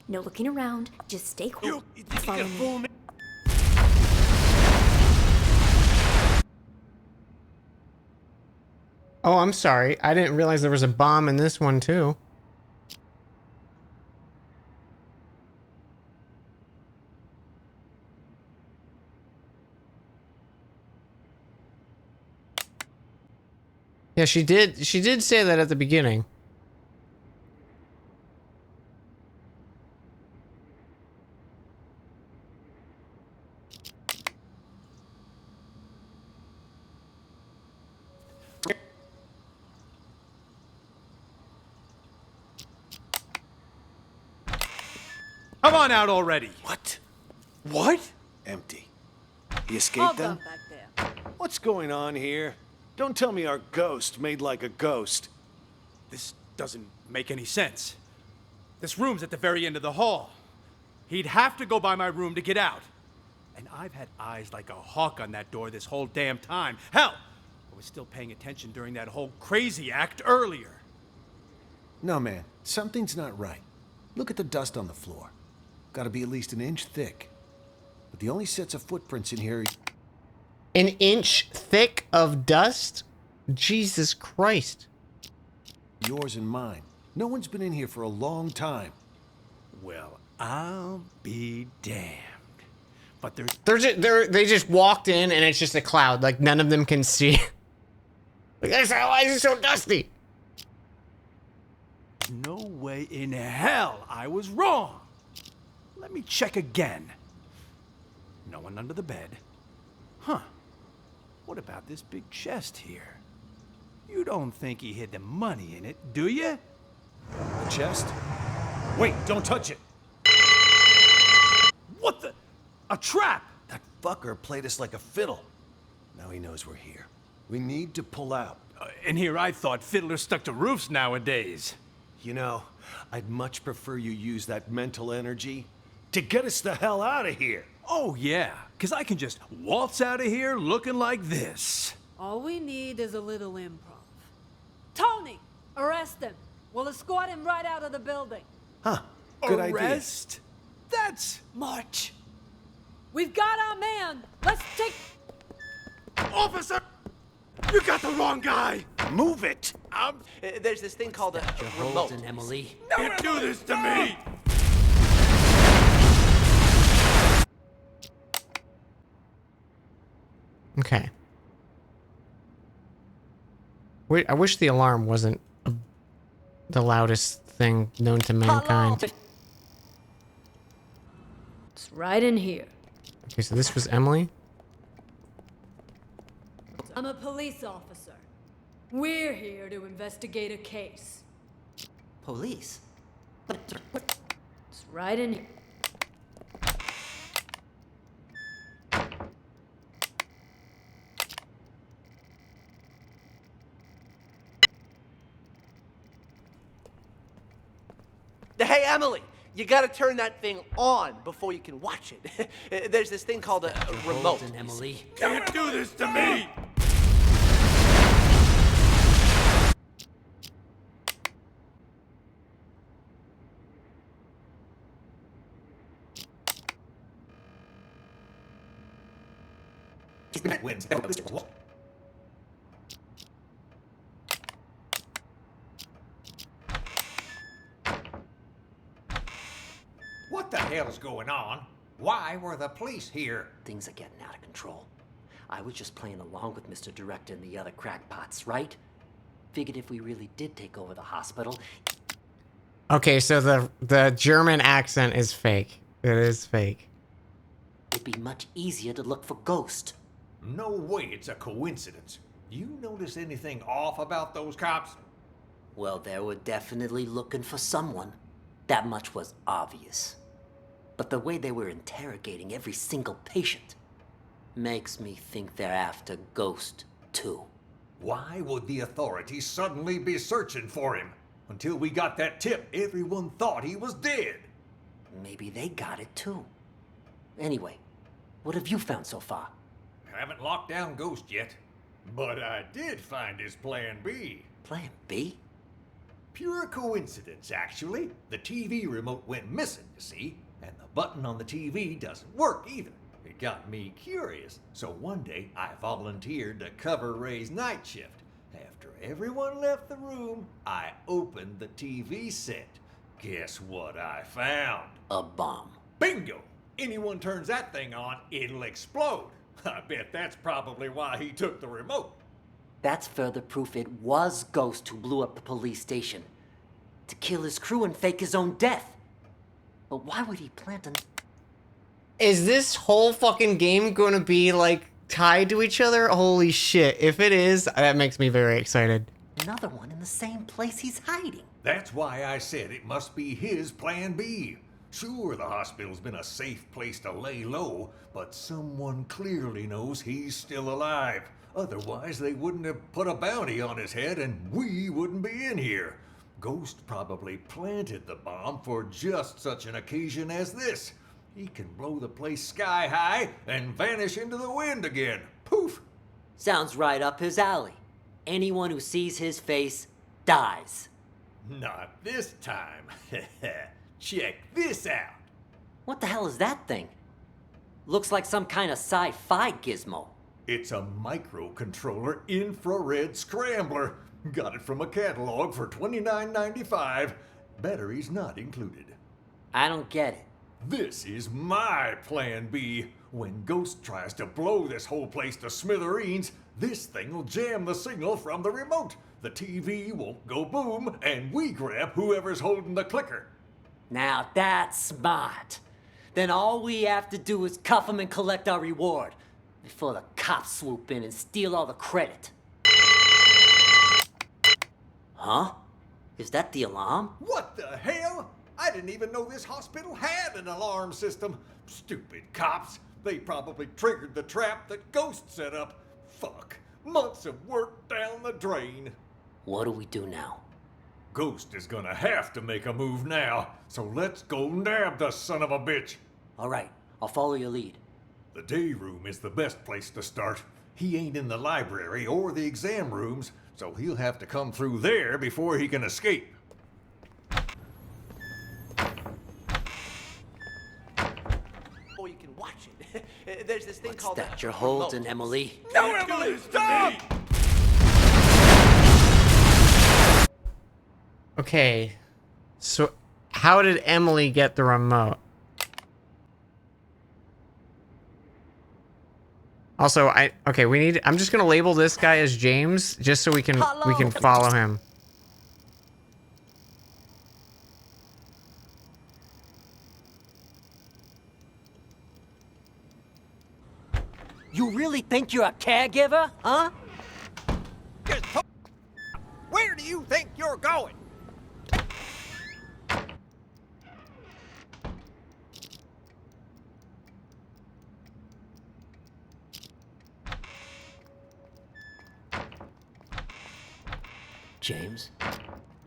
Speaker 22: No looking around, just stay cool. Follow me.
Speaker 2: Oh, I'm sorry. I didn't realize there was a bomb in this one, too. Yeah, she did. She did say that at the beginning.
Speaker 17: Come on out already.
Speaker 18: What?
Speaker 17: What?
Speaker 18: Empty. He escaped then?
Speaker 21: Back there.
Speaker 23: What's going on here? Don't tell me our ghost made like a ghost.
Speaker 17: This doesn't make any sense. This room's at the very end of the hall. He'd have to go by my room to get out. And I've had eyes like a hawk on that door this whole damn time. Hell, I was still paying attention during that whole crazy act earlier.
Speaker 23: No, man. Something's not right. Look at the dust on the floor. Gotta be at least an inch thick. But the only sets of footprints in here...
Speaker 2: An inch thick of dust? Jesus Christ.
Speaker 23: Yours and mine. No one's been in here for a long time.
Speaker 17: Well, I'll be damned. But
Speaker 2: they just walked in and it's just a cloud. Like, none of them can see. Like, why is it so dusty?
Speaker 17: No way in hell I was wrong. Let me check again. No one under the bed. Huh. What about this big chest here? You don't think he hid the money in it, do you?
Speaker 23: The chest? Wait, don't touch it!
Speaker 17: What the? A trap!
Speaker 23: That fucker played us like a fiddle. Now he knows we're here. We need to pull out.
Speaker 17: And here I thought fiddlers stuck to roofs nowadays.
Speaker 23: You know, I'd much prefer you use that mental energy to get us the hell out of here.
Speaker 17: Oh, yeah, because I can just waltz out of here looking like this.
Speaker 21: All we need is a little improv. Tony, arrest him. We'll escort him right out of the building.
Speaker 23: Huh, good idea.
Speaker 17: Arrest? That's...
Speaker 21: March. We've got our man. Let's take...
Speaker 17: Officer! You got the wrong guy!
Speaker 23: Move it!
Speaker 1: There's this thing called a remote.
Speaker 19: Holden, Emily.
Speaker 17: You do this to me!
Speaker 2: Okay. Wait, I wish the alarm wasn't the loudest thing known to mankind.
Speaker 21: It's right in here.
Speaker 2: Okay, so this was Emily.
Speaker 21: I'm a police officer. We're here to investigate a case.
Speaker 19: Police?
Speaker 21: It's right in here.
Speaker 1: Hey, Emily, you gotta turn that thing on before you can watch it. There's this thing called a remote.
Speaker 19: Holden, Emily.
Speaker 17: You do this to me!
Speaker 6: What the hell's going on? Why were the police here?
Speaker 19: Things are getting out of control. I was just playing along with Mr. Director and the other crackpots, right? Figured if we really did take over the hospital...
Speaker 2: Okay, so the German accent is fake. It is fake.
Speaker 19: It'd be much easier to look for Ghost.
Speaker 6: No way it's a coincidence. You notice anything off about those cops?
Speaker 19: Well, they were definitely looking for someone. That much was obvious. But the way they were interrogating every single patient makes me think they're after Ghost, too.
Speaker 6: Why would the authorities suddenly be searching for him? Until we got that tip, everyone thought he was dead.
Speaker 19: Maybe they got it, too. Anyway, what have you found so far?
Speaker 6: Haven't locked down Ghost yet. But I did find his Plan B.
Speaker 19: Plan B?
Speaker 6: Pure coincidence, actually. The TV remote went missing, you see, and the button on the TV doesn't work either. It got me curious, so one day I volunteered to cover Ray's night shift. After everyone left the room, I opened the TV set. Guess what I found?
Speaker 19: A bomb.
Speaker 6: Bingo! Anyone turns that thing on, it'll explode. I bet that's probably why he took the remote.
Speaker 19: That's further proof it was Ghost who blew up the police station. To kill his crew and fake his own death. But why would he plant an...
Speaker 2: Is this whole fucking game going to be, like, tied to each other? Holy shit. If it is, that makes me very excited.
Speaker 19: Another one in the same place he's hiding.
Speaker 6: That's why I said it must be his plan B. Sure, the hospital's been a safe place to lay low, but someone clearly knows he's still alive. Otherwise, they wouldn't have put a bounty on his head and we wouldn't be in here. Ghost probably planted the bomb for just such an occasion as this. He can blow the place sky high and vanish into the wind again. Poof!
Speaker 19: Sounds right up his alley. Anyone who sees his face dies.
Speaker 6: Not this time. Check this out.
Speaker 19: What the hell is that thing? Looks like some kind of sci-fi gizmo.
Speaker 6: It's a microcontroller infrared scrambler. Got it from a catalog for $29.95. Batteries not included.
Speaker 19: I don't get it.
Speaker 6: This is my plan B. When Ghost tries to blow this whole place to smithereens, this thing will jam the signal from the remote. The TV won't go boom, and we grab whoever's holding the clicker.
Speaker 19: Now that's smart. Then all we have to do is cuff him and collect our reward before the cops swoop in and steal all the credit. Huh? Is that the alarm?
Speaker 6: What the hell? I didn't even know this hospital had an alarm system. Stupid cops. They probably triggered the trap that Ghost set up. Fuck. Months of work down the drain.
Speaker 19: What do we do now?
Speaker 6: Ghost is gonna have to make a move now, so let's go nab the son of a bitch.
Speaker 19: All right, I'll follow your lead.
Speaker 6: The day room is the best place to start. He ain't in the library or the exam rooms, so he'll have to come through there before he can escape.
Speaker 1: Or you can watch it. There's this thing
Speaker 19: What's
Speaker 1: called
Speaker 19: that
Speaker 1: the
Speaker 19: you're holding, Emily?
Speaker 6: No, Emily, stop!
Speaker 2: Okay. So, how did Emily get the remote? Also, I'm just gonna label this guy as James, just so we can follow him.
Speaker 19: You really think you're a caregiver, huh?
Speaker 6: Where do you think you're going?
Speaker 19: James?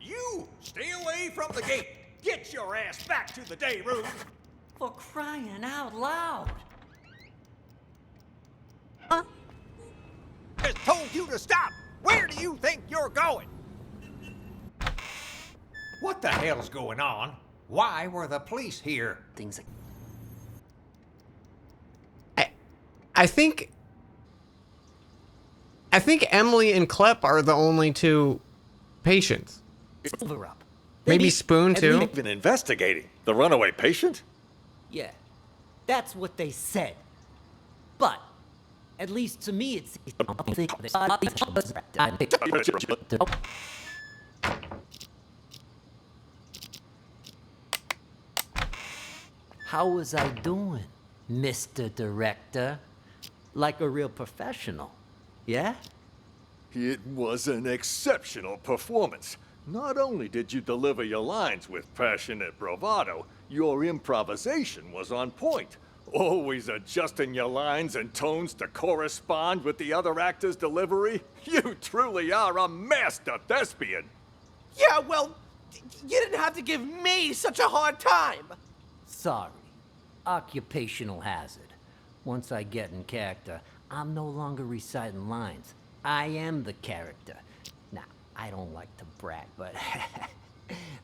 Speaker 6: You! Stay away from the gate! Get your ass back to the day room!
Speaker 19: For crying out loud!
Speaker 6: Just told you to stop! Where do you think you're going? What the hell's going on? Why were the police here?
Speaker 19: Things
Speaker 2: I think Emily and Klepp are the only two patients.
Speaker 19: Over up.
Speaker 2: Maybe Spoon too.
Speaker 18: They've been investigating the runaway patient.
Speaker 19: Yeah, that's what they said. But, at least to me, it's... How was I doing, Mr. Director? Like a real professional, yeah?
Speaker 18: It was an exceptional performance. Not only did you deliver your lines with passionate bravado, your improvisation was on point. Always adjusting your lines and tones to correspond with the other actor's delivery. You truly are a master thespian.
Speaker 1: Yeah, well, you didn't have to give me such a hard time.
Speaker 19: Sorry. Occupational hazard. Once I get in character, I'm no longer reciting lines. I am the character. Now, I don't like to brag, but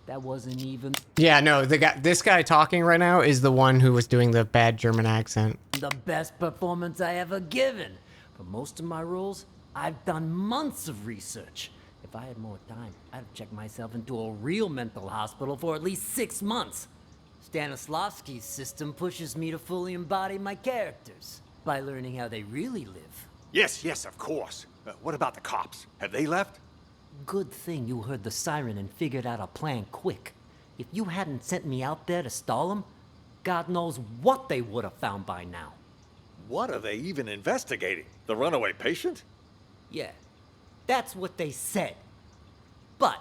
Speaker 19: that wasn't even...
Speaker 2: Yeah, no, this guy talking right now is the one who was doing the bad German accent.
Speaker 19: the best performance I ever given. For most of my roles, I've done months of research. If I had more time, I'd have checked myself into a real mental hospital for at least 6 months. Stanislavski's system pushes me to fully embody my characters by learning how they really live.
Speaker 18: Yes, of course. What about the cops? Have they left?
Speaker 19: Good thing you heard the siren and figured out a plan quick. If you hadn't sent me out there to stall them, God knows what they would have found by now.
Speaker 18: What are they even investigating? The runaway patient?
Speaker 19: Yeah, that's what they said. But,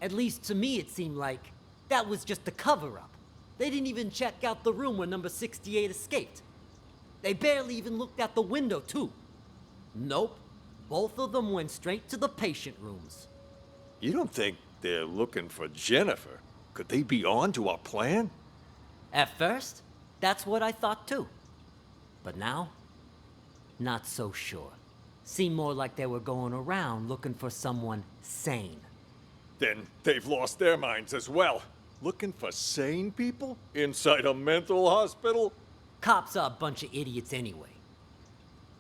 Speaker 19: at least to me it seemed like that was just a cover-up. They didn't even check out the room where number 68 escaped. They barely even looked out the window, too. Nope. Both of them went straight to the patient rooms.
Speaker 18: You don't think they're looking for Jennifer? Could they be on to our plan?
Speaker 19: At first, that's what I thought too. But now, not so sure. Seemed more like they were going around looking for someone sane.
Speaker 18: Then they've lost their minds as well. Looking for sane people? Inside a mental hospital?
Speaker 19: Cops are a bunch of idiots anyway.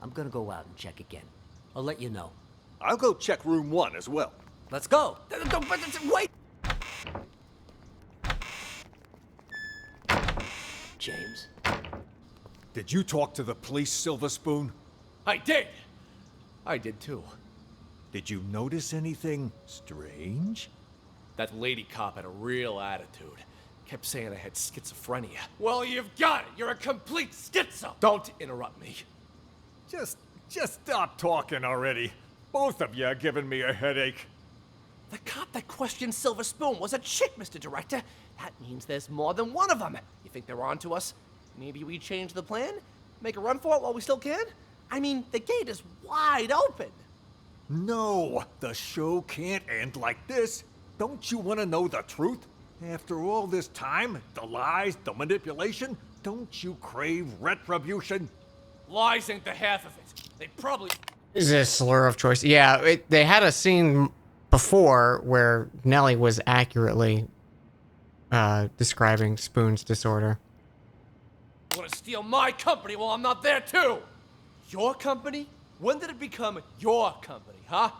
Speaker 19: I'm gonna go out and check again. I'll let you know.
Speaker 18: I'll go check room 1 as well.
Speaker 19: Let's go!
Speaker 1: Wait!
Speaker 19: James?
Speaker 23: Did you talk to the police, Silver Spoon?
Speaker 1: I did! I did too.
Speaker 23: Did you notice anything strange?
Speaker 1: That lady cop had a real attitude. Kept saying I had schizophrenia. Well, you've got it! You're a complete schizo! Don't interrupt me.
Speaker 18: Just stop talking already. Both of you are giving me a headache.
Speaker 1: The cop that questioned Silver Spoon was a chick, Mr. Director. That means there's more than one of them. You think they're on to us? Maybe we change the plan? Make a run for it while we still can? I mean, the gate is wide open.
Speaker 18: No, the show can't end like this. Don't you want to know the truth? After all this time, the lies, the manipulation, don't you crave retribution?
Speaker 1: Lies ain't the half of it. They probably...
Speaker 2: Is it a slur of choice? Yeah, they had a scene before where Nellie was accurately describing Spoon's disorder.
Speaker 1: You want to steal my company while I'm not there too? Your company? When did it become your company, huh?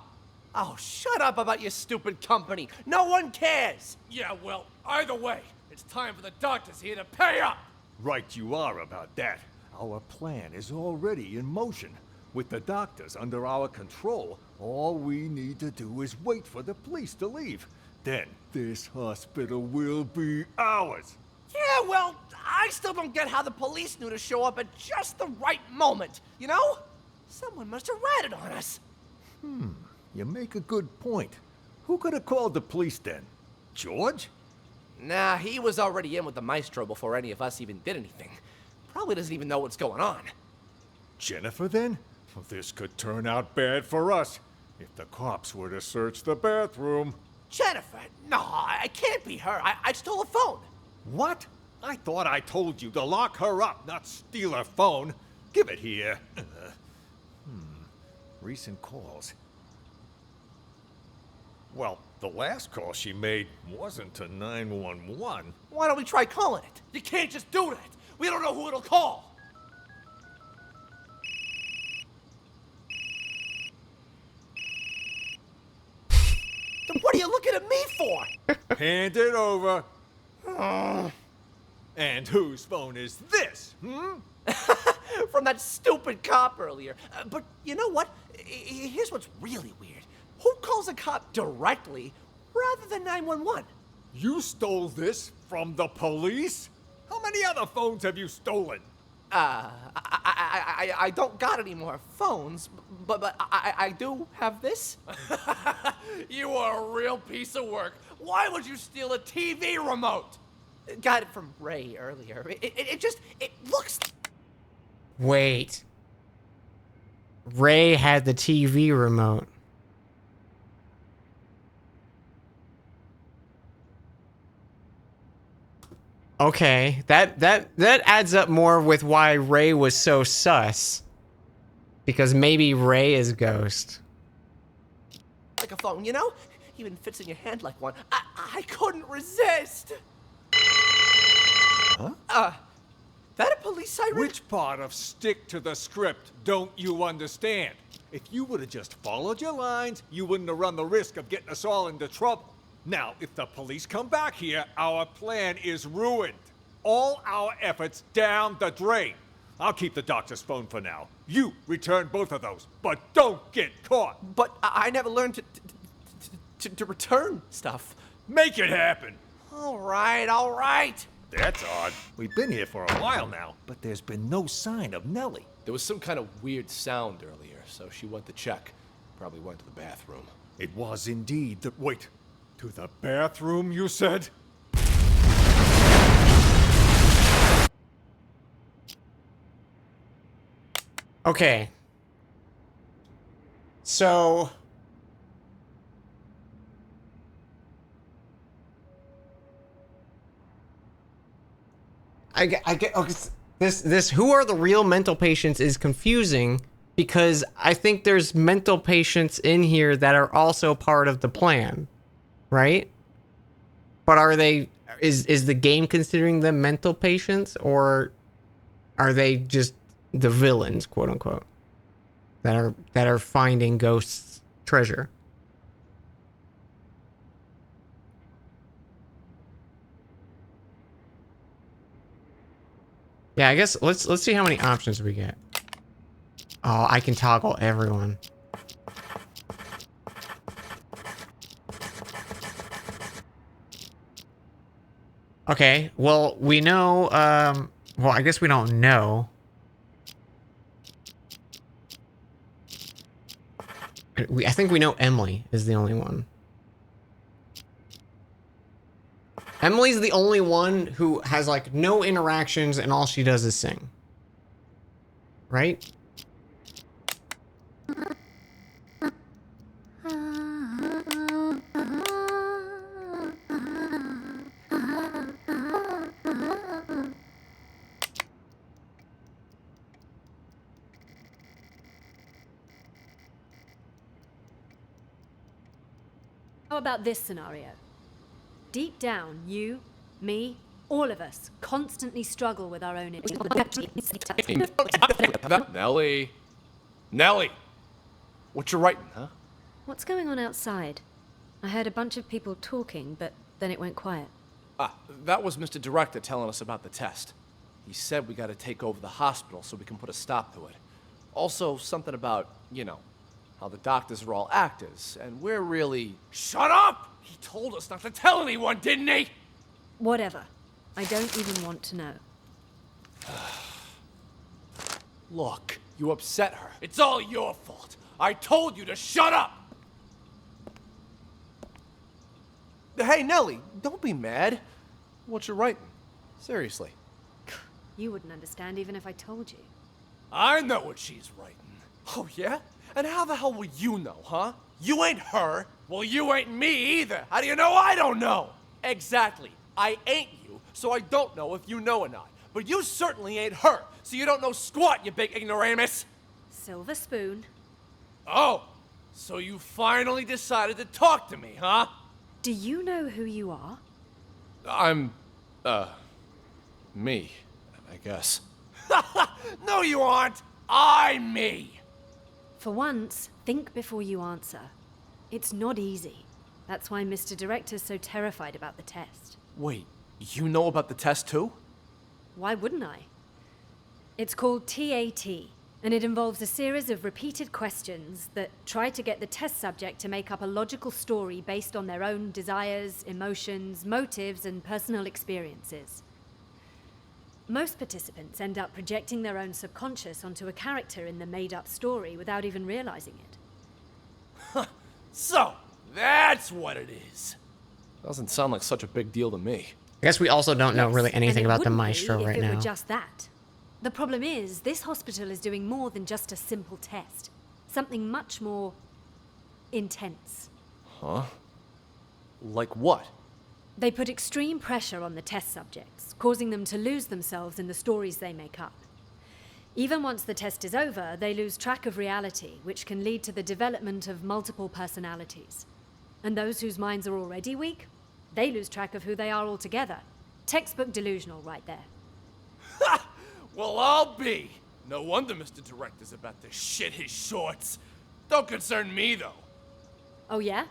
Speaker 1: Oh, shut up about your stupid company. No one cares. Yeah, well, either way, it's time for the doctors here to pay up.
Speaker 18: Right you are about that. Our plan is already in motion. With the doctors under our control, all we need to do is wait for the police to leave. Then this hospital will be ours.
Speaker 1: Yeah, well, I still don't get how the police knew to show up at just the right moment, you know? Someone must have ratted on us.
Speaker 18: You make a good point. Who could have called the police then? George?
Speaker 1: Nah, he was already in with the maestro before any of us even did anything. Probably doesn't even know what's going on.
Speaker 18: Jennifer then? This could turn out bad for us. If the cops were to search the bathroom.
Speaker 1: Jennifer? No, I can't be her. I stole a phone.
Speaker 18: What? I thought I told you to lock her up, not steal her phone. Give it here. Recent calls. Well, the last call she made wasn't to 911.
Speaker 1: Why don't we try calling it? You can't just do that. We don't know who it'll call. Then what are you looking at me for?
Speaker 18: Hand it over. And whose phone is this,
Speaker 1: From that stupid cop earlier. But you know what? Here's what's really weird. Who calls a cop directly rather than 911?
Speaker 18: You stole this from the police? How many other phones have you stolen?
Speaker 1: I don't got any more phones, but I do have this. You are a real piece of work. Why would you steal a TV remote? Got it from Ray earlier. It looks...
Speaker 2: Wait. Ray had the TV remote. Okay, that adds up more with why Ray was so sus. Because maybe Ray is Ghost.
Speaker 1: Like a phone, you know? Even fits in your hand like one. I couldn't resist.
Speaker 18: Huh?
Speaker 1: That a police siren?
Speaker 18: Which part of stick to the script don't you understand? If you would have just followed your lines, you wouldn't have run the risk of getting us all into trouble. Now, if the police come back here, our plan is ruined. All our efforts down the drain.
Speaker 15: I'll keep the doctor's phone for now. You return both of those, but don't get caught.
Speaker 1: But I never learned to return stuff.
Speaker 15: Make it happen.
Speaker 1: All right.
Speaker 15: That's odd. We've been here for a while now, but there's been no sign of Nellie.
Speaker 16: There was some kind of weird sound earlier, so she went to check. Probably went to the bathroom.
Speaker 15: It was indeed the... Wait, to the bathroom, you said?
Speaker 2: Okay. So... I get okay, this who are the real mental patients is confusing because I think there's mental patients in here that are also part of the plan, right? But are they is the game considering them mental patients, or are they just the villains, quote unquote, that are finding Ghost's treasure? Yeah, I guess let's see how many options we get. Oh, I can toggle everyone. Okay, well, we know, well, I guess we don't know. I think we know Emily is the only one. Emily's the only one who has, like, no interactions and all she does is sing. Right?
Speaker 5: How about this scenario? Deep down, you, me, all of us constantly struggle with our own
Speaker 16: Nellie! What you writing, huh?
Speaker 5: What's going on outside? I heard a bunch of people talking, but then it went quiet.
Speaker 1: That was Mr. Director telling us about the test. He said we gotta take over the hospital so we can put a stop to it. Also, something about, you know, how the doctors are all actors, and we're really... Shut up! He told us not to tell anyone, didn't he?
Speaker 5: Whatever. I don't even want to know.
Speaker 1: Look, you upset her. It's all your fault. I told you to shut up! Hey, Nellie, don't be mad. What you writing? Seriously.
Speaker 5: You wouldn't understand even if I told you.
Speaker 1: I know what she's writing. Oh, yeah? And how the hell will you know, huh? You ain't her. Well, you ain't me either. How do you know I don't know? Exactly. I ain't you, so I don't know if you know or not. But you certainly ain't her, so you don't know squat, you big ignoramus.
Speaker 5: Silver spoon.
Speaker 1: Oh, so you finally decided to talk to me, huh?
Speaker 5: Do you know who you are?
Speaker 16: I'm, me, I guess.
Speaker 1: No, you aren't. I'm me.
Speaker 5: For once, think before you answer. It's not easy. That's why Mr. Director's so terrified about the test.
Speaker 1: Wait, you know about the test too?
Speaker 5: Why wouldn't I? It's called TAT, and it involves a series of repeated questions that try to get the test subject to make up a logical story based on their own desires, emotions, motives, and personal experiences. Most participants end up projecting their own subconscious onto a character in the made-up story without even realizing it.
Speaker 1: So, that's what it is.
Speaker 16: Doesn't sound like such a big deal to me.
Speaker 2: I guess we also don't know really anything about the maestro right
Speaker 5: if it
Speaker 2: now.
Speaker 5: were just that. The problem is, this hospital is doing more than just a simple test. Something much more intense.
Speaker 16: Huh? Like what?
Speaker 5: They put extreme pressure on the test subjects, causing them to lose themselves in the stories they make up. Even once the test is over, they lose track of reality, which can lead to the development of multiple personalities. And those whose minds are already weak, they lose track of who they are altogether. Textbook delusional right there.
Speaker 1: Ha! Well, I'll be. No wonder Mr. Director's about to shit his shorts. Don't concern me, though.
Speaker 5: Oh yeah?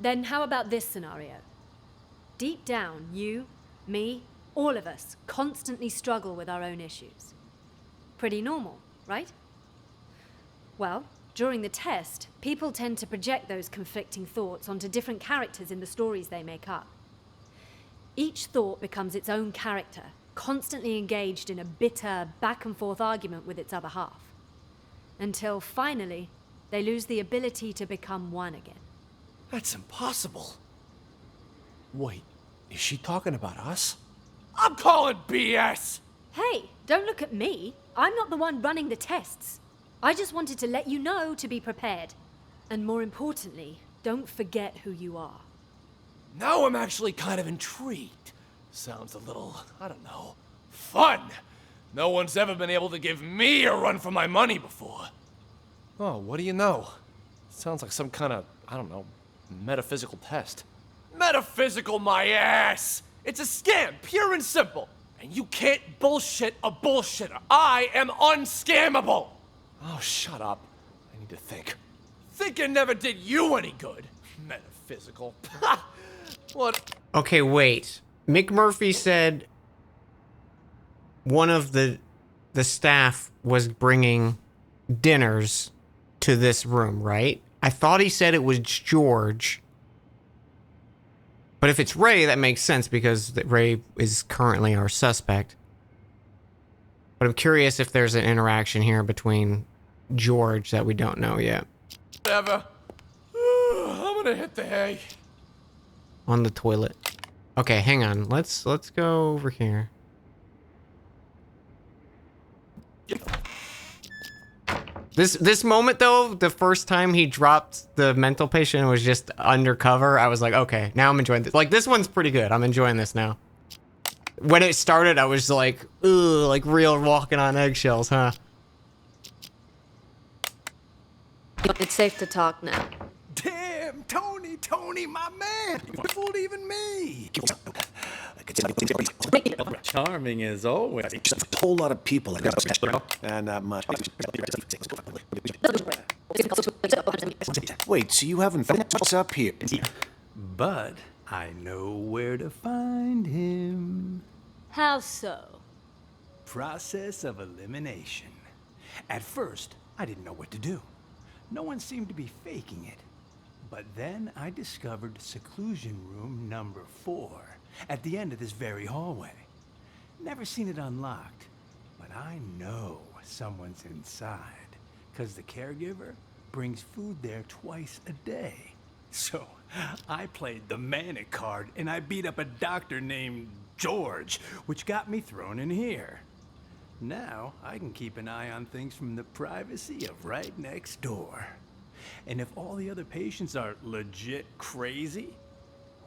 Speaker 5: Then how about this scenario? Deep down, you, me, all of us constantly struggle with our own issues. pretty normal, right? Well, during the test, people tend to project those conflicting thoughts onto different characters in the stories they make up. Each thought becomes its own character, constantly engaged in a bitter, back-and-forth argument with its other half. Until, finally, they lose the ability to become one again.
Speaker 16: That's impossible. Wait, is she talking about us? I'm calling BS!
Speaker 5: Hey, don't look at me. I'm not the one running the tests. I just wanted to let you know to be prepared. And more importantly, don't forget who you are.
Speaker 16: Now I'm actually kind of intrigued. Sounds a little, I don't know, fun. No one's ever been able to give me a run for my money before. Oh, what do you know? Sounds like some kind of, I don't know, metaphysical test. Metaphysical my ass! It's a scam, pure and simple. And you can't bullshit a bullshitter. I am unscammable! Oh, shut up. I need to think. Thinking never did you any good. Metaphysical. What?
Speaker 2: Okay, wait. McMurphy said one of the staff was bringing dinners to this room, right? I thought he said it was George. But if it's Ray, that makes sense because Ray is currently our suspect. But I'm curious if there's an interaction here between George that we don't know yet.
Speaker 16: Whatever. I'm gonna hit the hay.
Speaker 2: On the toilet. Okay, hang on. Let's go over here. This moment though, the first time he dropped the mental patient was just undercover. I was like, okay, now I'm enjoying this. Like this one's pretty good. I'm enjoying this now. When it started, I was like, ugh, like real walking on eggshells, huh?
Speaker 21: It's safe to talk now.
Speaker 17: Damn, Tony, my man! You fooled even me!
Speaker 4: Charming as always.
Speaker 23: Just a whole lot of people. And not much. Wait, so you haven't found what's up here?
Speaker 10: But I know where to find him.
Speaker 21: How so?
Speaker 10: Process of elimination. At first, I didn't know what to do. No one seemed to be faking it. But then I discovered seclusion room number 4 at the end of this very hallway. Never seen it unlocked, but I know someone's inside, because the caregiver brings food there twice a day. So I played the manic card and I beat up a doctor named George, which got me thrown in here. Now I can keep an eye on things from the privacy of right next door. And if all the other patients are legit crazy,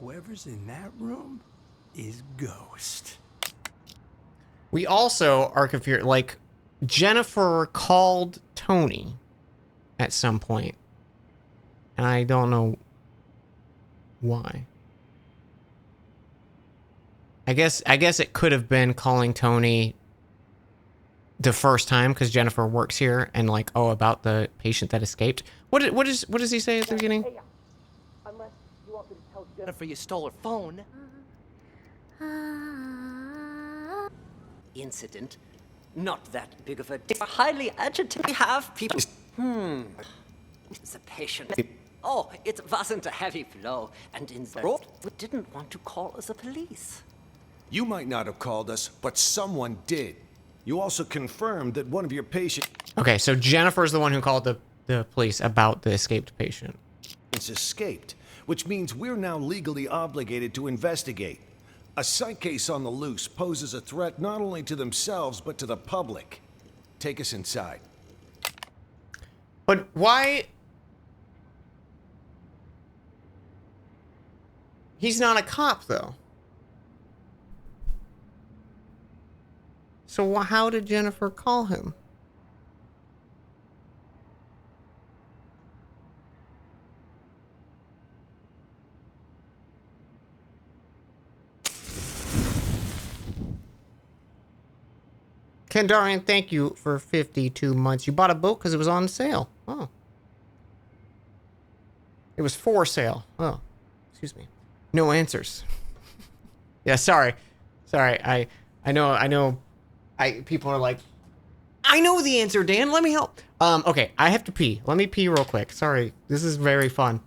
Speaker 10: whoever's in that room is Ghost.
Speaker 2: We also are confused. Like, Jennifer called Tony at some point, and I don't know why. I guess it could have been calling Tony the first time because Jennifer works here and like, oh, about the patient that escaped. What does he say at the beginning?
Speaker 1: Hey, unless you want me to tell Jennifer you stole her phone.
Speaker 19: Incident. Not that big of a deal. Highly agitated. We have people. It's a patient. Oh, it wasn't a heavy flow, and in the road, we didn't want to call the police.
Speaker 23: You might not have called us, but someone did. You also confirmed that one of your patients
Speaker 2: Okay, so Jennifer's the one who called the police about the escaped patient.
Speaker 23: escaped, which means we're now legally obligated to investigate. A psych case on the loose poses a threat not only to themselves, but to the public. Take us inside.
Speaker 2: But why? He's not a cop, though. So how did Jennifer call him? Kendarian, thank you for 52 months. You bought a boat because it was on sale. Oh. It was for sale. Oh. Excuse me. No answers. Yeah, sorry. Sorry. I know people are like, I know the answer, Dan. Let me help. Okay, I have to pee. Let me pee real quick. Sorry, this is very fun.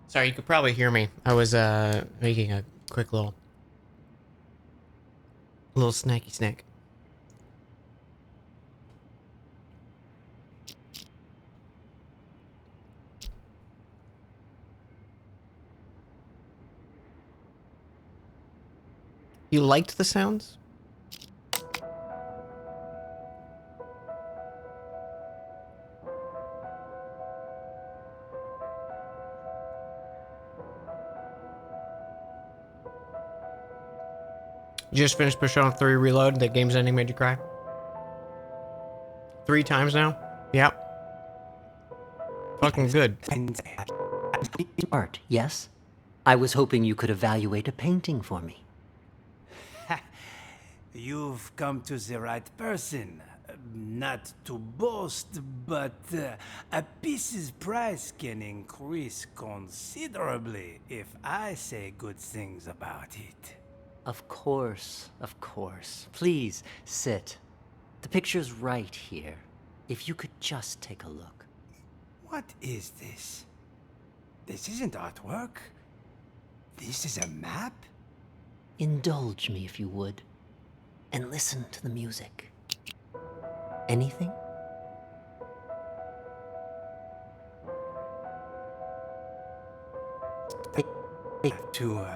Speaker 2: Sorry, you could probably hear me. I was making a quick little snacky snack. You liked the sounds? You just finished Persona 3 Reload. That game's ending made you cry? 3 times now? Yep. Fucking good.
Speaker 19: Art, yes? I was hoping you could evaluate a painting for me.
Speaker 10: You've come to the right person. Not to boast, but a piece's price can increase considerably if I say good things about it.
Speaker 19: Of course, of course. Please, sit. The picture's right here. If you could just take a look.
Speaker 10: What is this? This isn't artwork. This is a map?
Speaker 19: Indulge me if you would. And listen to the music. Anything?
Speaker 10: To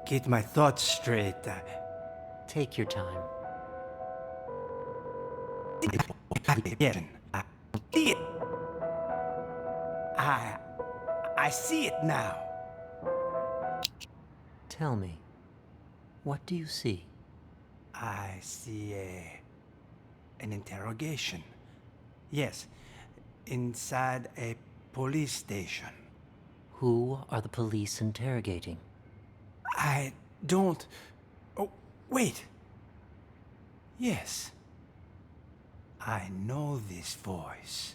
Speaker 10: get my thoughts straight.
Speaker 8: Take your time.
Speaker 10: I see it now.
Speaker 8: Tell me, what do you see?
Speaker 10: I see an interrogation. Yes, inside a police station.
Speaker 8: Who are the police interrogating?
Speaker 10: I don't... Oh, wait. Yes. I know this voice.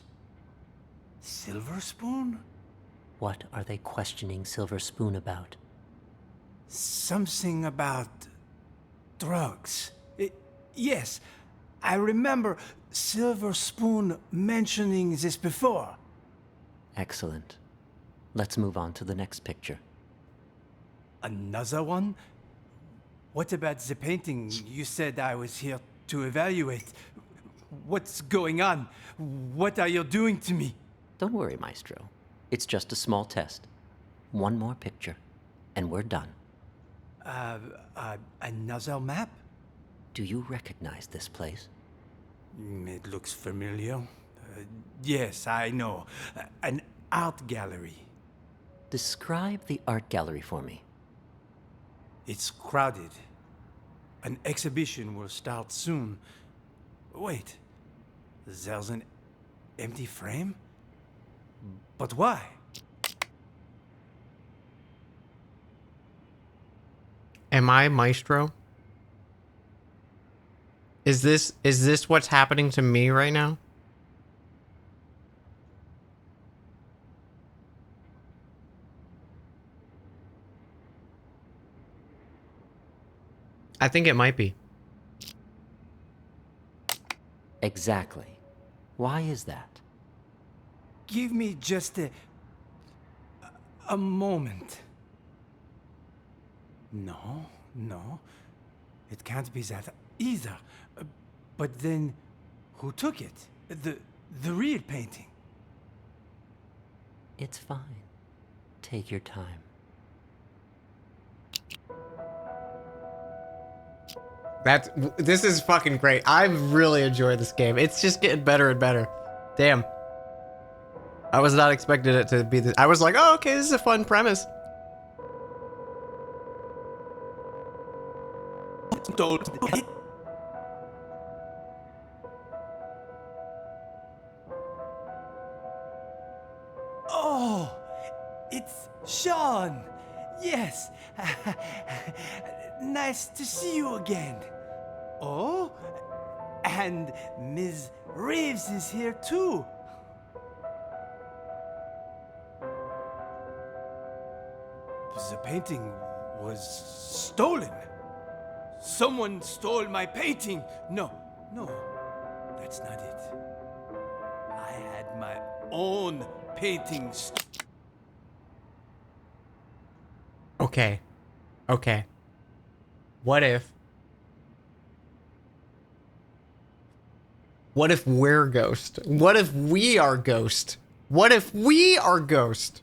Speaker 10: Silver Spoon?
Speaker 8: What are they questioning Silver Spoon about?
Speaker 10: Something about drugs. Yes, I remember Silver Spoon mentioning this before.
Speaker 8: Excellent. Let's move on to the next picture.
Speaker 10: Another one? What about the painting you said I was here to evaluate? What's going on? What are you doing to me?
Speaker 8: Don't worry, Maestro. It's just a small test. One more picture, and we're done.
Speaker 10: Another map?
Speaker 8: Do you recognize this place?
Speaker 10: It looks familiar. Yes, I know. An art gallery.
Speaker 8: Describe the art gallery for me.
Speaker 10: It's crowded. An exhibition will start soon. Wait, there's an empty frame? But why?
Speaker 2: Am I Maestro? Is this what's happening to me right now? I think it might be.
Speaker 8: Exactly. Why is that?
Speaker 10: Give me just a moment. No. It can't be that either. But then, who took it? The real painting?
Speaker 8: It's fine. Take your time.
Speaker 2: This is fucking great. I've really enjoyed this game. It's just getting better and better. Damn. I was not expecting it to be this. I was like, oh, okay, this is a fun premise.
Speaker 10: Oh, it's Sean. Yes. Nice to see you again. Oh, and Ms. Reeves is here too. The painting was stolen. Someone stole my painting. No, that's not it. I had my own paintings.
Speaker 2: Okay. What if we're Ghost? What if we are Ghost? What if we are Ghost?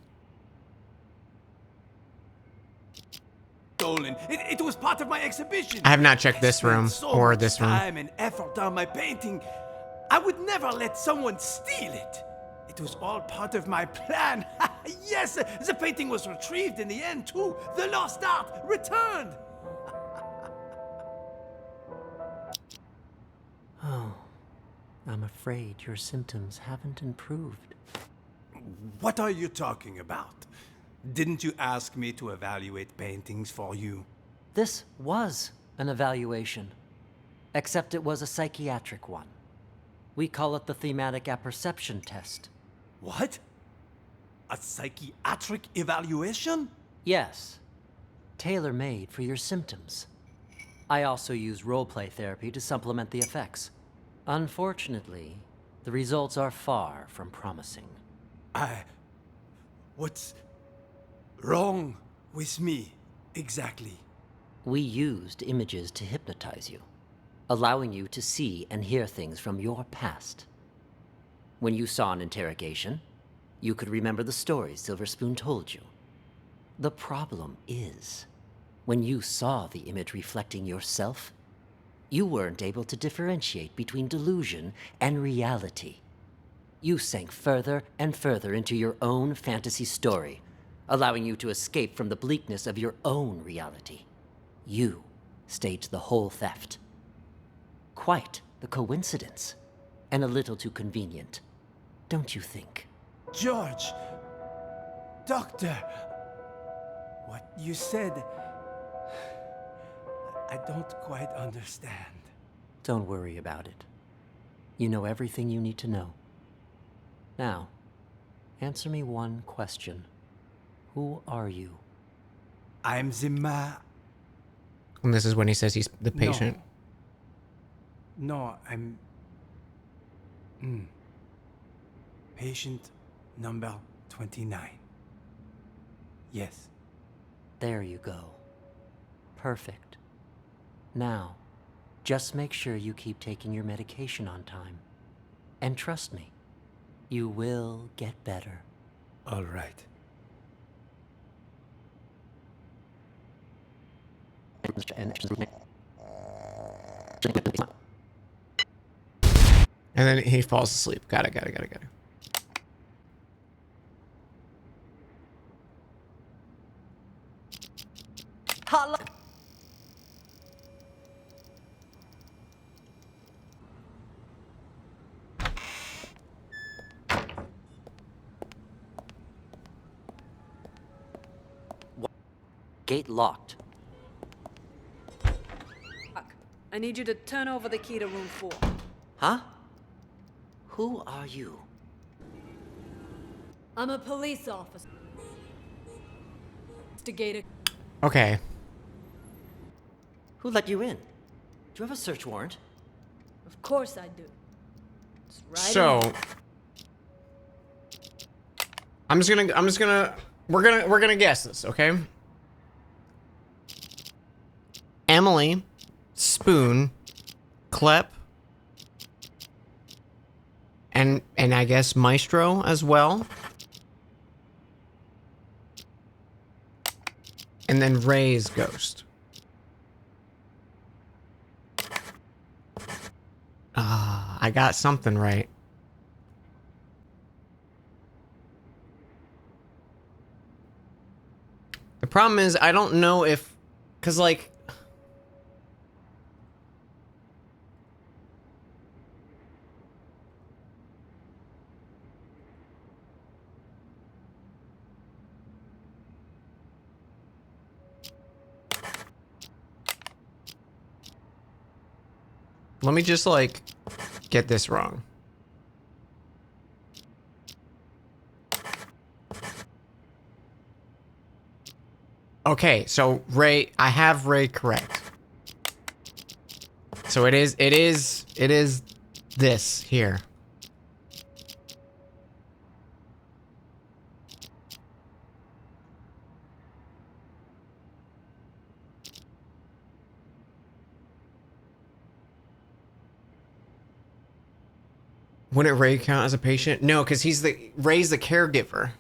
Speaker 10: Stolen. It was part of my exhibition.
Speaker 2: I have not checked this room
Speaker 10: So
Speaker 2: or
Speaker 10: much
Speaker 2: this room.
Speaker 10: time and effort on my painting. I would never let someone steal it. It was all part of my plan. Yes, the painting was retrieved in the end too. The lost art returned.
Speaker 8: Oh, I'm afraid your symptoms haven't improved.
Speaker 10: What are you talking about? Didn't you ask me to evaluate paintings for you?
Speaker 8: This was an evaluation, except it was a psychiatric one. We call it the thematic apperception test.
Speaker 10: What? A psychiatric evaluation?
Speaker 8: Yes, tailor-made for your symptoms. I also use roleplay therapy to supplement the effects. Unfortunately, the results are far from promising.
Speaker 10: What's wrong with me, exactly?
Speaker 8: We used images to hypnotize you, allowing you to see and hear things from your past. When you saw an interrogation, you could remember the stories Silver Spoon told you. The problem is,
Speaker 19: When you saw the image reflecting yourself, you weren't able to differentiate between delusion and reality. You sank further and further into your own fantasy story, allowing you to escape from the bleakness of your own reality. You staged the whole theft. Quite the coincidence, and a little too convenient, don't you think?
Speaker 10: George! Doctor! What you said... I don't quite understand.
Speaker 19: Don't worry about it. You know everything you need to know. Now, answer me one question. Who are you?
Speaker 10: I'm the
Speaker 2: And this is when he says he's the patient.
Speaker 10: No, I'm... Patient number 29. Yes.
Speaker 19: There you go. Perfect. Now, just make sure you keep taking your medication on time. And trust me, you will get better.
Speaker 10: All right.
Speaker 2: And then he falls asleep. Got it.
Speaker 19: Gate locked.
Speaker 21: I need you to turn over the key to room 4.
Speaker 19: Huh? Who are you?
Speaker 21: I'm a police officer. Investigator.
Speaker 2: Okay.
Speaker 19: Who let you in? Do you have a search warrant?
Speaker 21: Of course I do. It's right
Speaker 2: So
Speaker 21: in.
Speaker 2: we're gonna guess this, okay? Emily, Spoon, Klep, and I guess Maestro as well. And then Ray's ghost. I got something right. The problem is I don't know if, cause like, let me just like get this wrong. Okay, so Ray, I have Ray correct. So it is this here. Wouldn't Ray count as a patient? No, because Ray's the caregiver.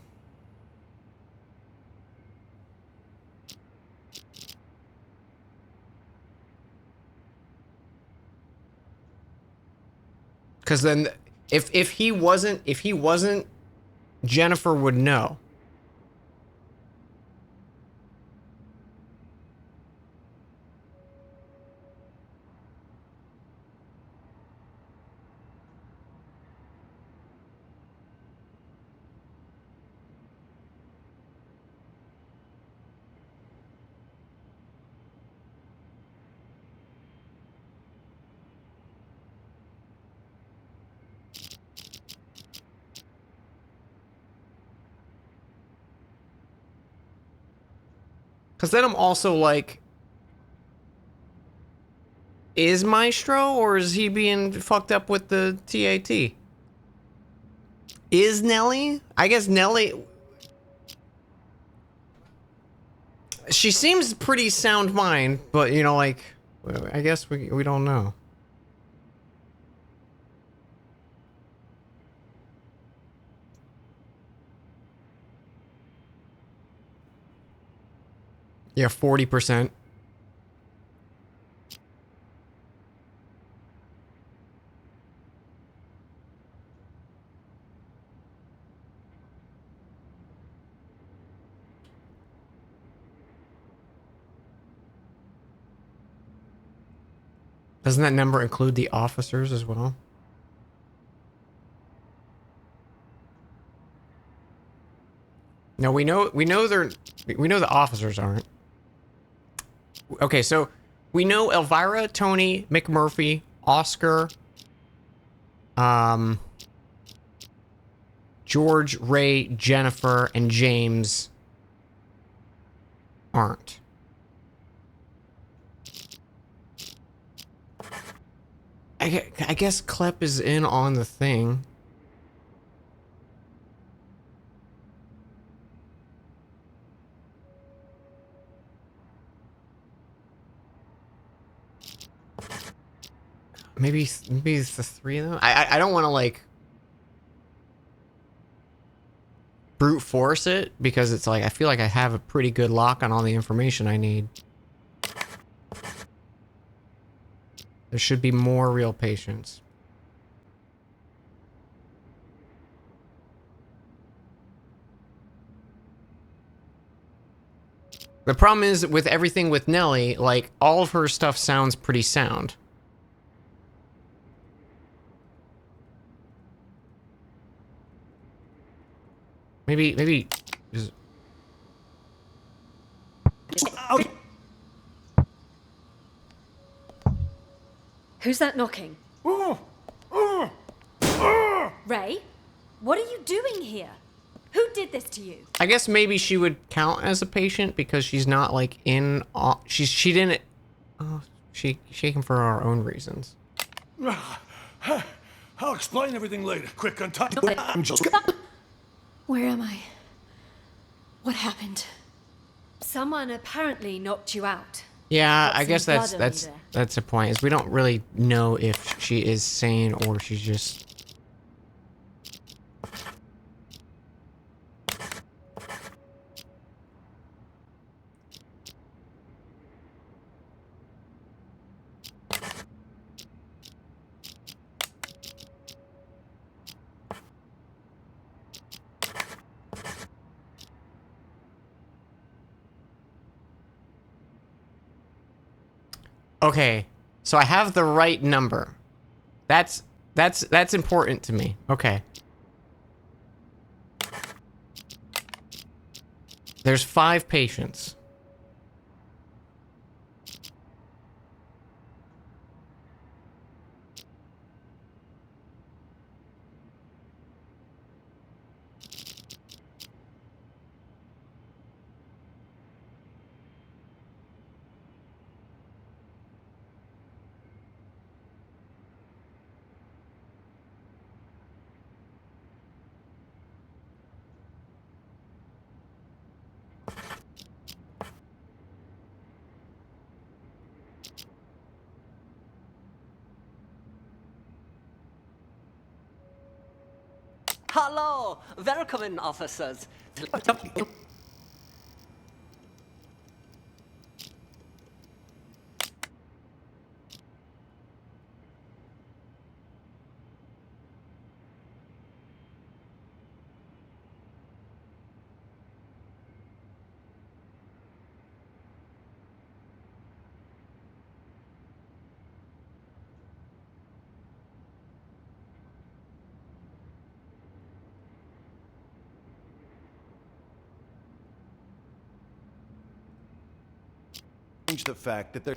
Speaker 2: Because then, if he wasn't, Jennifer would know. Because then I'm also like, is Maestro or is he being fucked up with the TAT? Is Nellie? I guess Nellie... She seems pretty sound mind, but you know, like, I guess we don't know. Yeah, 40%. Doesn't that number include the officers as well? No, we know the officers aren't. Okay, so we know Elvira, Tony, McMurphy, Oscar, George, Ray, Jennifer, and James aren't. I guess Klep is in on the thing. Maybe it's the three of them. I don't want to like brute force it because it's like I feel like I have a pretty good lock on all the information I need. There should be more real patients. The problem is with everything with Nellie, like all of her stuff sounds pretty sound. Maybe just...
Speaker 5: Who's that knocking? Ray? What are you doing here? Who did this to you?
Speaker 2: I guess maybe she would count as a patient because she's not like in. She didn't. Oh, she came for our own reasons.
Speaker 9: I'll explain everything later. Quick, untie. I'm just.
Speaker 21: Where am I? What happened?
Speaker 5: Someone apparently knocked you out.
Speaker 2: Yeah,
Speaker 5: Got
Speaker 2: I
Speaker 5: some
Speaker 2: guess
Speaker 5: blood on you there.
Speaker 2: that's the point. Is we don't really know if she is sane or she's just. Okay, so I have the right number. That's important to me. Okay. There's 5 patients.
Speaker 19: Hello, welcome, officers.
Speaker 23: The fact that they're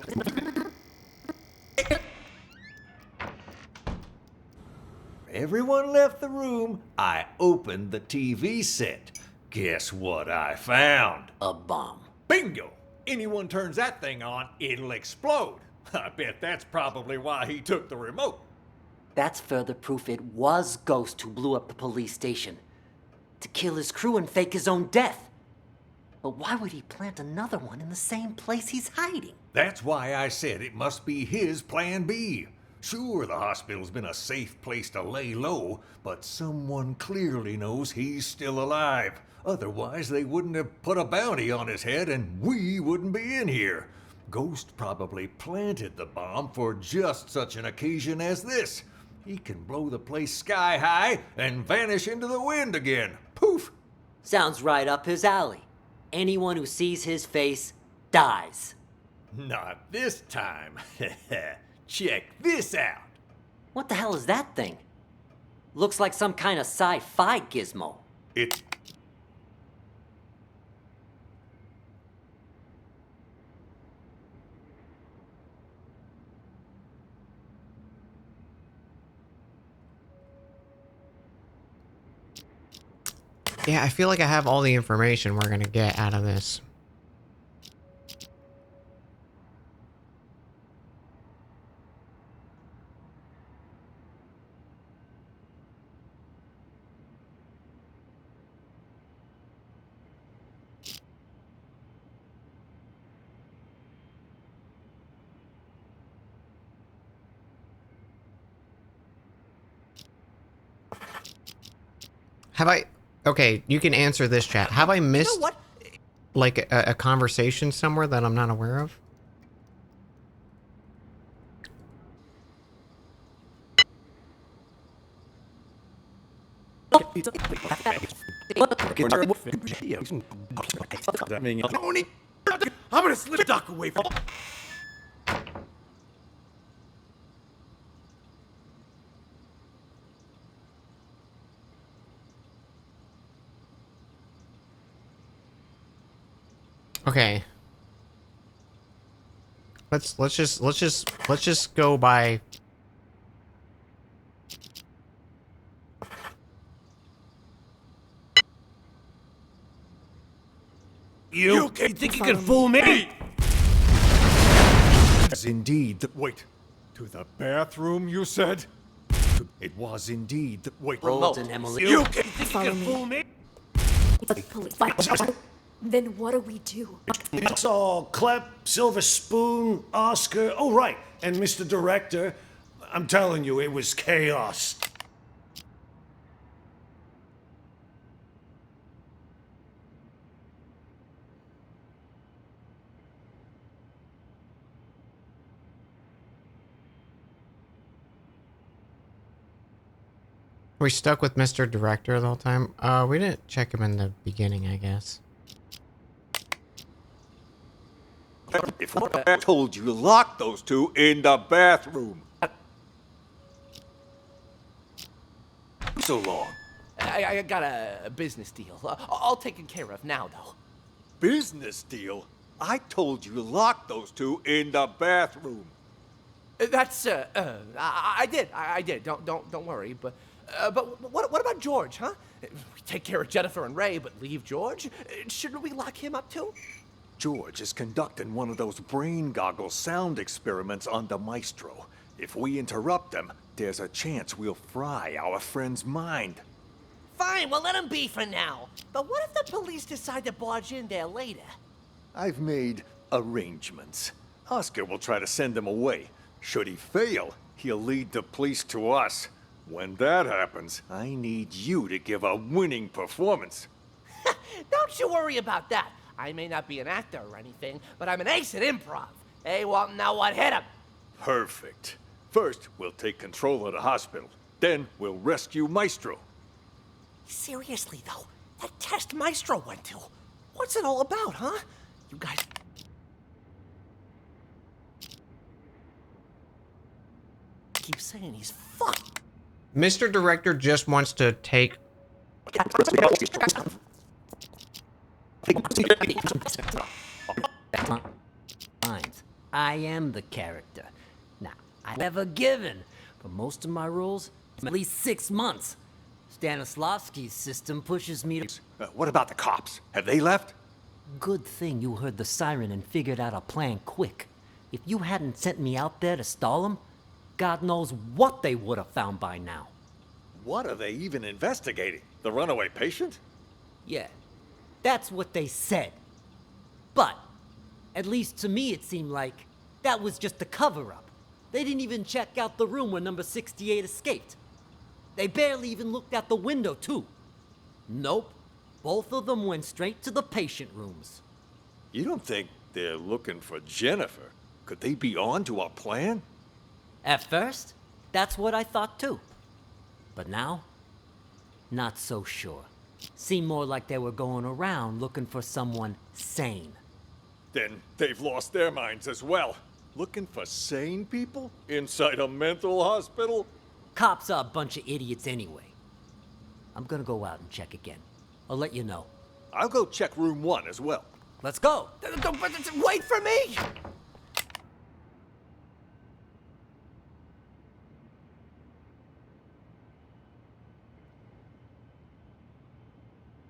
Speaker 6: Everyone left the room. I opened the TV set. Guess what I found?
Speaker 19: A bomb.
Speaker 6: Bingo! Anyone turns that thing on, it'll explode. I bet that's probably why he took the remote.
Speaker 19: That's further proof it was Ghost who blew up the police station. To kill his crew and fake his own death. But why would he plant another one in the same place he's hiding?
Speaker 6: That's why I said it must be his plan B. Sure, the hospital's been a safe place to lay low, but someone clearly knows he's still alive. Otherwise, they wouldn't have put a bounty on his head and we wouldn't be in here. Ghost probably planted the bomb for just such an occasion as this. He can blow the place sky high and vanish into the wind again. Poof!
Speaker 19: Sounds right up his alley. Anyone who sees his face dies.
Speaker 6: Not this time. Check this out.
Speaker 19: What the hell is that thing? Looks like some kind of sci-fi gizmo.
Speaker 6: It's...
Speaker 2: Yeah, I feel like I have all the information we're gonna get out of this. Have I... Okay, you can answer this, chat. Have I missed, like, a conversation somewhere that I'm not aware of?
Speaker 17: I'm gonna slip duck away from.
Speaker 2: Okay. Let's just go by.
Speaker 17: You think you can fool me?
Speaker 18: Was indeed the... Wait. To the bathroom, you said? It was indeed the... Wait.
Speaker 19: Remote and Emily.
Speaker 17: You think you can fool me?
Speaker 21: Then what do we do?
Speaker 23: It's all Clep, Silver Spoon, Oscar. Oh, right. And Mr. Director. I'm telling you, it was chaos.
Speaker 2: We stuck with Mr. Director the whole time. We didn't check him in the beginning, I guess.
Speaker 15: If I told you to lock those two in the bathroom.
Speaker 1: So long. I got a business deal. All taken care of now, though.
Speaker 15: Business deal? I told you to lock those two in the bathroom.
Speaker 1: That's I did. Don't worry. But what about George, huh? We take care of Jennifer and Ray, but leave George? Shouldn't we lock him up too?
Speaker 18: George is conducting one of those brain goggle sound experiments on the Maestro. If we interrupt them, there's a chance we'll fry our friend's mind.
Speaker 1: Fine, well let him be for now. But what if the police decide to barge in there later?
Speaker 18: I've made arrangements. Oscar will try to send them away. Should he fail, he'll lead the police to us. When that happens, I need you to give a winning performance.
Speaker 1: Don't you worry about that. I may not be an actor or anything, but I'm an ace at improv. Hey, Walton, now what? Hit him!
Speaker 18: Perfect. First, we'll take control of the hospital. Then, we'll rescue Maestro.
Speaker 1: Seriously, though, that test Maestro went to. What's it all about, huh? You guys... keep saying he's fucked.
Speaker 2: Mr. Director just wants to take...
Speaker 19: I am the character. Now, I've never given, but most of my roles, at least 6 months. Stanislavski's system pushes me to...
Speaker 18: What about the cops? Have they left?
Speaker 19: Good thing you heard the siren and figured out a plan quick. If you hadn't sent me out there to stall them, God knows what they would have found by now.
Speaker 18: What are they even investigating? The runaway patient?
Speaker 19: Yeah, that's what they said. But, at least to me it seemed like that was just a cover-up.
Speaker 7: They didn't even check out the room where number 68 escaped. They barely even looked out the window, too. Nope. Both of them went straight to the patient rooms.
Speaker 15: You don't think they're looking for Jennifer? Could they be on to our plan?
Speaker 7: At first, that's what I thought, too. But now, not so sure. Seemed more like they were going around looking for someone sane.
Speaker 15: Then they've lost their minds as well. Looking for sane people? Inside a mental hospital?
Speaker 7: Cops are a bunch of idiots anyway. I'm gonna go out and check again. I'll let you know.
Speaker 15: I'll go check room 1 as well.
Speaker 7: Let's go!
Speaker 1: Wait for me!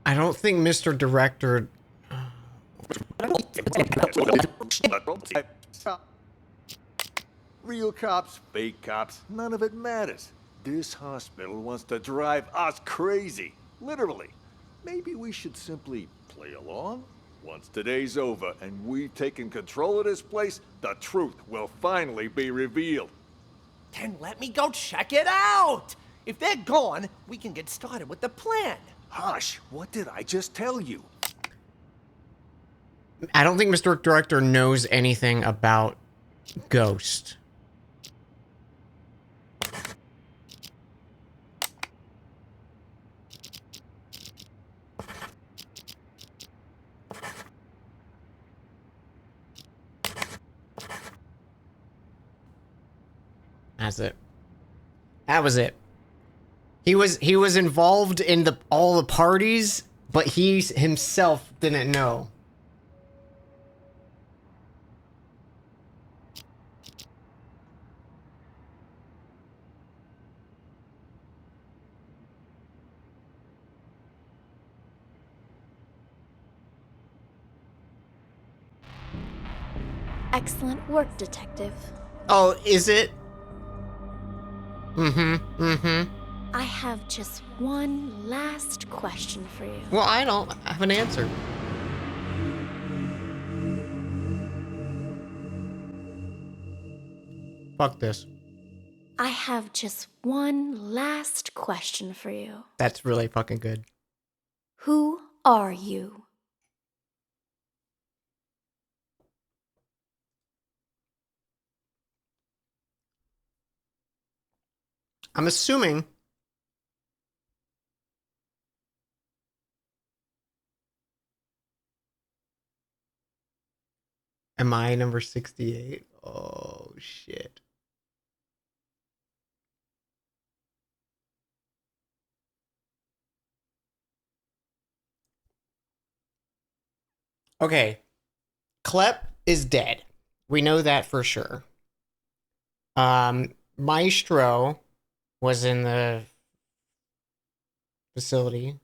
Speaker 2: I don't think Mr. Director...
Speaker 15: Real cops, fake cops, none of it matters. This hospital wants to drive us crazy. Literally. Maybe we should simply play along? Once today's over and we've taken control of this place, the truth will finally be revealed.
Speaker 1: Then let me go check it out! If they're gone, we can get started with the plan.
Speaker 15: Hush, what did I just tell you?
Speaker 2: I don't think Mr. Director knows anything about Ghost. That's it. That was it. He was involved in all the parties, but he himself didn't know.
Speaker 3: Excellent work, Detective.
Speaker 2: Oh, is it?
Speaker 3: I have just one last question for you.
Speaker 2: Well, I don't have an answer. Fuck this.
Speaker 3: I have just one last question for you.
Speaker 2: That's really fucking good.
Speaker 3: Who are you?
Speaker 2: I'm assuming am I number 68? Oh shit. Okay. Klep is dead. We know that for sure. Maestro was in the facility.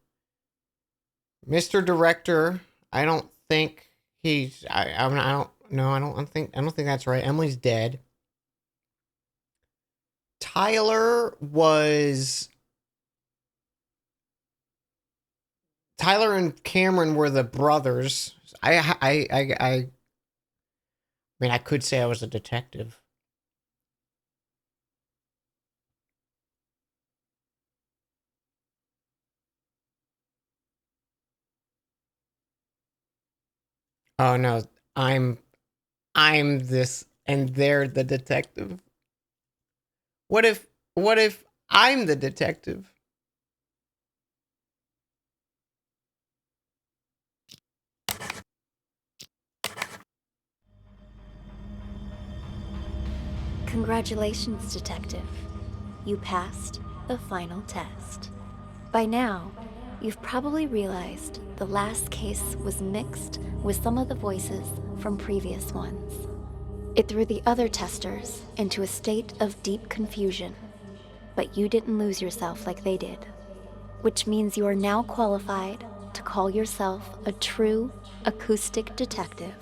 Speaker 2: Mr. Director, I don't think he's. I don't know. I don't think that's right. Emily's dead. Tyler and Cameron were the brothers. I mean, I could say I was a detective. Oh no, I'm this and they're the detective. What if I'm the detective?
Speaker 3: Congratulations, Detective. You passed the final test. By now, you've probably realized the last case was mixed with some of the voices from previous ones. It threw the other testers into a state of deep confusion, but you didn't lose yourself like they did, which means you are now qualified to call yourself a true acoustic detective.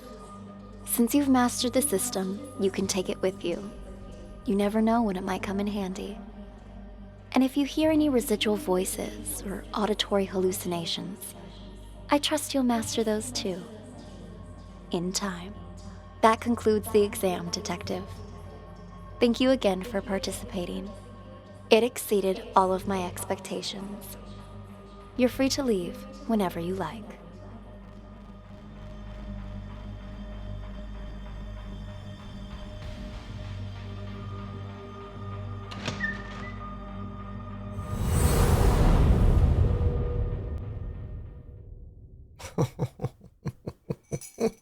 Speaker 3: Since you've mastered the system, you can take it with you. You never know when it might come in handy. And if you hear any residual voices or auditory hallucinations, I trust you'll master those too. In time. That concludes the exam, Detective. Thank you again for participating. It exceeded all of my expectations. You're free to leave whenever you like.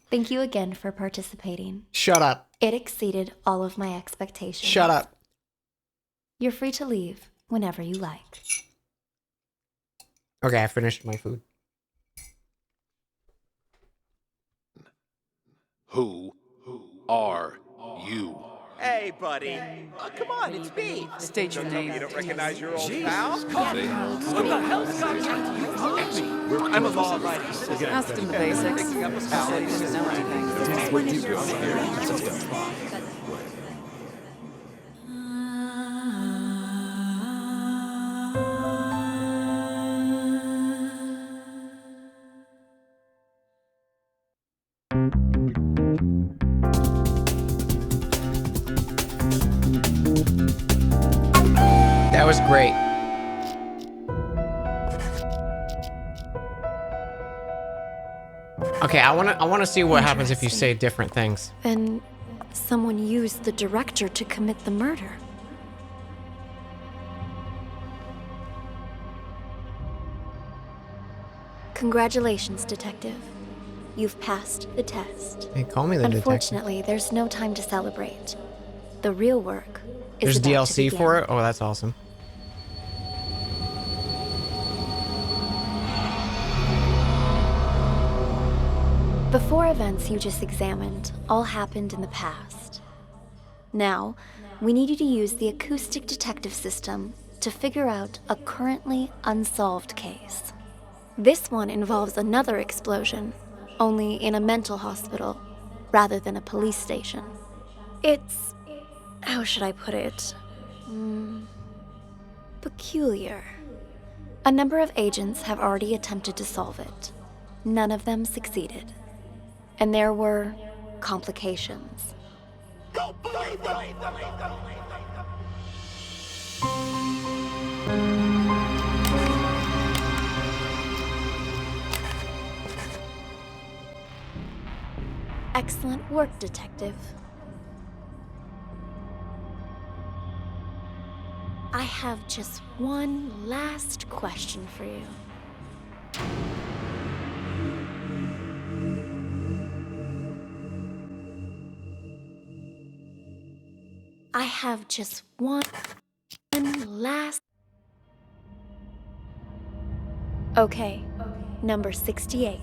Speaker 3: Thank you again for participating.
Speaker 2: Shut up.
Speaker 3: It exceeded all of my expectations.
Speaker 2: Shut up.
Speaker 3: You're free to leave whenever you like.
Speaker 2: Okay, I finished my food.
Speaker 9: Who are you?
Speaker 11: Hey, buddy. Oh, come on, it's me.
Speaker 12: State your name.
Speaker 11: You don't recognize your old
Speaker 12: Jesus
Speaker 11: pal?
Speaker 12: Christ. What the hell's got you?
Speaker 11: I'm a law-abiding
Speaker 12: Ask him the basics.
Speaker 11: Picking up a pal.
Speaker 12: He didn't know anything.
Speaker 2: That was great. Okay, I wanna see what happens if you say different things.
Speaker 3: Then someone used the director to commit the murder. Congratulations, Detective. You've passed the test.
Speaker 2: Hey, call me the detective.
Speaker 3: Unfortunately, there's no time to celebrate. The real work is
Speaker 2: There's
Speaker 3: about to
Speaker 2: DLC
Speaker 3: begin.
Speaker 2: for it? Oh, that's awesome.
Speaker 3: The 4 events you just examined all happened in the past. Now, we need you to use the acoustic detective system to figure out a currently unsolved case. This one involves another explosion, only in a mental hospital rather than a police station. It's... how should I put it? Peculiar. A number of agents have already attempted to solve it. None of them succeeded. And there were complications. Excellent work, Detective. I have just one last question for you. I have just one last... Okay, number 68.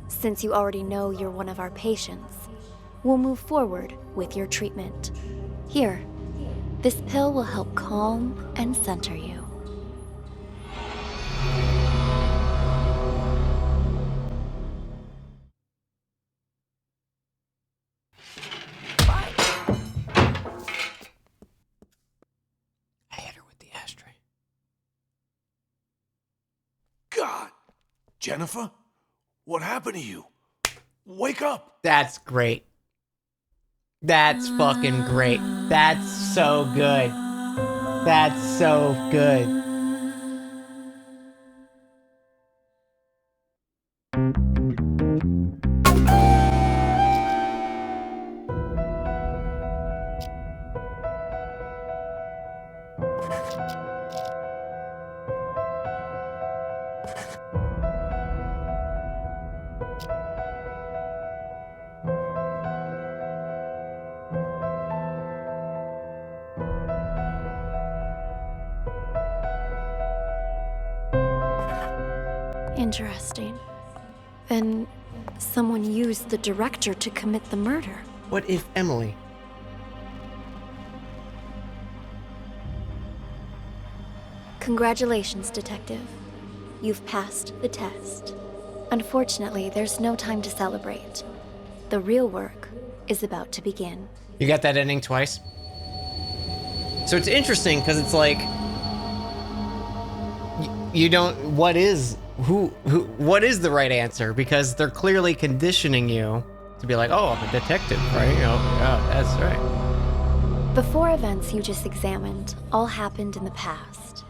Speaker 3: Since you already know you're one of our patients, we'll move forward with your treatment. Here, this pill will help calm and center you.
Speaker 9: God! Jennifer? What happened to you? Wake up!
Speaker 2: That's great. That's fucking great. That's so good. That's so good.
Speaker 3: Interesting. Then someone used the director to commit the murder.
Speaker 2: What if Emily?
Speaker 3: Congratulations, Detective. You've passed the test. Unfortunately, there's no time to celebrate. The real work is about to begin.
Speaker 2: You got that ending twice? So it's interesting because it's like you don't what is what is the right answer, because they're clearly conditioning you to be like, oh, I'm a detective, right? You know, yeah, that's right.
Speaker 3: The 4 events you just examined all happened in the past.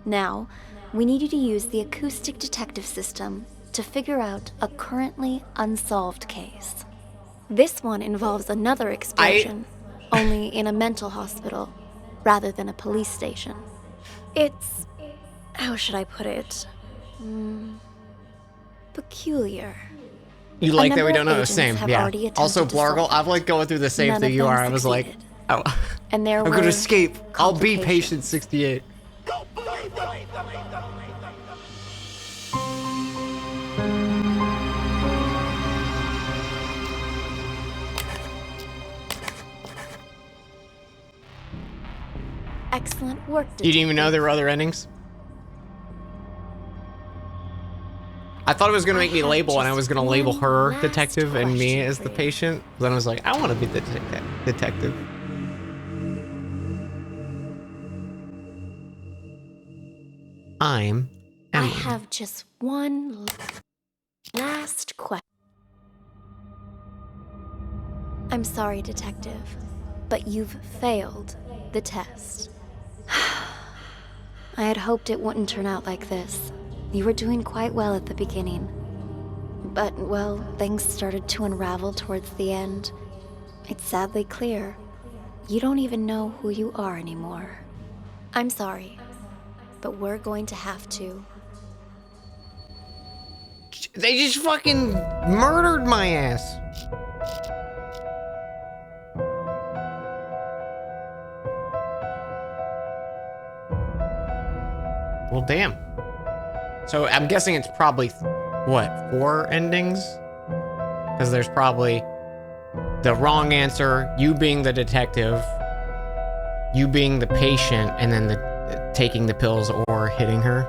Speaker 3: Now, we need you to use the acoustic detective system to figure out a currently unsolved case. This one involves another explosion, only in a mental hospital rather than a police station. It's... how should I put it? Peculiar.
Speaker 2: You like that we don't know the
Speaker 3: agents
Speaker 2: same,
Speaker 3: have
Speaker 2: yeah.
Speaker 3: already
Speaker 2: Also,
Speaker 3: attempted to
Speaker 2: Blargle,
Speaker 3: solve
Speaker 2: I'm like going through the same
Speaker 3: None
Speaker 2: thing
Speaker 3: of
Speaker 2: you
Speaker 3: them
Speaker 2: are. I was like,
Speaker 3: succeeded.
Speaker 2: oh,
Speaker 3: And there
Speaker 2: I'm gonna
Speaker 3: were
Speaker 2: escape. I'll be patient 68.
Speaker 3: Excellent work,
Speaker 2: You didn't even know there were other endings? I thought it was gonna make me label, and I was gonna label her detective and me as the patient. Then I was like, I want to be the detective. I'm
Speaker 3: I
Speaker 2: Emily.
Speaker 3: have just one last question. I'm sorry, detective, but you've failed the test. I had hoped it wouldn't turn out like this. You were doing quite well at the beginning. But, well, things started to unravel towards the end. It's sadly clear. You don't even know who you are anymore. I'm sorry, but we're going to have to.
Speaker 2: They just fucking murdered my ass. Well, damn. So I'm guessing it's probably, what, 4 endings? Because there's probably the wrong answer, you being the detective, you being the patient, and then the taking the pills or hitting her.